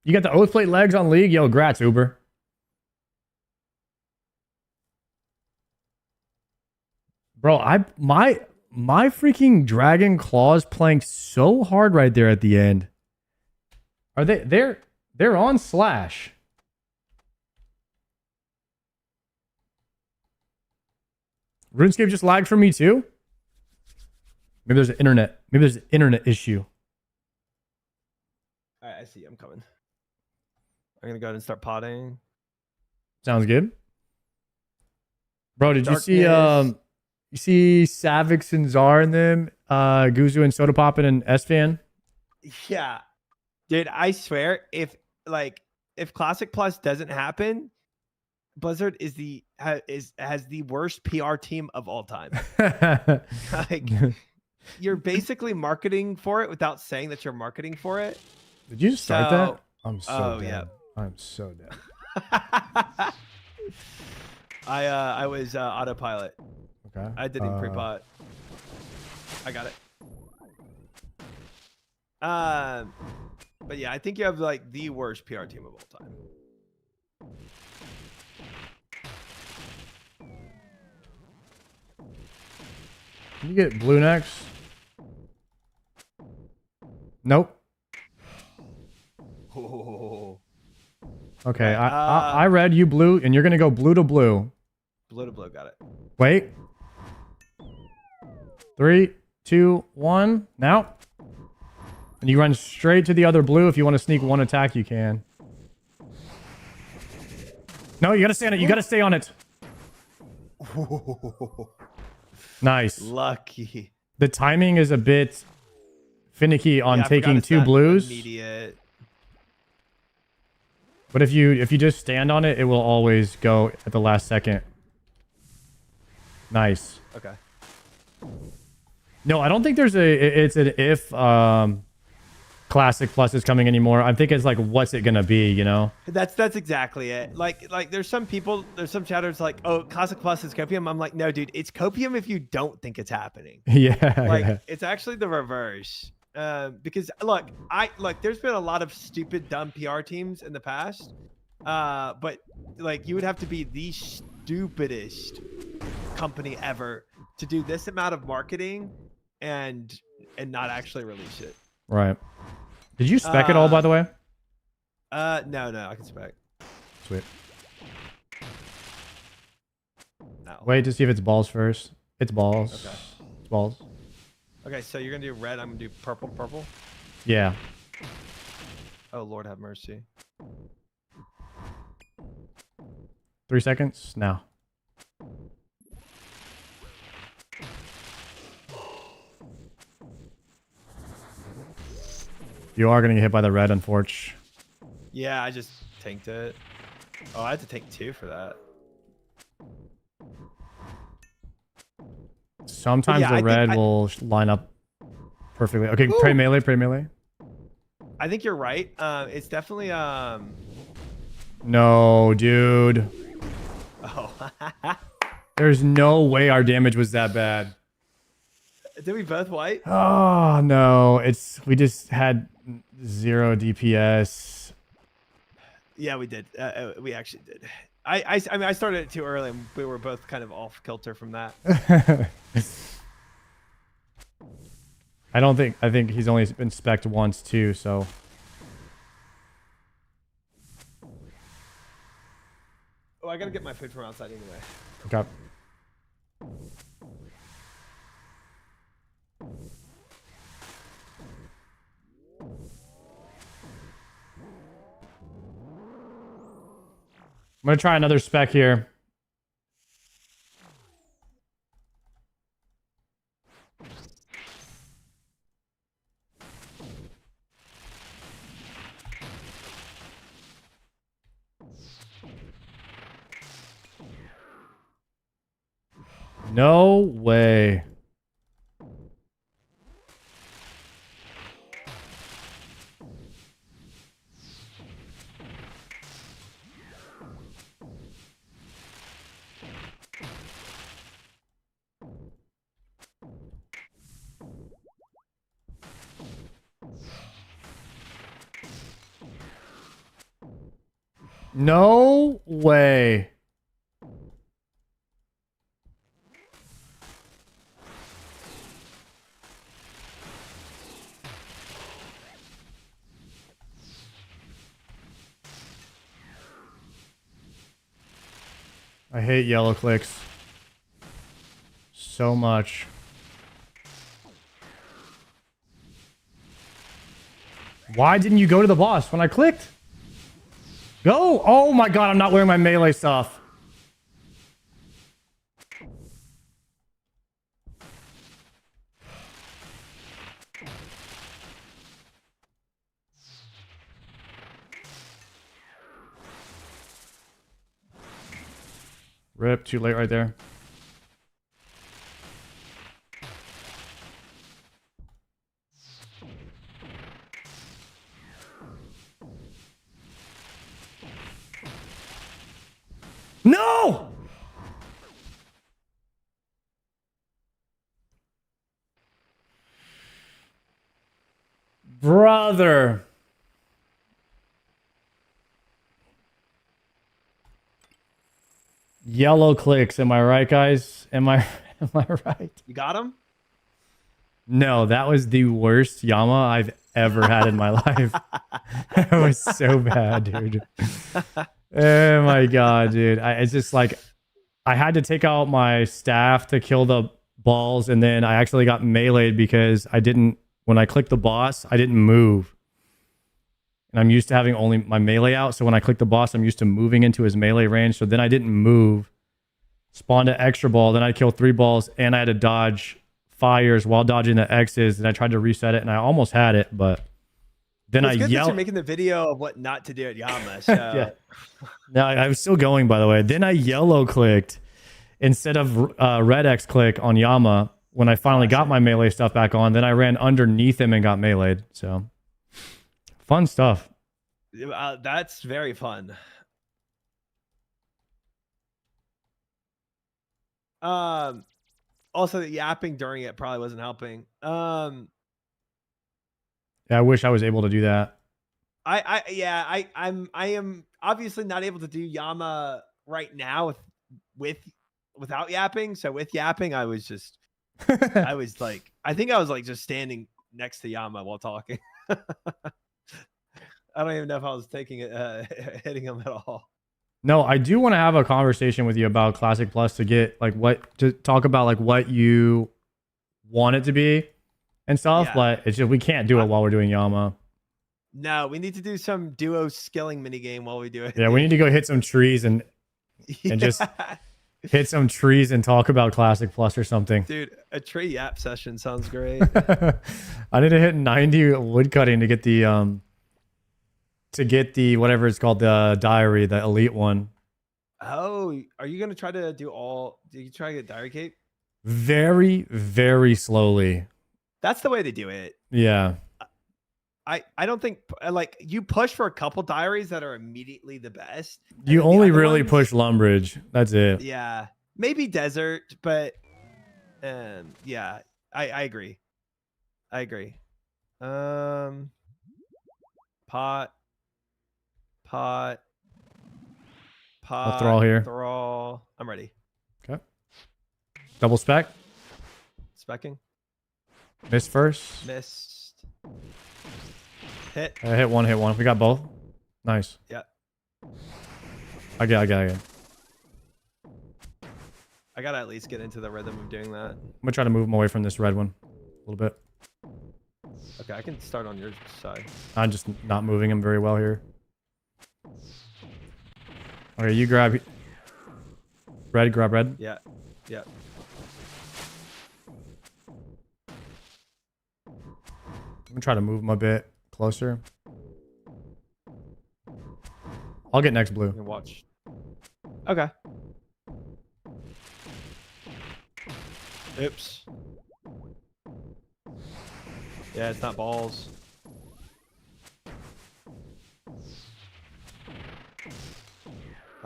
You got the Oath Plate legs on League? Yo, grats, Uber. Bro, my freaking Dragon Claws playing so hard right there at the end. Are they're on Slash. RuneScape just lagged for me too? Maybe there's an internet issue. All right, I see. I'm coming. I'm gonna go ahead and start potting. Sounds good. Bro, did you see Savix and Czar and them, Guzu and Soda Poppin and Esfan? Yeah, dude, I swear, if Classic Plus doesn't happen, Blizzard is has the worst PR team of all time. Like, you're basically marketing for it without saying that you're marketing for it. Did you start that? I'm so dead. Yeah. I'm so dead. I was autopilot. Okay. I didn't pre-pot. I got it. But yeah, I think you have like the worst PR team of all time. Can you get blue next? Nope. Oh. Okay, I read you blue, and you're gonna go blue to blue. Blue to blue, got it. Wait. 3, 2, 1. Now. And you run straight to the other blue. If you want to sneak one attack, you can. No, you gotta stay on it. You gotta stay on it. Nice. Lucky. The timing is a bit finicky on taking 2 blues. Immediate. But if you just stand on it, it will always go at the last second. Nice. Okay. No, I don't think there's it's an if Classic Plus is coming anymore. I think it's like, what's it gonna be, you know? That's exactly it. Like there's some chatters like, oh, Classic Plus is copium. I'm like, no, dude, it's copium if you don't think it's happening. Yeah. Like it's actually the reverse. Because look, there's been a lot of stupid, dumb PR teams in the past. But like you would have to be the stupidest company ever to do this amount of marketing and not actually release it. Right. Did you spec it all, by the way? No, I can spec. Sweet. No. Wait to see if it's balls first. It's balls. Okay. It's balls. Okay, so you're gonna do red. I'm gonna do purple. Yeah. Oh Lord, have mercy. 3 seconds now. You are gonna get hit by the red, unfortunately. Yeah, I just tanked it. Oh, I had to tank 2 for that. Sometimes the red will line up perfectly. Okay, pray melee. I think you're right. It's definitely No, dude. Oh. There's no way our damage was that bad. Did we both white? Oh no, we just had 0 DPS. Yeah, we did. We actually did. I mean, I started it too early, and we were both kind of off kilter from that. I think he's only been spec'd once too, so. Oh, I gotta get my food from outside anyway. Okay. I'm gonna try another spec here. No way. No way. I hate yellow clicks so much. Why didn't you go to the boss when I clicked? Go! Oh my god, I'm not wearing my melee stuff. Rip, too late right there. No! Brother. Yellow clicks, am I right, guys? Am I right? You got him? No, that was the worst YAMA I've ever had in my life. That was so bad, dude. Oh my god, dude. It's just like I had to take out my staff to kill the balls, and then I actually got meleeed because I didn't, when I clicked the boss, I didn't move. And I'm used to having only my melee out, so when I click the boss, I'm used to moving into his melee range, so then I didn't move. Spawned an extra ball, then I killed 3 balls, and I had to dodge fires while dodging the X's, and I tried to reset it, and I almost had it, but then Well, I it's good that yelled. you're making the video of what not to do at Yama. So. Yeah. No, I was still going, by the way. Then I yellow clicked instead of red X click on Yama when I finally got my melee stuff back on. Then I ran underneath him and got meleeed. So fun stuff. That's very fun. Also, the yapping during it probably wasn't helping. Yeah, I wish I was able to do that. I am obviously not able to do Yama right now without yapping. So with yapping, I was like, I think I was like just standing next to Yama while talking. I don't even know if I was taking it, hitting him at all. No, I do want to have a conversation with you about Classic Plus to get like to talk about like what you want it to be and stuff, Yeah. but it's just we can't do it while we're doing Yama. No, we need to do some duo skilling mini game while we do it. Yeah, we need to go hit some trees and just hit some trees and talk about Classic Plus or something. Dude, a tree yap session sounds great. I need to hit 90 woodcutting to get the whatever it's called, the diary, the elite one. Oh, are you gonna try to do all? Do you try to get diary cape? Very, very slowly. That's the way to do it. Yeah. I don't think like you push for a couple diaries that are immediately the best. and You then the only other really ones- push Lumbridge. That's it. Yeah, maybe desert, but yeah, I agree. I agree. Pot. I'll thrall here. Thrall. I'm ready. Okay. Double spec. Specking. Miss first. Missed. Hit. Hit one. We got both. Nice. Yeah. I got it. I gotta at least get into the rhythm of doing that. I'm gonna try to move him away from this red one a little bit. Okay, I can start on your side. I'm just not moving him very well here. Okay, you grab red. Grab red. Yeah. Yeah. I'm gonna try to move him a bit closer. I'll get next blue. You can watch. Okay. Oops. Yeah, it's not balls.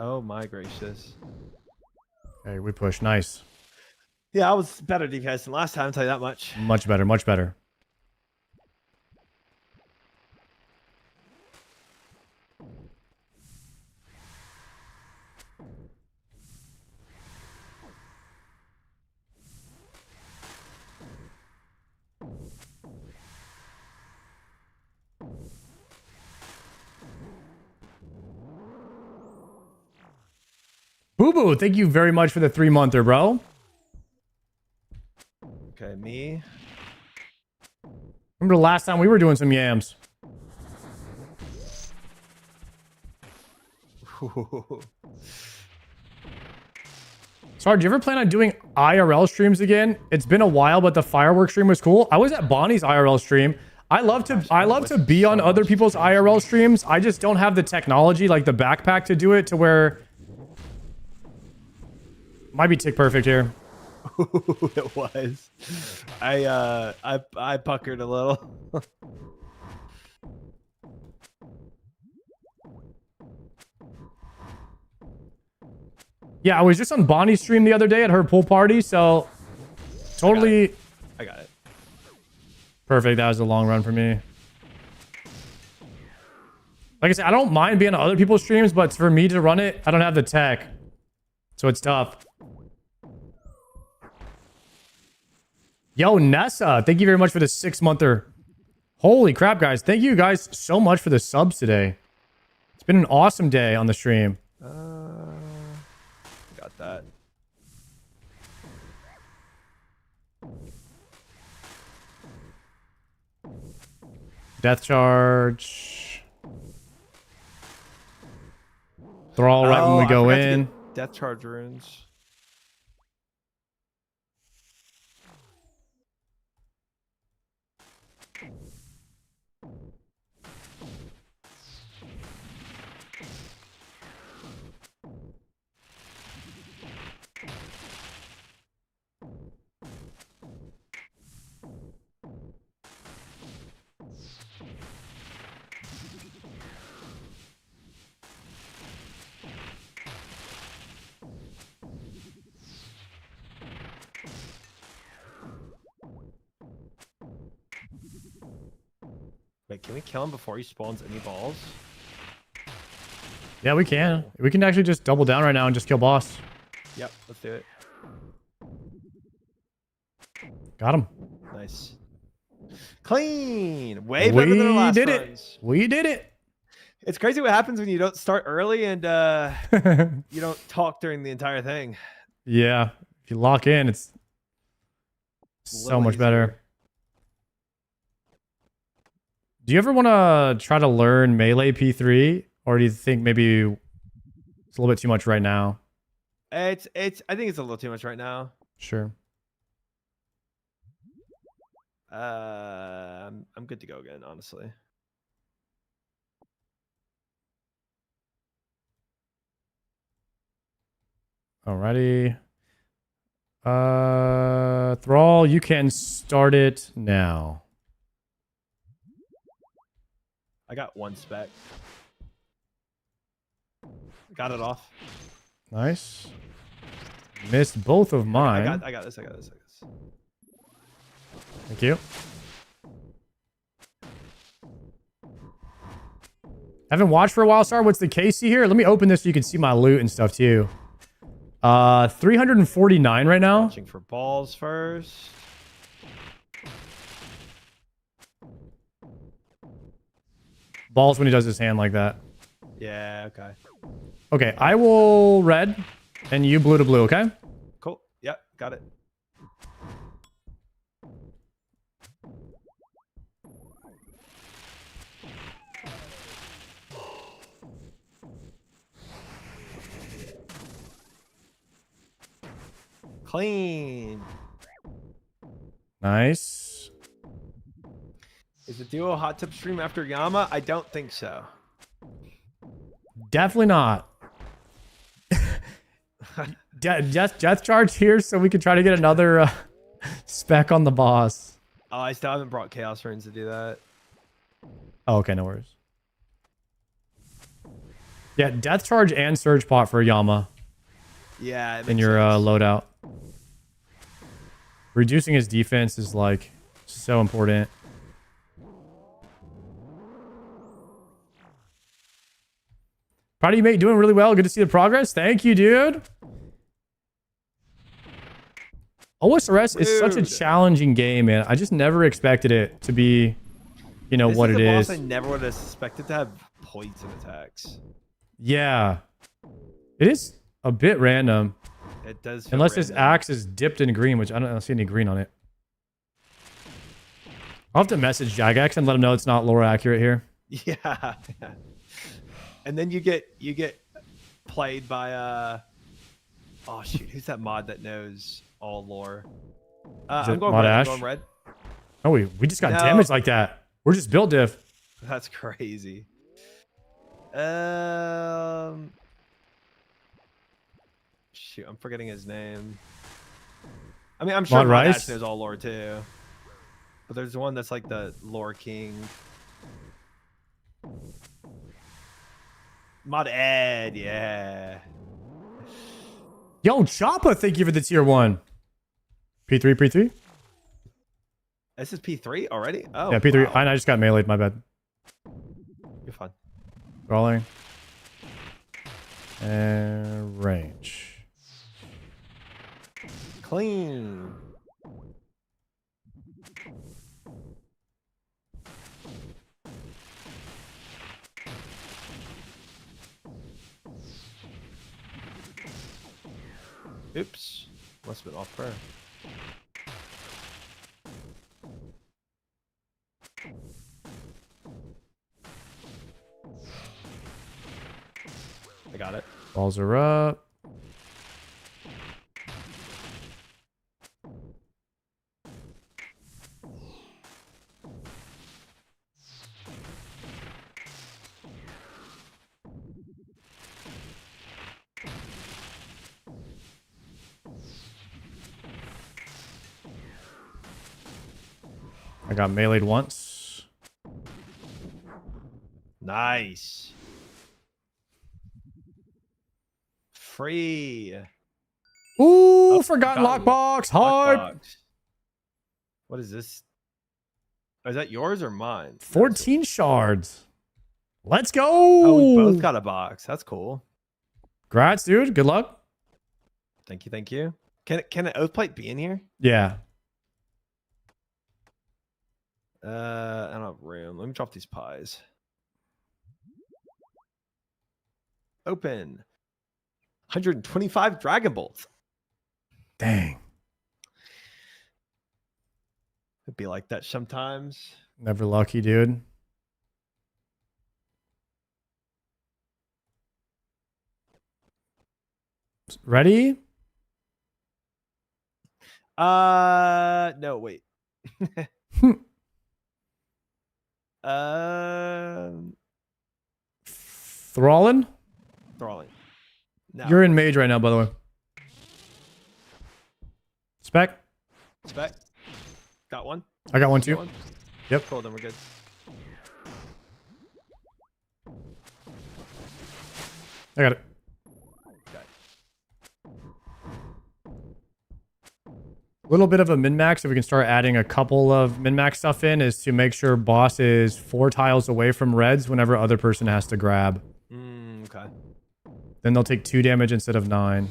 Oh my gracious. Okay, we push. Nice. Yeah, I was better defense than last time, I'll tell you that much. Much better. Much better. Boo Boo, thank you very much for the 3-monther, bro. Okay, me. Remember the last time we were doing some yams? Sorry, do you ever plan on doing IRL streams again? It's been a while, but the fireworks stream was cool. I was at Bonnie's IRL stream. I love to be on other people's IRL streams. I just don't have the technology, like the backpack to do it to where Might be tick perfect here. It was. I puckered a little. Yeah, I was just on Bonnie's stream the other day at her pool party, so totally I got it. perfect. That was a long run for me. Like I said, I don't mind being on other people's streams, but for me to run it, I don't have the tech. So it's tough. Yo, Nessa, thank you very much for the 6-monther. Holy crap, guys. Thank you guys so much for the subs today. It's been an awesome day on the stream. Got that. Death charge. Thrall right when we go I forgot to in. get death charge runes. Wait, can we kill him before he spawns any balls? Yeah, we can. We can actually just double down right now and just kill boss. Yep, let's do it. Got him. Nice. Clean. Way better than our last did runs. it. We did it. It's crazy what happens when you don't start early and you don't talk during the entire thing. Yeah. If you lock in, it's so much better. Do you ever want to try to learn melee P3? Or do you think maybe it's a little bit too much right now? I think it's a little too much right now. Sure. I'm good to go again, honestly. Alrighty. Thrall, you can start it now. I got one spec. Got it off. Nice. Missed both of mine. I got this. Thank you. Haven't watched for a while, Star. What's the KC here? Let me open this so you can see my loot and stuff too. 349 right now. Watching for balls first. Balls when he does his hand like that. Yeah, okay. Okay, I will red and you blue to blue, okay? Cool. Yep, got it. Clean. Nice. Is the duo hot tip stream after Yama? I don't think so. Definitely not. Death charge here so we can try to get another spec on the boss. Oh, I still haven't brought Chaos Runes to do that. Oh, okay, no worries. Yeah, death charge and surge pot for Yama Yeah, in your loadout. Reducing his defense is like so important. Proud of you, mate. Doing really well. Good to see the progress. Thank you, dude. OSRS is such a challenging game, man. I just never expected it to be, you know, what it is. I never would have suspected to have poison attacks. Yeah. It is a bit random. It does. Unless this axe is dipped in green, which I don't see any green on it. I'll have to message Jagex and let him know it's not lore accurate here. Yeah. And then you get played by oh shoot, who's that mod that knows all lore? I'm going Mod red. Ash? I'm going red. Oh, we just got damaged like that. We're just build diff. That's crazy. shoot, I'm forgetting his name. I mean, I'm Mod sure Rice? Mod knows all lore too. But there's one that's like the lore king. Mod Ed, yeah. Yo, Choppa, thank you for the tier 1. P3, P3? This is P3 already? Oh, Yeah, P3. wow. I just got meleeed, my bad. You're fine. Rolling. And range. Clean. Oops. Must have been off prayer. I got it. Balls are up. I got meleeed once. Nice. Free. Ooh, forgotten lockbox. Hype. Lockbox. What is this? Is that yours or mine? 14 shards. Let's go. Oh, we both got a box. That's cool. Congrats, dude. Good luck. Thank you. Thank you. Can an oath plate be in here? Yeah. I don't have room. Let me drop these pies. Open. 125 Dragon Bolts. Dang. It'd be like that sometimes. Never lucky, dude. Ready? No, wait. Thrallin? Thralling. No. You're in mage right now, by the way. Spec? Spec. Got one. I got one Got too. one? Yep. Cool, then we're good. I got it. Okay. Little bit of a min-max, if we can start adding a couple of min-max stuff in, is to make sure boss is 4 tiles away from reds whenever other person has to grab. Okay. Then they'll take 2 damage instead of 9.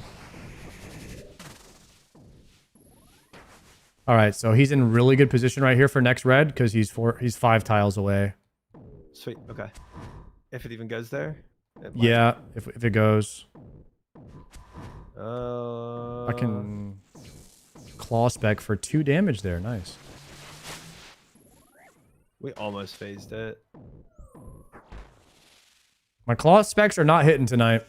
All right, so he's in really good position right here for next red because he's 5 tiles away. Sweet. Okay. If it even goes there. It might. Yeah, if it goes. I I can claw spec for 2 damage there. Nice. We almost phased it. My claw specs are not hitting tonight.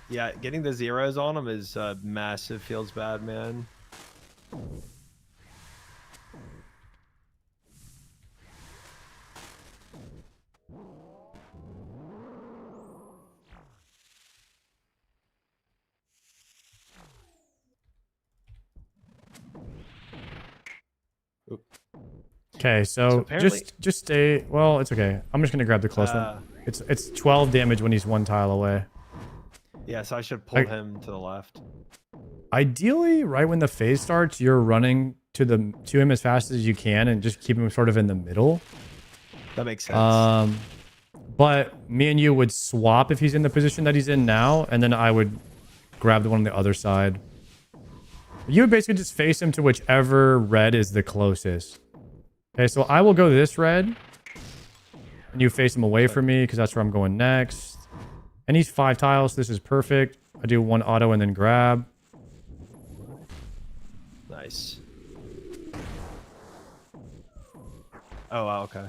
Yeah, getting the zeros on them is massive. Feels bad, man. Okay, so apparently- just stay. Well, it's okay. I'm just gonna grab the close one. It's 12 damage when he's 1 tile away. Yeah, so I should pull him to the left. Ideally, right when the phase starts, you're running to him as fast as you can and just keep him sort of in the middle. That makes sense. But me and you would swap if he's in the position that he's in now, and then I would grab the one on the other side. You would basically just face him to whichever red is the closest. Okay, so I will go this red, and you face him away from me because that's where I'm going next. And he's 5 tiles. So this is perfect. I do 1 auto and then grab. Nice. Oh, wow, okay.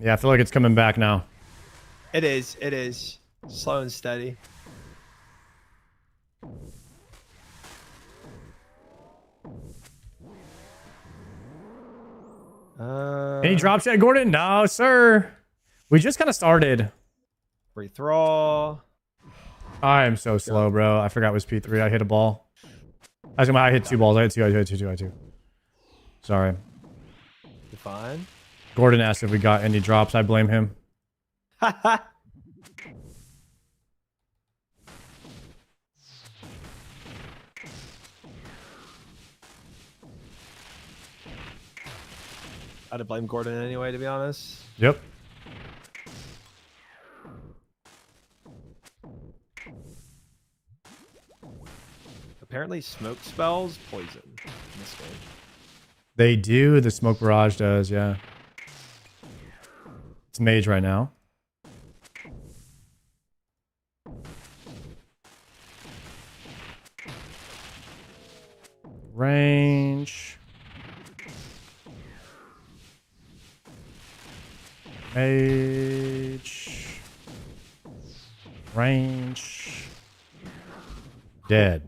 Yeah, I feel like it's coming back now. It is. It is. Slow and steady. Any drops yet, Gordon? No, sir. We just kind of started. Free throw. I am so slow, bro. I forgot it was P3. I hit a ball. I hit 2 balls. I hit 2. I hit 2. I hit 2. Sorry. You're fine. Gordon asked if we got any drops. I blame him. I'd blame Gordon anyway, to be honest. Yep. Apparently, smoke spells poison in this game. They do. The smoke barrage does, yeah. It's mage right now. Range. Mage. Range. Dead.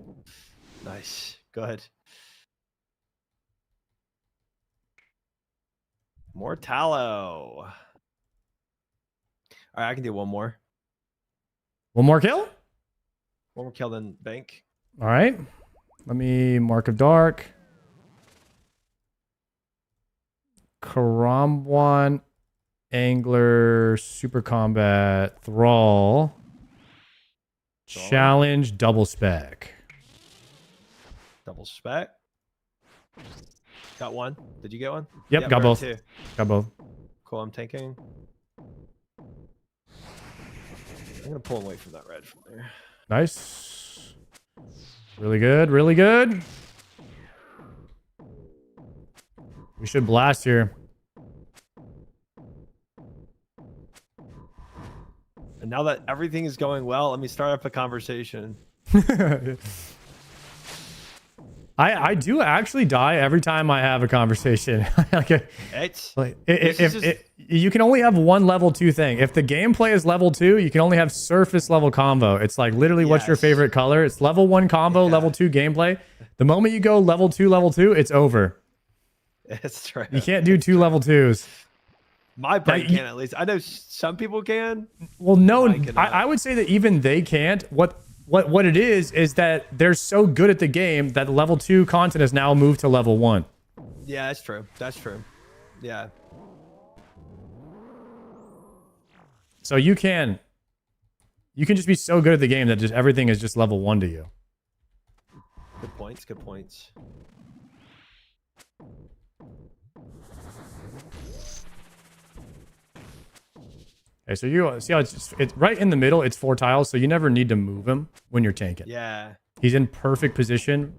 Nice. Go ahead. More tallow. All right, I can do one more. One more kill? One more kill, then bank. All right. Let me Mark of Dark. Karambwan, Angler, Super Combat, Thrall. Challenge, double spec. Double spec. Got one. Did you get one? Yep, got both. Two. Got both. Cool, I'm tanking. I'm gonna pull away from that red from there. Nice. Really good, really good. We should blast here. And now that everything is going well, let me start up a conversation. I do actually die every time I have a conversation. You can only have one level 2 thing. If the gameplay is level 2, you can only have surface level combo. It's like literally what's your favorite color? It's level 1 combo, level 2 gameplay. The moment you go level 2, it's over. It's true. You can't do 2 level 2s. My brain can at least. I know some people can. Well, no, I would say that even they can't. What it is that they're so good at the game that level 2 content has now moved to level 1. Yeah, that's true. That's true. Yeah. So you can just be so good at the game that just everything is just level 1 to you. Good points. Good points. Okay, so you see how it's right in the middle. It's 4 tiles, so you never need to move him when you're tanking. Yeah. He's in perfect position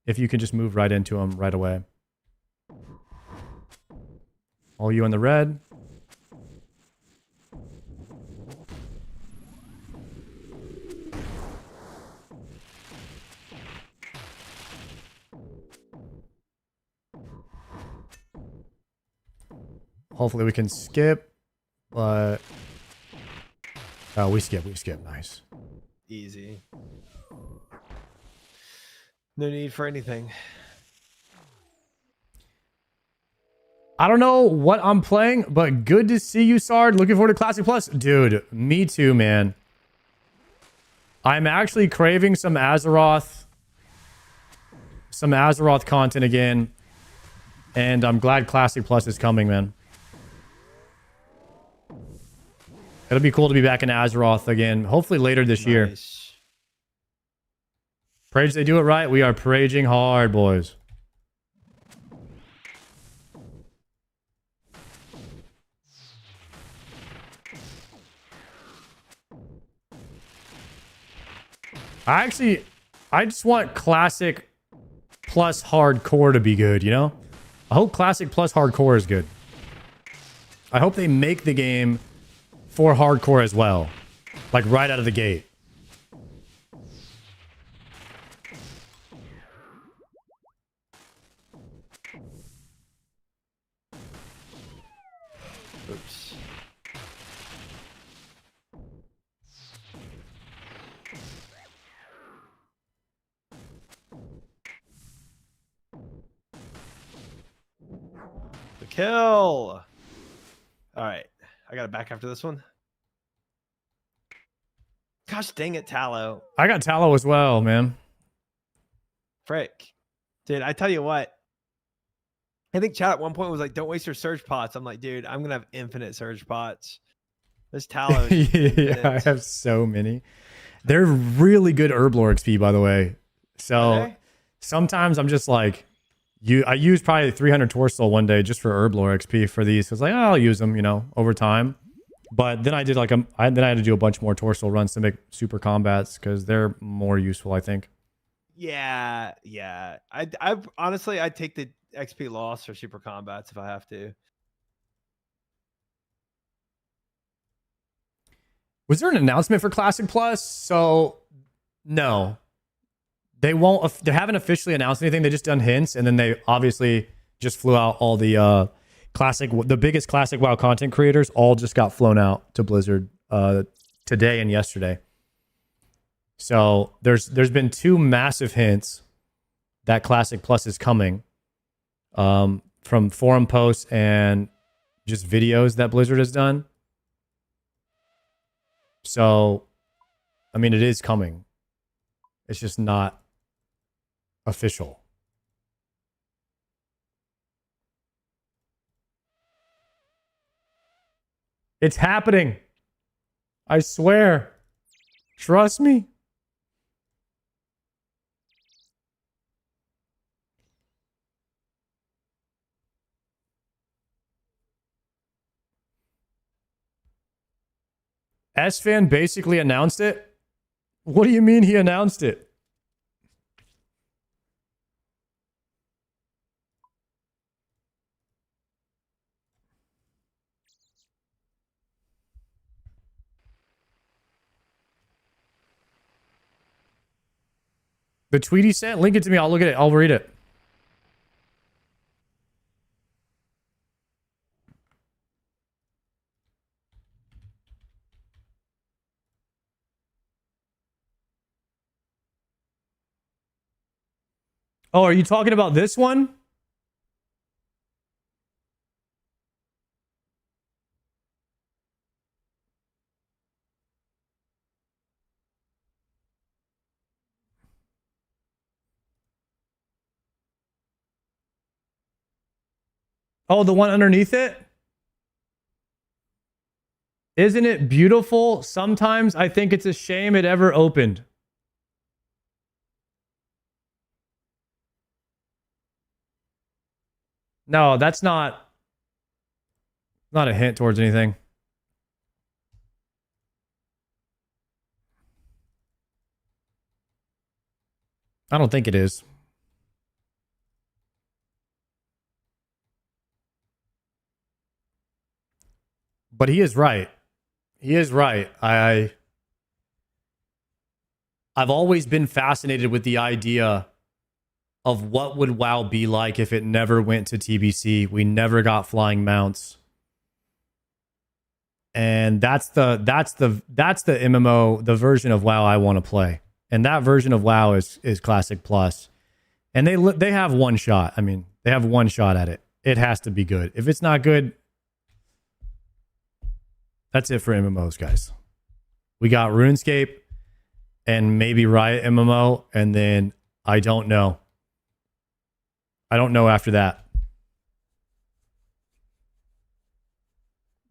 if you can just move right into him right away. All you in the red. Hopefully we can skip. But oh, we skip. Nice. Easy. No need for anything. I don't know what I'm playing, but good to see you, Sard. Looking forward to Classic Plus. Dude, me too, man. I'm actually craving some Azeroth content again. And I'm glad Classic Plus is coming, man. It'll be cool to be back in Azeroth again, hopefully later this year. Prage, they do it right. We are praging hard, boys. I just want Classic plus Hardcore to be good, you know? I hope Classic plus Hardcore is good. I hope they make the game for Hardcore as well. Like right out of the gate. Oops. kill. All right, I got it back after this one. Gosh dang it, Tallow. I got tallow as well, man. Frick. Dude, I tell you what. I think chat at one point was like, don't waste your surge pots. I'm like, dude, I'm going to have infinite surge pots. This tallow is Yeah, I have so many. They're really good herblore XP, by the way. So sometimes I'm just like, I use probably 300 torso one day just for herblore XP for these. Cause like, oh, I'll use them, you know, over time. But then I did like then I had to do a bunch more torso runs to make super combats because they're more useful, I think. Yeah, yeah. I honestly, I'd take the XP loss for super combats if I have to. Was there an announcement for Classic Plus? So no, they haven't officially announced anything. They just done hints, and then they obviously just flew out all the the biggest classic WoW content creators all just got flown out to Blizzard today and yesterday. So there's been 2 massive hints that Classic Plus is coming from forum posts and just videos that Blizzard has done. So, I mean, it is coming. It's just not official. It's happening. I swear. Trust me. S-Fan basically announced it. What do you mean he announced it? The tweet he sent? Link it to me. I'll look at it. I'll read it. Oh, are you talking about this one? Oh, the one underneath it? Isn't it beautiful? Sometimes I think it's a shame it ever opened. No, that's not a hint towards anything. I don't think it is. But he is right. He is right. I've always been fascinated with the idea of what would WoW be like if it never went to TBC. We never got flying mounts. And that's the MMO, the version of WoW I want to play. And that version of WoW is Classic Plus. And they have one shot. I mean, they have one shot at it. It has to be good. If it's not good, that's it for MMOs, guys. We got RuneScape and maybe Riot MMO, and then I don't know. I don't know after that.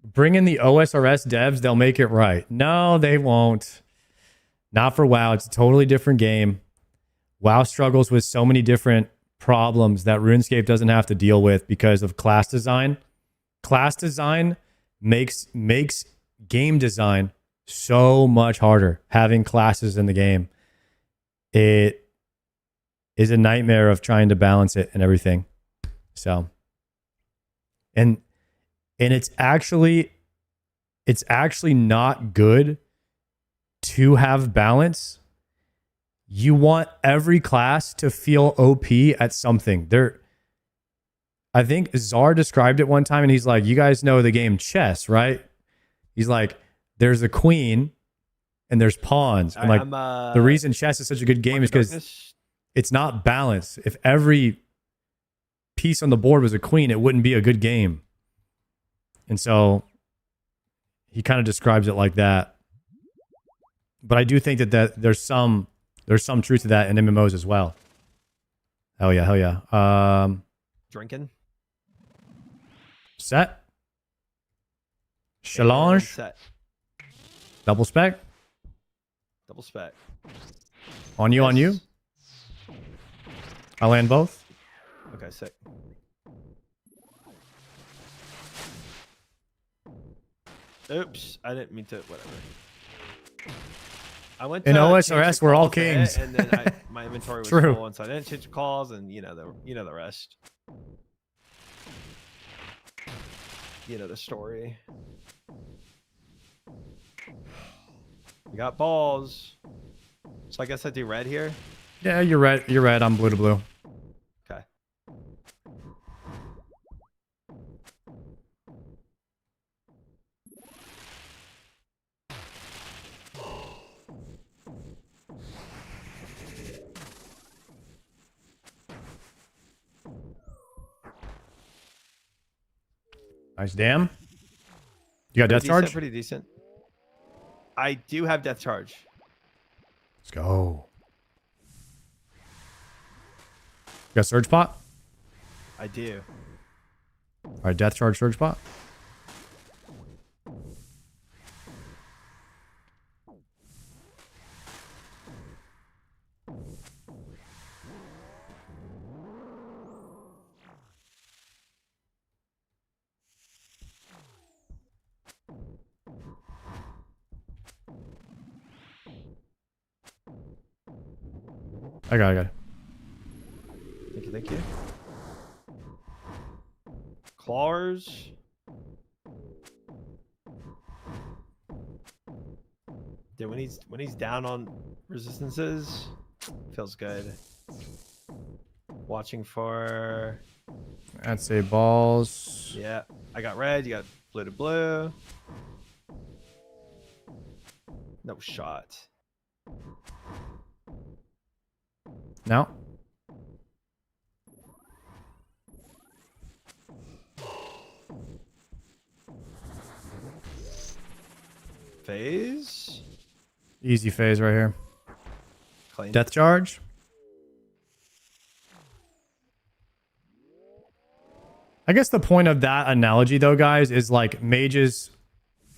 Bring in the OSRS devs, they'll make it right. No, they won't. Not for WoW. It's a totally different game. WoW struggles with so many different problems that RuneScape doesn't have to deal with because of class design. Class design makes game design so much harder. Having classes in the game, it is a nightmare of trying to balance it and everything. So, and it's actually not good to have balance. You want every class to feel OP at something. I think Czar described it one time and he's like, you guys know the game chess, right? He's like, there's a queen and there's pawns. And like the reason chess is such a good game is because it's not balanced. If every piece on the board was a queen, it wouldn't be a good game. And so he kind of describes it like that. But I do think that there's some truth to that in MMOs as well. Hell yeah, hell yeah. Drinking. Set. Challenge. Set. Double spec. Double spec. On you, on you. I land both. Okay, sick. Oops, I didn't mean to. Whatever. I went to In change OSRS, the we're all calls to it, kings. and then my inventory was True. full, and so I didn't change the calls, and you know the rest. You know the story. We got balls. So I guess I do red here. Yeah, you're red. You're red. I'm blue to blue. Okay. Nice damn. You got death charge? Pretty decent. I do have death charge. Let's go. You got surge pot? I do. All right, death charge, surge pot. I got it. Thank you, thank you. Claws. Dude, when he's down on resistances, feels good. Watching for. I'd say balls. Yeah, I got red. You got blue to blue. No shot. No. Phase. Easy phase right here. Clean. Death charge. I guess the point of that analogy, though, guys, is like mages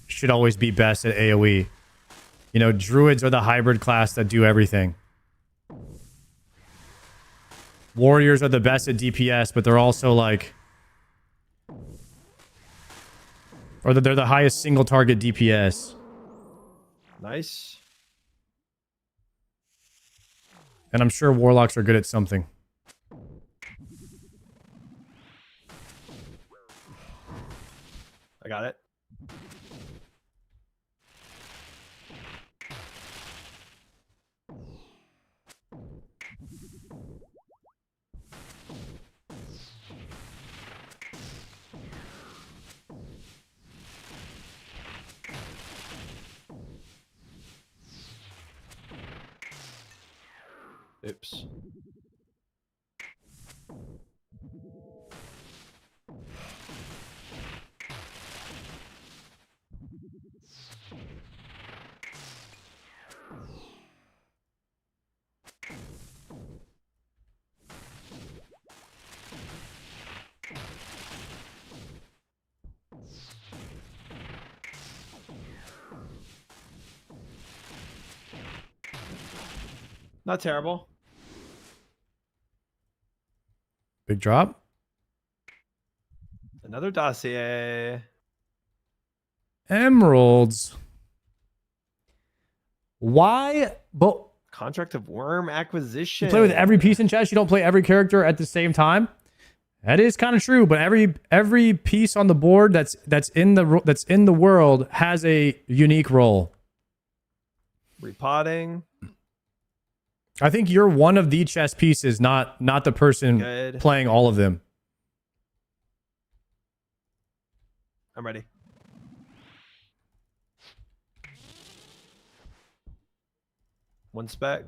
should always be best at AoE. You know, druids are the hybrid class that do everything. Warriors are the best at DPS, but they're also like... Or they're the highest single target DPS. Nice. And I'm sure warlocks are good at something. I got it. Oops. Not terrible. Big drop. Another dossier. Emeralds. Why? But Contract of Worm acquisition. you play with every piece in chess. You don't play every character at the same time. That is kind of true, but every piece on the board that's in the world has a unique role. Repotting. I think you're one of the chess pieces, not the person Good. playing all of them. I'm ready. One spec.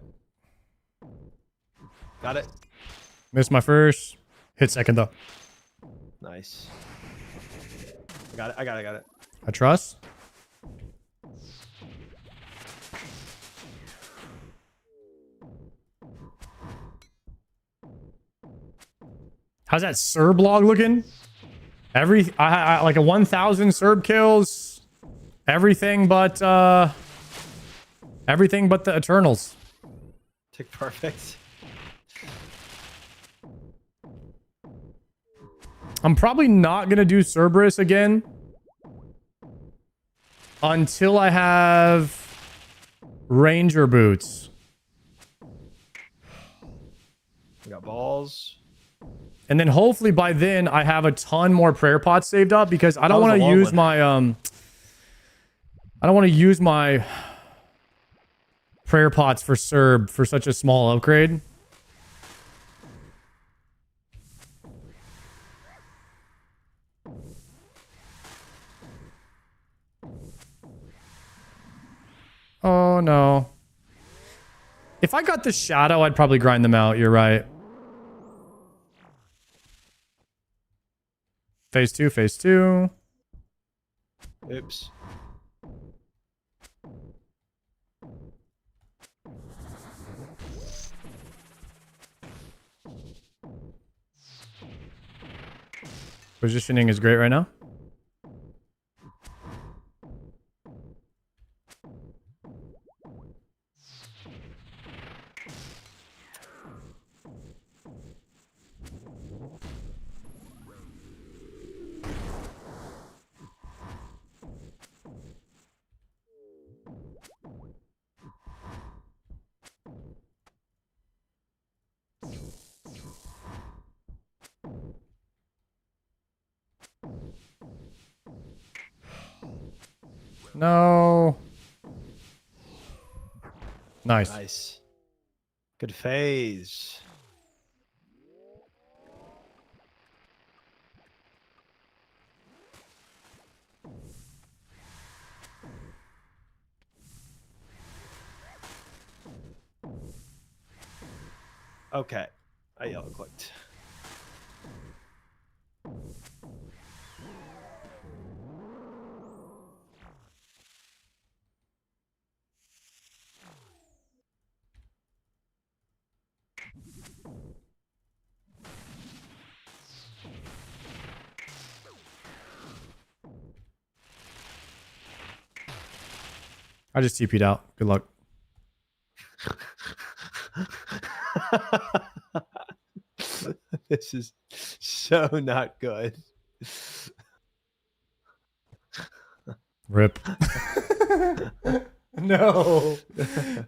Got it. Missed my first. Hit second though. Nice. I got it. I trust. How's that Serb log looking? I like a 1,000 Serb kills. Everything but the Eternals. Tick perfect. I'm probably not gonna do Cerberus again until I have Ranger boots. We got balls. And then hopefully by then I have a ton more prayer pots saved up because I don't want to use my I don't want to use my prayer pots for Serb for such a small upgrade. Oh no. If I got the shadow, I'd probably grind them out. You're right. Phase 2, phase 2. Oops. Positioning is great right now. No. Nice. Nice. Good phase. Okay. I yellow clicked. I just TP'd out. Good luck. This is so not good. Rip. No.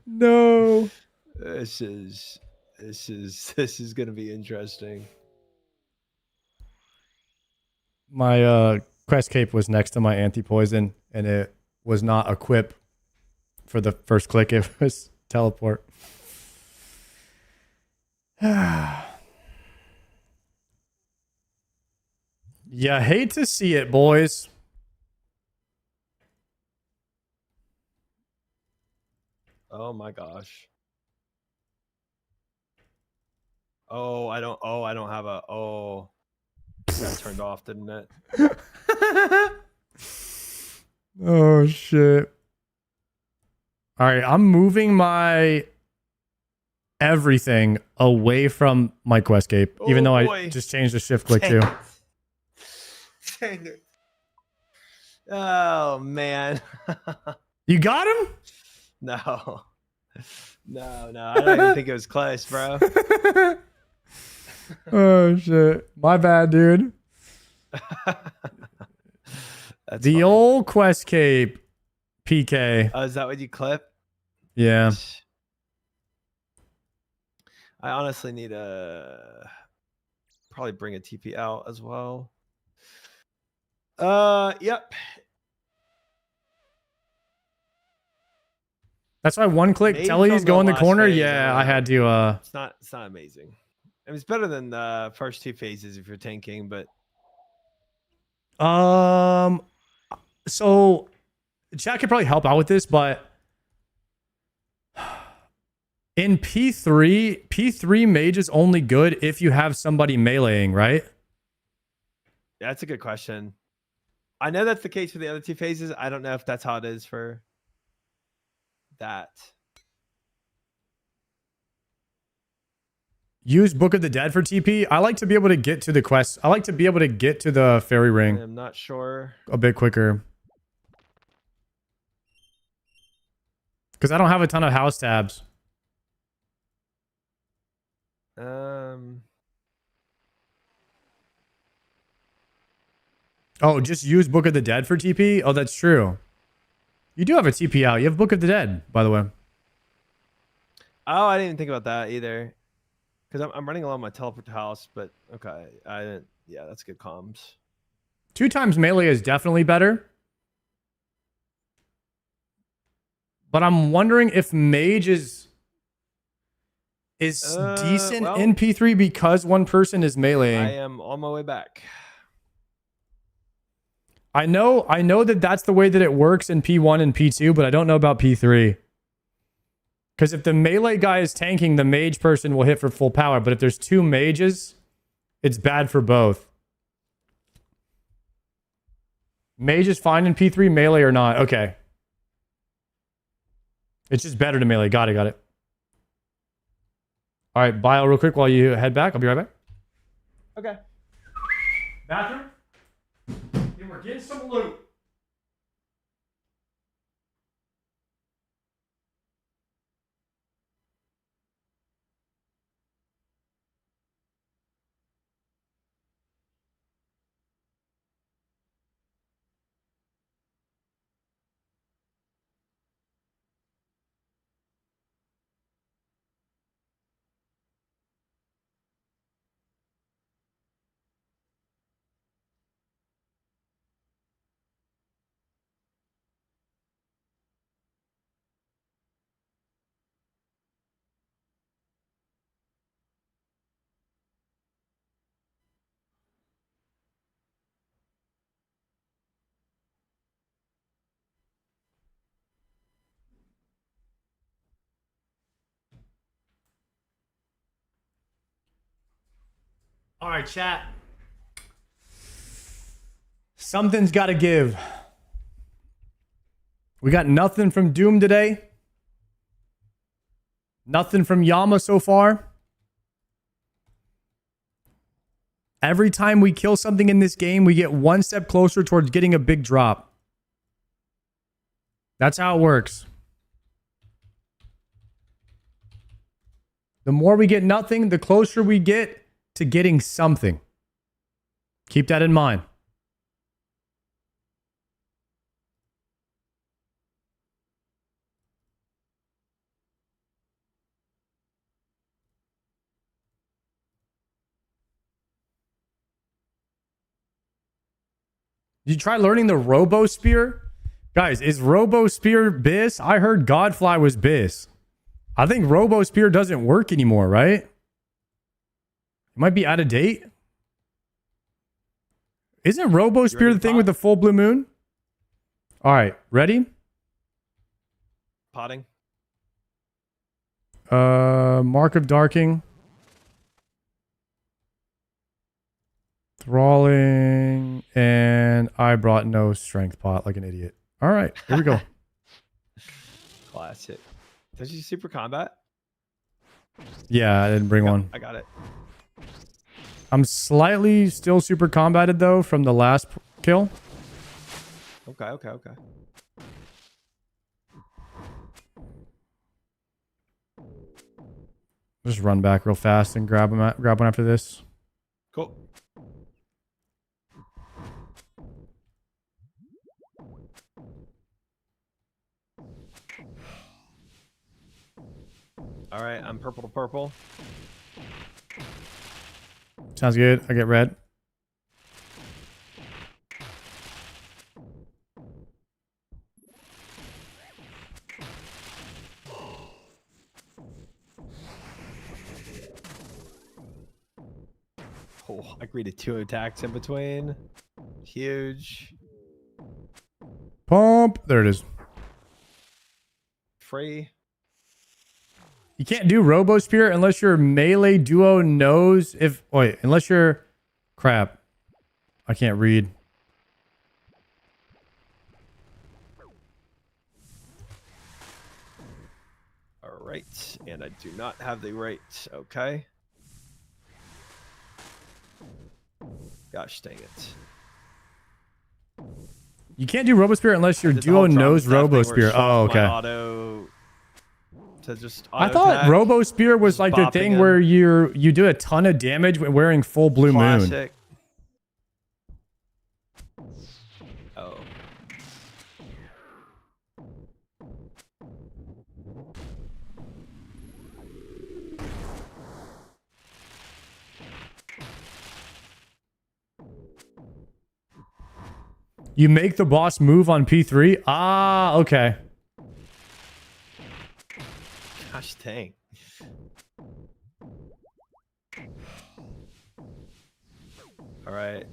No. This is gonna be interesting. My quest cape was next to my anti-poison and it was not equip for the first click. It was teleport. Yeah, hate to see it, boys. Oh my gosh. I don't have a it got turned off, didn't it? Oh shit. All right, I'm moving my everything away from my quest cape, even though boy. I just changed the shift click Dang too. it. Dang it. Oh man. You got him? No. No. I don't even think it was close, bro. Oh shit. My bad, dude. That's The fine. old quest cape PK. Oh, is that what you clip? Yeah. I honestly need probably bring a TP out as well. Yep. That's why one click Made Telly's from go the in the last corner. phase, Yeah, I I had to It's not amazing. I mean, it's better than the first two phases if you're tanking, but so chat could probably help out with this, but In P3 mage is only good if you have somebody meleeing, right? That's a good question. I know that's the case for the other two phases. I don't know if that's how it is for that. Use Book of the Dead for TP. I like to be able to get to the quest. I like to be able to get to the fairy ring I'm not sure. a bit quicker. Because I don't have a ton of house tabs. Oh, just use Book of the Dead for TP? Oh, that's true. You do have a TP out. You have Book of the Dead, by the way. Oh, I didn't even think about that either. Because I'm running along my teleport house, but okay. I didn't. Yeah, that's good comms. 2 times melee is definitely better. But I'm wondering if mage is decent well, in P3 because one person is meleeing. I am on my way back. I know that that's the way that it works in P1 and P2, but I don't know about P3. Because if the melee guy is tanking, the mage person will hit for full power. But if there's 2 mages, it's bad for both. Mage is fine in P3, melee or not. Okay. It's just better to melee. Got it. All right, bio real quick while you head back. I'll be right back. Okay. Bathroom? And we're getting some loot. All right, chat. Something's got to give. We got nothing from Doom today. Nothing from YAMA so far. Every time we kill something in this game, we get one step closer towards getting a big drop. That's how it works. The more we get nothing, the closer we get to getting something. Keep that in mind. Did you try learning the Robo Spear? Guys, is Robo Spear BIS? I heard Godfly was BIS. I think Robo Spear doesn't work anymore, right? It might be out of date. Isn't Robo Spear the thing with the full blue moon? All right, ready? Potting. Mark of Darking. Thralling. And I brought no strength pot like an idiot. All right, here we go. Classic. Did you super combat? Yeah, I didn't bring one. I got it. I'm slightly still super combated though from the last kill. Okay. Just run back real fast and grab one after this. Cool. All right, I'm purple to purple. Sounds good. I get red. Oh, I greeted 2 attacks in between. Huge. Pump. There it is. Free. You can't do Robo Spear unless your melee duo knows if... Wait, unless you're... Crap. I can't read. All right. And I do not have the right. Okay. Gosh dang it. You can't do Robo Spear unless your Did the duo whole drum knows stuff thing Robo where it Spear. shows Oh, my okay. Auto to just I auto thought attack. Robo Spear was Just like the bopping thing him. where you do a ton of damage when wearing full blue moon. Classic. Oh. You make the boss move on P3? Ah, okay. Gosh dang. All right.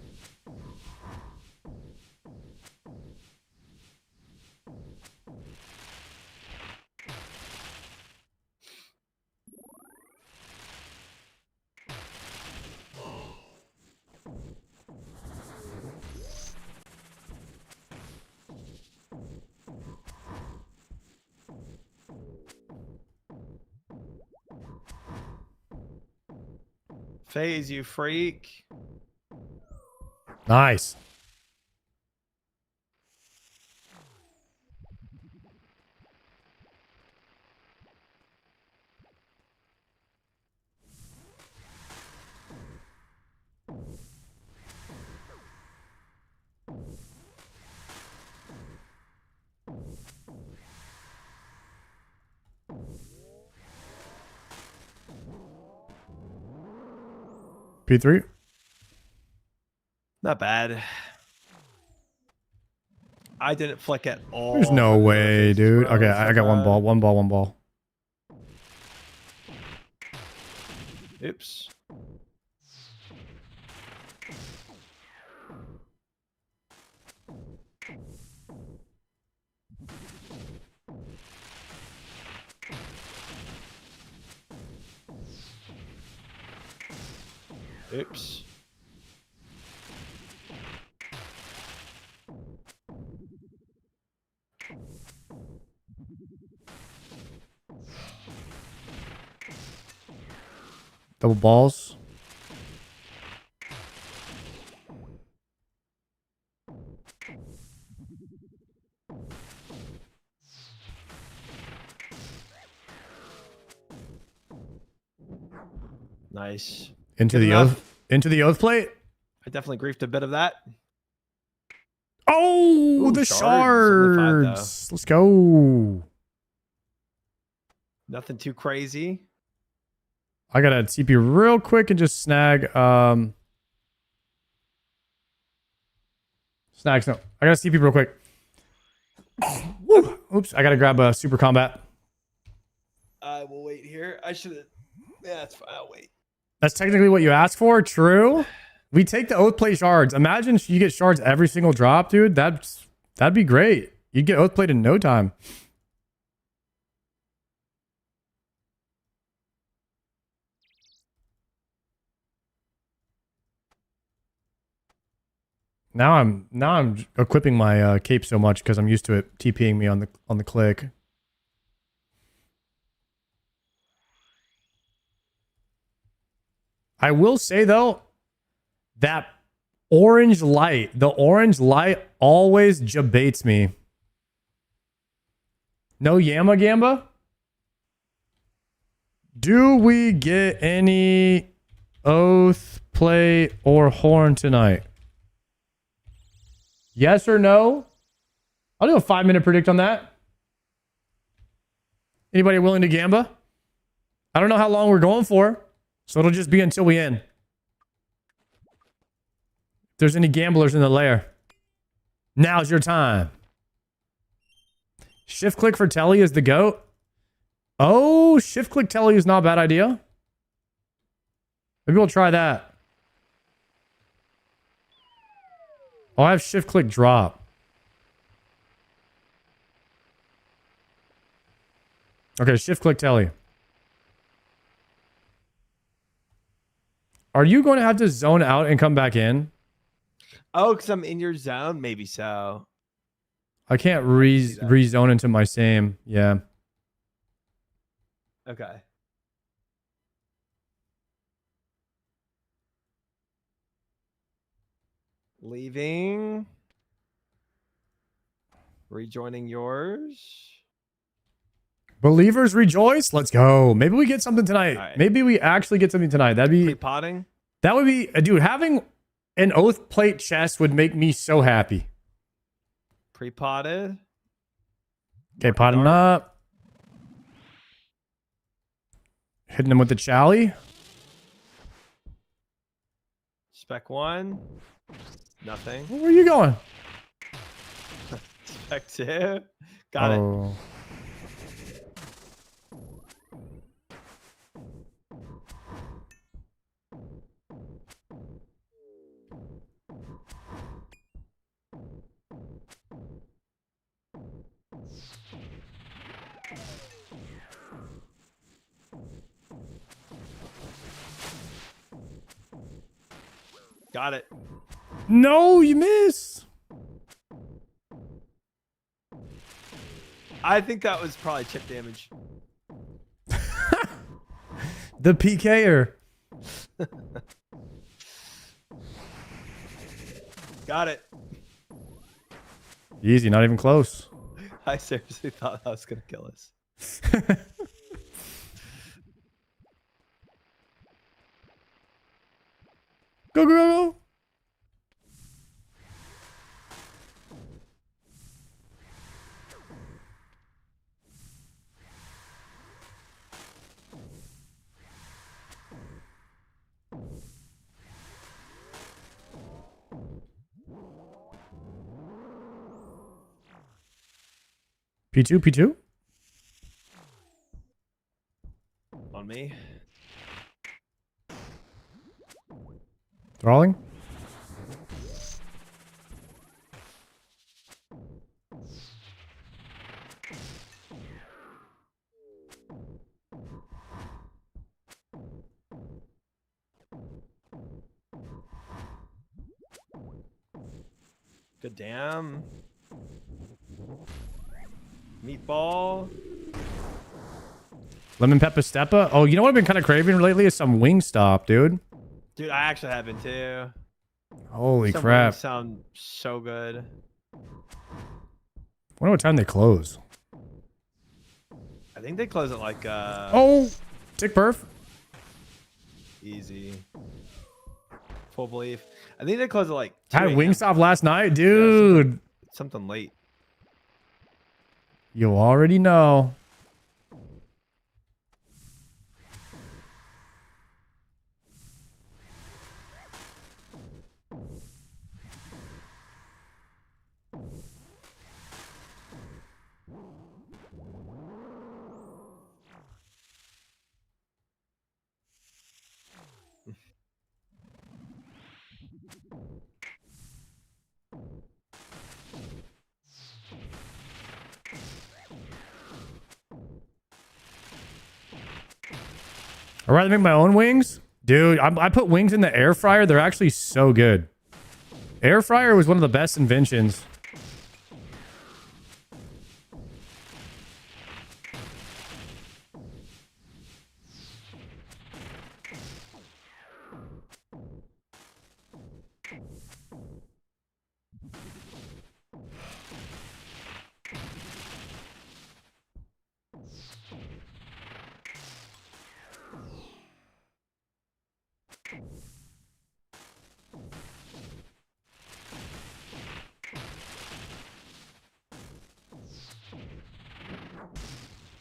Phase, you freak. Nice. P3? Not bad. I didn't flick at all. There's no for the way, phases, dude. bro. Okay, So I got one bad. ball. One ball, one ball. Oops. Oops. Double balls. Nice. Into Good the enough. oath. Into the oath plate. I definitely griefed a bit of that. Oh, Ooh, the shards. Only 5 though. shards. Let's go. Nothing too crazy. I gotta TP real quick and just snag snags. No, I gotta TP real quick. Woo. Oops, I gotta grab a super combat. I will wait here. I should have. Yeah, that's fine. I'll wait. That's technically what you asked for. True. We take the oath plate shards. Imagine you get shards every single drop, dude. That'd be great. You'd get oath plate in no time. Now I'm equipping my cape so much because I'm used to it TPing me on the click. I will say though, that the orange light always jabates me. No Yama Gamba? Do we get any oath play or horn tonight? Yes or no? I'll do a 5-minute predict on that. Anybody willing to Gamba? I don't know how long we're going for, so it'll just be until we end. If there's any gamblers in the lair, now's your time. Shift click for Telly is the GOAT. Oh, shift click Telly is not a bad idea. Maybe we'll try that. Oh, I have shift click drop. Okay, shift click Telly. Are you going to have to zone out and come back in? Oh, because I'm in your zone? Maybe so. I can't see that. rezone into my same. Yeah. Okay. Leaving. Rejoining yours. Believers rejoice. Let's go. Maybe we get something tonight. All right. Maybe we actually get something tonight. Pre-potting. That would be, dude, having an oath plate chest would make me so happy. Pre-potted. Okay, potting up. Hitting him with the chally. Spec 1. Nothing. Where are you going? Spec 2. Got it. Got it. No, you miss. I think that was probably chip damage. The PKer. Got it. Easy, not even close. I seriously thought that was going to kill us. Go, go, go, go. P2, P2? On me. Thralling? Good damn. Meatball. Lemon pepper steppa? Oh, you know what I've been kind of craving lately is some Wingstop, dude. Dude, I actually have been too. Holy Some crap. wings sound so good. Wonder what time they close. I think they close at like Oh, tick perf. easy. Full belief. I think they close at like 2 Had a.m. Wingstop last night, dude. Something late. You already know. I'd rather make my own wings. Dude, I put wings in the air fryer. They're actually so good. Air fryer was one of the best inventions.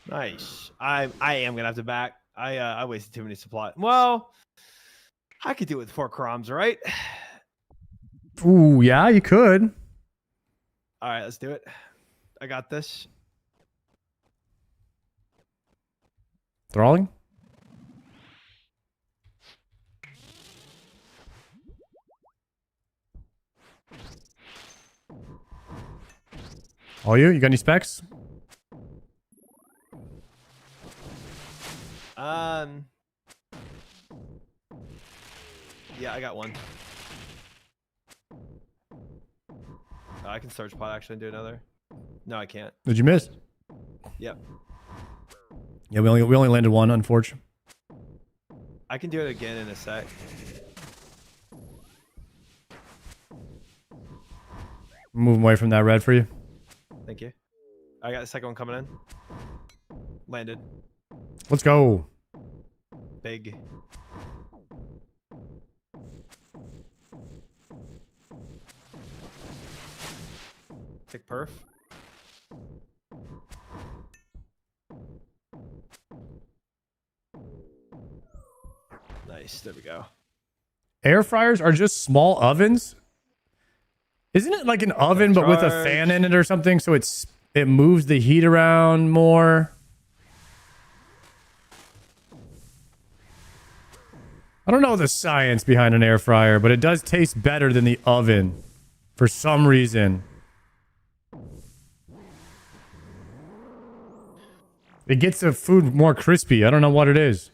Nice. I am gonna have to back. I wasted too many supply. Well, I could do it with 4 crumbs, right? Ooh, yeah, you could. All right, let's do it. I got this. Thralling? All you? You got any specs? Yeah, I got one. I can search pod actually and do another. No, I can't. Did you miss? Yep. Yeah, we only landed one, unfortunately. I can do it again in a sec. Moving away from that red for you. Thank you. I got the second one coming in. Landed. Let's go. Big. Tick perf. Nice. There we go. Air fryers are just small ovens. Isn't it like an oven but with a fan in it or something? So it moves the heat around more. I don't know the science behind an air fryer, but it does taste better than the oven for some reason. It gets the food more crispy. I don't know what it is.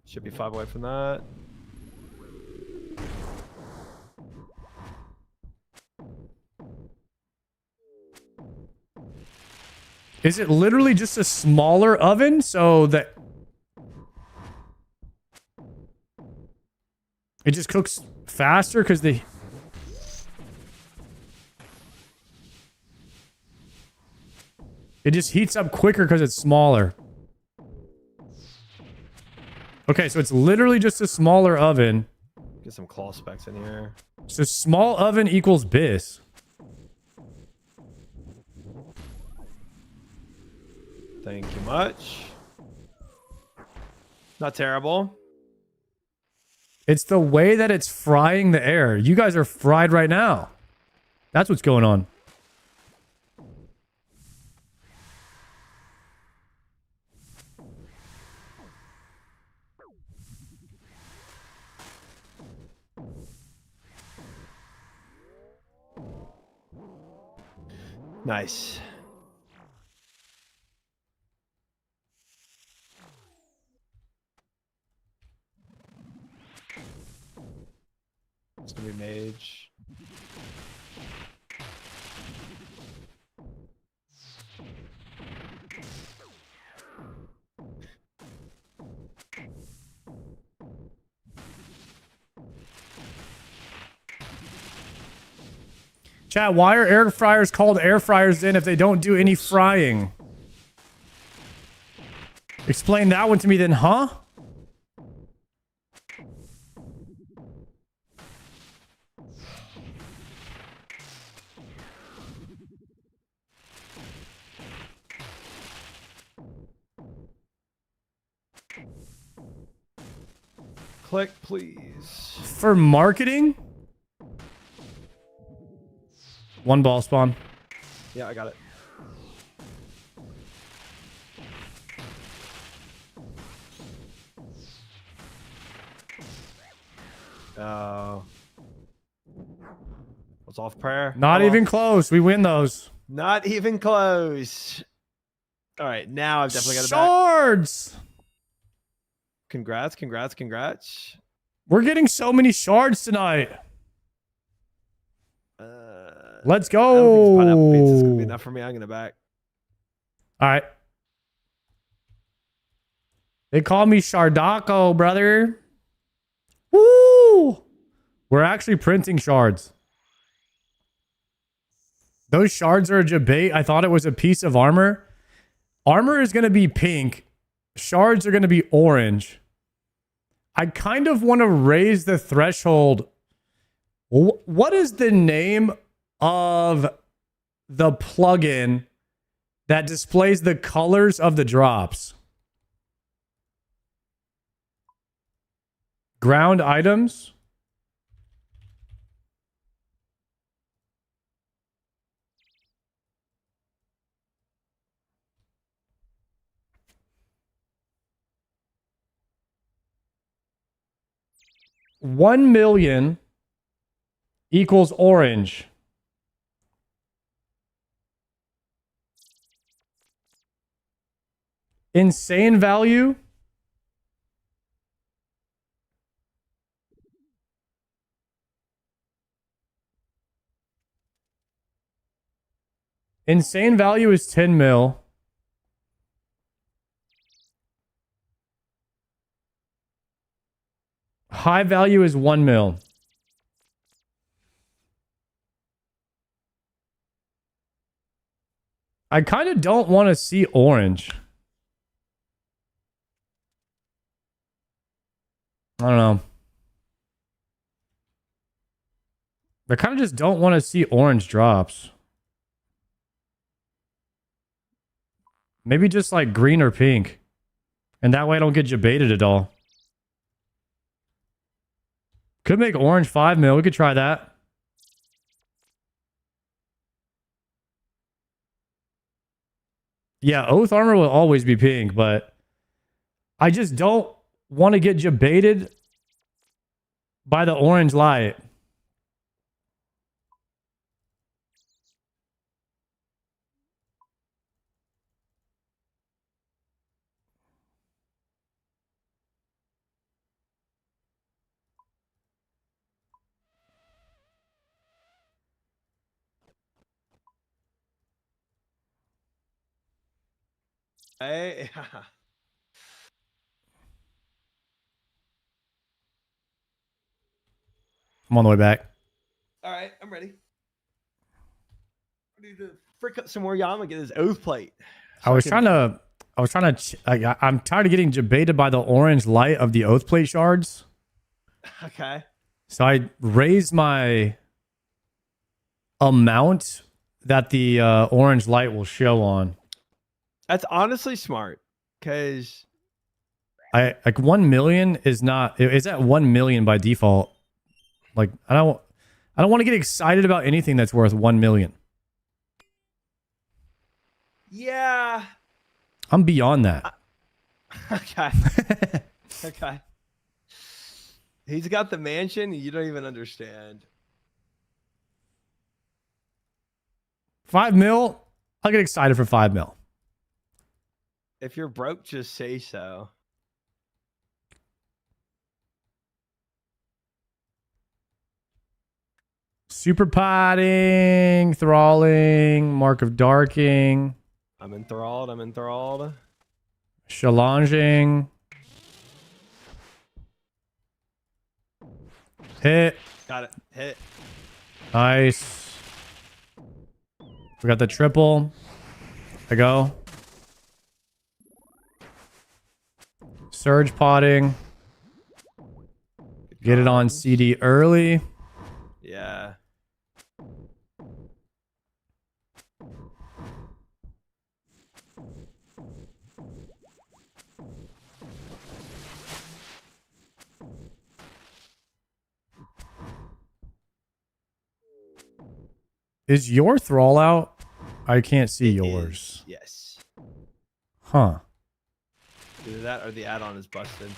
Should be 5 away from that. Is it literally just a smaller oven so that it just cooks faster because it just heats up quicker because it's smaller? Okay, so it's literally just a smaller oven. Get some claw specs in here. So small oven equals bis. Thank you much. Not terrible. It's the way that it's frying the air. You guys are fried right now. That's what's going on. Nice. It's gonna be mage. Chat, why are air fryers called air fryers then if they don't do any frying? Explain that one to me then, huh? Click, please. For marketing? One ball spawn. Yeah, I got it. Oh. Was off prayer. Not even close. We win those. Not even close. All right, now I've definitely got it back. Shards! Congrats, congrats, congrats. We're getting so many shards tonight. Let's go. I don't think this pineapple pizza is gonna be enough for me. I'm gonna back. All right. They call me Shardaco, brother. Woo! We're actually printing shards. Those shards are a debate. I thought it was a piece of armor. Armor is going to be pink. Shards are going to be orange. I kind of want to raise the threshold. What is the name of the plugin that displays the colors of the drops? Ground items? $1 million equals orange. Insane value. Insane value is 10 mil. High value is 1 mil. I kind of don't want to see orange. I don't know. I kind of just don't want to see orange drops. Maybe just like green or pink. And that way I don't get debated at all. Could make orange 5 mil. We could try that. Yeah, Oath Armor will always be pink, but I just don't want to get debated by the orange light. Hey. I'm on the way back. All right, I'm ready. I need to frick up some more YAMA, get this oath plate. I was trying to, I'm tired of getting debated by the orange light of the oath plate shards. Okay. So I raised my amount that the orange light will show on. That's honestly smart, because I like 1 million is not. It's at 1 million by default. Like I don't want to get excited about anything that's worth 1 million. yeah. I'm beyond that. Okay. Okay. He's got the mansion. You don't even understand. 5 mil. I'll get excited for 5 mil. If you're broke, just say so. Super potting, thralling, mark of darking, I'm enthralled. I'm enthralled. challenging. Hit. Got it. Hit. Nice. We got the triple. I go. Surge potting. Get it on CD early. Yeah. Is your thrall out? I can't see It yours. is, yes. Huh. Either that or the add-on is busted.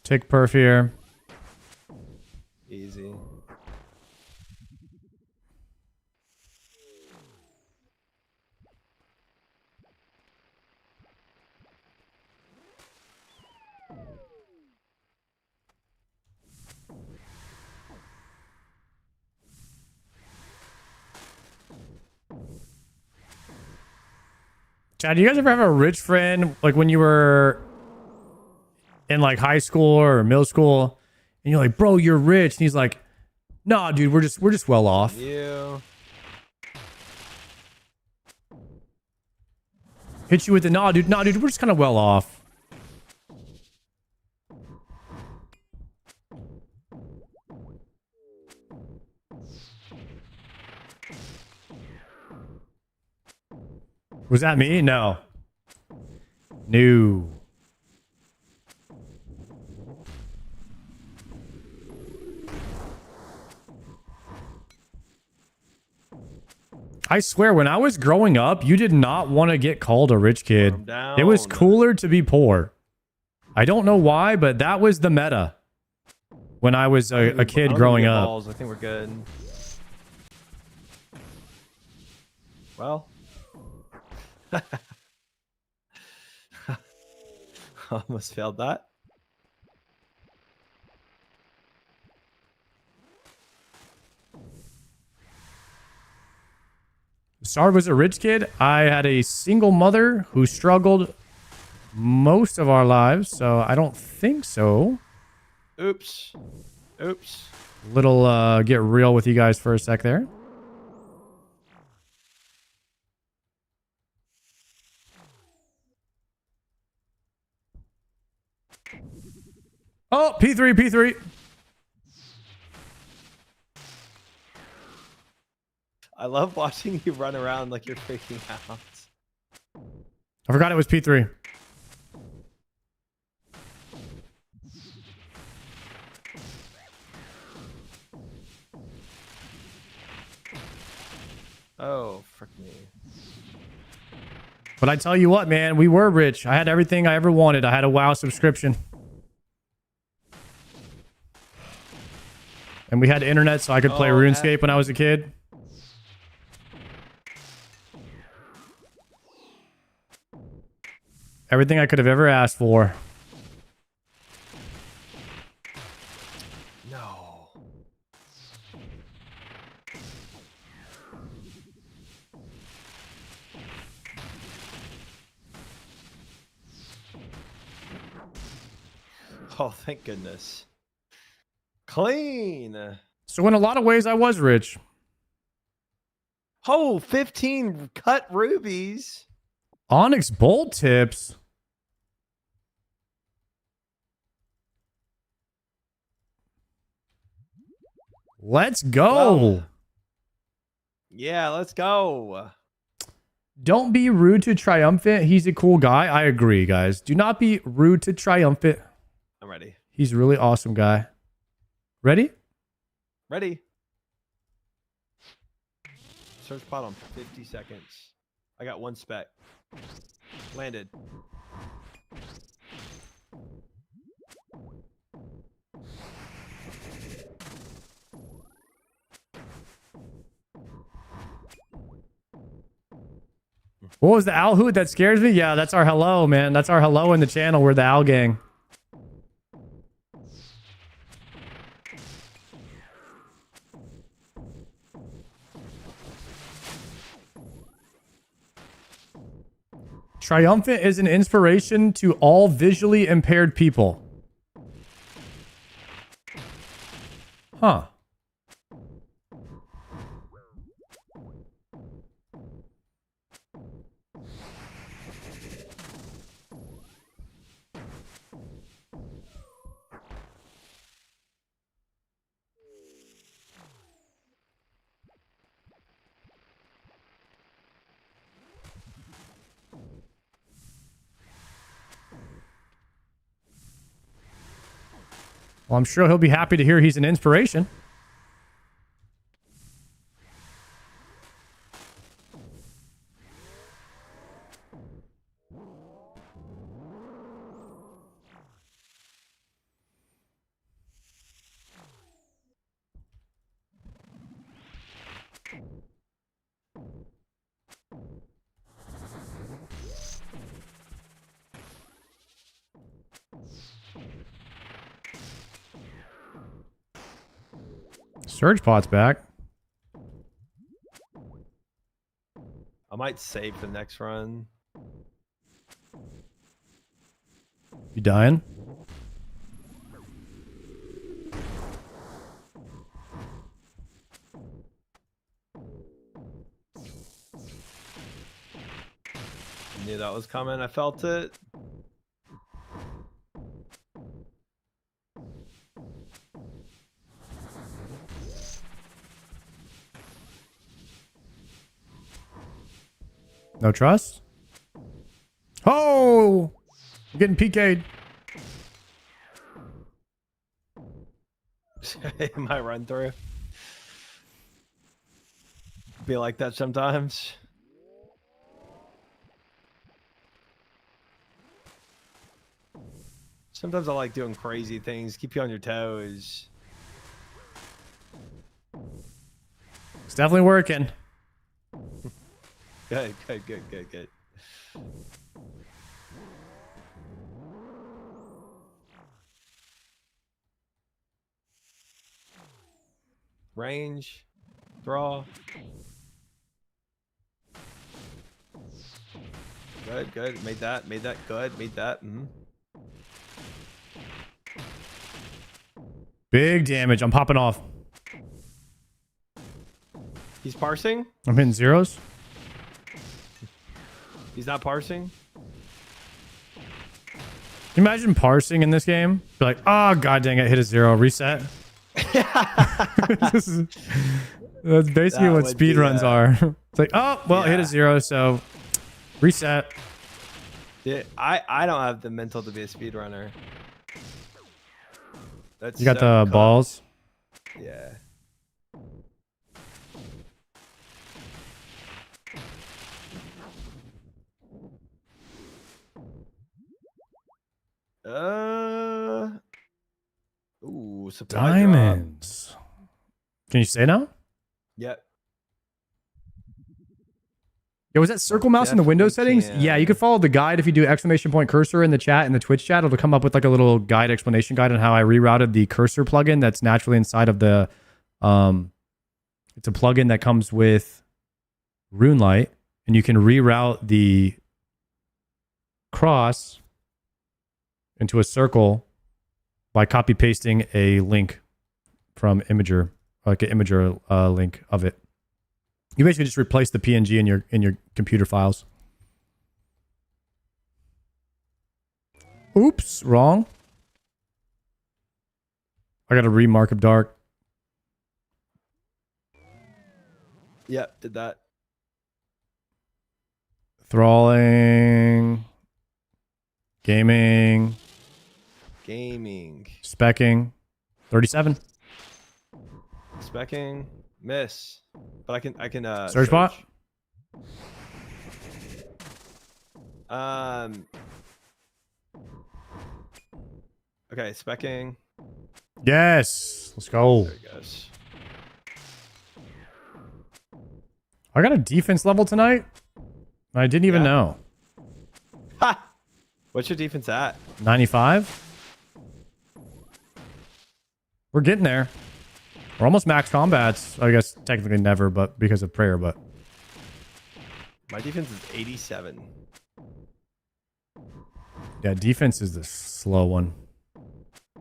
Tick perf here. Easy. Chad, do you guys ever have a rich friend, like when you were in like high school or middle school, and you're like, bro, you're rich, and he's like, nah, dude, we're just well off. You. Hit you with the nah, dude, we're just kind of well off. Was that me? No. No. I swear, when I was growing up, you did not want to get called a rich kid. It was cooler to be poor. I don't know why, but that was the meta when I was a kid growing up. I think we're good. Well. Almost failed that. Star was a rich kid. I had a single mother who struggled most of our lives, so I don't think so. Oops. Oops. Little get real with you guys for a sec there. Oh, P3, P3. I love watching you run around like you're freaking out. I forgot it was P3. Oh, frick me. But I tell you what, man, we were rich. I had everything I ever wanted. I had a WoW subscription. And we had internet so I could play RuneScape when I was a kid. Everything I could have ever asked for. No. Oh, thank goodness. Clean. So in a lot of ways, I was rich. Oh, 15 cut rubies. Onyx bolt tips. Let's go. Well, yeah, let's go. Don't be rude to Triumphant. He's a cool guy. I agree, guys. Do not be rude to Triumphant. I'm ready. He's a really awesome guy. Ready? Ready. Search bottom. 50 seconds. I got one spec. Landed. What was the owl hoot that scares me? Yeah, that's our hello, man. That's our hello in the channel. We're the owl gang. Triumphant is an inspiration to all visually impaired people. Huh. Well, I'm sure he'll be happy to hear he's an inspiration. Surge pot's back. I might save the next run. You dying? Knew that was coming. I felt it. No trust? Oh! I'm getting PK'd. My run through. Be like that sometimes. Sometimes I like doing crazy things, keep you on your toes. It's definitely working. Good, good, good, good, good. Range, draw. Good, good. Made that good. Made that. Big damage. I'm popping off. He's parsing. I'm hitting zeros. He's not parsing. Can you imagine parsing in this game? Be like, oh, god dang it, hit a zero. Reset. That's basically That what would be, speedruns are. It's like, oh, well, hit yeah. a zero, so reset. Yeah, I don't have the mental to be a speedrunner. That's You got so the cooked. balls. Yeah. Ooh, supply drop. Diamonds. Can you say now? Yep. Yeah, was that circle mouse in the Windows Definitely settings? Yeah, you can. could follow the guide if you do exclamation point cursor in the chat, in the Twitch chat. It'll come up with like a little guide, explanation guide on how I rerouted the cursor plugin that's naturally inside of the, it's a plugin that comes with RuneLight, and you can reroute the cross into a circle by copy pasting a link from Imager, like an Imager link of it. You basically just replace the PNG in your computer files. Oops, wrong. I got to remark of dark. Yep, did that. Thralling. Gaming. Gaming. Specking. 37. Specking. Miss. But I can Search bot? Okay, specking. Yes. Let's go. There it goes. I got a defense level tonight. I didn't even know. Ha! What's your defense at? 95. We're getting there. We're almost max combats. I guess technically never, but because of prayer, but My defense is 87. yeah, defense is the slow one.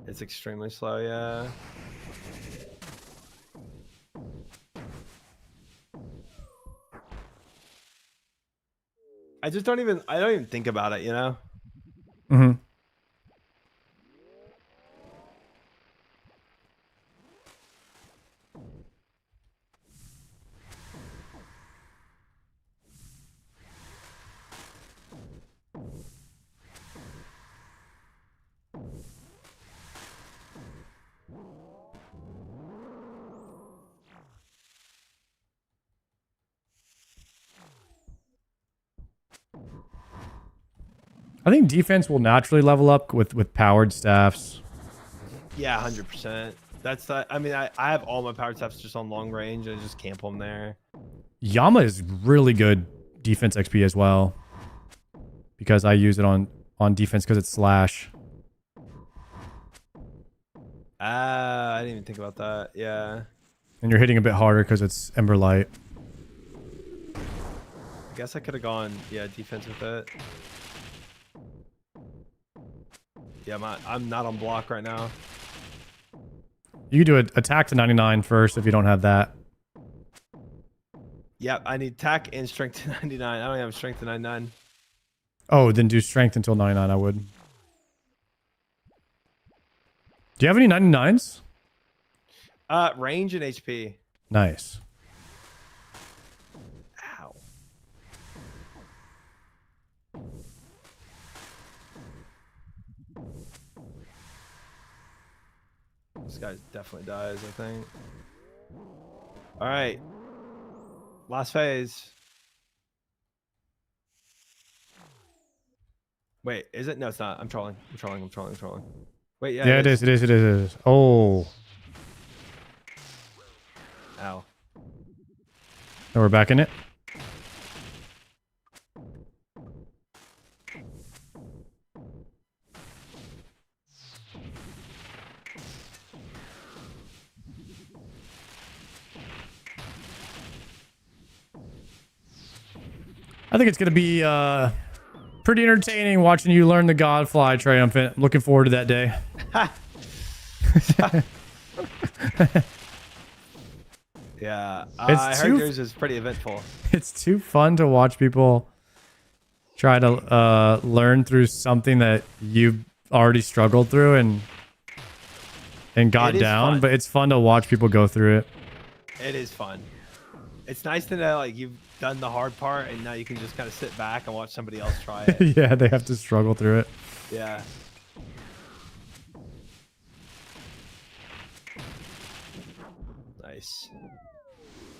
It's extremely slow, yeah. I don't even think about it, you know? Mm-hmm. I think defense will naturally level up with powered staffs. Yeah, 100%. That's that. I mean, I have all my power taps just on long range. And I just camp them there. YAMA is really good defense XP as well, because I use it on defense because it's slash. I didn't even think about that. Yeah. And you're hitting a bit harder because it's Ember Light. I guess I could have gone, yeah, defense with it. Yeah, I'm not on block right now. You can do an attack to 99 first if you don't have that. Yep, I need attack and strength to 99. I don't have strength to 99. Oh, then do strength until 99, I would. Do you have any 99s? Range and HP. Nice. Ow. This guy definitely dies, I think. All right. Last phase. Wait, is it? No, it's not. I'm trolling. I'm trolling. Wait, yeah. Yeah, it is. Oh. Ow. Now we're back in it. I think it's going to be pretty entertaining watching you learn the Godfly Triumphant. Looking forward to that day. Yeah, It's I too- heard yours is pretty eventful. It's too fun to watch people try to learn through something that you've already struggled through and got It is down, fun. but it's fun to watch people go through it. It is fun. It's nice to know like you've done the hard part and now you can just kind of sit back and watch somebody else try it. Yeah, they have to struggle through it. Yeah. Nice.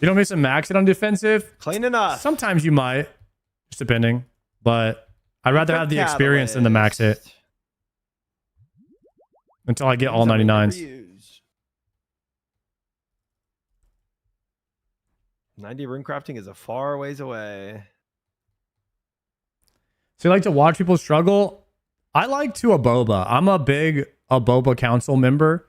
You don't miss a max it on defensive? Clean enough. Sometimes you might, just depending. But I'd rather have the experience than the max hit until I get all 99s. 90 rune crafting is a far ways away. So you like to watch people struggle? I like to Aboba. I'm a big Aboba council member.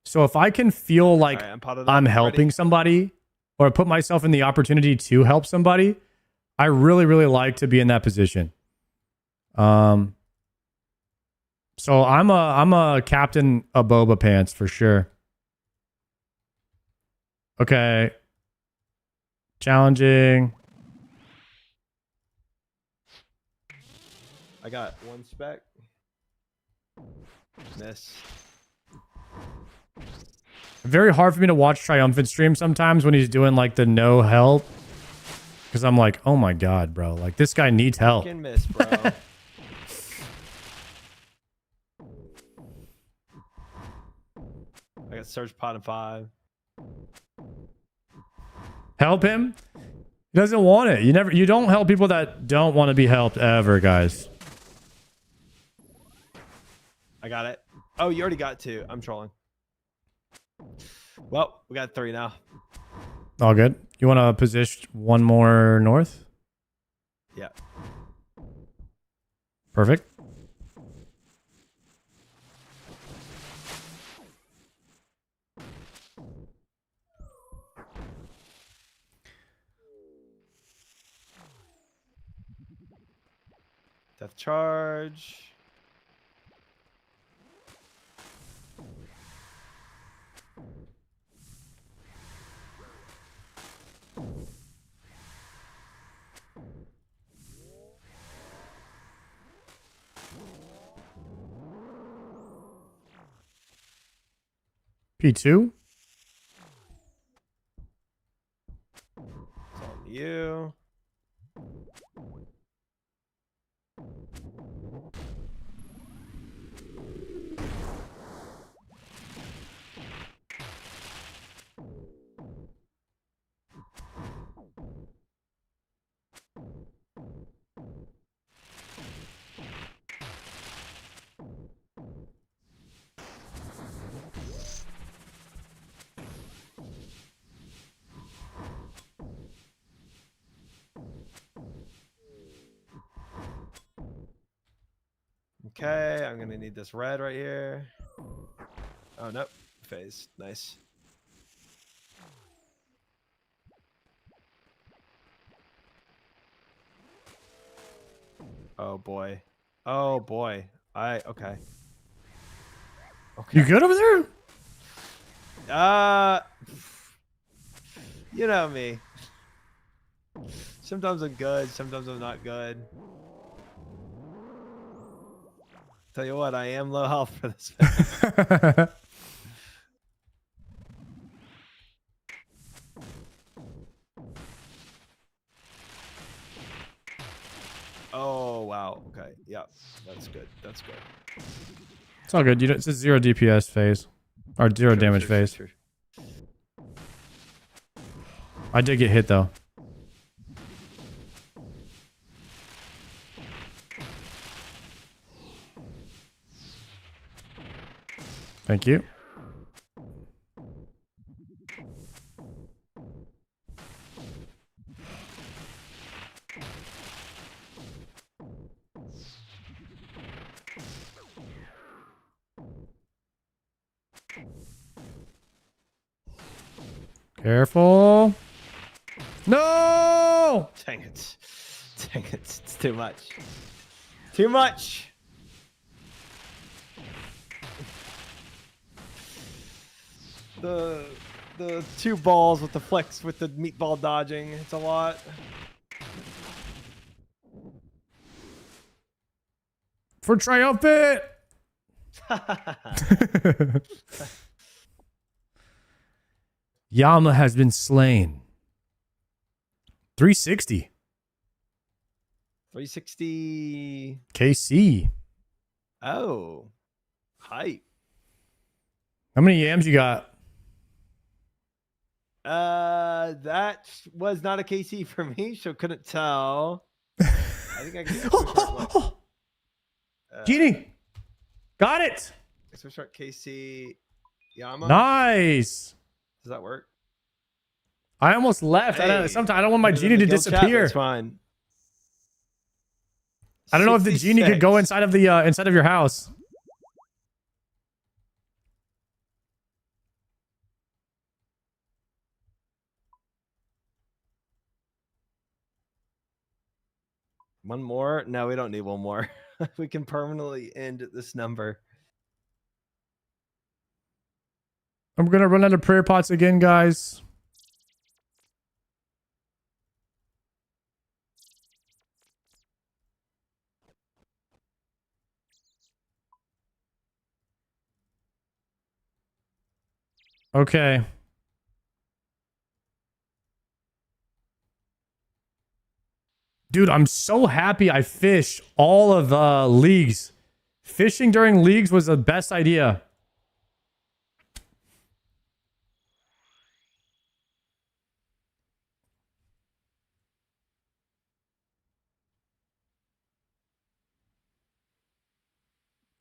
So if I can feel like All right, I'm helping Ready? somebody or put myself in the opportunity to help somebody, I really, really like to be in that position. So I'm a captain Aboba pants for sure. Okay. Challenging. I got one spec. Miss. Very hard for me to watch Triumphant stream sometimes when he's doing like the no help. Because I'm like, oh my god, bro. Like this guy needs help. Fucking miss, bro. I got Surge Pot in 5. Help him? He doesn't want it. You don't help people that don't want to be helped ever, guys. I got it. Oh, you already got 2. I'm trolling. Well, we got 3 now. All good. You want to position one more north? Yeah. Perfect. Death charge. P2? It's on you. Okay, I'm gonna need this red right here. Oh nope, phase. Nice. Oh boy. Oh boy. Okay. You good over there? You know me. Sometimes I'm good, sometimes I'm not good. Tell you what, I am low health for this. Oh wow. Okay. Yeah. That's good. That's good. It's all good. It's a 0 DPS phase. Or 0 damage phase. True. I did get hit though. Thank you. Careful. No! Dang it. Dang, it's too much. Too much. The 2 balls with the flex with the meatball dodging. It's a lot. For triumphant. Yama has been slain. 360. 360. KC. Oh. Hype. How many yams you got? That was not a KC for me, so couldn't tell. I think I can. Genie. Got it. Switch start KC Yama. Nice. Does that work? I almost left. Hey, Sometimes I don't want my genie to disappear. That's fine. I don't know if the genie could go inside of the inside of your house. One more? No, we don't need one more. We can permanently end at this number. I'm gonna run out of prayer pots again, guys. Okay. Dude, I'm so happy I fished all of the leagues. Fishing during leagues was the best idea.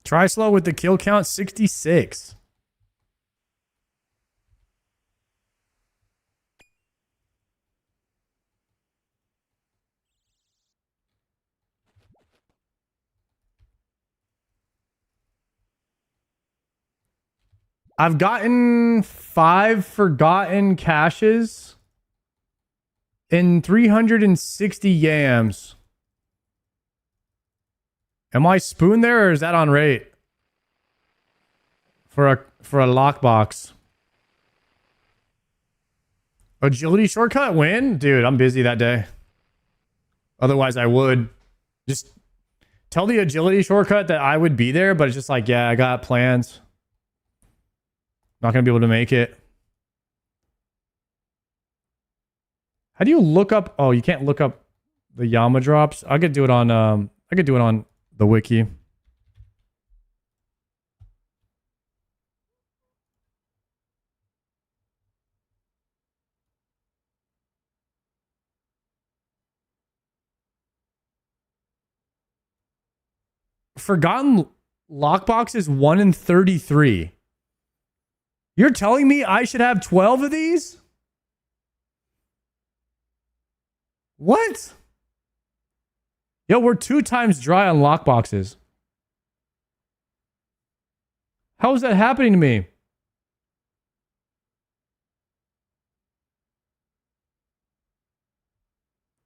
Try slow with the kill count 66. I've gotten 5 forgotten caches and 360 yams. Am I spoon there or is that on rate? For a lockbox. Agility shortcut win? Dude, I'm busy that day. Otherwise I would. Just tell the agility shortcut that I would be there, but it's just like, yeah, I got plans. Not gonna be able to make it. How do you look up? Oh, you can't look up the YAMA drops. I could do it on the wiki. Forgotten lockbox is 1 in 33. You're telling me I should have 12 of these? What? Yo, we're 2 times dry on lockboxes. How is that happening to me?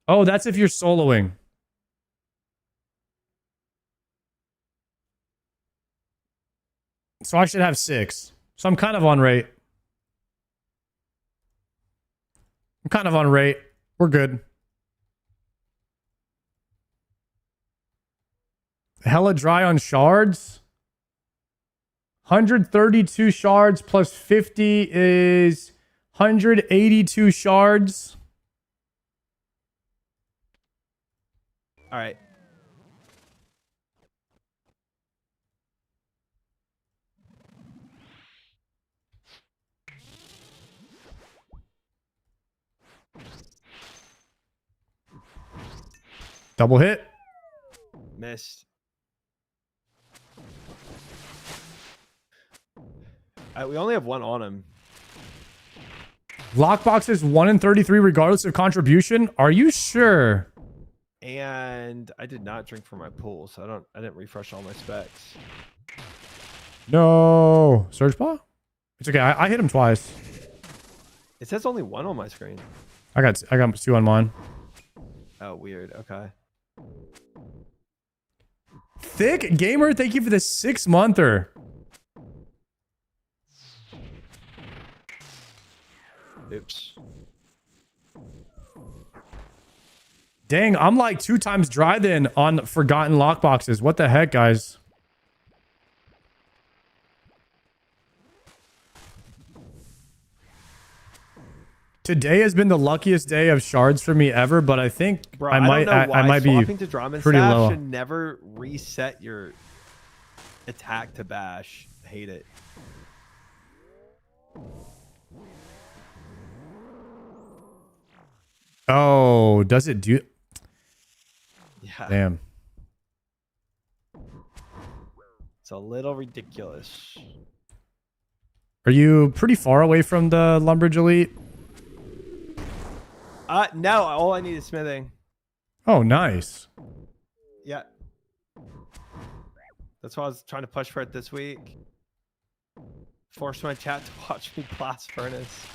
Oh, that's if you're soloing. So I should have 6. So I'm kind of on rate. We're good. Hella dry on shards. 132 shards plus 50 is 182 shards. All right. Double hit. Missed. We only have 1 on him. Lockbox is 1 in 33 regardless of contribution. Are you sure? And I did not drink from my pool, so I didn't refresh all my specs. No. Surge paw? It's okay. I hit him twice. It says only 1 on my screen. I got 2 on mine. Oh, weird. Okay. Thick Gamer, thank you for the 6-monther. Oops. Dang, I'm like 2 times dry then on forgotten lockboxes. What the heck, guys? Today has been the luckiest day of shards for me ever, but I think Bro, I might don't know why I might be swapping to drum and pretty staff low. should never reset your attack to bash. I hate it. Oh, does it do? Yeah. Damn. It's a little ridiculous. Are you pretty far away from the Lumbridge Elite? No, all I need is smithing. Oh, nice. Yeah. That's why I was trying to push for it this week. Force my chat to watch me blast furnace.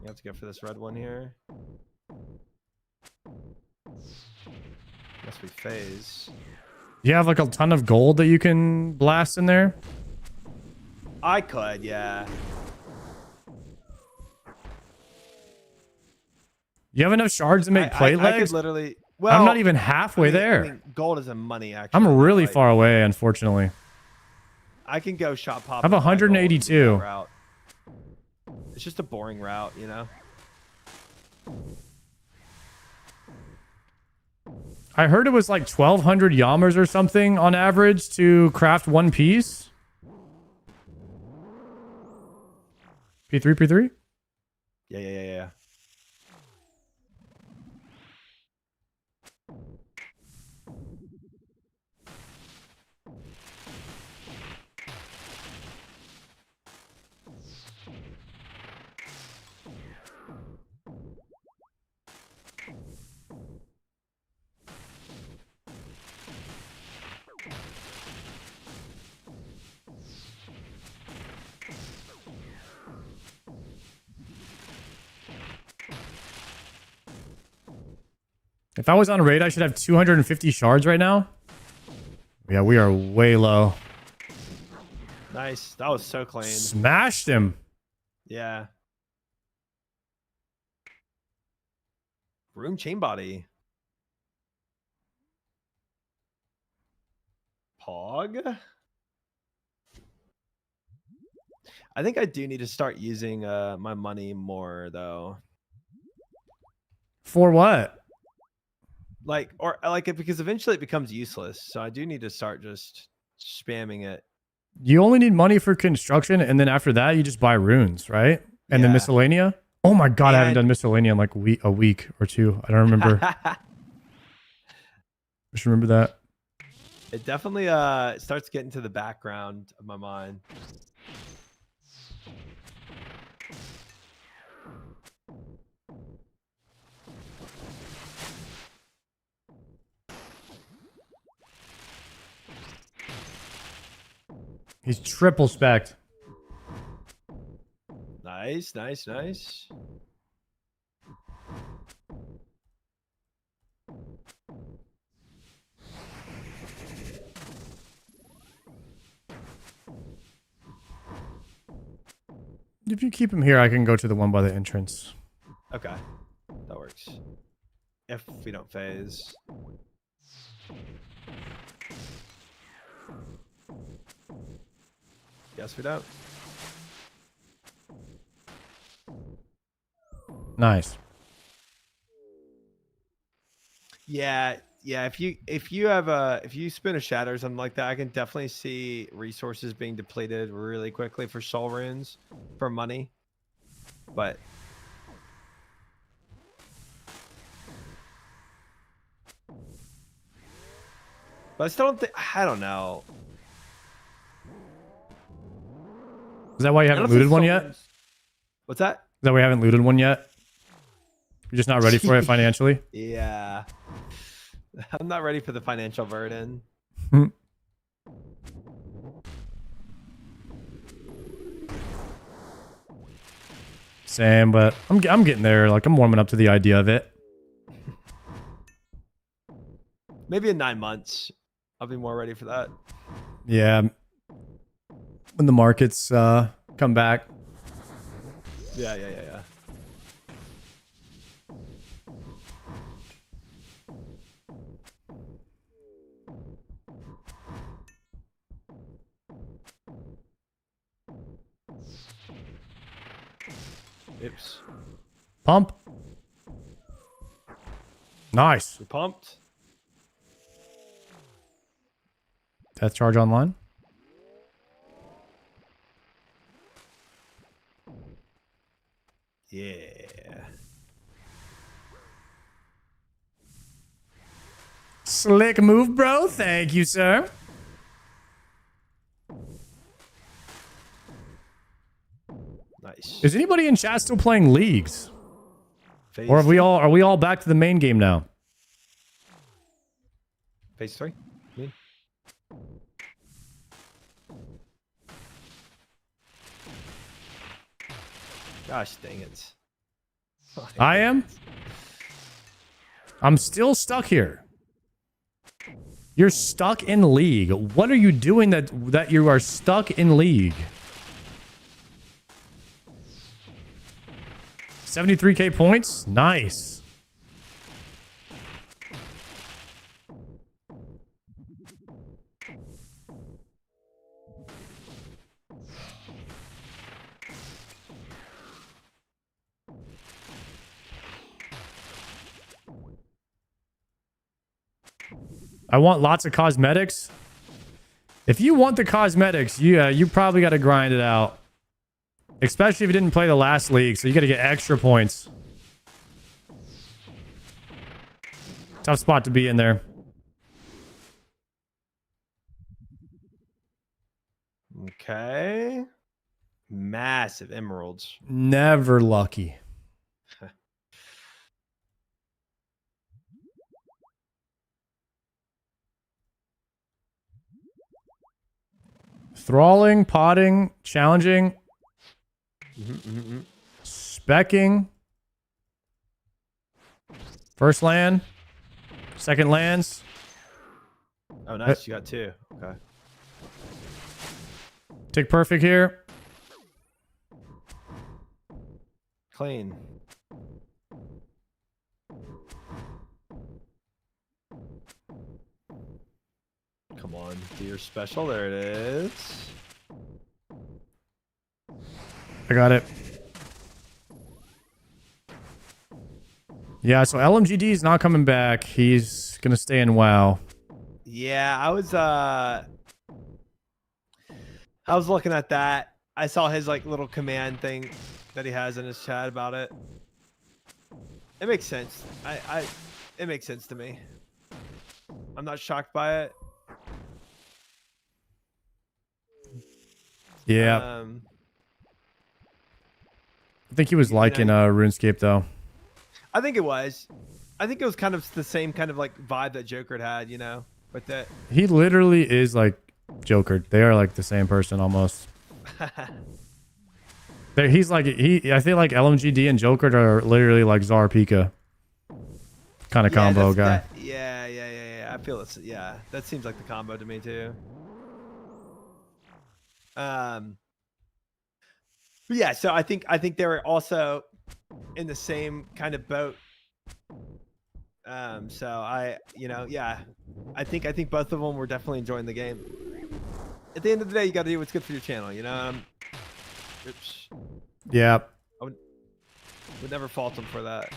You have to go for this red one here. Must be phase. You have like a ton of gold that you can blast in there? I could, yeah. You have enough shards to make plate I could legs? literally. Well, I'm not even halfway there. I mean, gold isn't money, actually. I'm really Like, far away, unfortunately. I can go shot pop. I have 182. Route. It's just a boring route, you know. I heard it was like 1,200 Yamas or something on average to craft one piece. P3, P3? Yeah. If I was on raid, I should have 250 shards right now. Yeah, we are way low. Nice. That was so clean. Smashed him. Yeah. Room chain body. Pog. I think I do need to start using my money more though. For what? Like it because eventually it becomes useless. So I do need to start just spamming it. You only need money for construction, and then after that, you just buy runes, right? And then Yeah. miscellanea. Oh my god, I haven't And- done miscellanea in like a week or two. I don't remember. I should remember that. It definitely starts getting to the background of my mind. He's triple spec'd. Nice. If you keep him here, I can go to the one by the entrance. Okay. That works. If we don't phase. Yes, we don't. Nice. Yeah. If you spin a shatter or something like that, I can definitely see resources being depleted really quickly for soul runes, for money. But I still don't think. I don't know. Is that why you I don't haven't think looted one soul yet? Is runes- What's that? that why you haven't looted one yet? You're just not ready for it financially? Yeah. I'm not ready for the financial burden. Hmm. Same, but I'm getting there. Like, I'm warming up to the idea of it. Maybe in 9 months, I'll be more ready for that. Yeah. When the markets come back. Yeah. Oops. Pump. Nice. We pumped. Death charge online. Yeah. Slick move, bro. Thank you, sir. Nice. Is anybody in chat still playing leagues? Phase Or two? are we all back to the main game now? Phase 3? Me? Gosh dang it. I am? I'm still stuck here. You're stuck in league. What are you doing that you are stuck in league? 73k points? Nice. I want lots of cosmetics. If you want the cosmetics, you probably got to grind it out. Especially if you didn't play the last league, so you got to get extra points. Tough spot to be in there. Okay. Massive emeralds. Never lucky. Thralling, potting, challenging, specking, first land, second lands. Oh, nice. You got 2. Okay. Tick perfect here. Clean. Come on. Do your special. There it is. I got it. Yeah, so LMGD is not coming back. He's gonna stay in WoW. Yeah, I was looking at that. I saw his like little command thing that he has in his chat about it. It makes sense. It makes sense to me. I'm not shocked by it. Yeah. I think he was liking RuneScape though. I think it was. I think it was kind of the same kind of like vibe that Joker had, you know, with that. He literally is like Joker. They are like the same person almost. He's like I feel like LMGD and Joker are literally like Czar Pika kind of combo guy. Yeah. I feel it's that seems like the combo to me too. But yeah, so I think they were also in the same kind of boat. So I think both of them were definitely enjoying the game. At the end of the day, you got to do what's good for your channel, you know. Oops. Yeah. I would never fault them for that.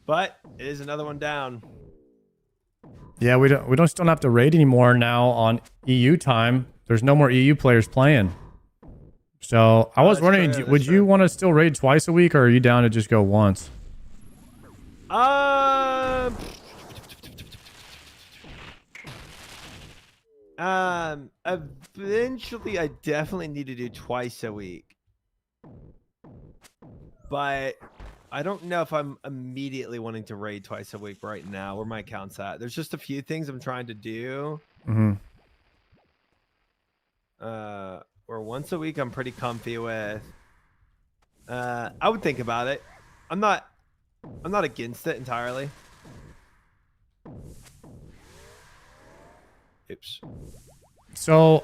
But it is another one down. Yeah, we don't have to raid anymore now on EU time. There's no more EU players playing. So I was wondering, would you want to still raid twice a week, or are you down to just go once? Eventually I definitely need to do twice a week. But I don't know if I'm immediately wanting to raid twice a week right now. Where my account's at. There's just a few things I'm trying to do. Mm-hmm. Or once a week I'm pretty comfy with. I would think about it. I'm not against it entirely. Oops. So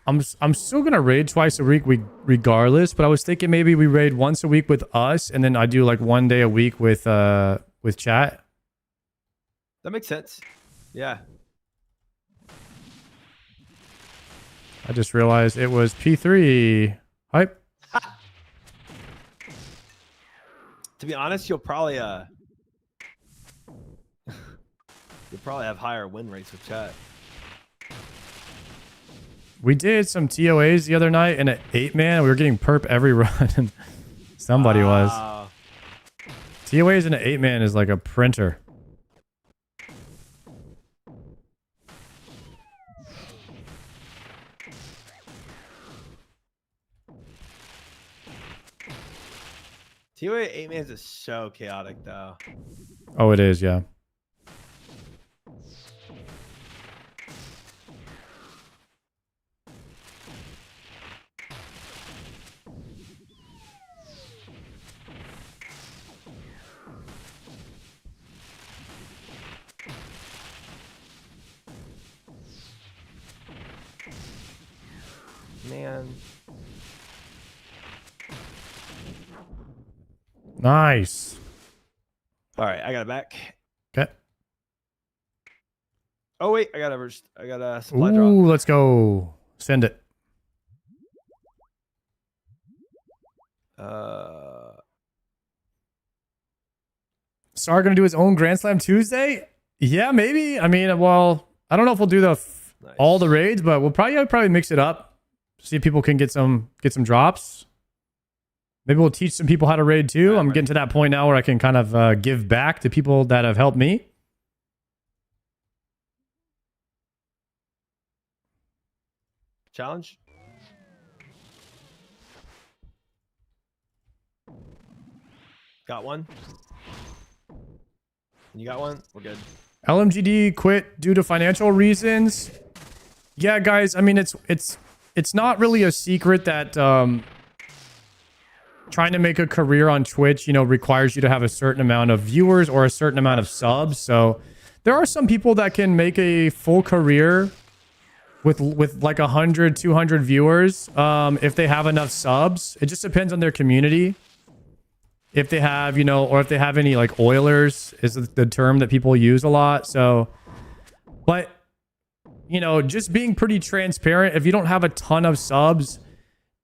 I'm still gonna raid twice a week regardless, but I was thinking maybe we raid once a week with us, and then I do like 1 day a week with chat. That makes sense. Yeah. I just realized it was P3. Hype. To be honest, you'll probably have higher win rates with chat. We did some TOAs the other night in an 8-man. We were getting perp every run. Somebody was. TOAs in an 8-man is like a printer. TOA 8-mans is so chaotic though. Oh, it is, yeah. Man. Nice. All right, I got it back. Okay. Oh wait, I got a supply Ooh, drop. let's go. Send it. Sar gonna do his own Grand Slam Tuesday? Yeah, maybe. I mean, well, I don't know if we'll do all the raids, but we'll probably mix it up. See if people can get some drops. Maybe we'll teach some people how to raid too. I'm getting to that point now where I can kind of give back to people that have helped me. Challenge. Got one. You got one? We're good. LMGD quit due to financial reasons. Yeah, guys. I mean, it's not really a secret that trying to make a career on Twitch, requires you to have a certain amount of viewers or a certain amount of subs. So there are some people that can make a full career with like 100, 200 viewers if they have enough subs. It just depends on their community. If they have, or if they have any like Oilers is the term that people use a lot. So, but, just being pretty transparent, if you don't have a ton of subs,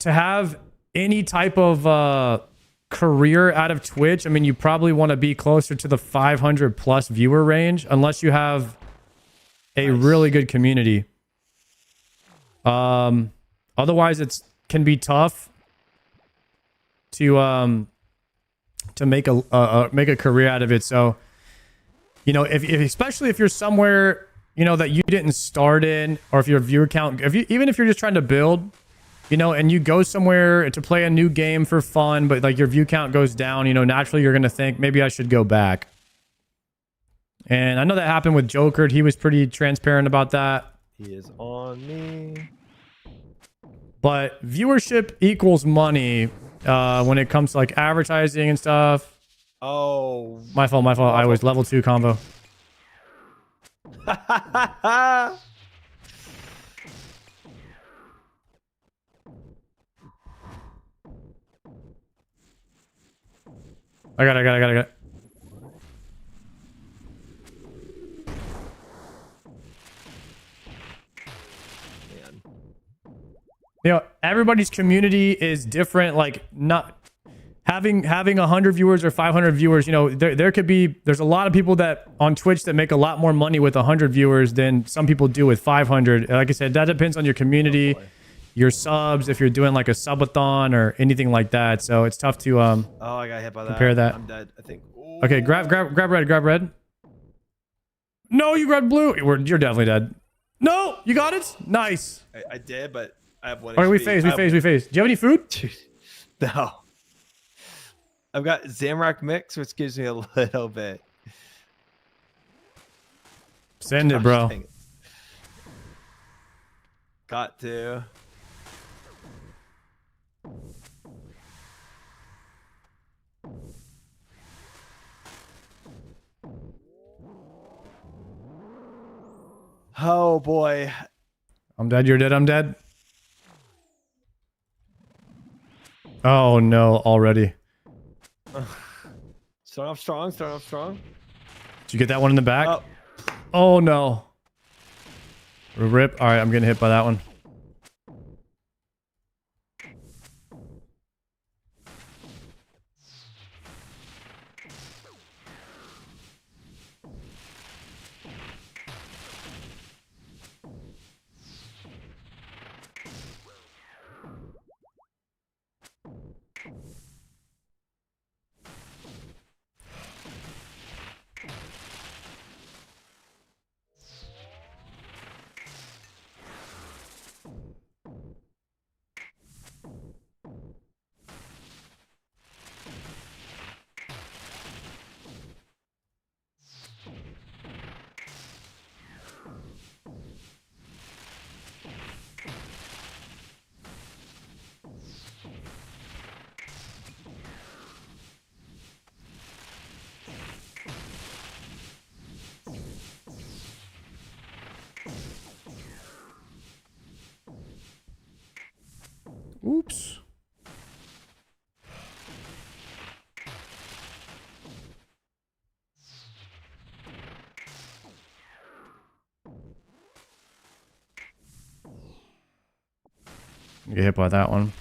to have any type of career out of Twitch, I mean, you probably want to be closer to the 500 plus viewer range, unless you have a really good community. Otherwise, can be tough to make a career out of it. So, if especially if you're somewhere that you didn't start in, or if your viewer count, even if you're just trying to build, and you go somewhere to play a new game for fun, but like your view count goes down, naturally you're gonna think maybe I should go back. And I know that happened with Joker. He was pretty transparent about that. He is on me. But viewership equals money when it comes to like advertising and stuff. Oh, my fault. I was level 2 combo. I got it. Man. Everybody's community is different. Like not having 100 viewers or 500 viewers, there's a lot of people that on Twitch that make a lot more money with 100 viewers than some people do with 500. Like I said, that depends on your community, your subs, if you're doing like a subathon or anything like that. So it's tough to I got hit by that. compare that. I'm dead, I think. Ooh. Okay, grab red. No, you grabbed blue. You're definitely dead. No, you got it. Nice. I did, but I have one. All right, we HP. phase. Do you have any food? No. I've got Zamrock Mix, which gives me a little bit. Send it, Gosh, bro. dang it. Got to. Oh boy. I'm dead. You're dead. I'm dead. Oh no, already. Start off strong. Start off strong. Did you get that one in the back? Oh, Oh no. Rip. All right, I'm getting hit by that one. Oops. Get hit by that one.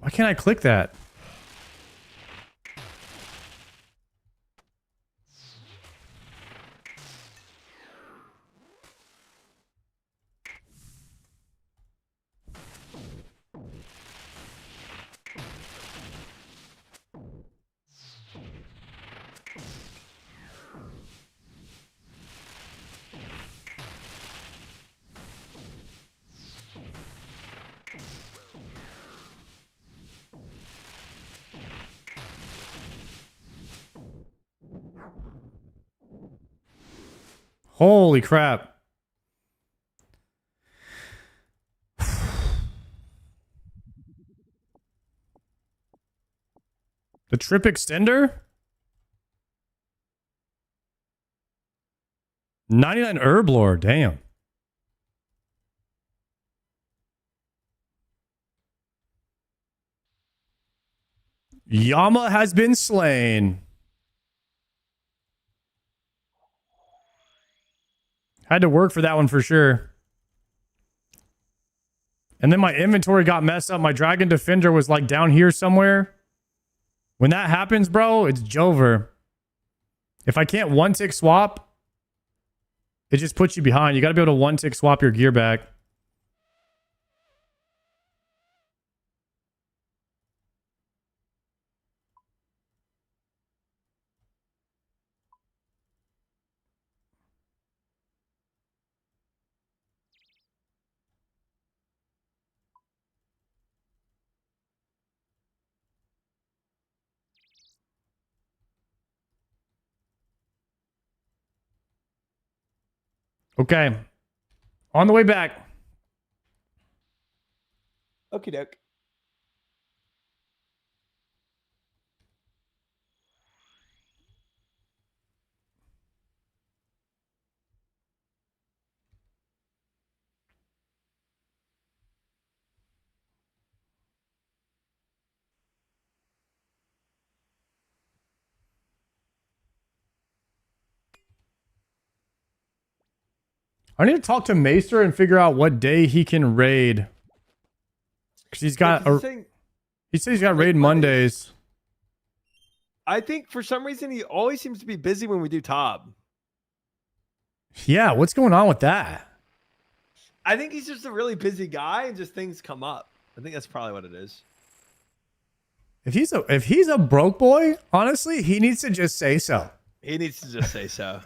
Why can't I click that? Holy crap. The trip extender? 99 herb lore, damn. YAMA has been slain. Had to work for that one for sure. And then my inventory got messed up. My Dragon Defender was like down here somewhere. When that happens, bro, it's Jover. If I can't one-tick swap, it just puts you behind. You got to be able to one-tick swap your gear back. Okay. On the way back. okie doke. I need to talk to Maester and figure out what day he can raid. Because he's got... Like, he's saying, he says he's got raid Mondays. I think for some reason he always seems to be busy when we do top. Yeah, what's going on with that? I think he's just a really busy guy and just things come up. I think that's probably what it is. If he's a broke boy, honestly, he needs to just say so. He needs to just say so.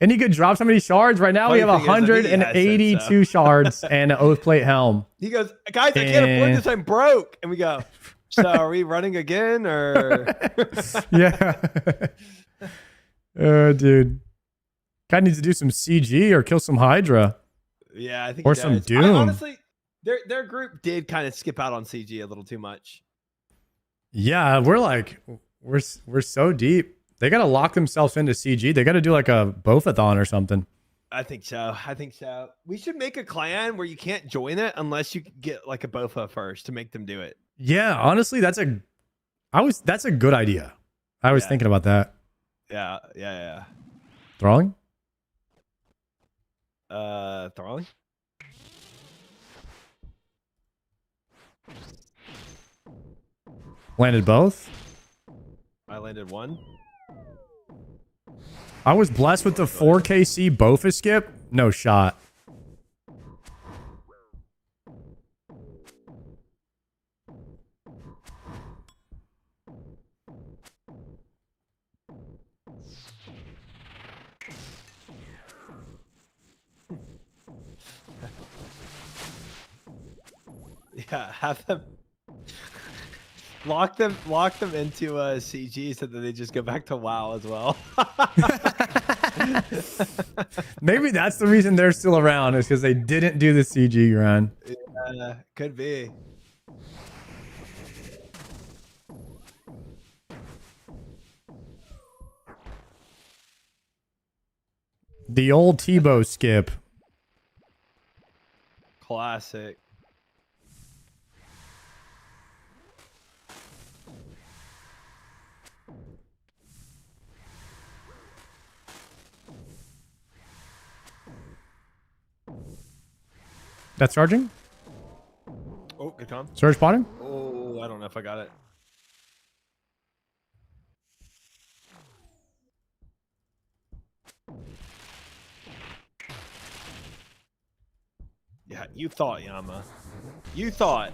And he could drop so many shards. Right now, we have Funny thing is, I think he has 182 shards and an oath plate helm. He goes, guys, I can't afford this. I'm broke. And we go, so are we running again or? Yeah. Oh, dude. Guy needs to do some CG or kill some Hydra. Yeah, I think. Or he some does. Doom. Honestly, their group did kind of skip out on CG a little too much. Yeah, we're so deep. They got to lock themselves into CG. They got to do like a Bofathon or something. I think so. We should make a clan where you can't join it unless you get like a Bofa first to make them do it. Yeah, honestly, that's a good idea. I was thinking about that. Yeah. Thralling? Thralling? Landed both. I landed one. I was blessed with the 4KC Bofa skip. No shot. Yeah, have them lock them into CG so that they just go back to WoW as well. Maybe that's the reason they're still around, is because they didn't do the CG grind. Could be. The old Tebow skip. Classic. That's charging? Oh, good con. Surge spotting? Oh, I don't know if I got it. Yeah, you thought, Yama. You thought.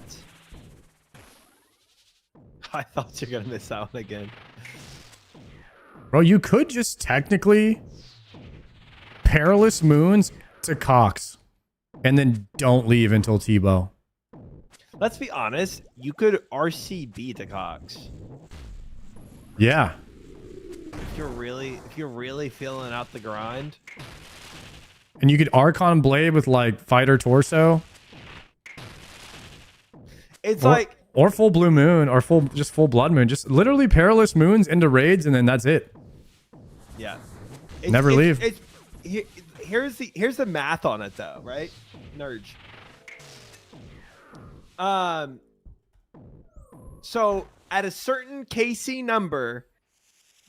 I thought you were gonna miss that one again. Bro, you could just technically Perilous Moons to Cox and then don't leave until Tebow. Let's be honest. You could RCB to Cox Yeah. if you're really feeling out the grind. And you could Archon Blade with like Fighter Torso. It's like or full Blue Moon or full Blood Moon. Just literally Perilous Moons into raids and then that's it. yeah. Never leave. Here's the math on it though, right? Nerds. So at a certain KC number,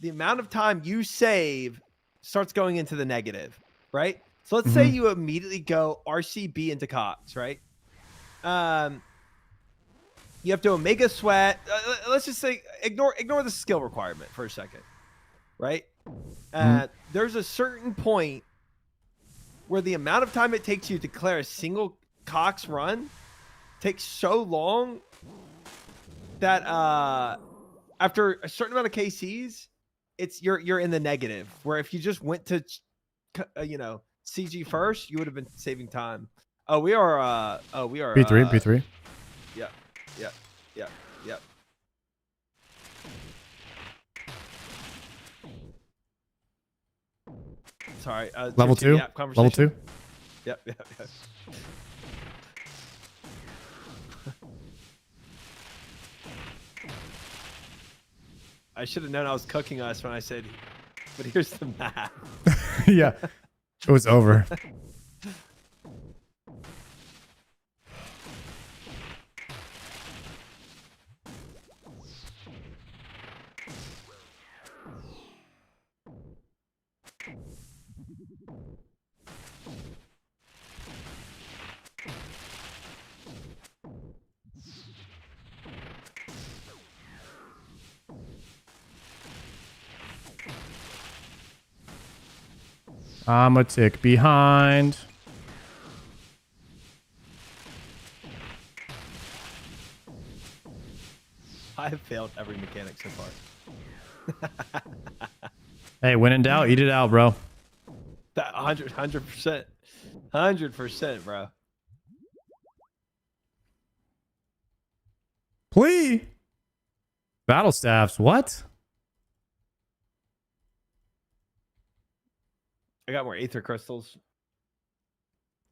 the amount of time you save starts going into the negative, right? So let's say you immediately go RCB into Cox, right? You have to Omega Sweat. Let's just say ignore the skill requirement for a second, right? There's a certain point where the amount of time it takes you to declare a single Cox run takes so long that after a certain amount of KCs, you're in the negative. Where if you just went to CG first, you would have been saving time. We are B3, B3. Yep. Sorry. Level 2. Level 2. Yep. I should have known I was cooking us when I said, but here's the math. Yeah. It was over. I'm a tick behind. I have failed every mechanic so far. Hey, when in doubt, eat it out, bro. That 100%. 100%, bro. Plea. Battle staffs. What? I got more Aether crystals.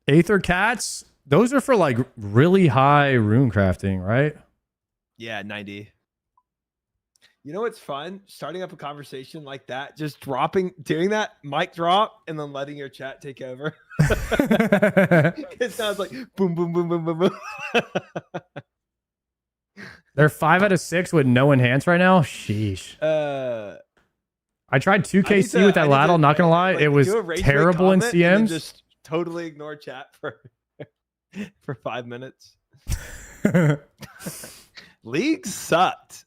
Aether cats? Those are for like really high rune crafting, right? Yeah, 90. You know what's fun? Starting up a conversation like that, just doing that, mic drop, and then letting your chat take over. It sounds like boom, boom, boom, boom, boom, boom. They're 5 out of 6 with no enhance right now. Sheesh. I tried 2KC with that ladle. Not gonna lie, it was terrible in CMs. And just totally ignore chat for 5 minutes. League sucked.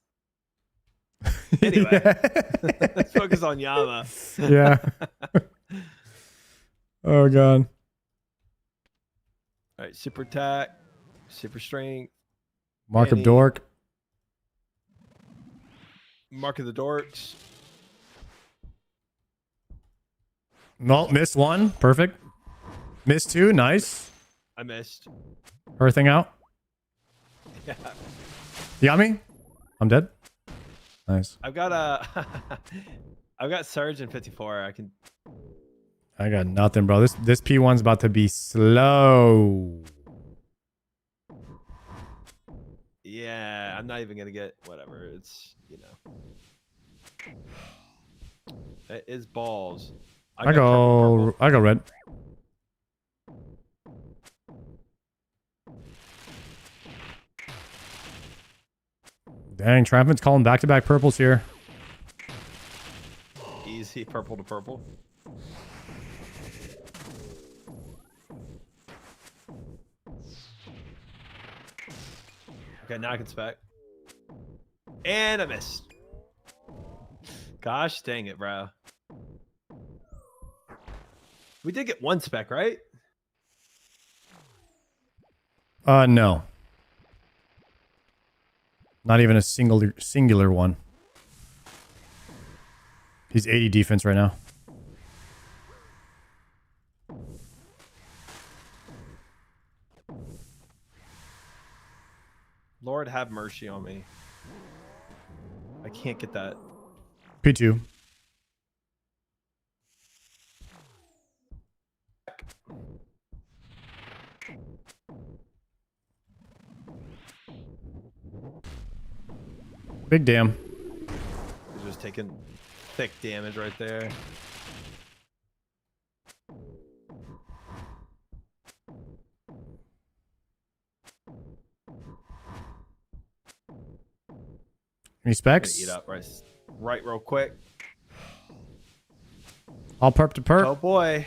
Anyway, let's focus on YAMA. Yeah. Oh god. All right, super attack, super strength, Mark of Annie. Dork. Mark of the Dorks. No, missed one. Perfect. Missed 2. Nice. I missed. Earthing out. Yeah. Yummy. I'm dead. Nice. I've got I've got Surge in 54. I got nothing, bro. This P1's about to be slow. Yeah, I'm not even gonna get whatever. It's, you know, it is balls. I go red. Dang, Triumphant's calling back-to-back purples here. Easy purple to purple. Okay, now I can spec. And I missed. Gosh dang it, bro. We did get one spec, right? No. Not even a singular one. He's 80 defense right now. Lord have mercy on me. I can't get that. P2. Big damn. He's just taking thick damage right there. Any specs? Eat up right real quick. All perp to perp. Oh boy.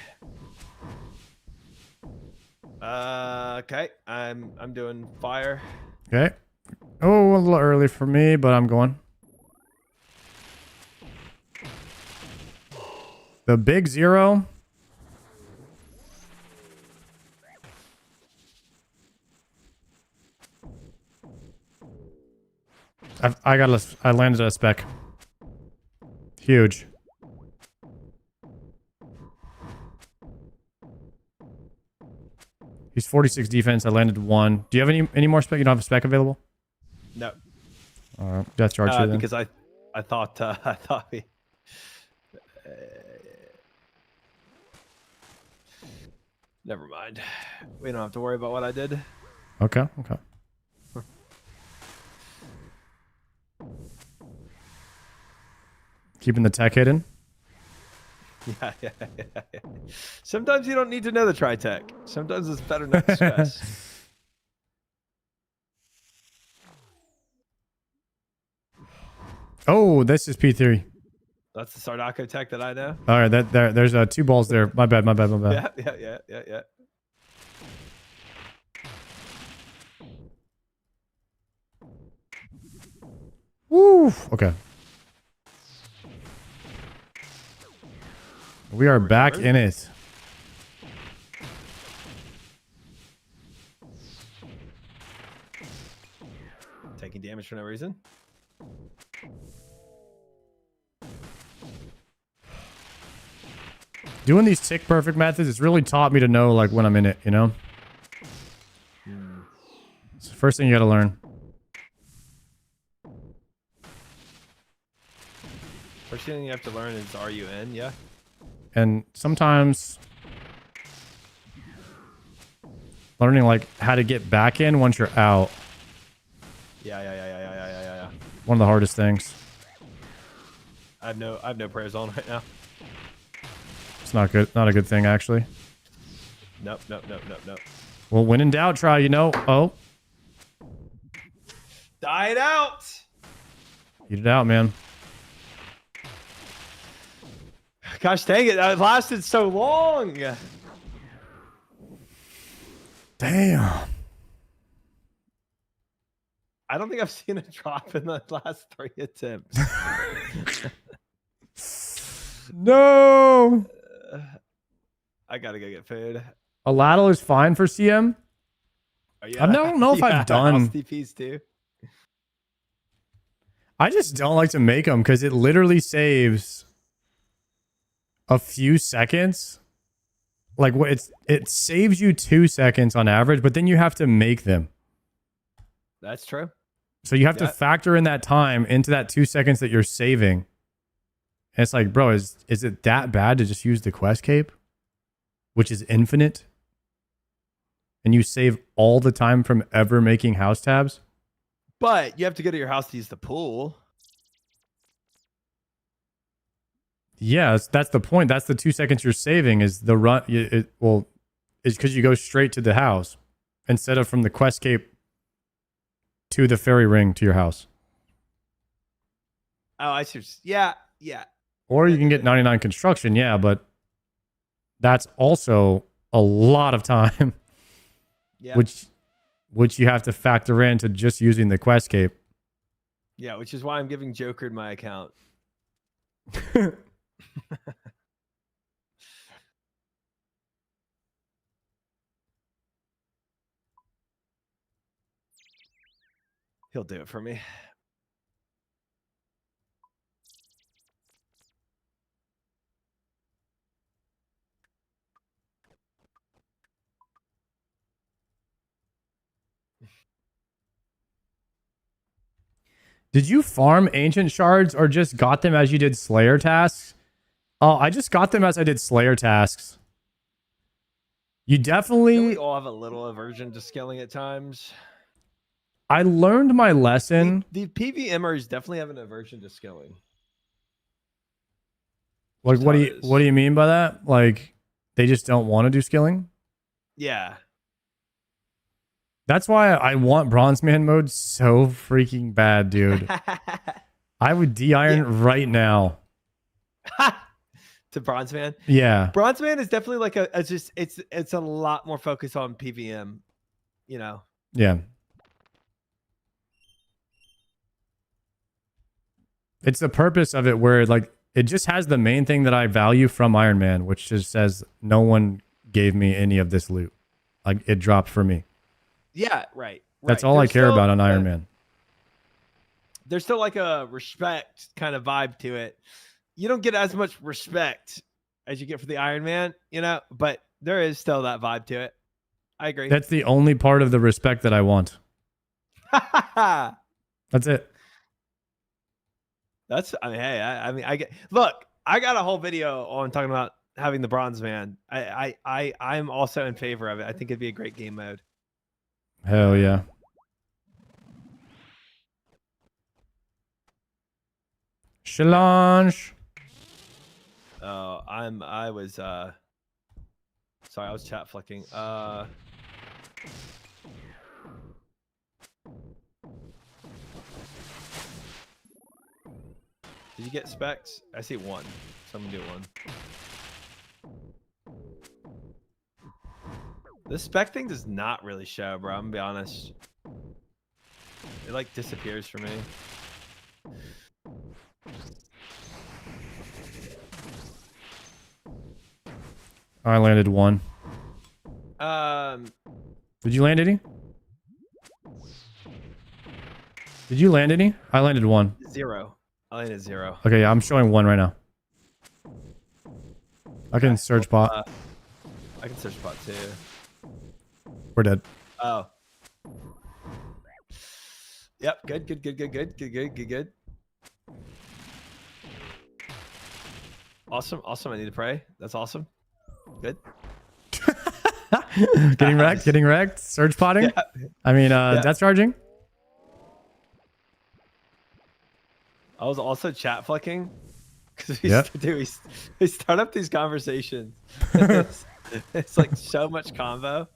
Okay. I'm doing fire. Okay. Oh, a little early for me, but I'm going. The big 0. I landed a spec. Huge. He's 46 defense. I landed 1. Do you have any more spec? You don't have a spec available? No. All right. Death charge here then. Because I thought we never mind. We don't have to worry about what I did. Okay. Keeping the tech hidden. Yeah. Sometimes you don't need to know the tri-tech. Sometimes it's better not to stress. Oh, this is P3. That's the Sardaco tech that I know. All right, there's 2 balls there. My bad. Yeah. Woo. Okay. We are back in it. Taking damage for no reason. Doing these tick perfect methods, it's really taught me to know like when I'm in it, you know? It's the first thing you gotta learn. First thing you have to learn is RUN, yeah? And sometimes learning like how to get back in once you're out. Yeah. One of the hardest things. I have no prayers on right now. It's not good. Not a good thing, actually. Nope. Well, when in doubt, try, you know. Oh. Die it out! Eat it out, man. Gosh dang it, that lasted so long! Damn. I don't think I've seen a drop in the last 3 attempts. No. I gotta go get food. A ladle is fine for CM. Oh, I don't know if I've done. House TPs too. I just don't like to make them because it literally saves a few seconds. Like what it saves you 2 seconds on average, but then you have to make them. That's true. So you have to factor in that time into that 2 seconds that you're saving. And it's like, bro, is it that bad to just use the quest cape, which is infinite, and you save all the time from ever making house tabs? But you have to go to your house to use the pool. Yeah, that's the point. That's the 2 seconds you're saving is the run. It's because you go straight to the house instead of from the quest cape to the fairy ring to your house. Oh, I see. Yeah. Or you can get 99 construction, yeah, but that's also a lot of time, Yeah. which you have to factor into just using the quest cape. Yeah, which is why I'm giving Joker my account. He'll do it for me. Did you farm ancient shards or just got them as you did Slayer tasks? Oh, I just got them as I did Slayer tasks. You definitely... Don't we all have a little aversion to scaling at times? I learned my lesson. The PVMers definitely have an aversion to scaling. Like, Just what how do it you is. mean by that? Like, they just don't want to do skilling? Yeah. That's why I want Bronze Man mode so freaking bad, dude. I would de-iron right now. To Bronze Man. Yeah. Bronze Man is definitely like it's a lot more focused on PVM, you know. Yeah. It's the purpose of it where like it just has the main thing that I value from Iron Man, which just says no one gave me any of this loot. Like it dropped for me. Yeah, right. That's all I care about on Iron Man. There's still like a respect kind of vibe to it. You don't get as much respect as you get for the Iron Man, you know, but there is still that vibe to it. I agree. That's the only part of the respect that I want. That's it. I mean, hey, I get, look, I got a whole video on talking about having the Bronze Man. I'm also in favor of it. I think it'd be a great game mode. Hell yeah. Challenge. Oh, I was sorry, I was chat flicking. Did you get specs? I see one. Someone do one. This spec thing does not really show, bro. I'm gonna be honest. It like disappears for me. I landed one. Um, Did you land any? Did you land any? I landed one. 0. I landed 0. Okay, yeah, I'm showing one right now. I can search bot. I can search bot too. We're dead. Oh. Yep. Good. Awesome. I need to pray. That's awesome. Good. Getting wrecked. Surge potting. Yeah. I mean, death charging. I was also chat flicking because Yep. we start up these conversations. It's like so much convo.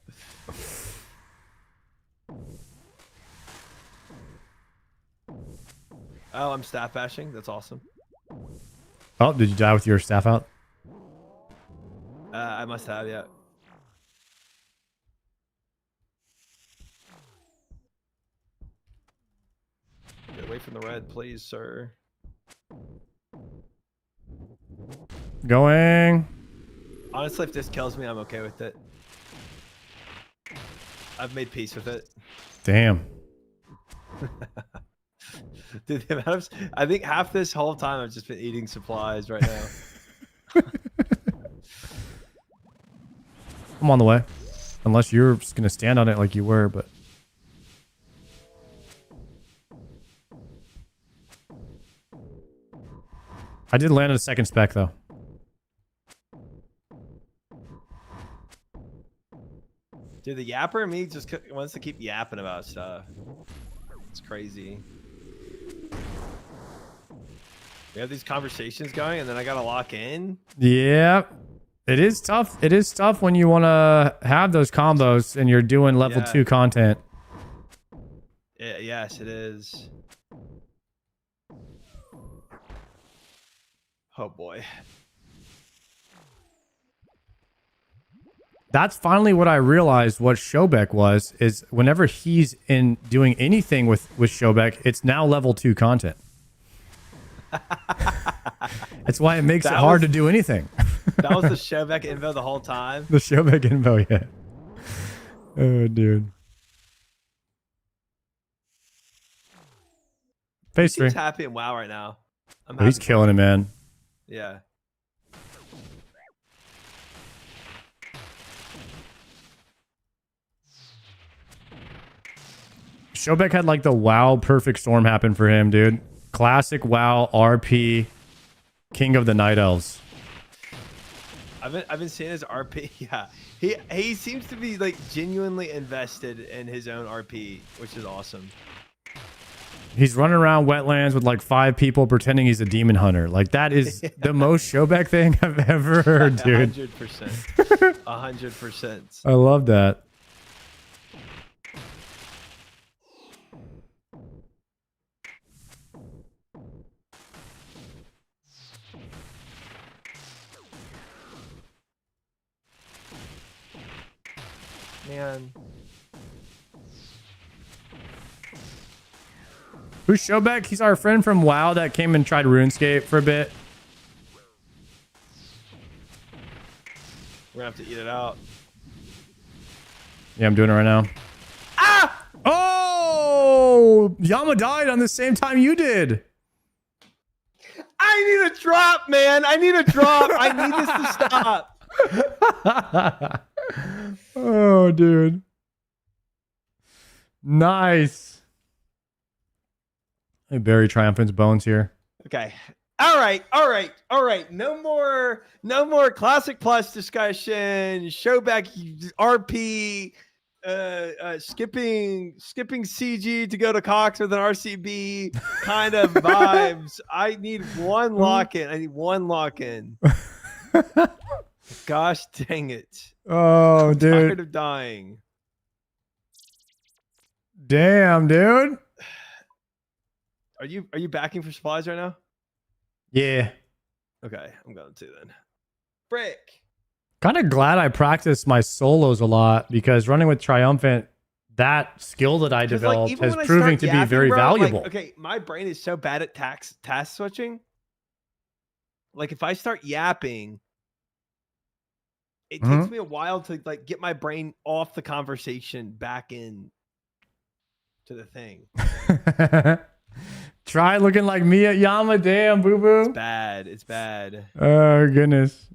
Oh, I'm staff bashing. That's awesome. Oh, did you die with your staff out? I must have, yeah. Get away from the red, please, sir. Going. Honestly, if this kills me, I'm okay with it. I've made peace with it. Damn. Dude, the amount of, I think half this whole time I've just been eating supplies right now. I'm on the way. Unless you're just going to stand on it like you were, but... I did land a second spec, though. Dude, the yapper in me just wants to keep yapping about stuff. It's crazy. We have these conversations going, and then I gotta lock in. Yeah. It is tough. It is tough when you want to have those combos and you're doing level 2 content. Yeah, yes, it is. Oh, boy. That's finally what I realized what Showbeck was, is whenever he's in doing anything with Showbeck, it's now level 2 content. That's why it makes it hard to do anything. That was the Showbeck info the whole time. The Showbeck info, yeah. Oh, dude. Phase 3. He's happy in WoW right now. Oh, he's killing it, man. Yeah. Showbeck had like the WoW perfect storm happen for him, dude. Classic WoW RP, King of the Night Elves. I've been seeing his RP. Yeah, he seems to be like genuinely invested in his own RP, which is awesome. He's running around wetlands with like 5 people pretending he's a demon hunter. Like that is the most Showbeck thing I've ever heard, dude. 100%. 100%. I love that. Man. Who's Showbeck? He's our friend from WoW that came and tried RuneScape for a bit. We're gonna have to eat it out. Yeah, I'm doing it right now. Ah! Oh! Yama died on the same time you did. I need a drop, man. I need a drop. I need this to stop. Oh, dude. Nice. Hey, Barry Triumphant's bones here. Okay. All right. No more Classic Plus discussion. Showback RP. Skipping CG to go to Cox with an RCB kind of vibes. I need one lock-in. Gosh dang it. Oh, dude. Tired of dying. Damn, dude. Are you backing for supplies right now? Yeah. Okay, I'm going to then. Frick. Kind of glad I practiced my solos a lot because running with Triumphant, that skill that I developed has proven to be very valuable. Like, okay, my brain is so bad at task switching. Like if I start yapping, it takes me a while to like get my brain off the conversation back in to the thing. Try looking like me at Yama. Damn, boo boo. It's bad. It's bad. Oh goodness.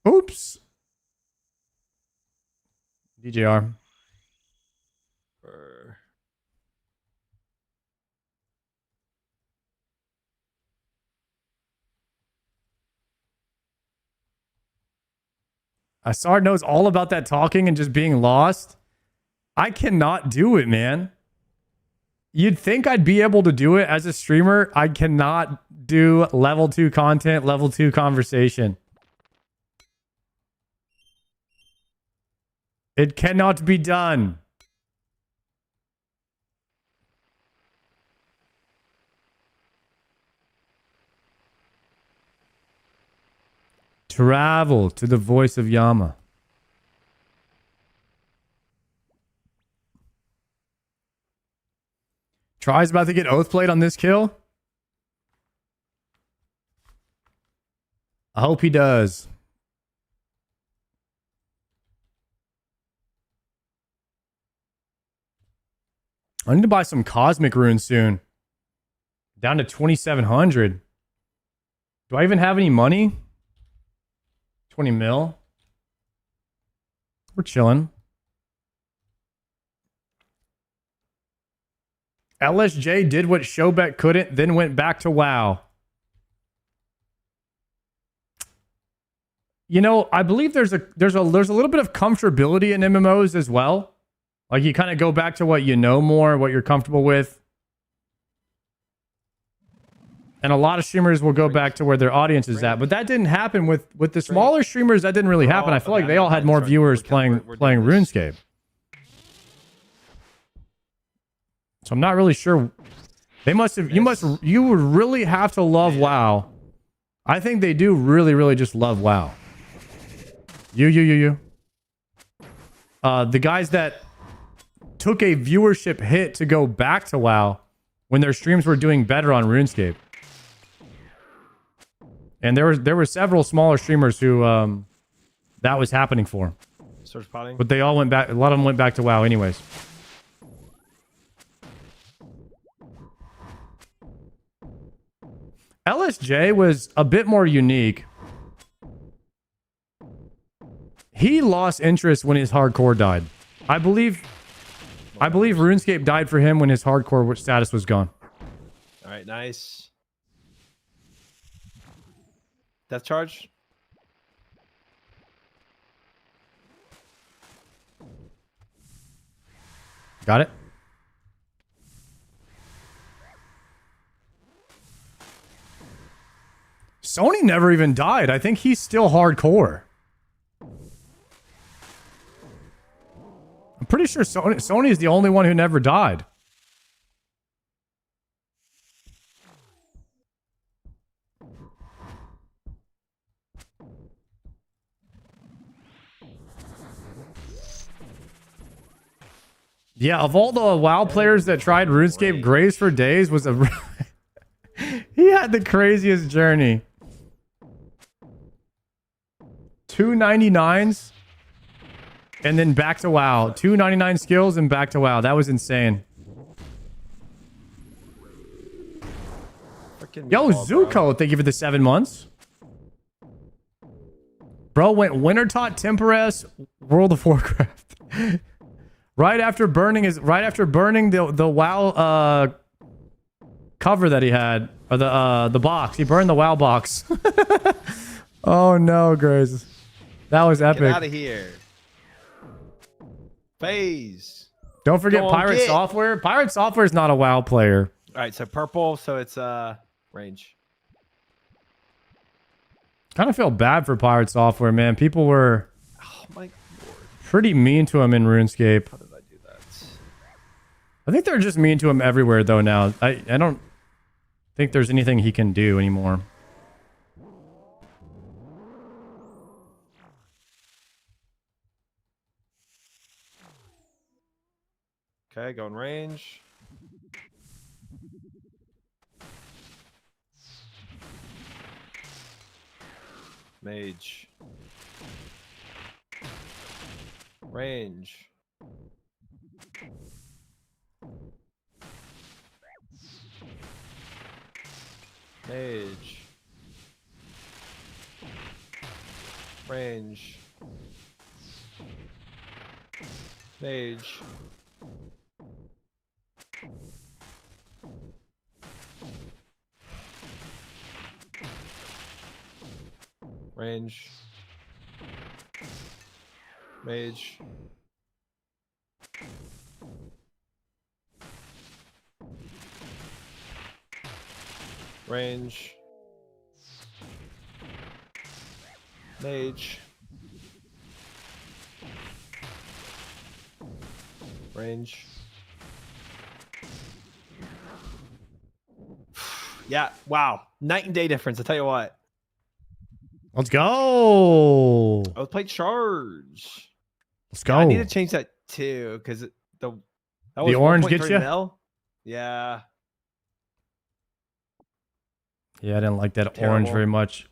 Oops. DJR. Asar knows all about that talking and just being lost. I cannot do it, man. You'd think I'd be able to do it as a streamer. I cannot do level 2 content, level 2 conversation. It cannot be done. Travel to the voice of Yama. Try's about to get oath played on this kill. I hope he does. I need to buy some cosmic runes soon. Down to 2,700. Do I even have any money? 20 mil. We're chilling. LSJ did what Showbet couldn't, then went back to WoW. You know, I believe there's a little bit of comfortability in MMOs as well. Like you kind of go back to what you know more, what you're comfortable with. And a lot of streamers will go back to where their audience is at. But that didn't happen with the smaller streamers. That didn't really happen. I feel like they all had more viewers playing RuneScape. So I'm not really sure. They must have. You would really have to love WoW. I think they do really, really just love WoW. You. The guys that took a viewership hit to go back to WoW when their streams were doing better on RuneScape. And there were several smaller streamers who that was happening for. But they all went back. A lot of them went back to WoW anyways. LSJ was a bit more unique. He lost interest when his hardcore died. I believe RuneScape died for him when his hardcore status was gone. All right, nice. Death charge. Got it. Sony never even died. I think he's still hardcore. I'm pretty sure Sony is the only one who never died. Yeah, of all the WoW players that tried RuneScape, Graves for Days was a... He had the craziest journey. 299s and then back to WoW. 299 skills and back to WoW. That was insane. Yo, Zuko, thank you for the 7 months. Bro went Wintertot, Temperes, World of Warcraft. right after burning the WoW cover that he had, or the box. He burned the WoW box. Oh no, Grace. That was epic. Get out of here. Phase. Don't forget Pirate Software. Pirate Software is not a WoW player. All right, so purple, so it's range. Kind of feel bad for Pirate Software, man. People were pretty mean to him in RuneScape. How did I do that? I think they're just mean to him everywhere, though, now. I don't think there's anything he can do anymore. Okay, going range. Mage. Range. Mage. Range. Mage. Range. Mage. Range. Mage. Range. Yeah, wow. Night and day difference, I'll tell you what. Let's go. I was playing charge. Let's Yeah, go. I need to change that too, because that was orange 1.3 gets ya? mil. Yeah. Yeah, I didn't like that Terrible. orange very much.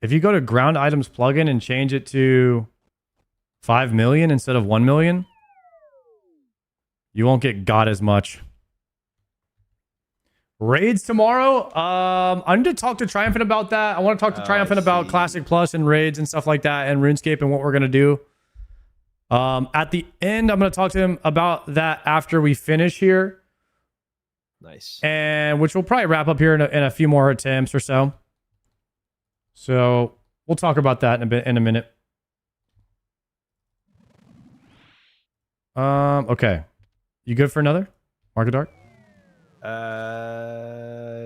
If you go to ground items plugin and change it to 5 million instead of 1 million, you won't get got as much. Raids tomorrow. I need to talk to Triumphant about that. I want to talk to Triumphant about Classic Plus and raids and stuff like that, and RuneScape and what we're gonna do. At the end, I'm gonna talk to him about that after we finish here. Nice. And which we'll probably wrap up here in a few more attempts or so. So we'll talk about that in a minute. Okay. You good for another? Market Dark?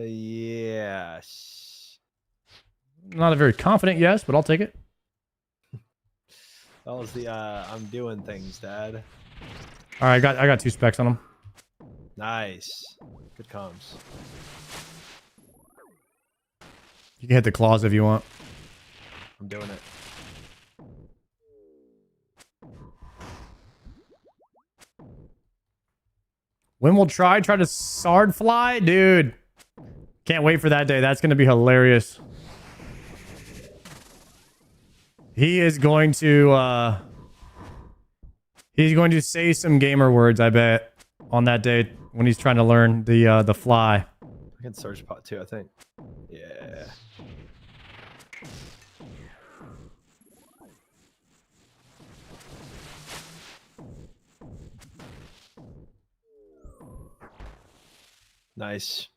Yes. Not a very confident yes, but I'll take it. That was the I'm doing things, Dad. All right, I got 2 specs on them. Nice. Good comms. You can hit the claws if you want. I'm doing it. When we'll try to Sard fly? Dude. Can't wait for that day. That's going to be hilarious. He is going to he's going to say some gamer words, I bet, on that day when he's trying to learn the fly. I can search pot too, I think. Yeah. Nice.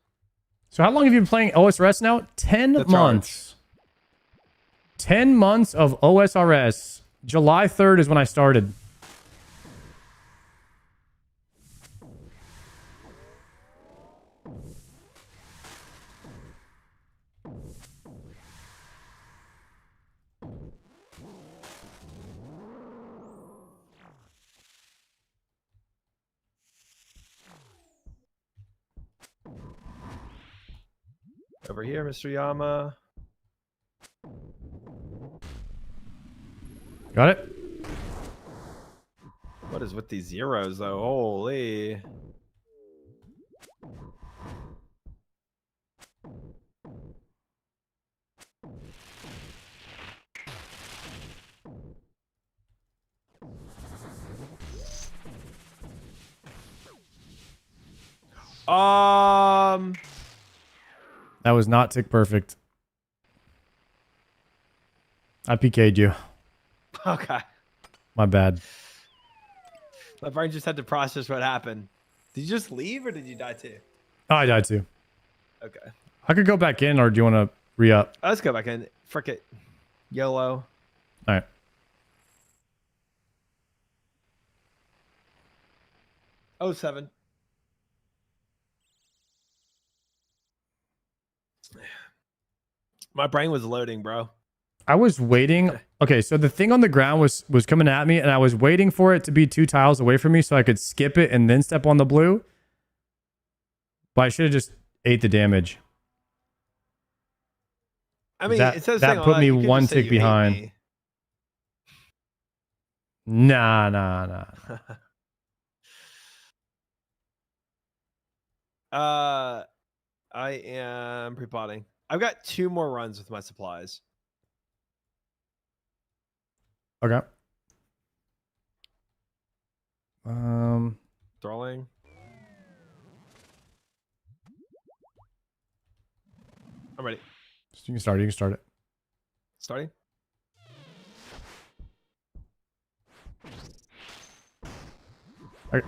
So how long have you been playing OSRS now? 10 months. 10 months of OSRS. July 3rd is when I started. Over here, Mr. Yama. Got it? What is with these zeros, though? Holy. That was not tick perfect. I PK'd you. Okay. My bad. My brain just had to process what happened. Did you just leave or did you die too? Oh, I died too. Okay. I could go back in, or do you want to re-up? Let's go back in. Frick it. YOLO. All right. Oh, 07. My brain was loading, bro. I was waiting. Okay, so the thing on the ground was coming at me, and I was waiting for it to be 2 tiles away from me so I could skip it and then step on the blue. But I should have just ate the damage. I mean, that, it says that put me 1 tick behind. Nah. I am pre-potting. I've got 2 more runs with my supplies. Okay. Throwing. I'm ready. You can start it. You can start it. Starting.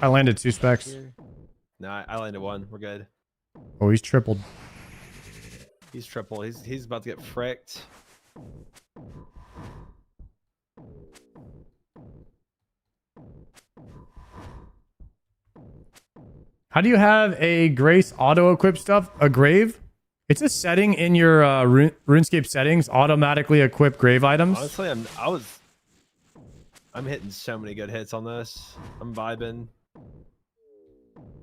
I landed 2 specs. Here. No, I landed 1. We're good. Oh, he's tripled. He's triple. He's about to get fricked. How do you have a Grace auto-equip stuff? A grave? It's a setting in your RuneScape settings. Automatically equip grave items. Honestly, I'm hitting so many good hits on this. I'm vibing.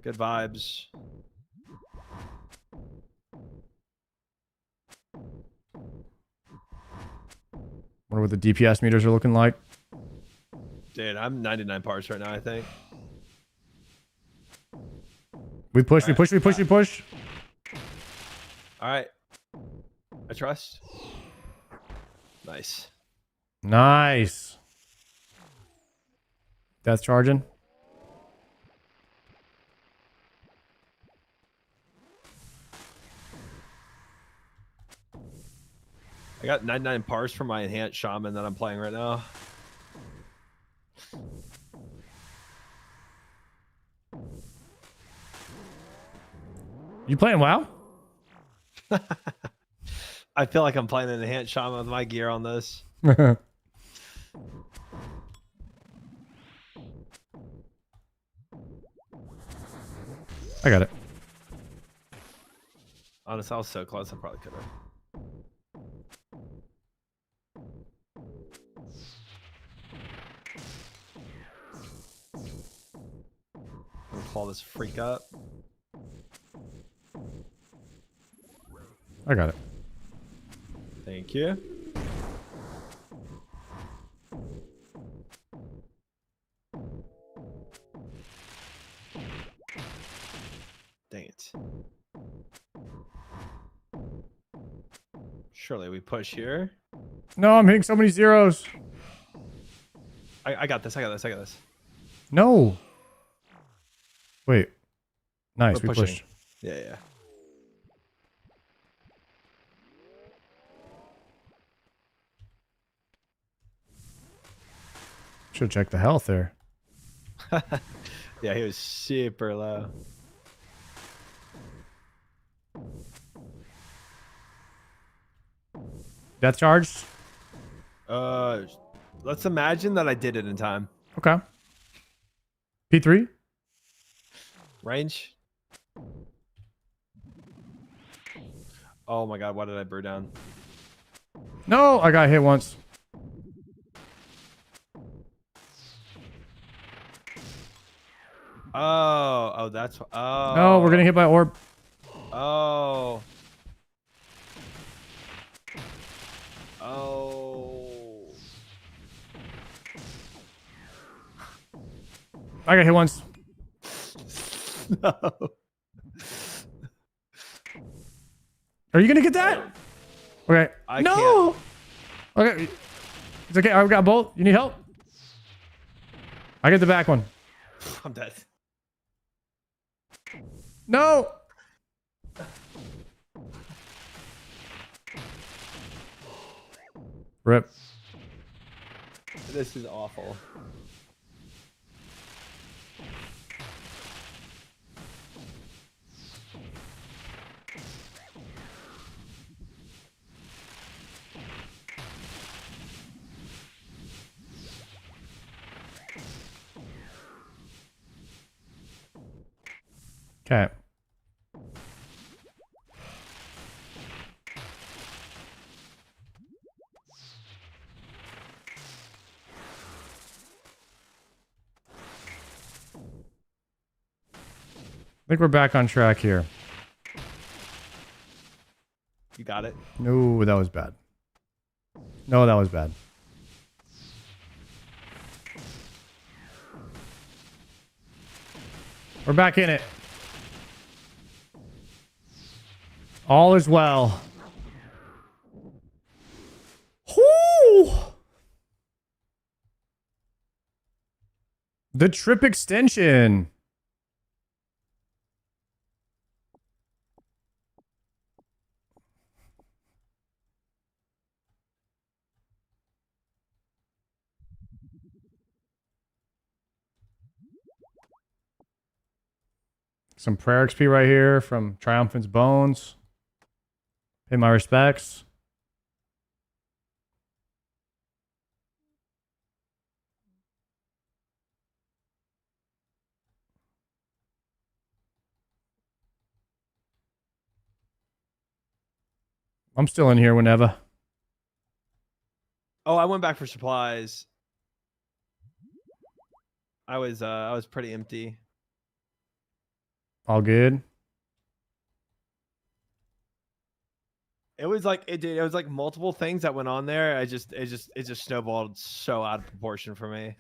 Good vibes. Wonder what the DPS meters are looking like. Dude, I'm 99 parts right now, I think. We push, we push, we push, we push. All right. I trust. Nice. Nice. Death charging. I got 99 parts for my enhanced shaman that I'm playing right now. You playing WoW? I feel like I'm playing an enhanced shaman with my gear on this. I got it. Honestly, I was so close. I probably could have. I'm gonna call this freak up. I got it. Thank you. Dang it. Surely we push here. No, I'm hitting so many zeros. I got this. I got this. I got this. No. Wait. Nice. We're We pushing. pushed. Yeah, yeah. Should check the health there. Yeah, he was super low. Death charge. Let's imagine that I did it in time. Okay. P3. Range. Oh my god, why did I brew down? No, I got hit once. Oh, that's oh. No, we're getting hit by orb. Oh. Oh. I got hit once. No. Are you gonna get that? Okay. I no. Okay. It's okay. I've got both. You need help? I get the back one. I'm dead. No. Rip. This is awful. Okay. I think we're back on track here. You got it. No, that was bad. No, that was bad. We're back in it. All is well. Whoo! The trip extension. Some prayer XP right here from Triumphant's Bones. Pay my respects. I'm still in here whenever. Oh, I went back for supplies. I was pretty empty. All good. It was like it was like multiple things that went on there. It just snowballed so out of proportion for me.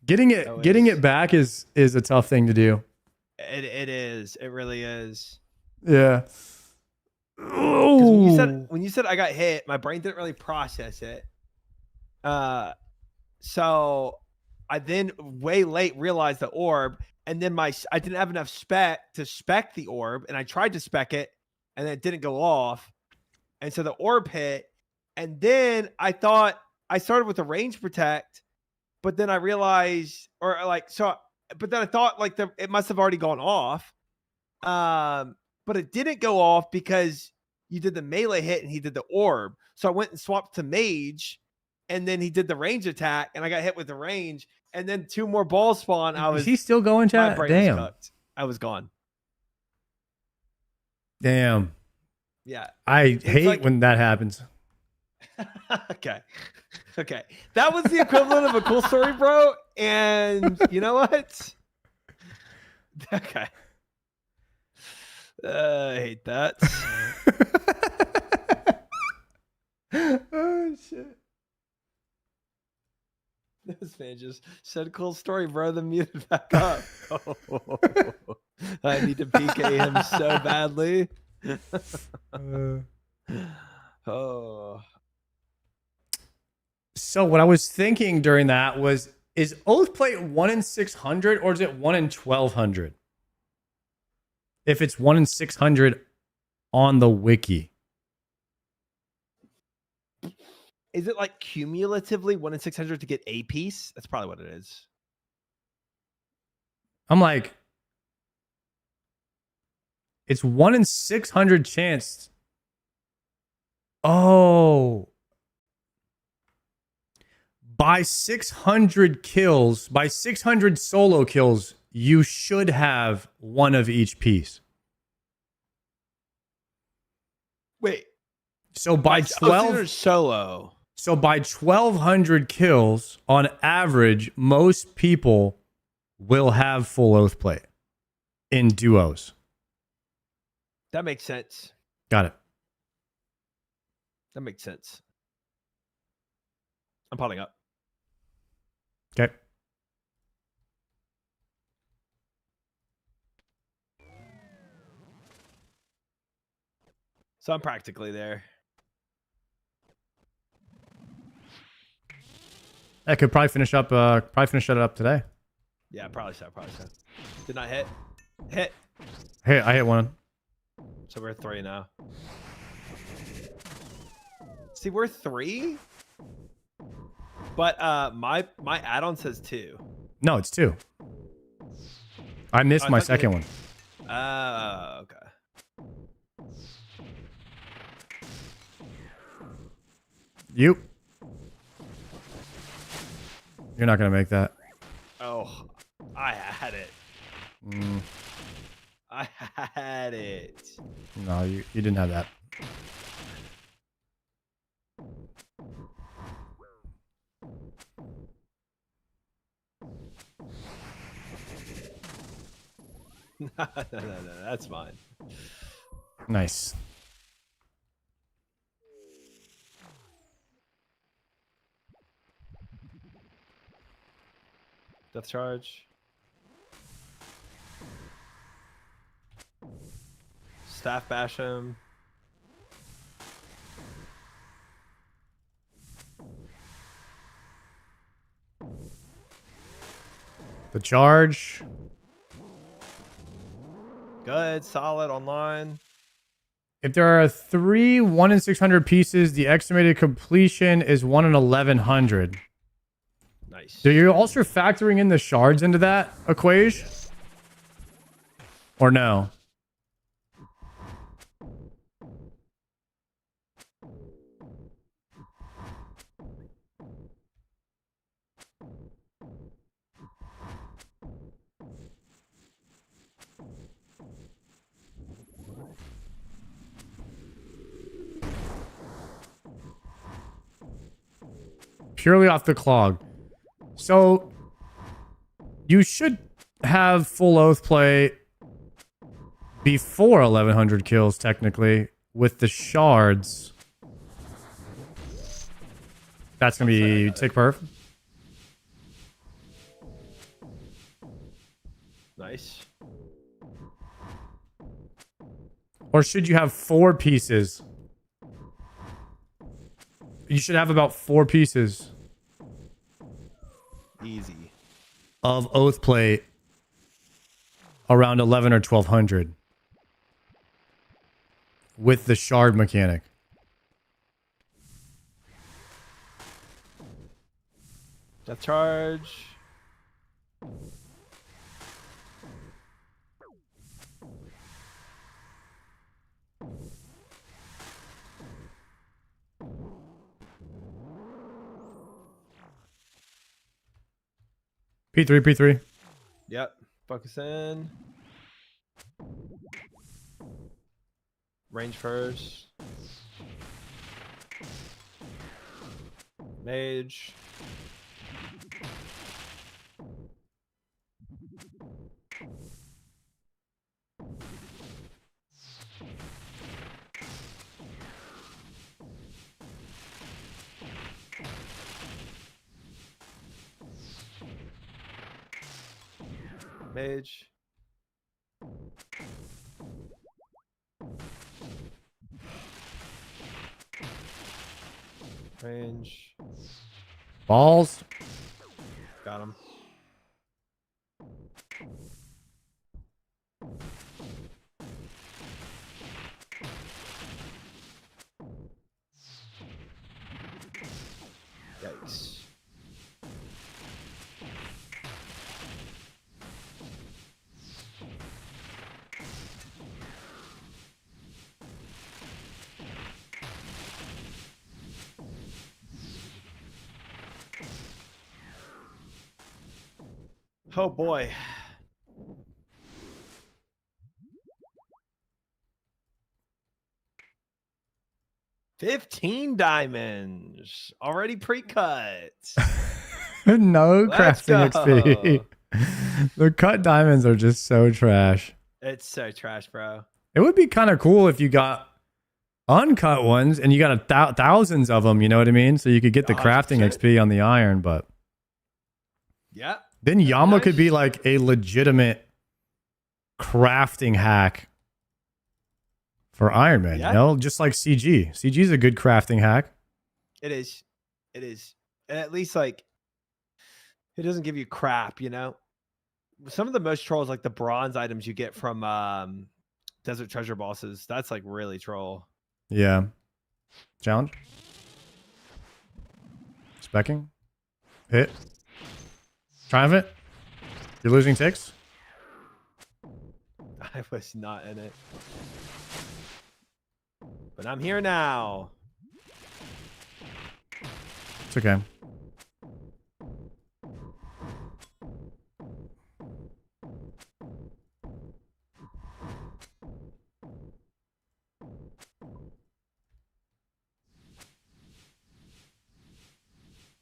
Getting it back is a tough thing to do. It is. It really is. Yeah. When you said I got hit, my brain didn't really process it. So I then way late realized the orb, and then I didn't have enough spec to spec the orb, and I tried to spec it, and it didn't go off, and so the orb hit, and then I thought I started with the range protect, but then I realized, but then I thought like it must have already gone off, but it didn't go off because you did the melee hit and he did the orb, so I went and swapped to mage. And then he did the range attack, and I got hit with the range. And then 2 more balls spawn. Is he still going, chat? My brain Damn. was cooked. I was gone. Damn. Yeah. I hate when that happens. Okay. That was the equivalent of a cool story, bro. And you know what? Okay. I hate that. Oh, shit. This man just said cool story, bro, then muted back up. Oh, I need to PK him so badly. Oh. So what I was thinking during that was, is Oathplate 1 in 600 or is it 1 in 1200? If it's 1 in 600 on the wiki. Is it like cumulatively 1 in 600 to get a piece? That's probably what it is. I'm like, it's 1 in 600 chance. Oh. By 600 kills, by 600 solo kills, you should have 1 of each piece. Wait. So by 12 solo. So by 1200 kills on average, most people will have full oath plate in duos. That makes sense. Got it. That makes sense. I'm piling up. Okay. So I'm practically there. I could probably finish it up today. Yeah, probably so. Did not hit. Hit. Hey, I hit 1. So we're 3 now. See, we're 3. But my add-on says 2. No, it's 2. I missed my second one. Okay. You're not gonna make that. Oh, I had it. I had it. No, you didn't have that. No, that's fine. Nice. Death charge. Staff bash him. The charge. Good, solid, online. If there are 3 1 in 600 pieces, the estimated completion is 1 in 1100. Nice. So you're also factoring in the shards into that equation? Or no? Purely off the clog. So you should have full oath play before 1100 kills, technically, with the shards. That's gonna be tick perf. Nice. Or should you have 4 pieces? You should have about 4 pieces Easy. of oath plate around 11 or 1200 with the shard mechanic. Death charge. P3, P3. Yep. Focus in. Range first. Mage. Mage. Range. Balls. Got him. Yikes. Oh boy. $15 diamonds already pre-cut. No Let's crafting go. XP. The cut diamonds are just so trash. It's so trash, bro. It would be kind of cool if you got uncut ones and you got thousands of them, you know what I mean? So you could get the crafting 100%. XP on the iron, but Yeah. then YAMA nice. could be like a legitimate crafting hack for Iron Man, Yeah. you know? Just like CG. CG is a good crafting hack. It is. It is. And at least like it doesn't give you crap, you know? Some of the most trolls, like the bronze items you get from desert treasure bosses, that's like really troll. Yeah. Challenge. Specking. Hit. Triumphant. You're losing ticks. I was not in it. But I'm here now. It's okay.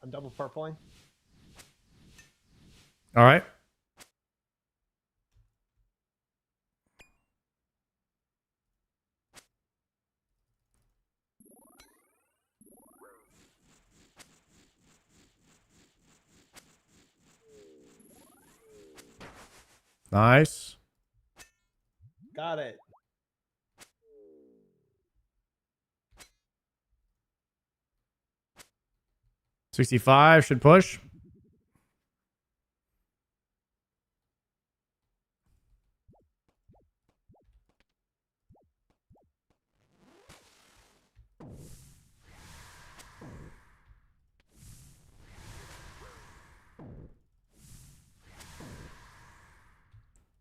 I'm double purpling. All right. Nice. Got it. $65 should push.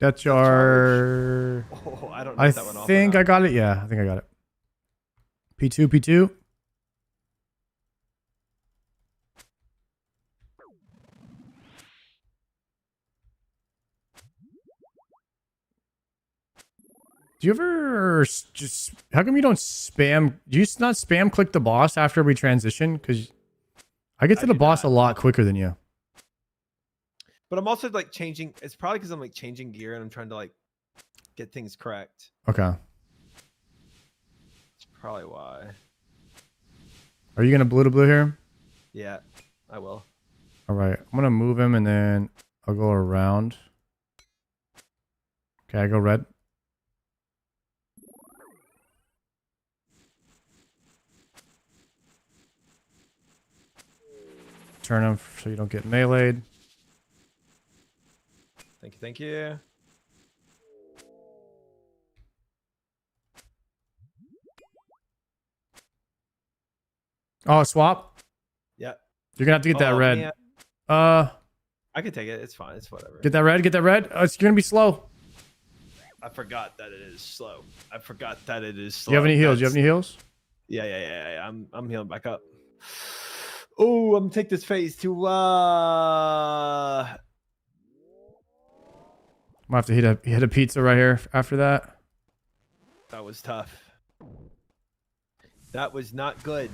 Got your... Oh, I don't know I if that went off or think not. I got it. Yeah, I think I got it. P2, P2. Do you ever just... How come you don't spam... Do you not spam click the boss after we transition? Because I get to I the do boss not. a lot quicker than you. But I'm also like changing. It's probably because I'm like changing gear and I'm trying to like get things correct. Okay. That's probably why. Are you going to blue to blue here? Yeah, I will. All right. I'm going to move him and then I'll go around. Okay, I go red. Turn him so you don't get meleeed. Thank you. Thank you. Oh, swap? Yeah. You're going to have to get that Oh, red. man. I can take it. It's fine. It's whatever. Get that red. Get that red. Oh, you're going to be slow. I forgot that it is slow. I forgot that it is slow. Do you have any heals? Do you have any heals? Yeah. I'm healing back up. Oh, I'm gonna take this phase to I'm gonna have to hit a pizza right here after that. that was tough. That was not good.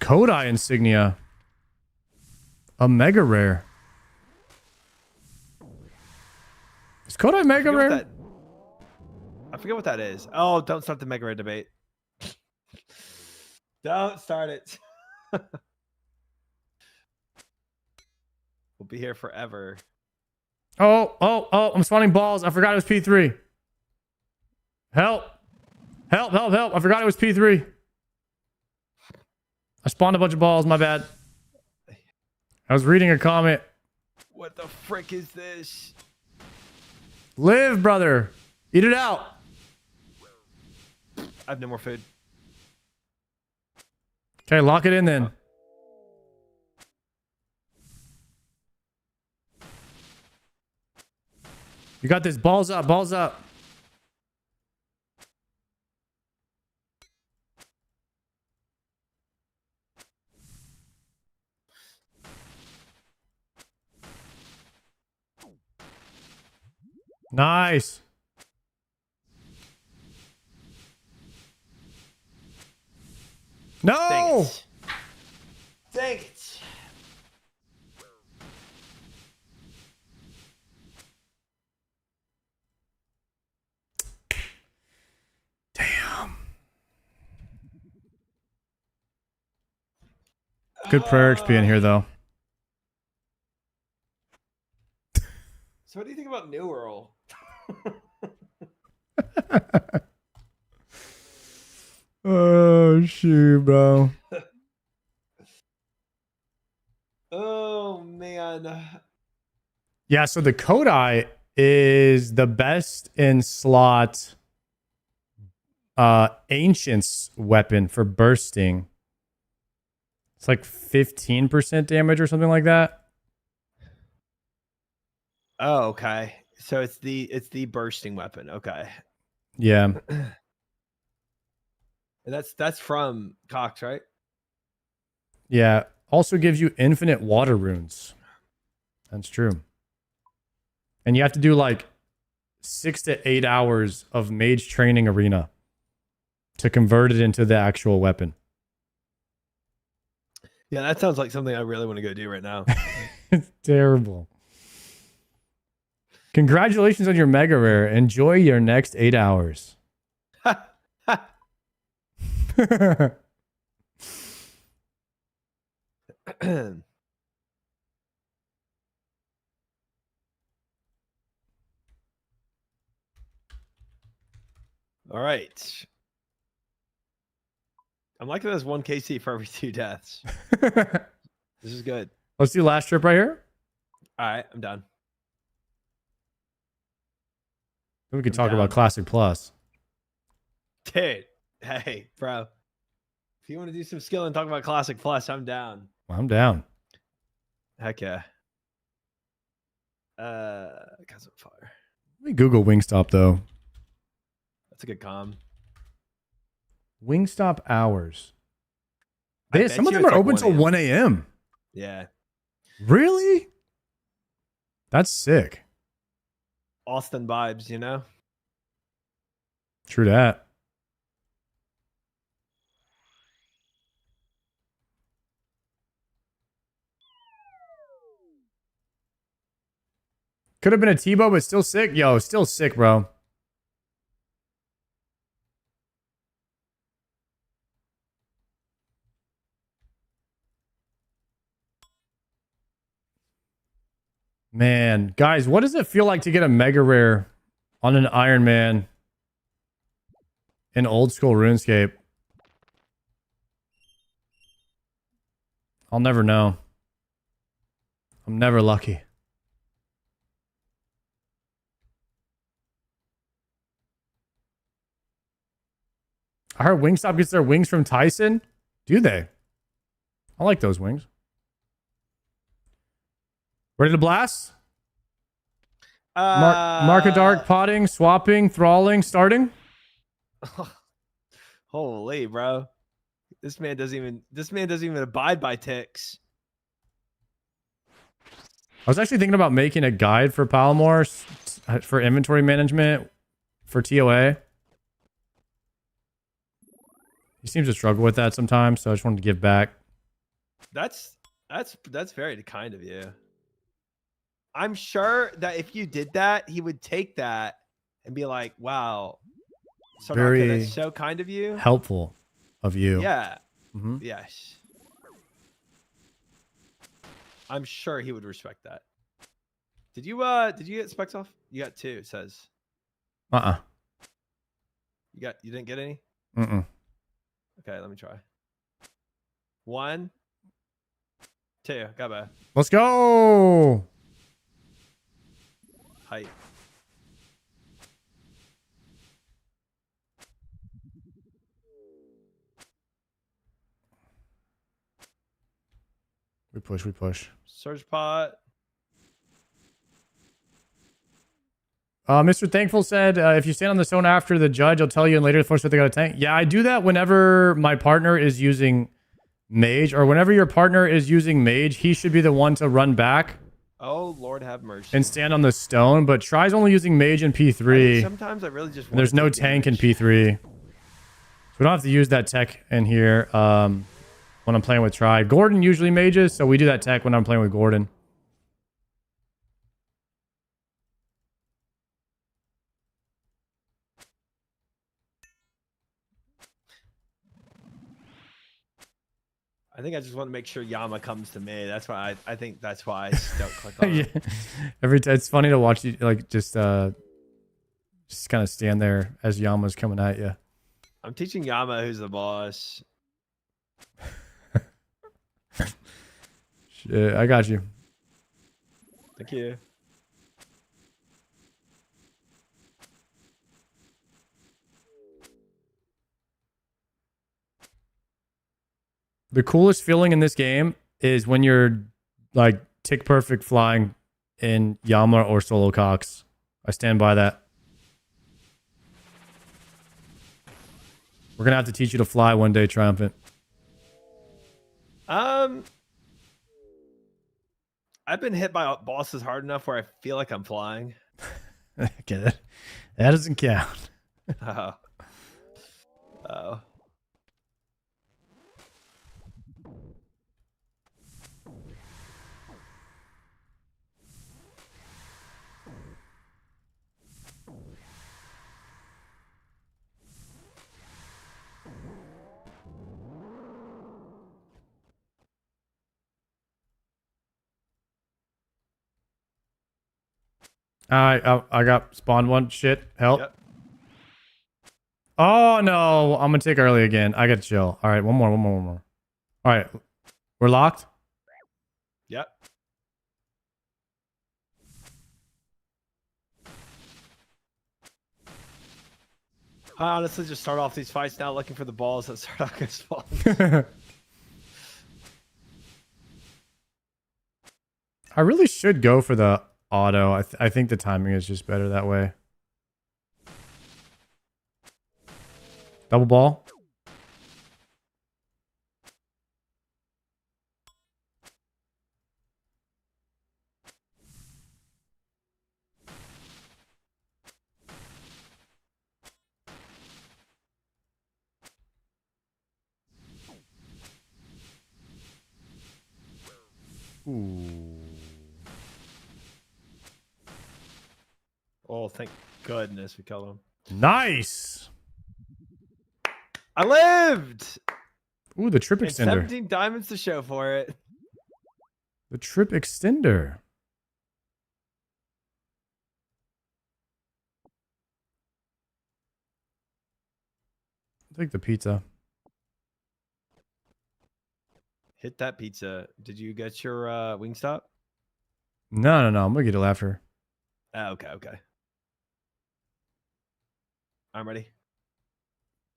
Kodai insignia. A mega rare. Is Kodai mega rare? I forget what that is. Oh, don't start the mega rare debate. Don't start it. We'll be here forever. Oh, I'm spawning balls. I forgot it was P3. Help. I forgot it was P3. I spawned a bunch of balls, my bad. I was reading a comment. What the frick is this? Live, brother. Eat it out. I have no more food. Okay, lock it in then. You got this. Balls up, balls up. Nice. No. Dang it. Damn. Good prayer XP in here, though. So what do you think about New Earl? Oh, shoot, bro. Oh, man. Yeah, so the Kodai is the best in slot Ancient's weapon for bursting. It's like 15% damage or something like that. Oh, okay. So it's the bursting weapon. Okay. Yeah. And that's from Cox, right? Yeah. Also gives you infinite water runes. That's true. And you have to do like 6 to 8 hours of mage training arena to convert it into the actual weapon. Yeah, that sounds like something I really want to go do right now. It's terrible. Congratulations on your mega rare. Enjoy your next 8 hours. All right. I'm liking this 1 KC for every 2 deaths. This is good. Let's do last trip right here. All right, I'm done. Then we can I'm talk down. about Classic Plus. Dude, hey, bro. If you want to do some skill and talk about Classic Plus, I'm down. I'm down. Heck yeah. Guys on fire. Let me Google Wingstop though. That's a good com. Wingstop hours. I bet Some of you them it's are like open 1 till a.m. 1 a.m. Yeah. Really? That's sick. Austin vibes, you know? True that. Could have been a Tebow, but still sick. Yo, still sick, bro. Man, guys, what does it feel like to get a mega rare on an Iron Man in old school RuneScape? I'll never know. I'm never lucky. I heard Wingstop gets their wings from Tyson. Do they? I like those wings. Ready to blast? Mark a dark, potting, swapping, thralling, starting. Holy, bro. This man doesn't even abide by ticks. I was actually thinking about making a guide for Palomar for inventory management for TOA. He seems to struggle with that sometimes, so I just wanted to give back. That's very kind of you. I'm sure that if you did that, he would take that and be like, "Wow, Sarnaka, Very that's so kind of you." Helpful of you. Yeah. Mm-hmm. Yes. I'm sure he would respect that. Did you get specs off? You got 2, it says. You didn't get any? Mm-mm. Okay, let me try. 1, 2, got back. Let's go. Height. We push. Surge pot. Mr. Thankful said, if you stand on the stone after the judge, I'll tell you and later force that they got a tank. Yeah, I do that whenever my partner is using mage, or whenever your partner is using mage, he should be the one to run back. Oh, Lord have mercy. And stand on the stone, but tries only using mage in P3. Sometimes I really just want There's no tank in P3. So we don't have to use that tech in here when I'm playing with Try. Gordon usually mages, so we do that tech when I'm playing with Gordon. I think I just want to make sure Yama comes to me. That's why I think that's why I don't click on Yeah. it. Every time it's funny to watch you like just kind of stand there as Yama's coming at you. I'm teaching Yama who's the boss. Shit, I got you. Thank you. The coolest feeling in this game is when you're like tick perfect flying in Yama or Solo Cox. I stand by that. We're gonna have to teach you to fly one day, Triumphant. I've been hit by bosses hard enough where I feel like I'm flying. Get it? That doesn't count. Oh. Oh. I got spawned one. Shit, help. Yep. Oh no, I'm gonna take early again. I got to chill. All right, one more. All right, we're locked. Yep. I honestly just start off these fights now looking for the balls that start out spawns. I really should go for the auto. I think the timing is just better that way. Double ball. Ooh. Oh, thank goodness we killed him. Nice. I lived. Ooh, the trip And extender. 17 diamonds to show for it. The trip extender. I'll take the pizza. Hit that pizza. Did you get your Wingstop? No. I'm gonna get it after. Okay. I'm ready.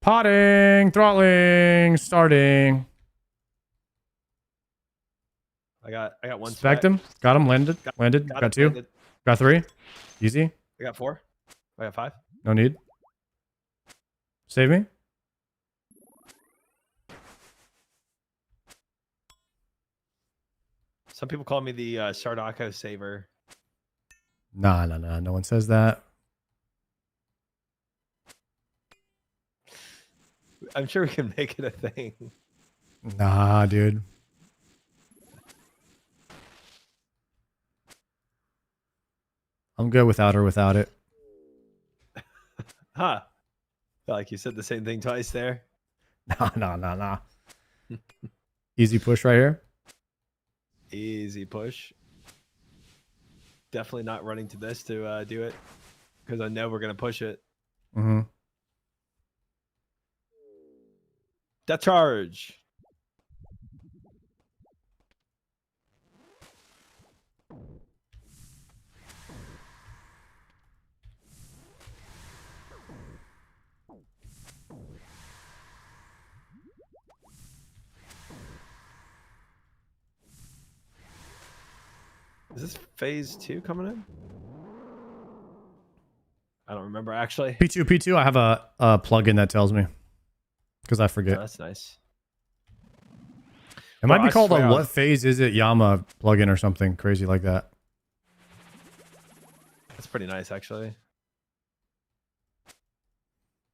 Potting, throttling, starting. I got one. Spec him. Got him. Landed. Got Got it, two. landed. Got three. Easy. I got 4. I got 5. No need. Save me. Some people call me the Sardaco saver. Nah. No one says that. I'm sure we can make it a thing. Nah, dude. I'm good without or without it. Huh. Felt like you said the same thing twice there. Nah. Easy push right here. Easy push. Definitely not running to this to do it. Because I know we're going to push it. Mm-hmm. Death charge. Is this phase 2 coming in? I don't remember actually. P2. I have a plugin that tells me because I forget. Oh, that's nice. It might Bro, be I called a swear I what was- phase is it YAMA plugin or something crazy like that. That's pretty nice actually.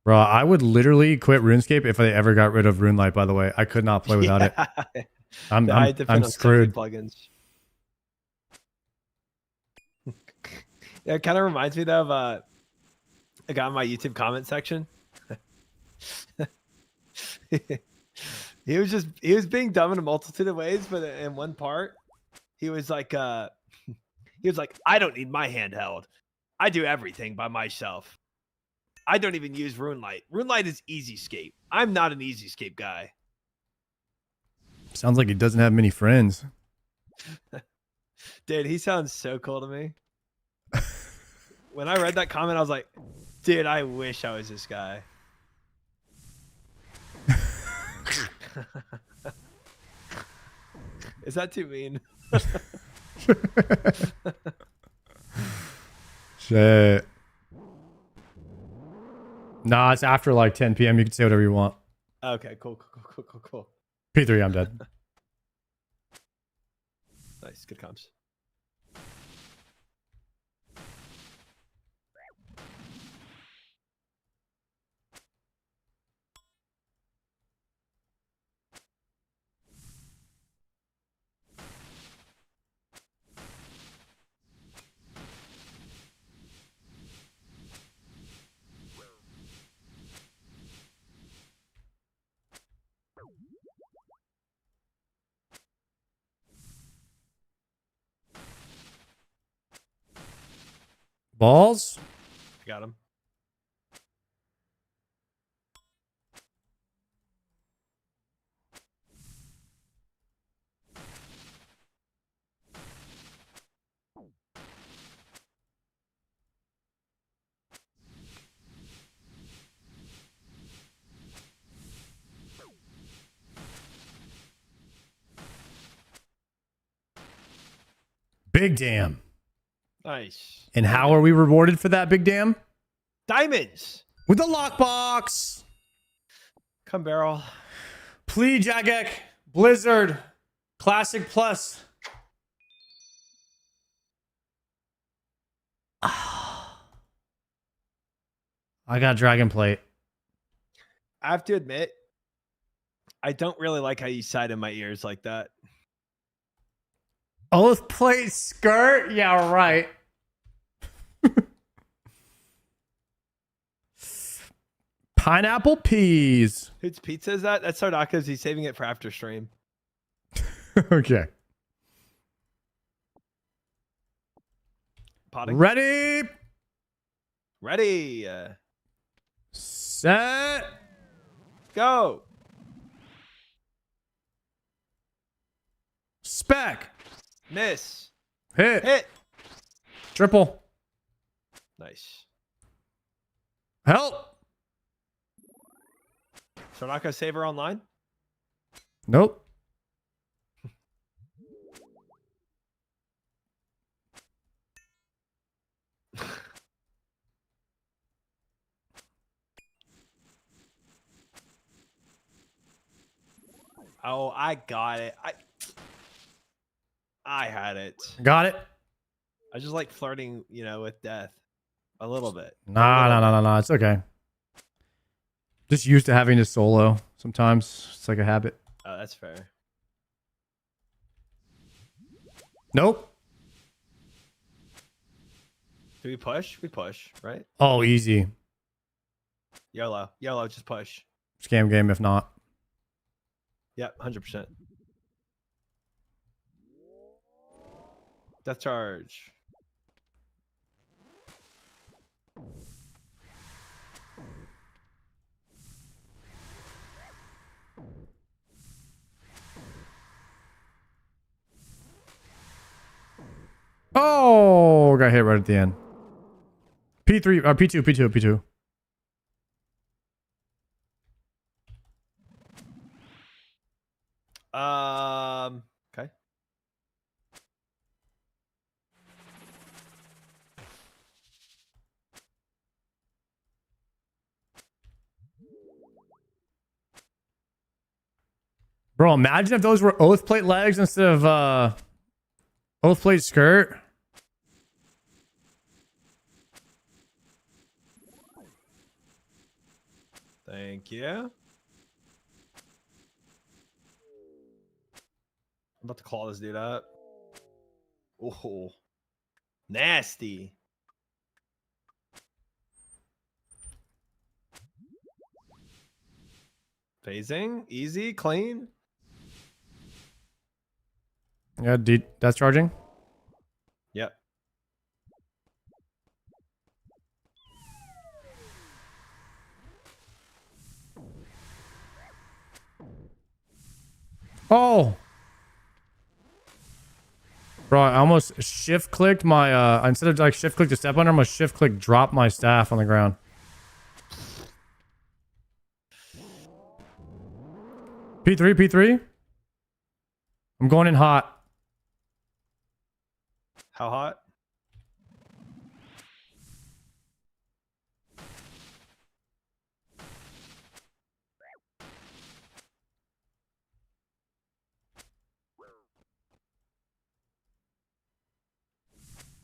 Bro, I would literally quit RuneScape if I ever got rid of RuneLight. By the way, I could not play without it. it. I'm screwed. Plugins. Yeah, it kind of reminds me though of a guy in my YouTube comment section. he was being dumb in a multitude of ways, but in one part, he was like, I don't need my handheld. I do everything by myself. I don't even use RuneLight. RuneLight is Easyscape. I'm not an Easyscape guy. Sounds like he doesn't have many friends. Dude, he sounds so cool to me. When I read that comment, I was like, dude, I wish I was this guy. Is that too mean? Shit. Nah, it's after like 10 p.m. You can say whatever you want. Okay, cool. P3, I'm dead. Nice, good comps. Balls? I got him. Big damn. Nice. And how are we rewarded for that big damn? Diamonds. With the lockbox. Come barrel. Please, Jagex. Blizzard. Classic Plus. I got Dragon Plate. I have to admit, I don't really like how you sighed in my ears like that. Oath Plate skirt? Yeah, right. Pineapple peas. Whose pizza is that? That's Sardaka's. He's saving it for after stream. Okay. Potting. Ready? Ready. Set. Go. Spec. Miss. Hit. Hit. Triple. Nice. Help. Sardaka saver online. Nope. Oh, I got it. I had it. Got it. I just like flirting, with death a little bit. Nah. It's okay. Just used to having to solo sometimes. It's like a habit. Oh, that's fair. Nope. Do we push? We push, right? Oh, easy. YOLO, just push. Scam game if not. Yep, 100%. Death charge. Oh, got hit right at the end. P3, P2. Okay. Bro, imagine if those were oath plate legs instead of oath plate skirt. Thank you. I'm about to call this dude up. Oh, nasty. Phasing, easy, clean. Yeah, that's charging. Yep. Oh. Bro, I almost shift clicked my instead of like shift click to step under, I'm gonna shift click drop my staff on the ground. P3. I'm going in hot. How hot?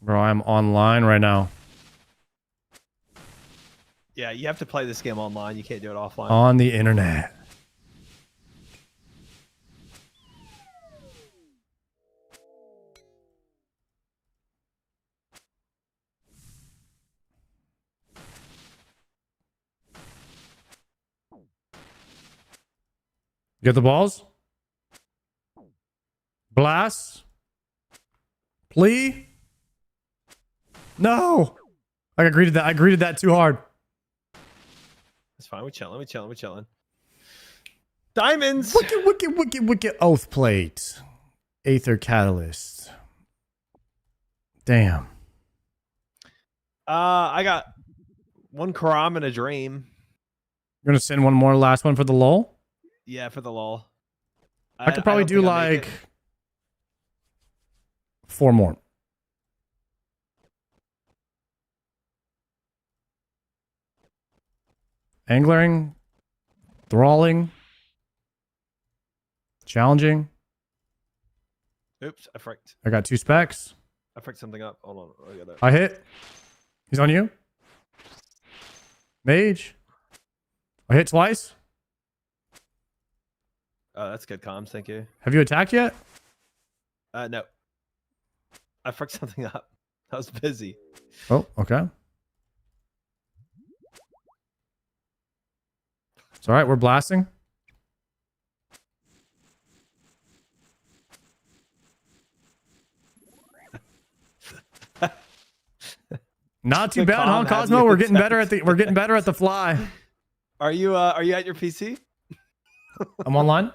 Bro, I'm online right now. Yeah, you have to play this game online. You can't do it offline. On the internet. Get the balls. Blast. Plea. No. I greeted that. I greeted that too hard. It's fine. We're chilling. Diamonds. Wicked oath plate. Aether catalyst. Damn. I got one Karam and a dream. You're gonna send one more last one for the lull? Yeah, for the lull. I could probably do don't think I'll make like it. 4 more. Angling. Thralling. Challenging. Oops, I fricked. I got 2 specs. I fricked something up. Hold on. I got that. I hit. He's on you. Mage. I hit twice. Oh, that's good comms. Thank you. Have you attacked yet? No. I fricked something up. I was busy. Oh, okay. It's all right. We're blasting. Not too The bad, huh, calm has Cosmo? you We're getting attacked. better at the fly. Are you at your PC? I'm online.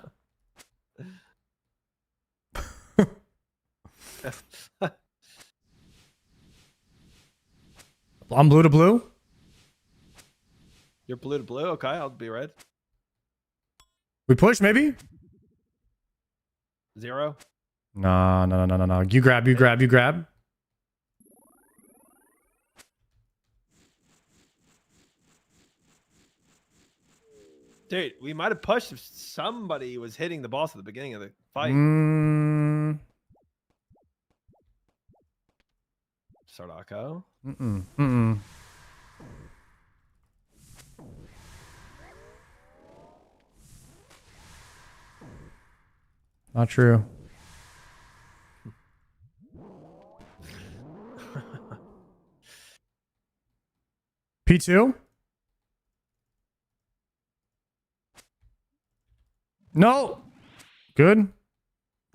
I'm blue to blue. You're blue to blue? Okay, I'll be red. We push, maybe? 0. No. You grab. Dude, we might have pushed if somebody was hitting the boss at the beginning of the fight. Sardako. Mm-mm. Not true. P2? No. Good.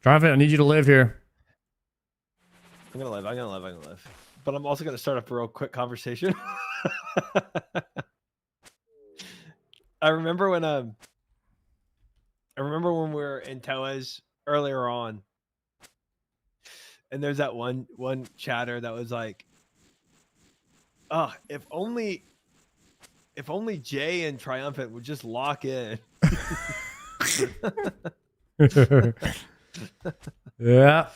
Drive it. I need you to live here. I'm gonna live. But I'm also gonna start up a real quick conversation. I remember when we were in Toas earlier on, and there's that one chatter that was like, "Oh, if only Jay and Triumphant would just lock in." Yeah.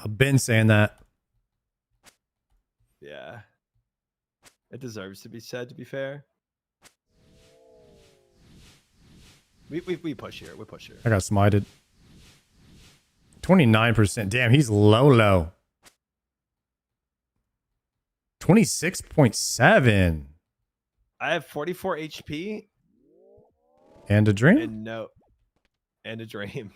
I've been saying that. Yeah. It deserves to be said, to be fair. We push here. We push here. I got smited. 29%. Damn, he's low. 26.7. I have 44 HP. And a dream? And a dream.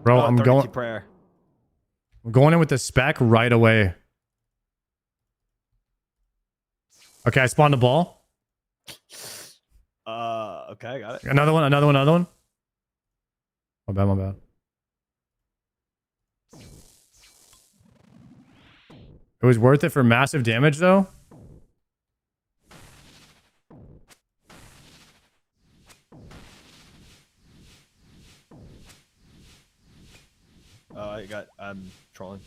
Bro, I'm going prayer. I'm going in with the spec right away. Okay, I spawned a ball. Okay, I got it. Another one. My bad. It was worth it for massive damage, though. I'm trolling.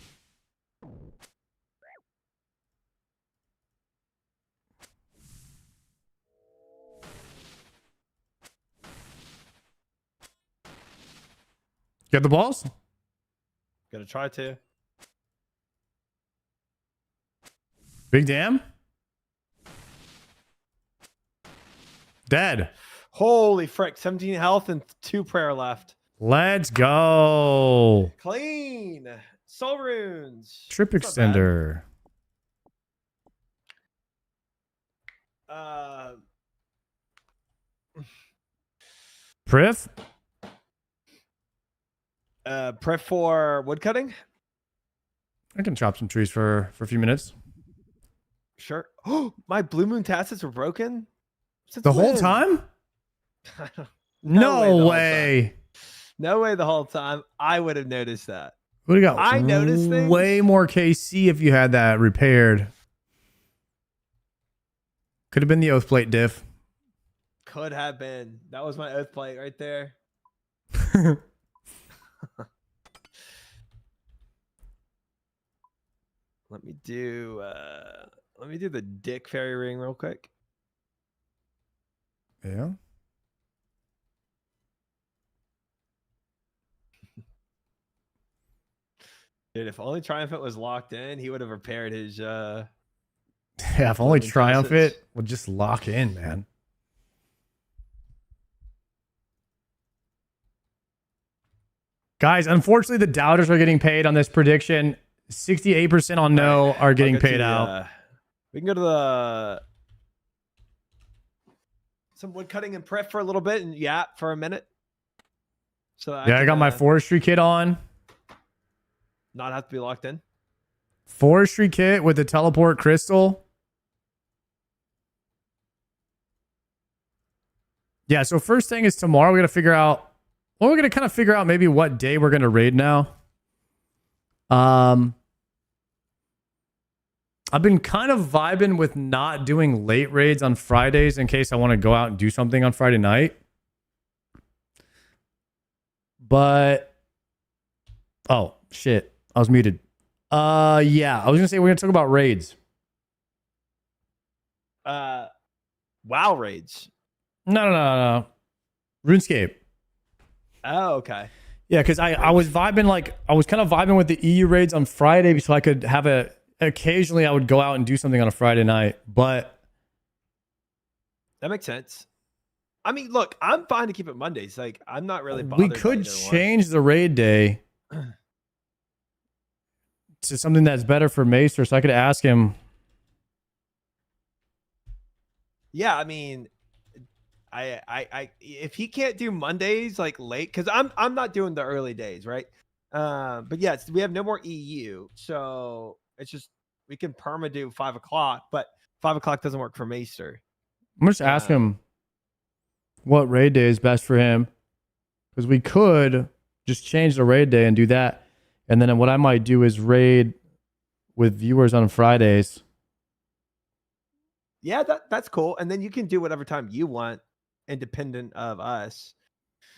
Get the balls? Gonna try to. Big damn. Dead. Holy frick. 17 health and 2 prayer left. Let's go. Clean. Soul runes. Trip That's not bad. extender. Priv? Prep for woodcutting? I can chop some trees for a few minutes. Sure. Oh, my blue moon tassets were broken? Since The whole when? time? No No way the whole way. No way the whole time. I would have noticed that. Would have got I noticed things. way more KC if you had that repaired. Could have been the oath plate diff. Could have been. That was my oath plate right there. Let me do the dick fairy ring real quick. Yeah. Dude, if only Triumphant was locked in, he would have repaired his Yeah, if only floating Triumphant tosses. would just lock in, man. Guys, unfortunately, the doubters are getting paid on this prediction. 68% on no are getting I'll go to paid the, out. we can go to the some wood cutting and prep for a little bit and yap for a minute. So that Yeah, I can, got my forestry kit on. not have to be locked in. Forestry kit with the teleport crystal. Yeah, so first thing is tomorrow we're going to figure out, well, we're going to kind of figure out maybe what day we're going to raid now. I've been kind of vibing with not doing late raids on Fridays in case I want to go out and do something on Friday night. But, oh, shit. I was muted. Yeah, I was going to say we're going to talk about raids. WoW raids. No. RuneScape. Oh, okay. Yeah, because I was vibing I was kind of vibing with the EU raids on Friday so I could have occasionally I would go out and do something on a Friday night, but That makes sense. I mean, look, I'm fine to keep it Mondays. Like, I'm not really bothered. we by could either one. change the raid day to something that's better for Maester, so I could ask him. Yeah, I mean, I if he can't do Mondays like late, because I'm not doing the early days, right? But yes, we have no more EU, so it's just we can perma do 5 o'clock, but 5 o'clock doesn't work for Maester. I'm just ask him what raid day is best for him, because we could just change the raid day and do that, and then what I might do is raid with viewers on Fridays. Yeah, that's cool, and then you can do whatever time you want, independent of us.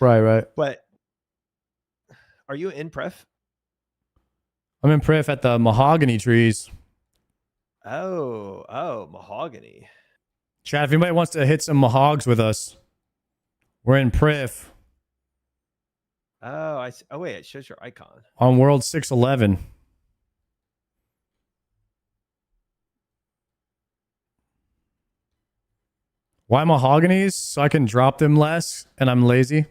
Right. But are you in pref? I'm in Prif at the mahogany trees. Oh, mahogany. Chat, if anybody wants to hit some mahogs with us, we're in Prif Oh, I see. Oh wait, it shows your icon. on World 611. Why mahoganies? So I can drop them less, and I'm lazy.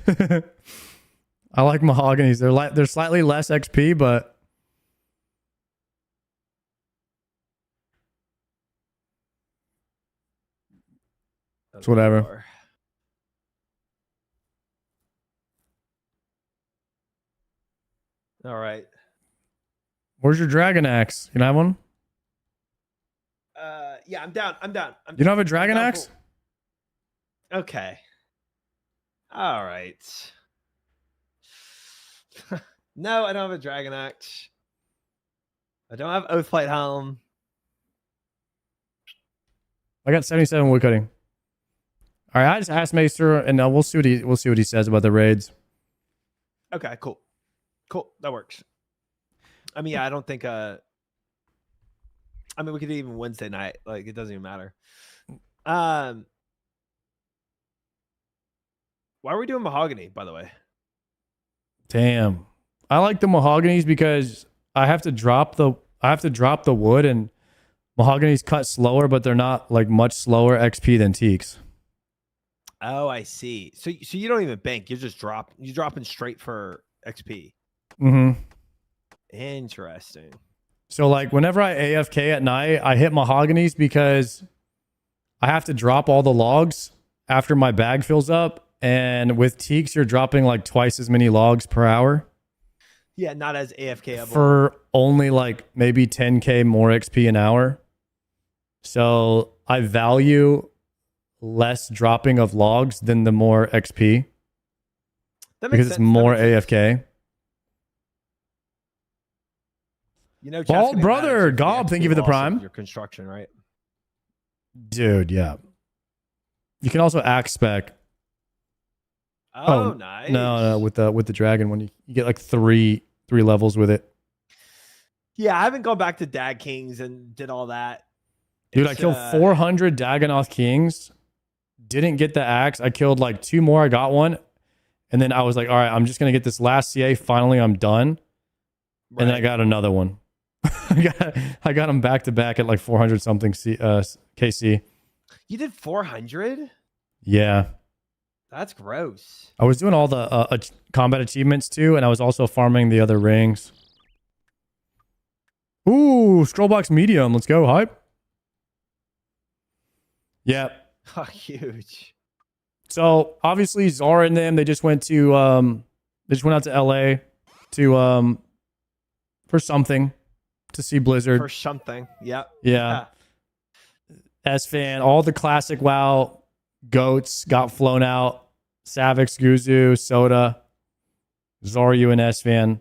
I like mahoganies. They're slightly less XP, but it's whatever. All right. Where's your dragon axe? You have one? Yeah, I'm down. You don't have a dragon down axe? Okay. All right. No, I don't have a dragon axe. I don't have Oathlight Helm. I got 77 woodcutting. All right, I just asked Maester, and we'll see what he says about the raids. Okay, cool. That works. I mean, yeah, I don't think. I mean, we could do even Wednesday night. Like, it doesn't even matter. Why are we doing mahogany, by the way? Damn, I like the mahoganies because I have to drop the wood, and mahoganies cut slower, but they're not like much slower XP than teaks. Oh, I see. So you don't even bank. You're dropping straight for XP. Mm-hmm. Interesting. So like whenever I AFK at night, I hit mahoganies because I have to drop all the logs after my bag fills up. And with teaks, you're dropping like twice as many logs per hour. Yeah, not as AFK for only like maybe 10k more XP an hour. So I value less dropping of logs than the more XP. Because it's more AFK. You know, Bald brother, Gob, thank you for the prime. Your construction, right? Dude, yeah. You can also axe spec. Oh, nice. No, with the dragon one, you get like three levels with it. Yeah, I haven't gone back to Dag Kings and did all that. Dude, I killed 400 Dagonoth Kings didn't get the axe. I killed like 2 more. I got one. And then I was like, all right, I'm just going to get this last CA. Finally, I'm done. Right. And then I got another one. I got them back to back at like 400 something KC. You did 400? Yeah. That's gross. I was doing all the combat achievements too. And I was also farming the other rings. Ooh, Scrollbox medium. Let's go. Hype. Yeah. Oh, huge. So obviously Zara and them, they just went to they just went out to LA to for something, to see Blizzard. For something. Yep. Yeah. S-Fan, all the classic WoW goats got flown out. Savix, Guzu, Soda, Zaryu, and S-Fan.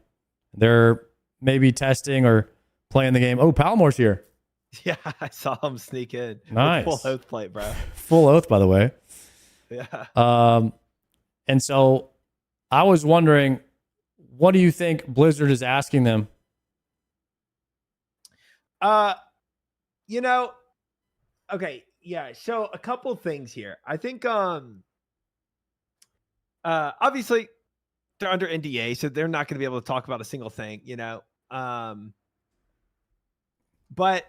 They're maybe testing or playing the game. Oh, Palamore's here. Yeah, I saw him sneak in. Nice. Full oath plate, bro. Full oath, by the way. Yeah. And so I was wondering, what do you think Blizzard is asking them? You know, okay, yeah. So a couple things here. I think obviously they're under NDA, so they're not going to be able to talk about a single thing, you know. But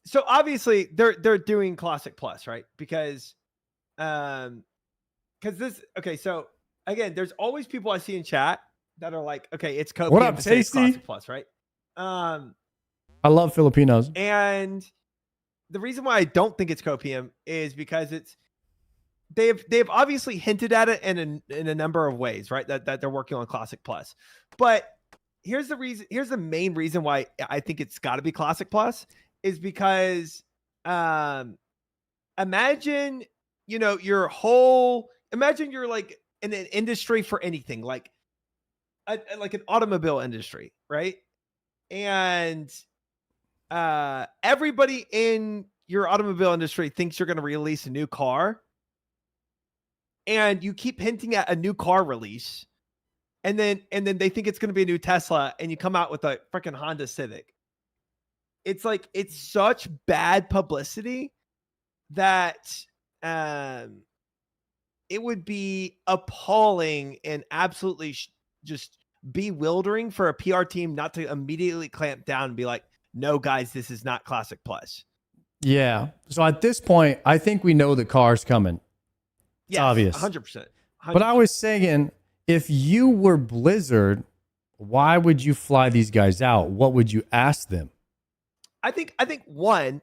so obviously they're doing Classic Plus, right? Because this, okay, so again, there's always people I see in chat that are like, okay, it's copium. What up, to say it's Tasty? Classic Plus, right? I love Filipinos. And the reason why I don't think it's copium is because they've obviously hinted at it in a number of ways, right? That they're working on Classic Plus. But here's the main reason why I think it's got to be Classic Plus is because imagine, you know, imagine you're like in an industry for anything, like an automobile industry, right? And everybody in your automobile industry thinks you're going to release a new car, and you keep hinting at a new car release, and then they think it's going to be a new Tesla, and you come out with a freaking Honda Civic. It's like, it's such bad publicity that it would be appalling and absolutely just bewildering for a PR team not to immediately clamp down and be like, no, guys, this is not Classic Plus. Yeah. So at this point, I think we know the car's coming. It's obvious. 100%. But I was saying, if you were Blizzard, why would you fly these guys out? What would you ask them? I think one,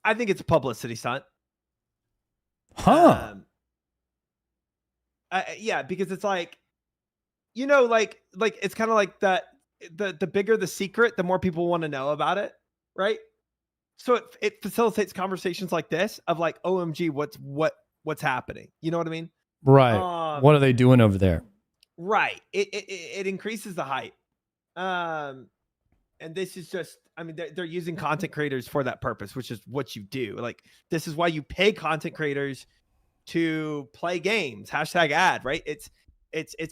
I think it's a publicity stunt. Huh. Yeah, because it's like, you know, like it's kind of like that. The bigger the secret, the more people want to know about it, right? So it facilitates conversations like this of like, OMG, what's happening? You know what I mean? Right. What are they doing over there? Right. It increases the hype. And this is just, I mean, they're using content creators for that purpose, which is what you do. Like, this is why you pay content creators to play games. #ad, right? It's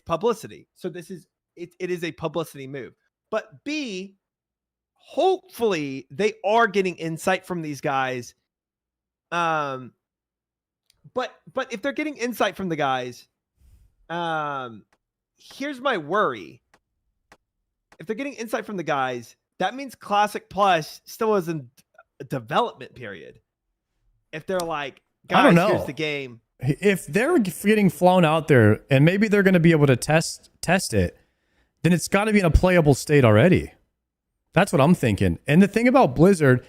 publicity. So this is, it is a publicity move. But B, hopefully they are getting insight from these guys. But if they're getting insight from the guys, here's my worry. If they're getting insight from the guys, that means Classic Plus still is in a development period. If they're like, I don't guys, know. here's the game. If they're getting flown out there and maybe they're going to be able to test it, then it's got to be in a playable state already. That's what I'm thinking. And the thing about Blizzard,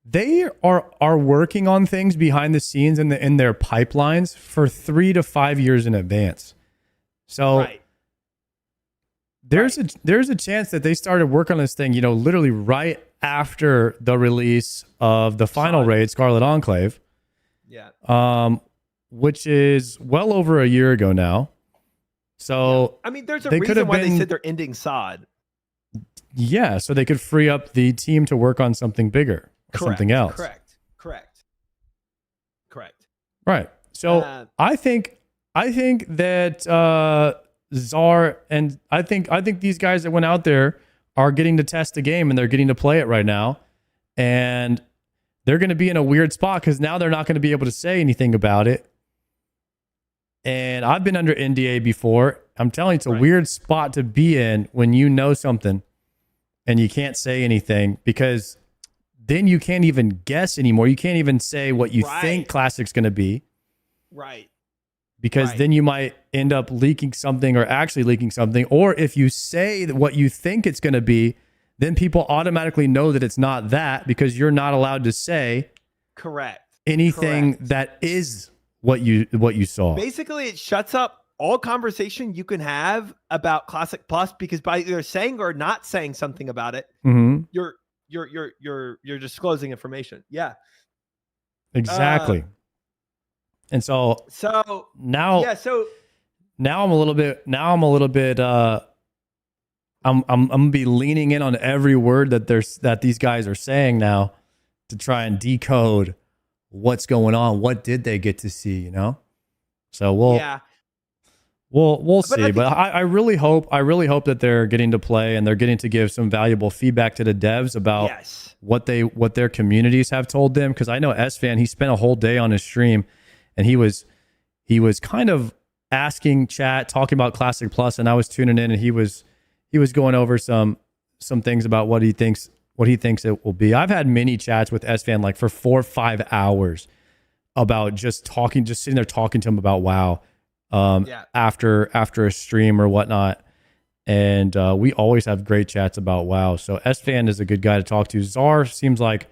they are working on things behind the scenes in their pipelines for 3 to 5 years in advance. So Right. there's a chance that they started work on this thing, you know, literally right after the release of the final raid, Scarlet Enclave. Yeah. Which is well over a year ago now. So I mean, there's a they could reason have why been, they said they're ending SOD. Yeah, so they could free up the team to work on something bigger, or something else. Correct. Right. So I think that Czar and I think these guys that went out there are getting to test the game and they're getting to play it right now. And they're going to be in a weird spot because now they're not going to be able to say anything about it. And I've been under NDA before. I'm telling you, it's a weird spot to be in when you know something and you can't say anything, because then you can't even guess anymore. You can't even say what you think Classic's going to be. Right. Because then you might end up leaking something or actually leaking something. Or if you say what you think it's going to be, then people automatically know that it's not that, because you're not allowed to say anything that is what you saw. Basically, it shuts up all conversation you can have about Classic Plus, because by either saying or not saying something about it, you're disclosing information. Yeah. Exactly. And so now I'm a little bit I'm gonna be leaning in on every word that these guys are saying now to try and decode what's going on. What did they get to see, you know? So we'll see. But I really hope that they're getting to play and they're getting to give some valuable feedback to the devs about what their communities have told them. Because I know S-Fan, he spent a whole day on his stream and he was kind of asking chat, talking about Classic Plus, and I was tuning in, and he was going over some things about what he thinks it will be. I've had many chats with S-Fan like for 4 or 5 hours about just sitting there talking to him about WoW after a stream or whatnot. And we always have great chats about WoW. So S-Fan is a good guy to talk to. Czar seems like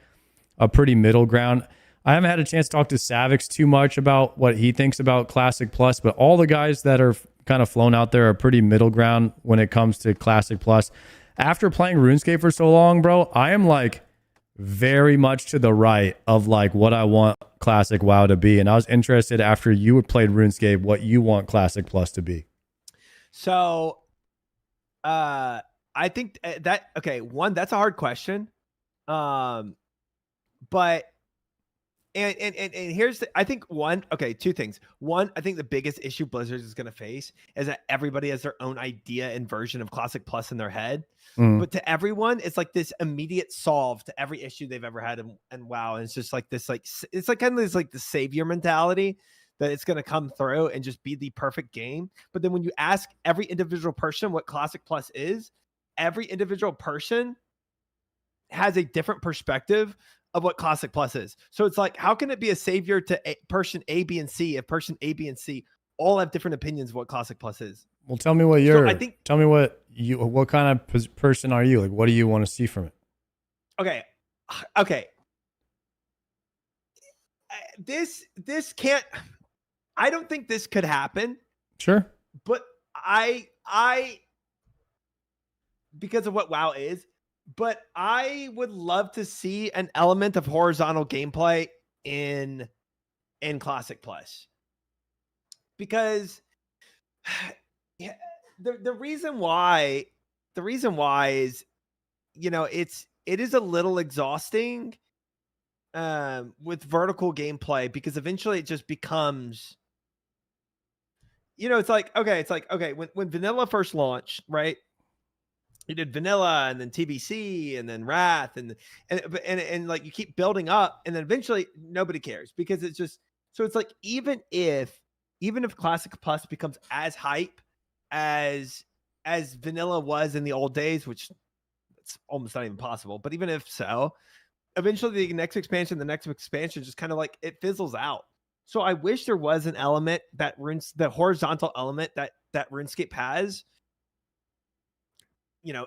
a pretty middle ground. I haven't had a chance to talk to Savix too much about what he thinks about Classic Plus, but all the guys that are kind of flown out there are pretty middle ground when it comes to Classic Plus. After playing RuneScape for so long, bro, I am like very much to the right of like what I want Classic WoW to be. And I was interested, after you played RuneScape, what you want Classic Plus to be. So I think that, one, that's a hard question. But And here's I think two things. One, I think the biggest issue Blizzard is going to face is that everybody has their own idea and version of Classic Plus in their head. But to everyone, it's like this immediate solve to every issue they've ever had in WoW. And it's just like this, it's like kind of this like the savior mentality that it's going to come through and just be the perfect game. But then when you ask every individual person what Classic Plus is, every individual person has a different perspective of what Classic Plus is. So it's like, how can it be a savior to person A, B, and C if person A, B, and C all have different opinions of what Classic Plus is? Well, tell me what what kind of person are you? Like, what do you want to see from it? Okay. This can't, I don't think this could happen. Sure. But I because of what WoW is, but I would love to see an element of horizontal gameplay in Classic Plus, because the reason why is, it is a little exhausting with vertical gameplay, because eventually it just becomes, it's like when vanilla first launched, right? You did vanilla and then TBC and then Wrath and like you keep building up, and then eventually nobody cares, because it's just, so it's like, even if Classic Plus becomes as hype as vanilla was in the old days, which it's almost not even possible, but even if so, eventually the next expansion just kind of like it fizzles out. So I wish there was an element the horizontal element that RuneScape has,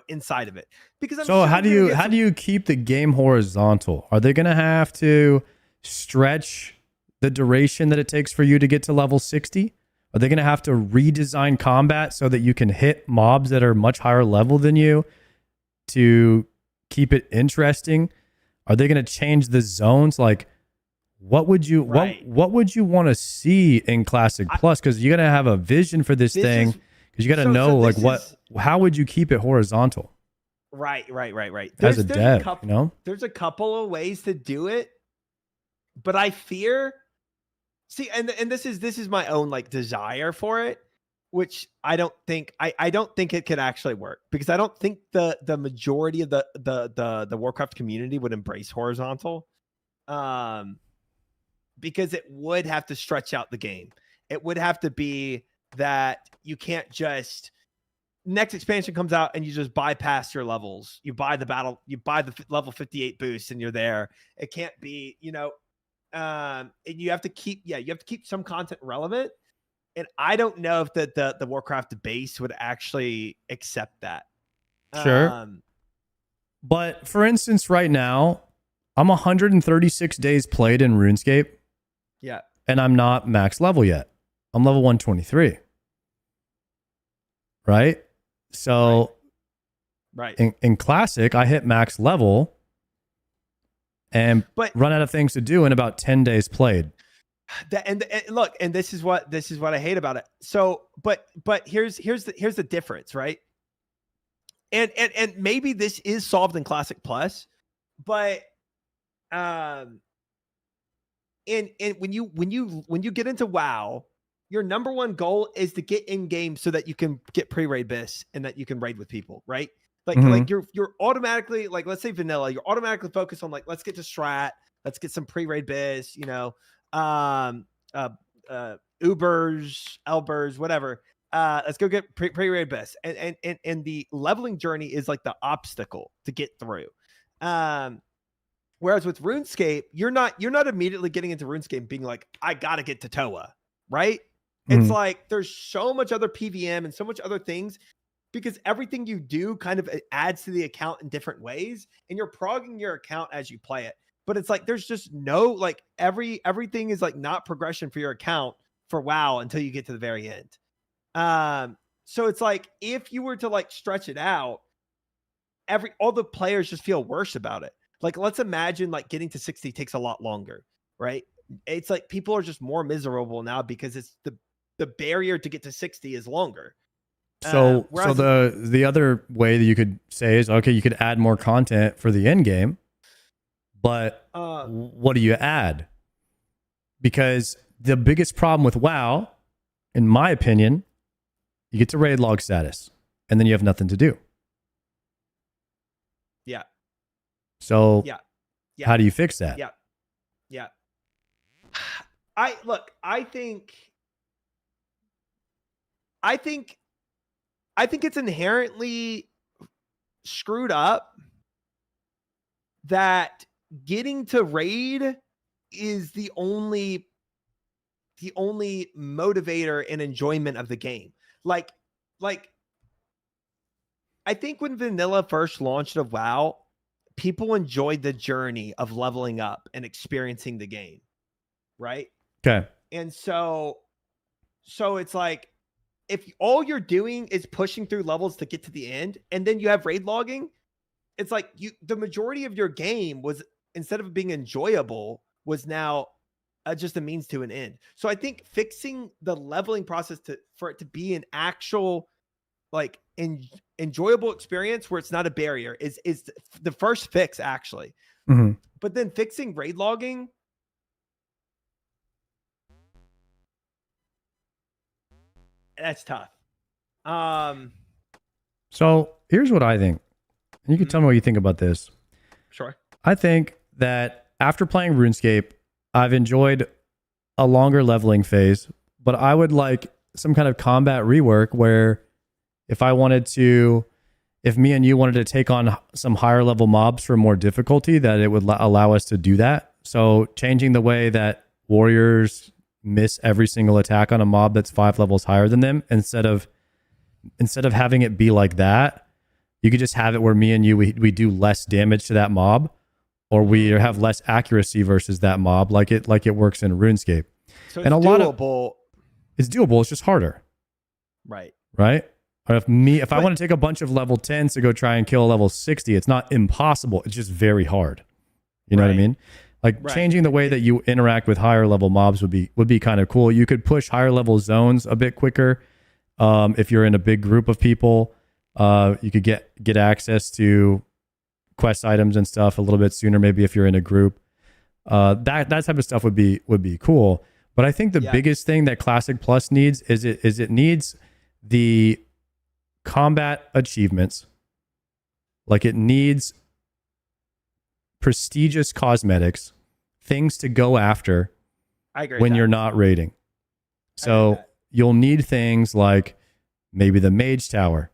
inside of it. Because how do you keep the game horizontal? Are they going to have to stretch the duration that it takes for you to get to level 60? Are they going to have to redesign combat so that you can hit mobs that are much higher level than you to keep it interesting? Are they going to change the zones? Like, what would you what would you want to see in Classic Plus? Because you're going to have a vision for this thing. Because you got to know, how would you keep it horizontal? Right. As a dev, there's a couple of ways to do it, but I fear. See, and this is my own like desire for it, which I don't think it could actually work, because I don't think the majority of the Warcraft community would embrace horizontal. Because it would have to stretch out the game. It would have to be that you can't just next expansion comes out and you just bypass your levels. You buy the level 58 boost and you're there. It can't be, and you have to keep some content relevant. And I don't know if the Warcraft base would actually accept that. Sure. But for instance, right now, I'm 136 days played in RuneScape. Yeah. And I'm not max level yet. I'm level 123. Right? So right. In Classic, I hit max level and run out of things to do in about 10 days played. Look, and this is what I hate about it. So, but here's the difference, right? And maybe this is solved in Classic Plus, but and when you get into WoW, your number one goal is to get in game so that you can get pre-raid bis and that you can raid with people, right? Like you're automatically, like, let's say vanilla, you're automatically focused on, like, let's get to strat, let's get some pre-raid bis, Ubers, Elbers, whatever. Let's go get pre-raid bis. And the leveling journey is like the obstacle to get through. Whereas with RuneScape, you're not immediately getting into RuneScape being like, I gotta get to Toa, right? It's like there's so much other PVM and so much other things, because everything you do kind of adds to the account in different ways, and you're progging your account as you play it. But it's like there's just no, like, everything is like not progression for your account for WoW until you get to the very end. So it's like if you were to like stretch it out, all the players just feel worse about it. Like, let's imagine like getting to 60 takes a lot longer, right? It's like people are just more miserable now because it's the barrier to get to 60 is longer. So the other way that you could say is, okay, you could add more content for the end game, but what do you add? Because the biggest problem with WoW, in my opinion, you get to raid log status and then you have nothing to do. Yeah. So how do you fix that? Yeah. I think it's inherently screwed up that getting to raid is the only motivator and enjoyment of the game. Like I think when vanilla first launched of WoW, people enjoyed the journey of leveling up and experiencing the game, right? Okay. And so it's like, if all you're doing is pushing through levels to get to the end, and then you have raid logging, it's like the majority of your game was, instead of being enjoyable, was now just a means to an end. So I think fixing the leveling process for it to be an actual like enjoyable experience where it's not a barrier is the first fix, actually. But then fixing raid logging, that's tough. So here's what I think. And you can tell me what you think about this. Sure. I think that after playing RuneScape, I've enjoyed a longer leveling phase, but I would like some kind of combat rework where if me and you wanted to take on some higher level mobs for more difficulty, that it would allow us to do that. So changing the way that warriors miss every single attack on a mob that's 5 levels higher than them, instead of having it be like that, you could just have it where me and you, we do less damage to that mob, or we have less accuracy versus that mob, like it works in RuneScape. So it's doable. It's doable. It's just harder. Right. Or if I want to take a bunch of level 10s to go try and kill a level 60, it's not impossible. It's just very hard. You know what I mean? Like changing the way that you interact with higher level mobs would be kind of cool. You could push higher level zones a bit quicker. If you're in a big group of people, you could get access to quest items and stuff a little bit sooner. Maybe if you're in a group, that type of stuff would be cool. But I think the biggest thing that Classic Plus needs is it needs the combat achievements. Like, it needs prestigious cosmetics, things to go after I agree. when with you're that. not raiding. So that. you'll need things like maybe the Mage Tower.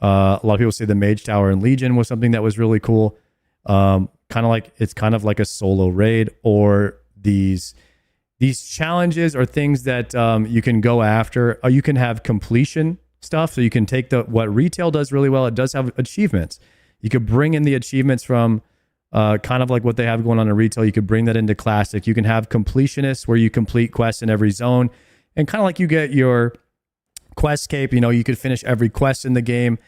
A lot of people say the Mage Tower in Legion was something that was really cool. It's kind of like a solo raid, or these challenges are things that you can go after. You can have completion stuff, so you can take what retail does really well. It does have achievements. You could bring in the achievements from kind of like what they have going on in retail. You could bring that into classic. You can have completionists where you complete quests in every zone, and kind of like you get your quest cape. You could finish every quest in the game.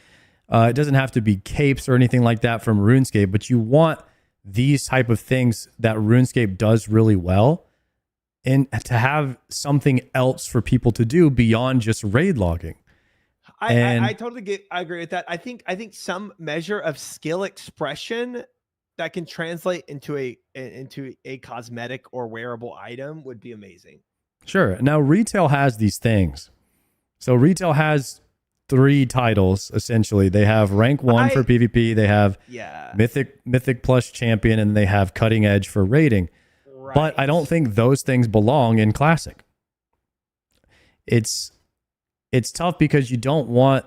It doesn't have to be capes or anything like that from RuneScape, but you want these type of things that RuneScape does really well, and to have something else for people to do beyond just raid logging. I agree with that. I think some measure of skill expression that can translate into a cosmetic or wearable item would be amazing. Sure. Now retail has these things. So retail has 3 titles essentially. They have rank 1 for PvP, they have Mythic plus champion, and they have cutting edge for raiding. Right. But I don't think those things belong in classic. It's tough because you don't want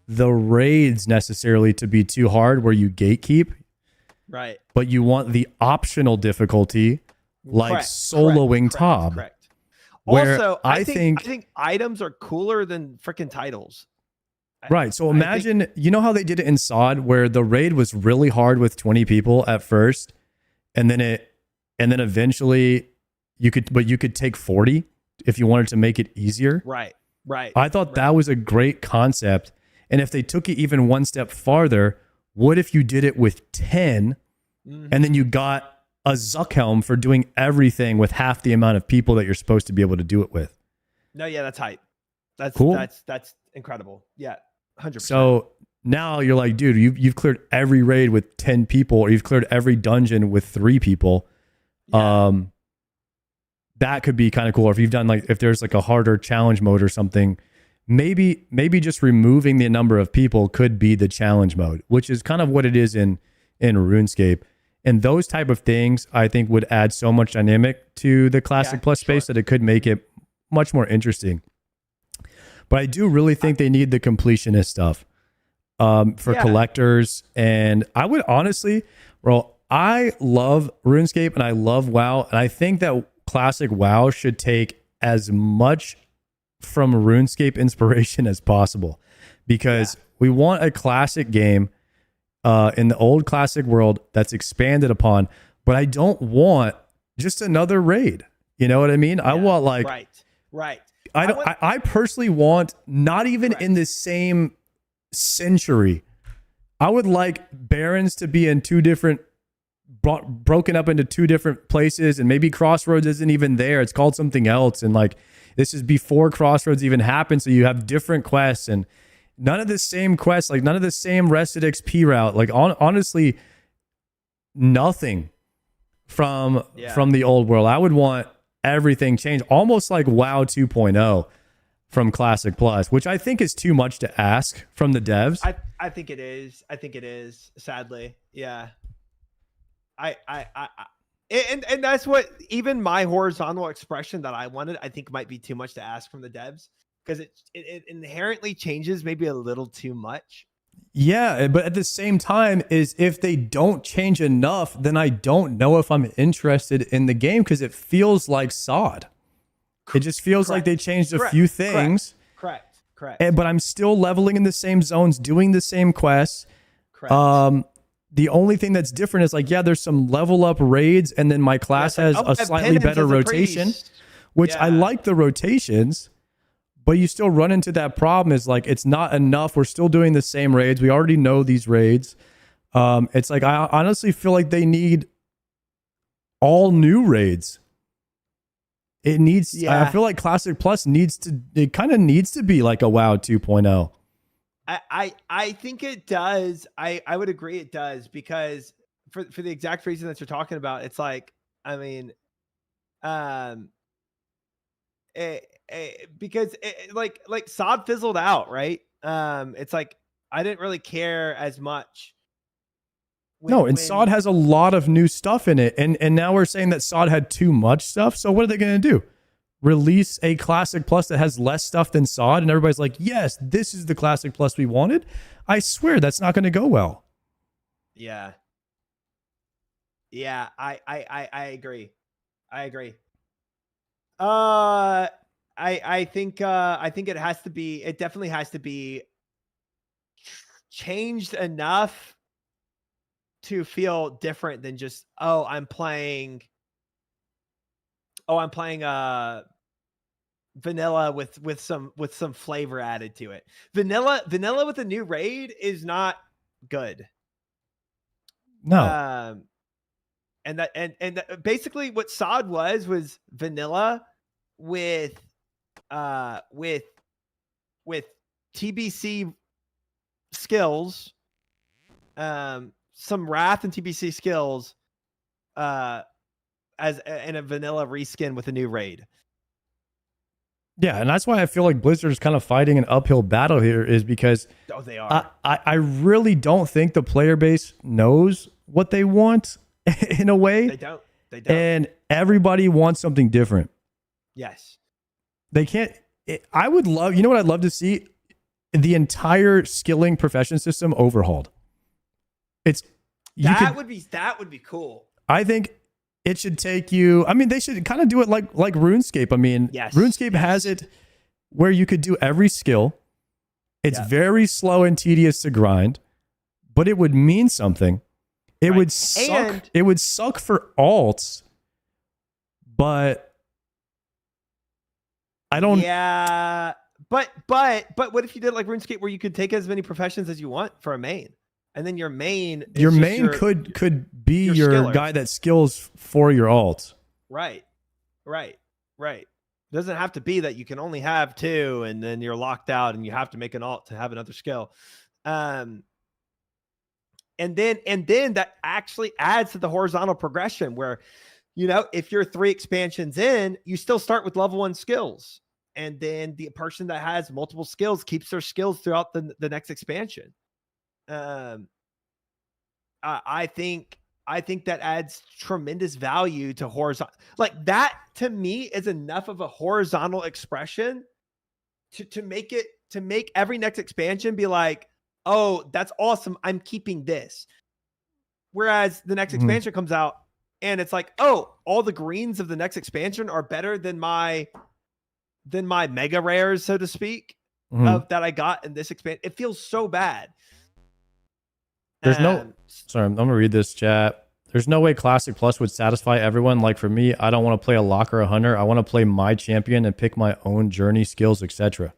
the raids necessarily to be too hard where you gatekeep. Right. But you want the optional difficulty like soloing Tob. Correct. Also, I think items are cooler than freaking titles. Right. So imagine, you know how they did it in SOD where the raid was really hard with 20 people at first, and then eventually you could take 40 if you wanted to make it easier. Right. I thought that was a great concept. And if they took it even one step farther, what if you did it with 10 and then you got a Zuckhelm for doing everything with half the amount of people that you're supposed to be able to do it with? No, yeah, that's hype. That's cool. That's incredible. Yeah, 100%. So now you're like, dude, you've cleared every raid with 10 people, or you've cleared every dungeon with 3 people. Yeah. That could be kind of cool. Or if you've done if there's like a harder challenge mode or something, maybe just removing the number of people could be the challenge mode, which is kind of what it is in RuneScape. And those type of things, I think, would add so much dynamic to the Classic Plus space that it could make it much more interesting. But I do really think they need the completionist stuff for collectors. And I would honestly, I love RuneScape and I love WoW. And I think that Classic WoW should take as much from RuneScape inspiration as possible, because we want a classic game in the old classic world that's expanded upon, but I don't want just another raid. You know what I mean? I want right. I personally want not even in the same century. I would like Barons to be in 2 different, broken up into 2 different places, and maybe Crossroads isn't even there. It's called something else, and this is before Crossroads even happened, so you have different quests and none of the same quests, none of the same rested XP route. Honestly, nothing from the old world. I would want everything changed, almost like WoW 2.0 from Classic Plus, which I think is too much to ask from the devs. I think it is. Sadly, yeah. And that's what even my horizontal expression that I wanted, I think might be too much to ask from the devs, because it inherently changes maybe a little too much. Yeah, but at the same time, is if they don't change enough, then I don't know if I'm interested in the game, because it feels like SOD. It just feels like they changed a few things. Correct. But I'm still leveling in the same zones, doing the same quests. Correct. The only thing that's different is there's some level up raids, and then my class has a slightly better rotation, which I like the rotations. But you still run into that problem is it's not enough. We're still doing the same raids. We already know these raids. It's I honestly feel like they need all new raids. It needs, I feel like Classic Plus kind of needs to be like a WoW 2.0. I think it does. I would agree it does, because for the exact reason that you're talking about, it's because SOD fizzled out, right? It's I didn't really care as much No, and SOD has a lot of new stuff in it. And now we're saying that SOD had too much stuff. So what are they going to do? Release a Classic Plus that has less stuff than SOD? And everybody's like, yes, this is the Classic Plus we wanted. I swear that's not going to go well. Yeah. Yeah, I agree. I agree. I think it definitely has to be changed enough to feel different than just, I'm playing vanilla with some flavor added to it. Vanilla with a new raid is not good. No. And basically what SOD was vanilla with TBC skills, some Wrath and TBC skills, as in a vanilla reskin with a new raid. Yeah, and that's why I feel like Blizzard is kind of fighting an uphill battle here, is because they are. I really don't think the player base knows what they want in a way. They don't. And everybody wants something different. Yes. They can't. I would love, you know what I'd love to see? The entire skilling profession system overhauled. That would be cool. I think it should take you, I mean, they should kind of do it like RuneScape. I mean, yes. RuneScape has it where you could do every skill. It's very slow and tedious to grind, but it would mean something. It would suck. It would suck for alts, but I don't. Yeah, but what if you did like RuneScape, where you could take as many professions as you want for a main, and then your main could be your guy that skills for your alt. Right. It doesn't have to be that you can only have 2 and then you're locked out and you have to make an alt to have another skill. And then that actually adds to the horizontal progression where, if you're 3 expansions in, you still start with level 1 skills. And then the person that has multiple skills keeps their skills throughout the next expansion. I think that adds tremendous value to horizontal. Like that to me is enough of a horizontal expression to make every next expansion be like, oh, that's awesome, I'm keeping this. Whereas the next expansion comes out and it's like, oh, all the greens of the next expansion are better than my mega rares, so to speak, that I got in this expansion. It feels so bad. Sorry, I'm gonna read this chat. There's no way Classic Plus would satisfy everyone. Like for me, I don't want to play a lock or a hunter. I want to play my champion and pick my own journey, skills, etc.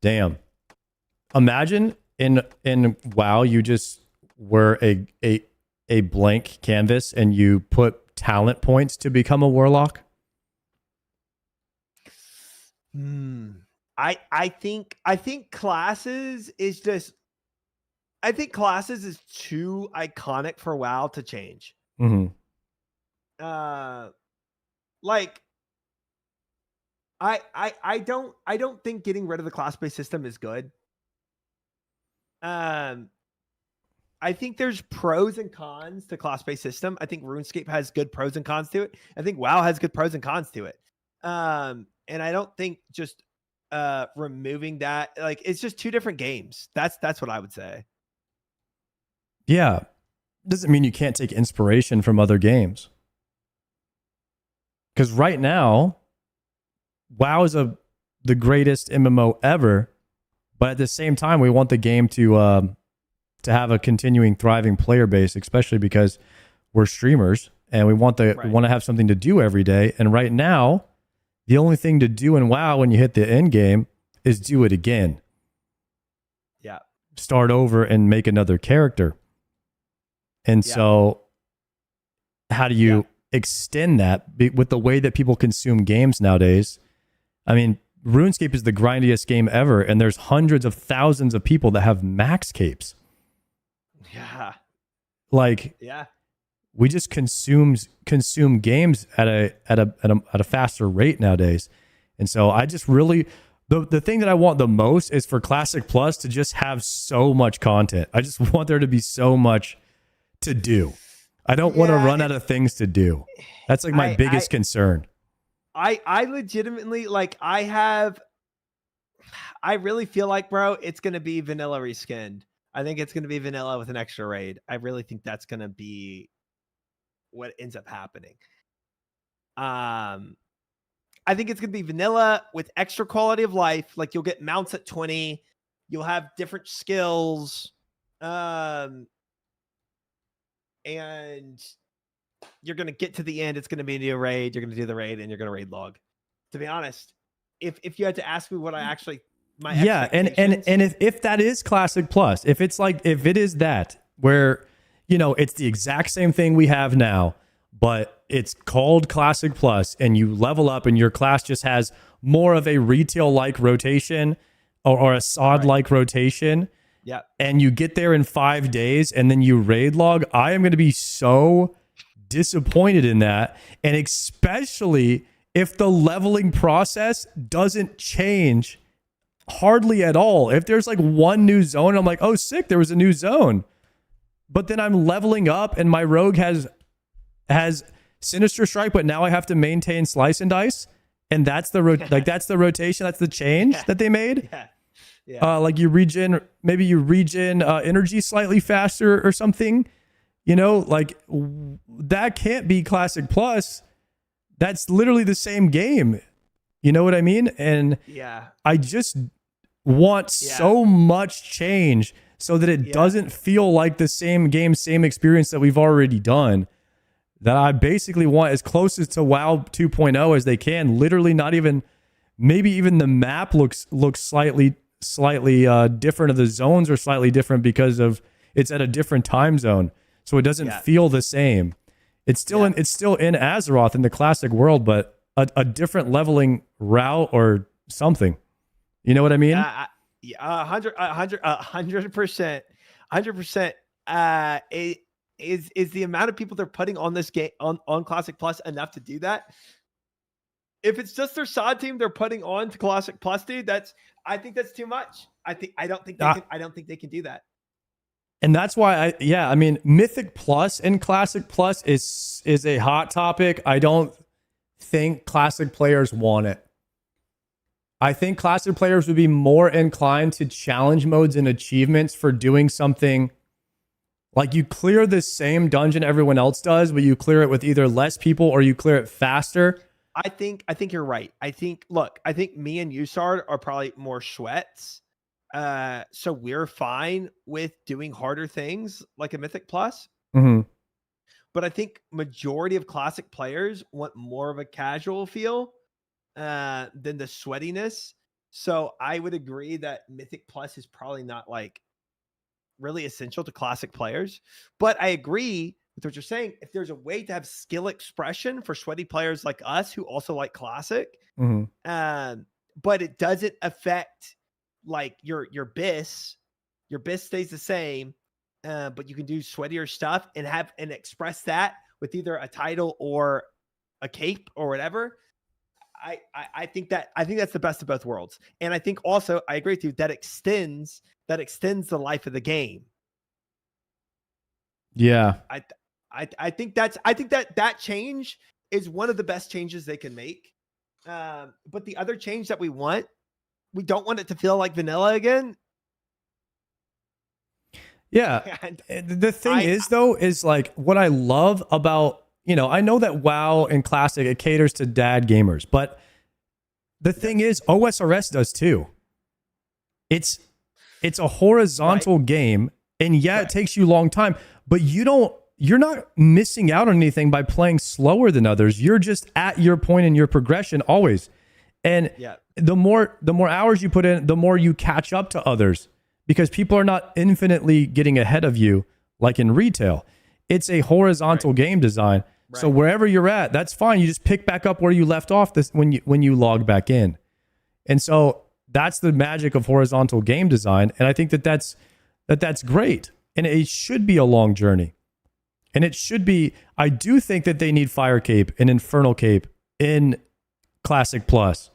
Damn. Imagine in WoW you just were a blank canvas and you put talent points to become a warlock. I think classes is just, I think classes is too iconic for WoW to change. Like I don't think getting rid of the class-based system is good. I think there's pros and cons to class-based system. I think RuneScape has good pros and cons to it. I think WoW has good pros and cons to it. And I don't think just removing that, like, it's just 2 different games. That's what I would say. Yeah. Doesn't mean you can't take inspiration from other games. Because right now, WoW is the greatest MMO ever, but at the same time, we want the game to have a continuing, thriving player base, especially because we're streamers and we want we want to have something to do every day. And right now, the only thing to do in WoW when you hit the end game is do it again. Yeah. Start over and make another character. And so how do you extend that with the way that people consume games nowadays? I mean, RuneScape is the grindiest game ever, and there's hundreds of thousands of people that have max capes. Yeah. Like, we just consume games at a faster rate nowadays. And so I just really, The thing that I want the most is for Classic Plus to just have so much content. I just want there to be so much to do. I don't want to run out of things to do. That's like my biggest concern. I legitimately, like, I really feel like, bro, it's going to be vanilla reskinned. I think it's going to be vanilla with an extra raid. I really think that's going to be what ends up happening. I think it's going to be vanilla with extra quality of life. Like, you'll get mounts at 20. You'll have different skills. And you're going to get to the end. It's going to be a new raid. You're going to do the raid and you're going to raid log. To be honest, if you had to ask me what I actually, and if that is Classic Plus, if it is that, where, you know, it's the exact same thing we have now, but it's called Classic Plus, and you level up and your class just has more of a retail-like rotation or a SOD-like rotation. Yeah. And you get there in 5 days and then you raid log. I am going to be so disappointed in that. And especially if the leveling process doesn't change hardly at all. If there's like one new zone, I'm like, oh, sick, there was a new zone. But then I'm leveling up and my rogue has Sinister Strike, but now I have to maintain Slice and Dice. And that's that's the rotation. That's the change that they made. Yeah. Like you regen energy slightly faster or something, you know, like that can't be Classic Plus. That's literally the same game. You know what I mean? And I just want so much change so that it doesn't feel like the same game, same experience that we've already done, that I basically want as close as to WoW 2.0 as they can. Literally not even, maybe even the map looks slightly different, or the zones are slightly different because of it's at a different time zone, so it doesn't feel the same. It's still in Azeroth in the classic world, but a different leveling route or something. You know what I mean? 100%. Is the amount of people they're putting on this game on Classic Plus enough to do that? If it's just their SOD team they're putting on to Classic Plus, dude, I think that's too much. I don't think they can do that. And that's why I mean, Mythic Plus and Classic Plus is a hot topic. I don't think Classic players want it. I think Classic players would be more inclined to challenge modes and achievements for doing something like you clear the same dungeon everyone else does, but you clear it with either less people or you clear it faster. I think you're right. I think me and Usard are probably more sweats. So we're fine with doing harder things like a Mythic Plus. Mm-hmm. But I think majority of Classic players want more of a casual feel than the sweatiness. So I would agree that Mythic Plus is probably not like really essential to Classic players. But I agree with what you're saying. If there's a way to have skill expression for sweaty players like us who also like Classic, but it doesn't affect like your BIS stays the same, but you can do sweatier stuff and express that with either a title or a cape or whatever. I think that's the best of both worlds. And I think also I agree with you that extends the life of the game. Yeah. I think that change is one of the best changes they can make. But the other change that we don't want it to feel like vanilla again. Yeah. The thing is like what I love about, you know, I know that WoW and Classic, it caters to dad gamers, but the thing is OSRS does too. It's a horizontal game, and it takes you a long time, but you're not missing out on anything by playing slower than others. You're just at your point in your progression always. And the more hours you put in, the more you catch up to others, because people are not infinitely getting ahead of you like in retail. It's a horizontal game design. Right. So wherever you're at, that's fine. You just pick back up where you left off when you log back in. And so that's the magic of horizontal game design. And I think that's great. And it should be a long journey. And it should be, I do think that they need Fire Cape and Infernal Cape in Classic Plus.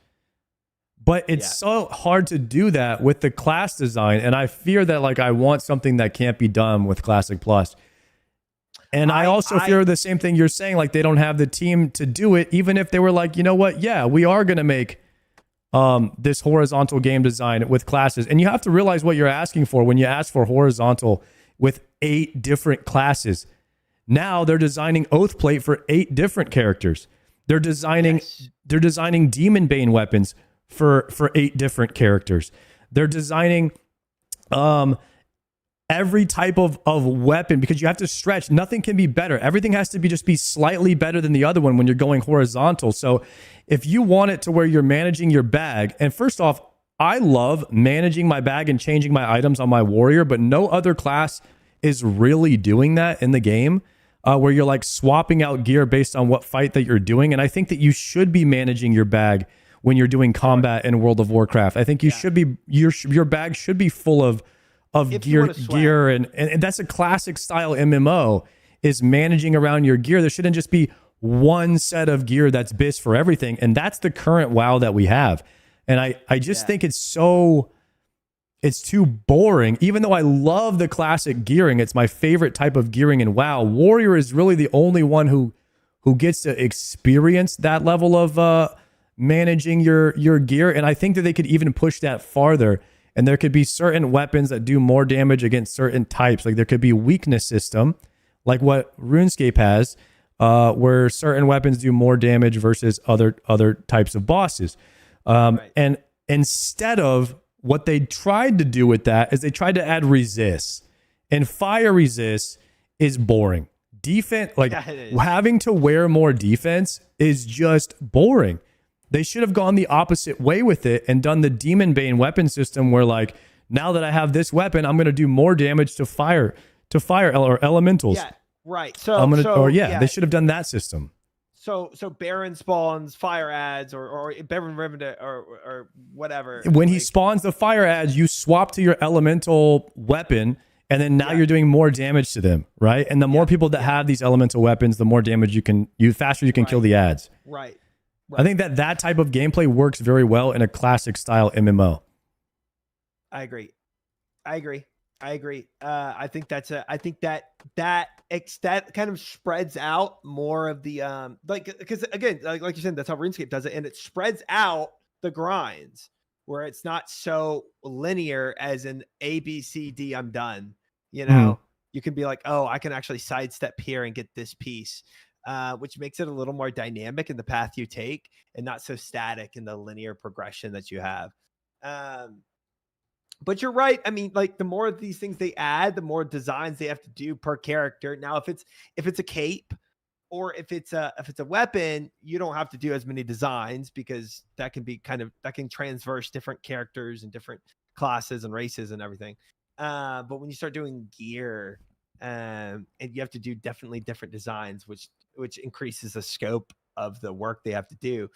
But it's so hard to do that with the class design. And I fear that like I want something that can't be done with Classic Plus. And I also fear the same thing you're saying, like they don't have the team to do it, even if they were like, you know what? Yeah, we are going to make this horizontal game design with classes. And you have to realize what you're asking for when you ask for horizontal with 8 different classes. Now they're designing Oathplate for 8 different characters. They're designing Demon Bane weapons for 8 different characters. They're designing every type of weapon because you have to stretch. Nothing can be better. Everything has to be slightly better than the other one when you're going horizontal. So if you want it to where you're managing your bag, and first off, I love managing my bag and changing my items on my warrior, but no other class is really doing that in the game. Where you're like swapping out gear based on what fight that you're doing. And I think that you should be managing your bag when you're doing combat in World of Warcraft. I think you should be, your bag should be full of gear and that's a classic style MMO is managing around your gear. There shouldn't just be one set of gear that's BIS for everything. And that's the current WoW that we have. And I just think it's too boring. Even though I love the classic gearing, it's my favorite type of gearing in WoW. Warrior is really the only one who gets to experience that level of managing your gear. And I think that they could even push that farther. And there could be certain weapons that do more damage against certain types. Like there could be a weakness system, like what RuneScape has, where certain weapons do more damage versus other types of bosses. And instead of what they tried to do with that is they tried to add resist, and fire resist is boring. Defense, like having to wear more defense is just boring. They should have gone the opposite way with it and done the Demon Bane weapon system where like, now that I have this weapon, I'm going to do more damage to fire or elementals. Yeah, right. So, they should have done that system. So Baron spawns fire ads or Baron Riven or whatever. When he spawns the fire ads, you swap to your elemental weapon, and then now you're doing more damage to them, right? And the more people that have these elemental weapons, the more damage faster you can kill the ads. Right. I think that type of gameplay works very well in a classic style MMO. I agree. I think that kind of spreads out more of the because again, like you said, that's how RuneScape does it, and it spreads out the grinds where it's not so linear as an A, B, C, D, I'm done. You know, you can be like, oh, I can actually sidestep here and get this piece. Which makes it a little more dynamic in the path you take and not so static in the linear progression that you have. But you're right. I mean, like the more of these things they add, the more designs they have to do per character. Now, if it's a cape or if it's a weapon, you don't have to do as many designs because that can transverse different characters and different classes and races and everything. But when you start doing gear, and you have to do definitely different designs, which increases the scope of the work they have to do.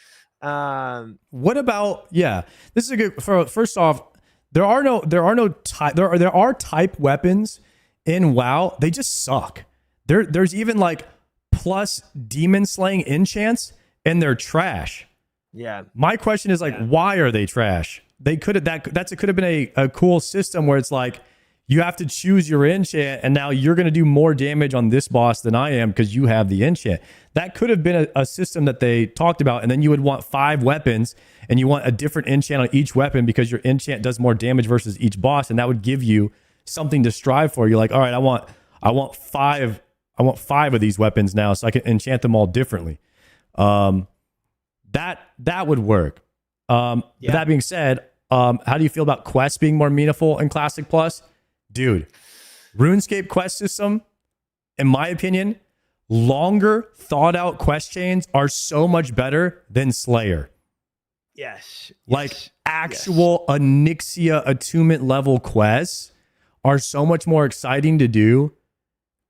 What about this is a good. First off, there are type weapons in WoW. They just suck. There's even like plus demon slaying enchants, and they're trash. Yeah. My question is like, why are they trash? They could have could have been a cool system where it's like, you have to choose your enchant, and now you're going to do more damage on this boss than I am because you have the enchant. That could have been a system that they talked about, and then you would want 5 weapons, and you want a different enchant on each weapon because your enchant does more damage versus each boss, and that would give you something to strive for. You're like, all right, I want 5 of these weapons now, so I can enchant them all differently. That would work. That being said, how do you feel about quests being more meaningful in Classic Plus? Dude, RuneScape quest system, in my opinion, longer thought out quest chains are so much better than Slayer. Yes. Like actual Onyxia attunement level quests are so much more exciting to do.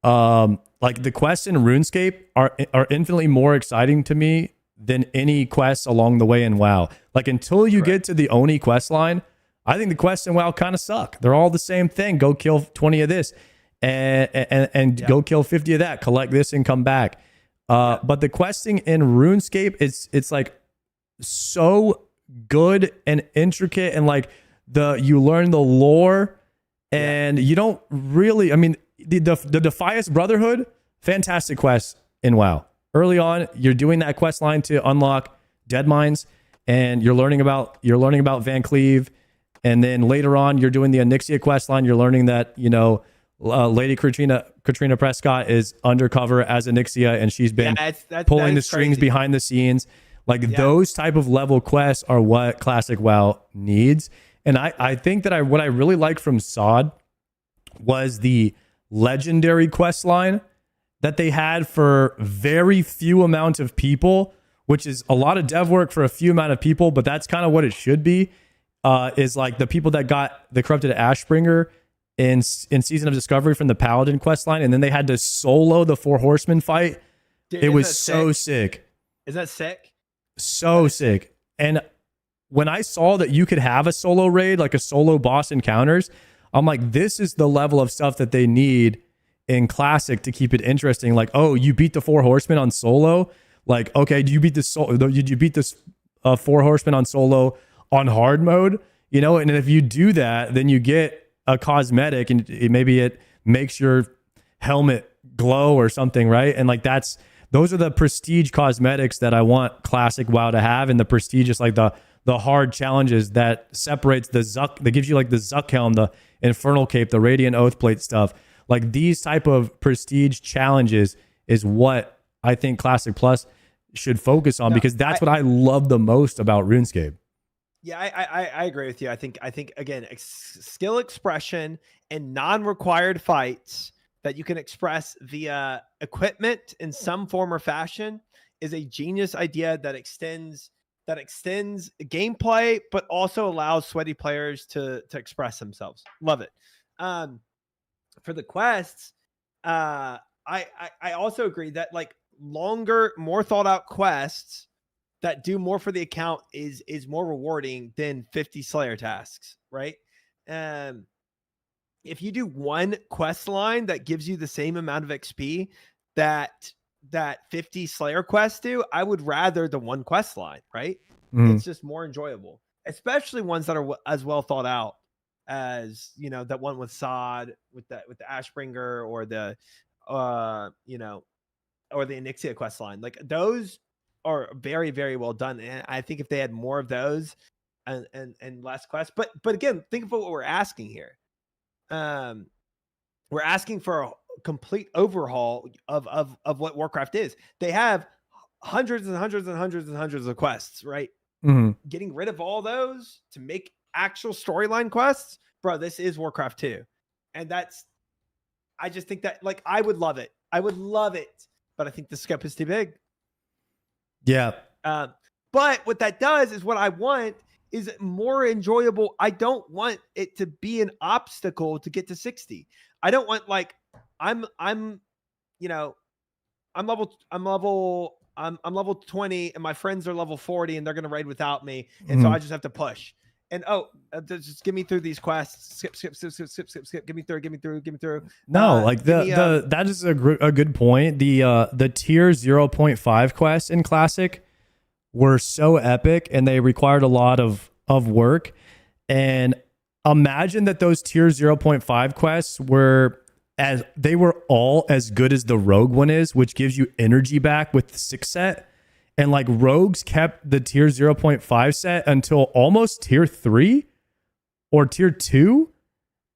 Like the quests in RuneScape are infinitely more exciting to me than any quests along the way in WoW. Like until you get to the Oni quest line, I think the quests in WoW kind of suck. They're all the same thing. Go kill 20 of this and go kill 50 of that. Collect this and come back. But the questing in RuneScape, it's like so good and intricate, and like you learn the lore, and you don't really, I mean, the Defias Brotherhood, fantastic quest in WoW. Early on, you're doing that quest line to unlock Dead Mines, and you're learning about Van Cleave, and then later on, you're doing the Onyxia quest line. You're learning that, you know, Lady Katrina Prescott is undercover as Onyxia, and she's been pulling the strings crazy. behind the scenes. Like those type of level quests are what Classic WoW needs. And I think that what I really like from SOD was the legendary quest line that they had for very few amount of people, which is a lot of dev work for a few amount of people, but that's kind of what it should be. Is like the people that got the corrupted Ashbringer in Season of Discovery from the Paladin quest line, and then they had to solo the Four Horsemen fight. Dude, it was so sick. Is that sick? So sick. And when I saw that you could have a solo raid, like a solo boss encounters, I'm like, this is the level of stuff that they need in Classic to keep it interesting. Like, oh, you beat the Four Horsemen on solo. Like, okay, did you beat this Four Horsemen on solo on hard mode? You know, and if you do that, then you get a cosmetic, and maybe it makes your helmet glow or something, right? And like those are the prestige cosmetics that I want Classic WoW to have, and the prestige is like the hard challenges that separates the Zuck, that gives you like the Zuck helm, the Infernal Cape, the Radiant Oathplate stuff. Like these type of prestige challenges is what I think Classic Plus should focus on, because that's what I love the most about RuneScape. Yeah, I agree with you. I think again, skill expression and non-required fights that you can express via equipment in some form or fashion is a genius idea that extends gameplay, but also allows sweaty players to express themselves. Love it. For the quests, I also agree that like longer, more thought out quests that do more for the account is more rewarding than 50 Slayer tasks, right? If you do one quest line that gives you the same amount of XP that 50 Slayer quests do, I would rather the one quest line, right? It's just more enjoyable, especially ones that are as well thought out as, you know, that one with Sod, with the Ashbringer, or the you know, or the Onyxia quest line. Like those are very, very well done, and I think if they had more of those and less quests, but again, think of what we're asking here. We're asking for a complete overhaul of what Warcraft is. They have hundreds and hundreds and hundreds and hundreds of quests, right? Getting rid of all those to make actual storyline quests, bro, this is Warcraft 2. And I just think that, like, I would love it, but I think the scope is too big. Yeah. But what that does is, what I want is more enjoyable. I don't want it to be an obstacle to get to 60. I don't want, like, I'm level 20 and my friends are level 40 and they're going to raid without me. And so I just have to push. And just give me through these quests. Skip. Give me through. No, like that is a good point. The tier 0.5 quests in Classic were so epic, and they required a lot of work. And imagine that those tier 0.5 quests were all as good as the Rogue one is, which gives you energy back with the 6 set. And like Rogues kept the tier 0.5 set until almost tier 3 or tier 2.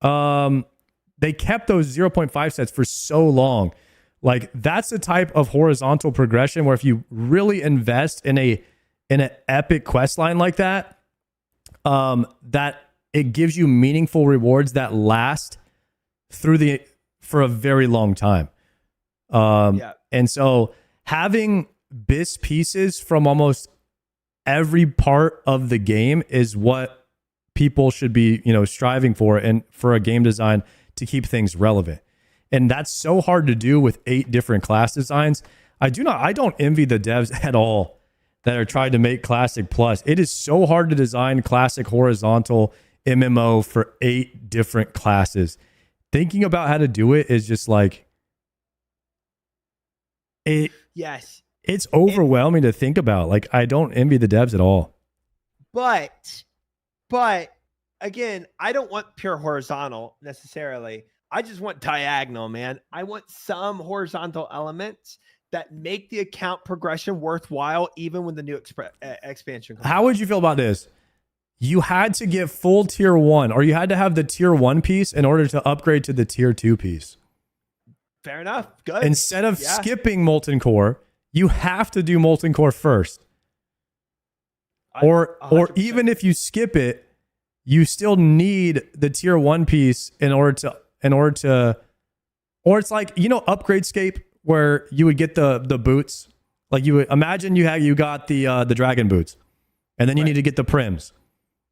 They kept those 0.5 sets for so long. Like that's the type of horizontal progression where if you really invest in an epic quest line like that, that it gives you meaningful rewards that last for a very long time. And so having BIS pieces from almost every part of the game is what people should be, striving for, and for a game design to keep things relevant. And that's so hard to do with 8 different class designs. I don't envy the devs at all that are trying to make Classic Plus. It is so hard to design Classic horizontal MMO for 8 different classes. Thinking about how to do it is just like it. Yes. It's overwhelming to think about. Like, I don't envy the devs at all. but again, I don't want pure horizontal necessarily. I just want diagonal, man. I want some horizontal elements that make the account progression worthwhile, even when the new expansion comes How out. would you feel about this? You had to get full tier 1, or you had to have the tier 1 piece in order to upgrade to the tier 2 piece. Fair enough. Good. Instead of skipping Molten Core, you have to do Molten Core first. Or 100%. even if you skip it, you still need the tier 1 piece in order to or it's like, you know, Upgradescape, where you would get the boots. Like, you would imagine you got the dragon boots, and then you need to get the prims,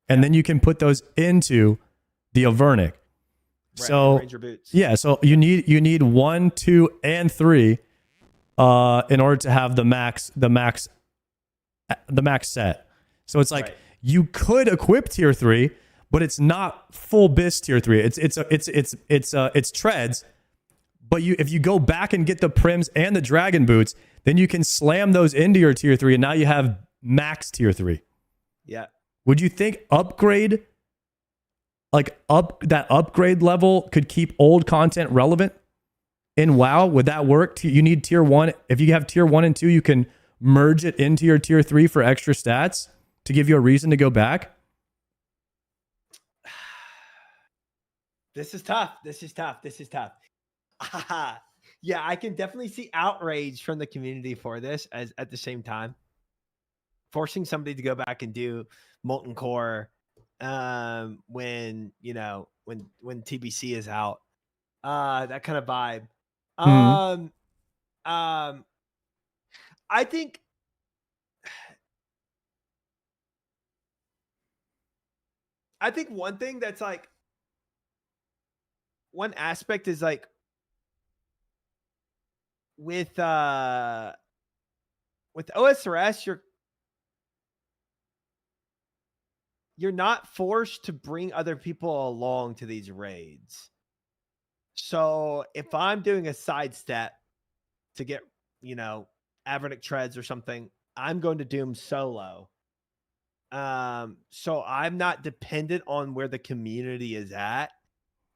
and then you can put those into the Avernic. So Ranger boots. yeah, so you need 1, 2, and 3 in order to have the max set. So it's like you could equip tier 3, but it's not full BIS tier 3. It's treads. But if you go back and get the prims and the dragon boots, then you can slam those into your tier 3, and now you have max tier 3. Yeah. Would you think that upgrade level could keep old content relevant in WoW? Would that work? You need tier 1. If you have tier 1 and 2, you can merge it into your tier 3 for extra stats to give you a reason to go back. This is tough. Yeah, I can definitely see outrage from the community for this, as at the same time forcing somebody to go back and do Molten Core when TBC is out, that kind of vibe. I think one thing that's like, one aspect is like with osrs, you're not forced to bring other people along to these raids. So if I'm doing a sidestep to get, Avernic treads or something, I'm going to do them solo. So I'm not dependent on where the community is at.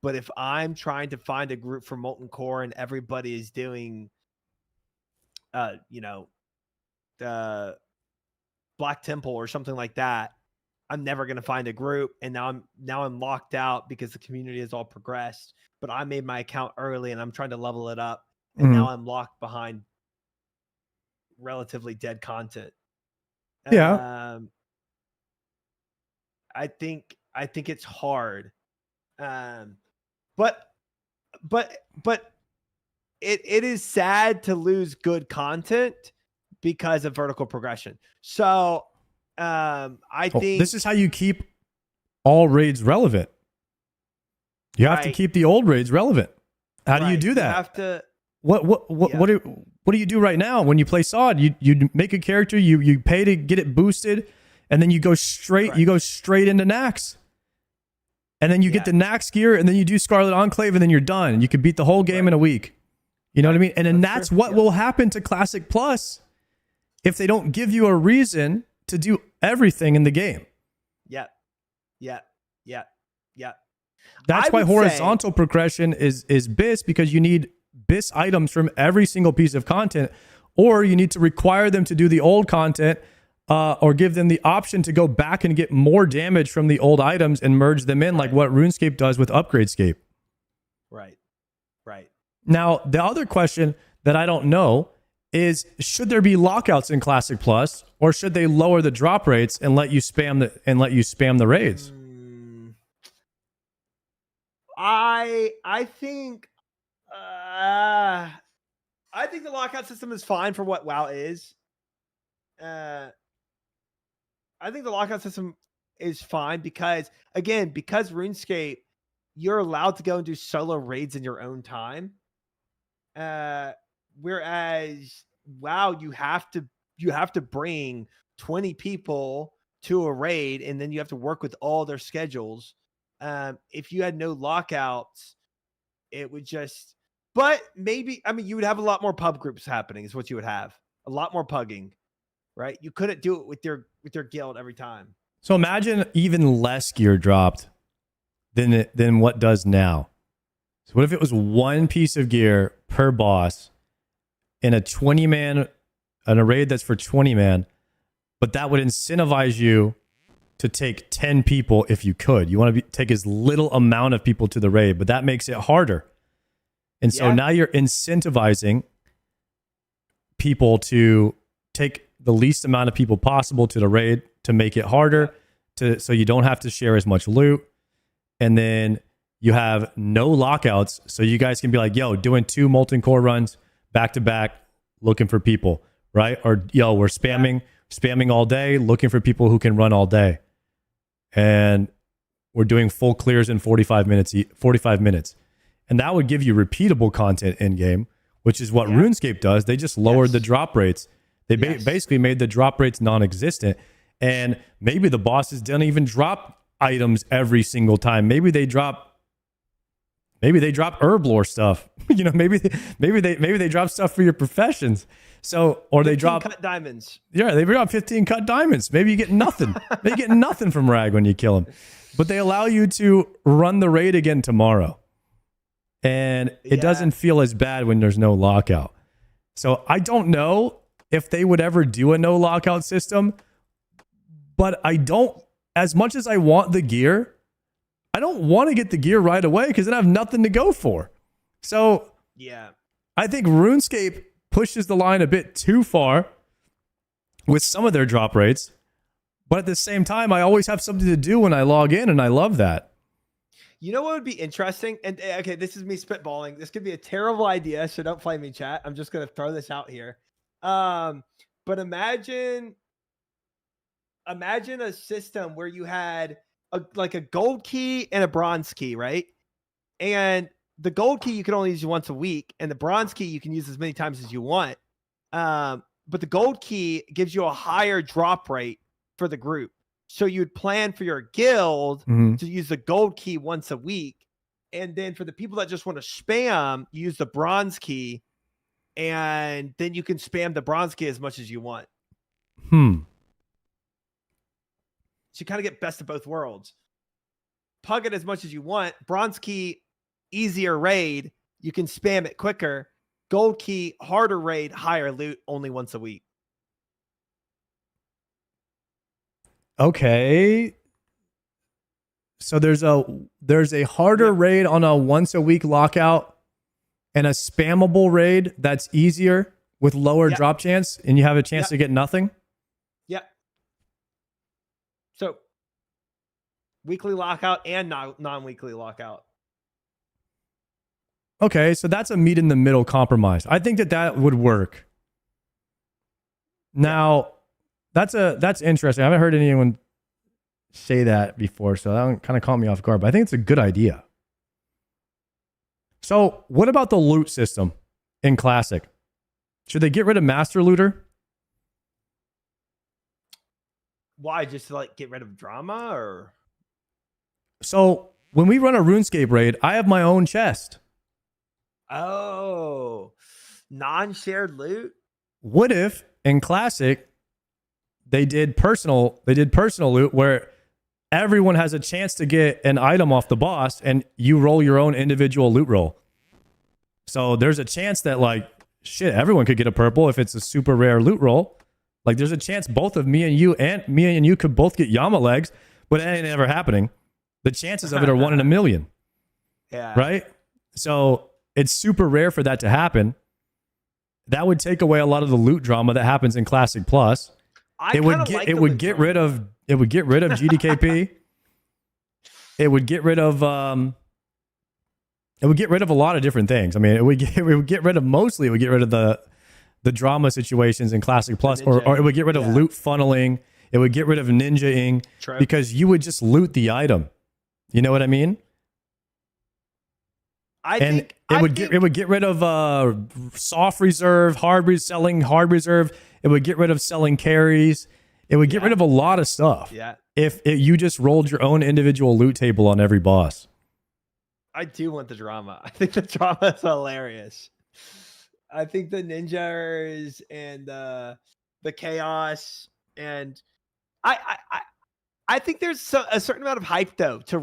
But if I'm trying to find a group for Molten Core and everybody is doing, the Black Temple or something like that, I'm never going to find a group. And now I'm locked out because the community has all progressed, but I made my account early and I'm trying to level it up. And now I'm locked behind relatively dead content. Yeah. I think it's hard. But it is sad to lose good content because of vertical progression. So I think this is how you keep all raids relevant. You have to keep the old raids relevant. How do you do that? You have to. What do you do right now when you play SOD? You make a character, you pay to get it boosted, and then you go straight into Nax. And then you get the Nax gear, and then you do Scarlet Enclave, and then you're done. You could beat the whole game in a week. You know what I mean? And then that's what will happen to Classic Plus if they don't give you a reason to do everything in the game. Yeah. That's why horizontal progression is BIS, because you need BIS items from every single piece of content, or you need to require them to do the old content, or give them the option to go back and get more damage from the old items and merge them in, like what RuneScape does with Upgradescape. Right. Now, the other question that I don't know is, should there be lockouts in Classic Plus, or should they lower the drop rates and let you spam the raids? I think the lockout system is fine for what WoW is. I think the lockout system is fine because RuneScape, you're allowed to go and do solo raids in your own time. Whereas WoW, you have to bring 20 people to a raid, and then you have to work with all their schedules. If you had no lockouts, it would just. But maybe, you would have a lot more pub groups happening. Is what you would have. A lot more pugging, right? You couldn't do it with your guild every time. So imagine even less gear dropped than what does now. So what if it was one piece of gear per boss in a 20-man, an raid that's for 20 man, but that would incentivize you to take 10 people if you could. You want to take as little amount of people to the raid, but that makes it harder. And so now you're incentivizing people to take the least amount of people possible to the raid to make it harder, so you don't have to share as much loot. And then you have no lockouts, so you guys can be like, yo, doing 2 molten core runs back to back, looking for people, right? Or yo, we're spamming all day, looking for people who can run all day. And we're doing full clears in 45 minutes. And that would give you repeatable content in game, which is what RuneScape does. They just lowered the drop rates. They basically made the drop rates non-existent. And maybe the bosses don't even drop items every single time. Maybe they drop herb lore stuff. You know, maybe they drop stuff for your professions. So, or they drop cut diamonds. Yeah, they drop 15 cut diamonds. Maybe you get nothing. They get nothing from Rag when you kill him. But they allow you to run the raid again tomorrow. And it doesn't feel as bad when there's no lockout. So I don't know if they would ever do a no lockout system, but I don't, as much as I want the gear, I don't want to get the gear right away because then I have nothing to go for. So I think RuneScape pushes the line a bit too far with some of their drop rates. But at the same time, I always have something to do when I log in, and I love that. You know what would be interesting? And okay, this is me spitballing. This could be a terrible idea, so don't flame me, chat. I'm just going to throw this out here. But imagine a system where you had like a gold key and a bronze key, right? And the gold key you can only use once a week, and the bronze key you can use as many times as you want. But the gold key gives you a higher drop rate for the group. So you'd plan for your guild to use the gold key once a week. And then for the people that just want to spam, you use the bronze key. And then you can spam the bronze key as much as you want. So you kind of get best of both worlds. Pug it as much as you want. Bronze key, easier raid. You can spam it quicker. Gold key, harder raid, higher loot, only once a week. Okay. So there's a harder raid on a once a week lockout and a spammable raid that's easier with lower drop chance, and you have a chance to get nothing. So weekly lockout and non-weekly lockout. Okay, so that's a meet in the middle compromise. I think that would work. Now, that's interesting. I haven't heard anyone say that before, so that kind of caught me off guard. But I think it's a good idea. So, what about the loot system in Classic? Should they get rid of Master Looter? Why? Just to like get rid of drama, or? So when we run a RuneScape raid, I have my own chest. Oh, non-shared loot. What if in Classic they did personal loot where everyone has a chance to get an item off the boss, and you roll your own individual loot roll. So there's a chance that like shit, everyone could get a purple if it's a super rare loot roll. Like there's a chance both of me and you could both get YAMA legs, but it ain't ever happening. The chances of it are 1 in a million. Yeah. Right? So it's super rare for that to happen. That would take away a lot of the loot drama that happens in Classic Plus. It would get rid of GDKP. It would get rid of a lot of different things. I mean, it would get rid of the drama situations in Classic Plus, or it would get rid of loot funneling. It would get rid of ninja-ing because you would just loot the item. You know what I mean? It would get rid of soft reserve, selling hard reserve. It would get rid of selling carries. It would get rid of a lot of stuff. Yeah. If you just rolled your own individual loot table on every boss. I do want the drama. I think the drama is hilarious. I think the ninjas and the chaos, and I I think there's a certain amount of hype though to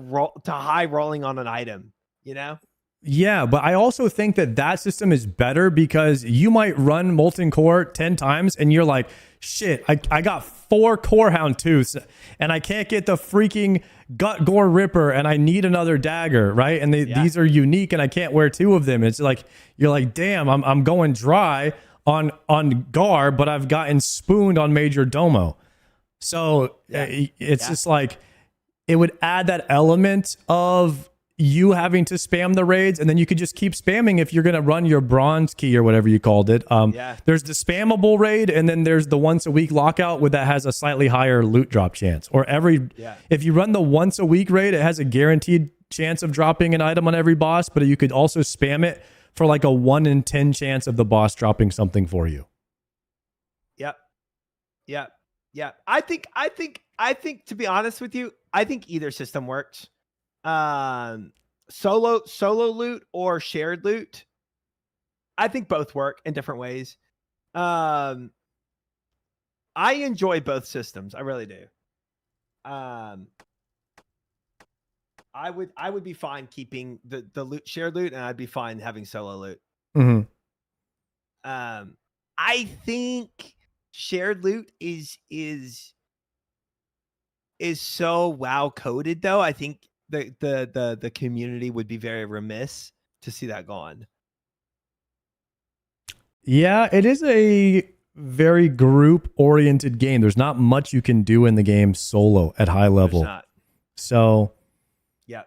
high rolling on an item. You know. Yeah, but I also think that system is better because you might run Molten Core 10 times and you're like, shit, I got 4 Core Hound Tooths and I can't get the freaking Gut Gore Ripper and I need another dagger, right? And these are unique and I can't wear 2 of them. It's like, you're like, damn, I'm going dry on Gar, but I've gotten spooned on Major Domo. So it's just like, it would add that element of you having to spam the raids, and then you could just keep spamming if you're going to run your bronze key or whatever you called it. There's the spammable raid, and then there's the once a week lockout that has a slightly higher loot drop chance. Or if you run the once a week raid, it has a guaranteed chance of dropping an item on every boss, but you could also spam it for like a 1 in 10 chance of the boss dropping something for you. Yep. I think to be honest with you, I think either system works. Solo loot or shared loot. I think both work in different ways. I enjoy both systems. I really do. I would be fine keeping the loot shared loot, and I'd be fine having solo loot. Mm-hmm. I think shared loot is so WoW coded though. I think the community would be very remiss to see that gone. Yeah, it is a very group oriented game. There's not much you can do in the game solo at high level. There's not. So yeah.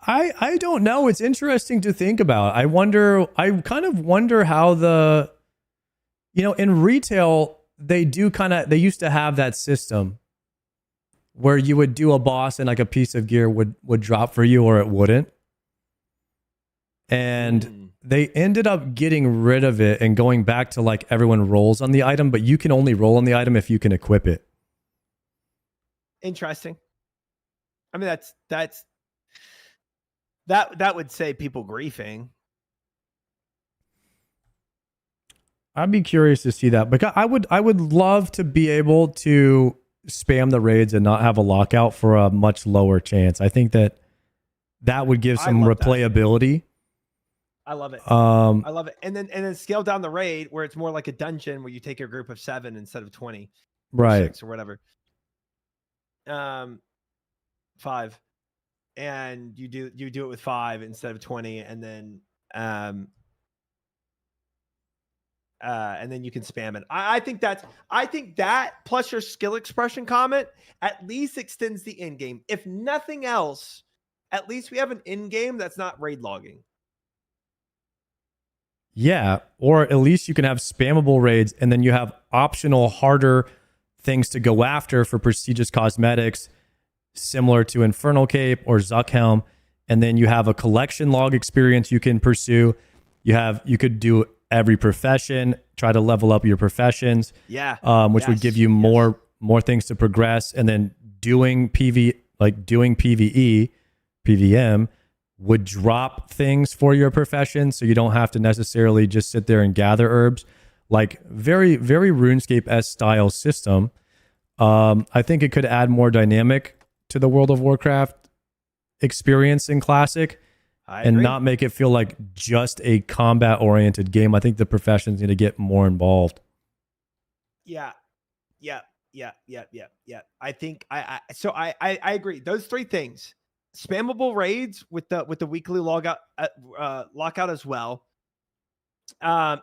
I don't know. It's interesting to think about. I kind of wonder how in retail they used to have that system where you would do a boss and like a piece of gear would drop for you or it wouldn't. And they ended up getting rid of it and going back to like everyone rolls on the item, but you can only roll on the item if you can equip it. Interesting. I mean, that would say people griefing. I'd be curious to see that. But I would love to be able to spam the raids and not have a lockout for a much lower chance. I think that would give some replayability. I love it. I love it. And then scale down the raid where it's more like a dungeon where you take your group of 7 instead of 20. Right. Or 6 or whatever. 5. And you do it with 5 instead of 20, and then you can spam it. I think that plus your skill expression comment at least extends the end game. If nothing else, at least we have an end game that's not raid logging. Yeah, or at least you can have spammable raids, and then you have optional harder things to go after for prestigious cosmetics, similar to Infernal Cape or Zuckhelm, and then you have a collection log experience you can pursue. You could do every profession, try to level up your professions, which would give you more things to progress, and then doing PvE, PVM would drop things for your profession, so you don't have to necessarily just sit there and gather herbs. Like very, very RuneScape-esque style system. I think it could add more dynamic to the World of Warcraft experience in Classic and not make it feel like just a combat-oriented game. I think the professions need to get more involved. Yeah. I think I agree. Those 3 things: spammable raids with the weekly lockout as well,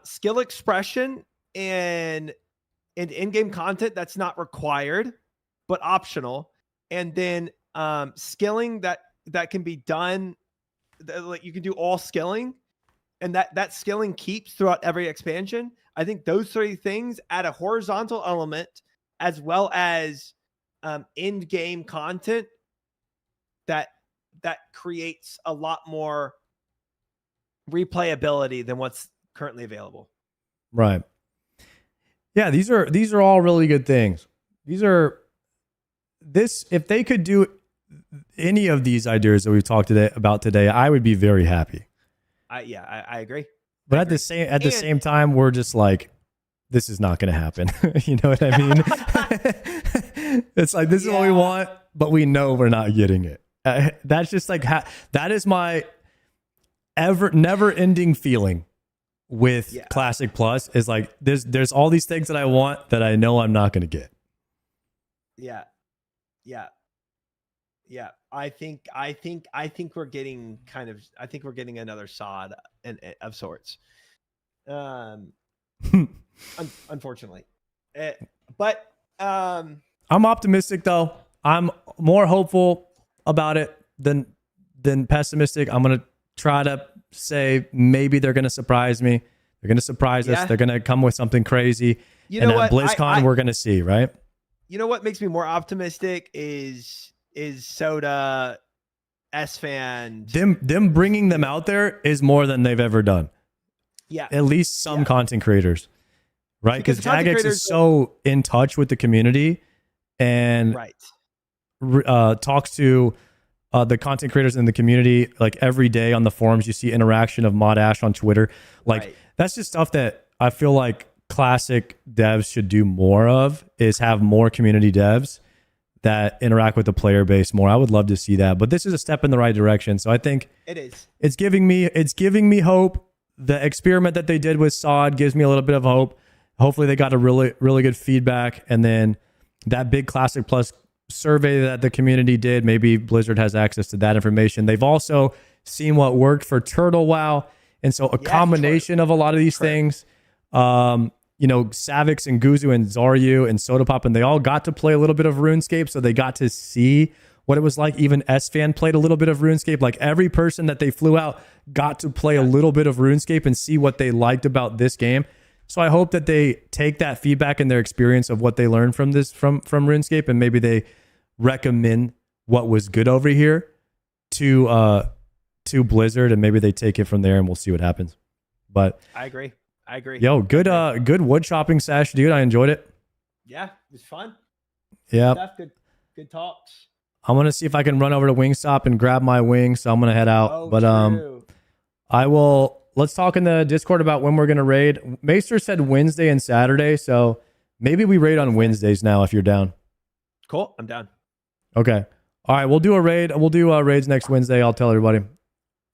skill expression and in-game content that's not required but optional, and then skilling that can be done. Like you can do all skilling, and that skilling keeps throughout every expansion. I think those 3 things add a horizontal element as well as end game content that creates a lot more replayability than what's currently available. Right. Yeah, these are all really good things. If they could do any of these ideas that we've talked about today, I would be very happy. I agree. But at the same time, we're just like, this is not going to happen. You know what I mean? It's like, this is what we want, but we know we're not getting it. That's just like, that is my never ending feeling with Classic Plus, is like, there's all these things that I want that I know I'm not going to get. Yeah. I think we're getting we're getting another sod of sorts. Unfortunately, but I'm optimistic though. I'm more hopeful about it than pessimistic. I'm gonna try to say maybe they're gonna surprise me. They're gonna surprise us. They're gonna come with something crazy. You know what? At BlizzCon, we're gonna see, right? You know what makes me more optimistic is Soda, S-Fan. Them bringing them out there is more than they've ever done. Yeah, at least some content creators, right? Because Jagex is so in touch with the community and talks to the content creators in the community like every day on the forums. You see interaction of Mod Ash on Twitter. Like that's just stuff that I feel like Classic devs should do more of, is have more community devs that interact with the player base more. I would love to see that, but this is a step in the right direction. So I think it's giving me hope. The experiment that they did with SOD gives me a little bit of hope. Hopefully they got a really good feedback, and then that big Classic Plus survey that the community did, maybe Blizzard has access to that information. They've also seen what worked for Turtle WoW, and so a combination of a lot of these things, you know, Savix and Guzu and Zaryu and Sodapop, and they all got to play a little bit of RuneScape, so they got to see what it was like. Even S-Fan played a little bit of RuneScape. Like every person that they flew out got to play a little bit of RuneScape and see what they liked about this game. So I hope that they take that feedback and their experience of what they learned from this from RuneScape, and maybe they recommend what was good over here to Blizzard, and maybe they take it from there, and we'll see what happens. But I agree. Yo, good wood chopping sesh, dude. I enjoyed it. Yeah, it was fun. Yeah. Good talks. I'm gonna see if I can run over to Wingstop and grab my wings. So I'm gonna head out. I will. Let's talk in the Discord about when we're gonna raid. Maester said Wednesday and Saturday, so maybe we raid on Wednesdays now if you're down. Cool, I'm down. Okay. All right, we'll do a raid. We'll do raids next Wednesday. I'll tell everybody.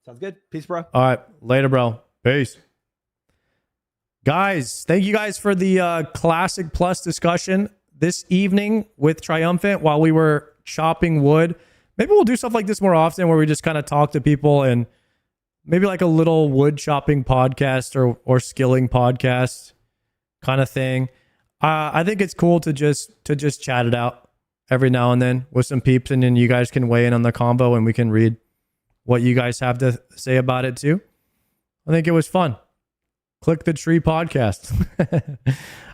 Sounds good. Peace, bro. All right, later, bro. Peace. Guys, thank you guys for the Classic Plus discussion this evening with Triumphant while we were chopping wood. Maybe we'll do stuff like this more often, where we just kind of talk to people, and maybe like a little wood chopping podcast or skilling podcast kind of thing. I think it's cool to just chat it out every now and then with some peeps, and then you guys can weigh in on the combo and we can read what you guys have to say about it too. I think it was fun. Click the tree podcast.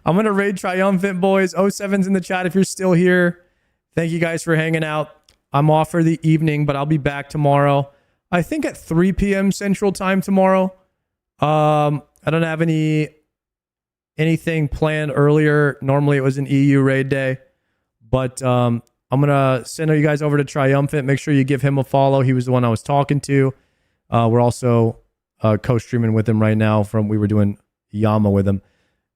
I'm going to raid Triumphant, boys. 07's in the chat if you're still here. Thank you guys for hanging out. I'm off for the evening, but I'll be back tomorrow. I think at 3 p.m. Central Time tomorrow. I don't have anything planned earlier. Normally it was an EU raid day, but I'm going to send you guys over to Triumphant. Make sure you give him a follow. He was the one I was talking to. We're also co-streaming with him right now we were doing YAMA with him.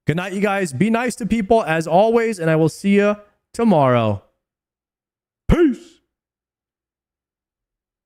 Good night, you guys. Be nice to people as always, and I will see you tomorrow. Peace.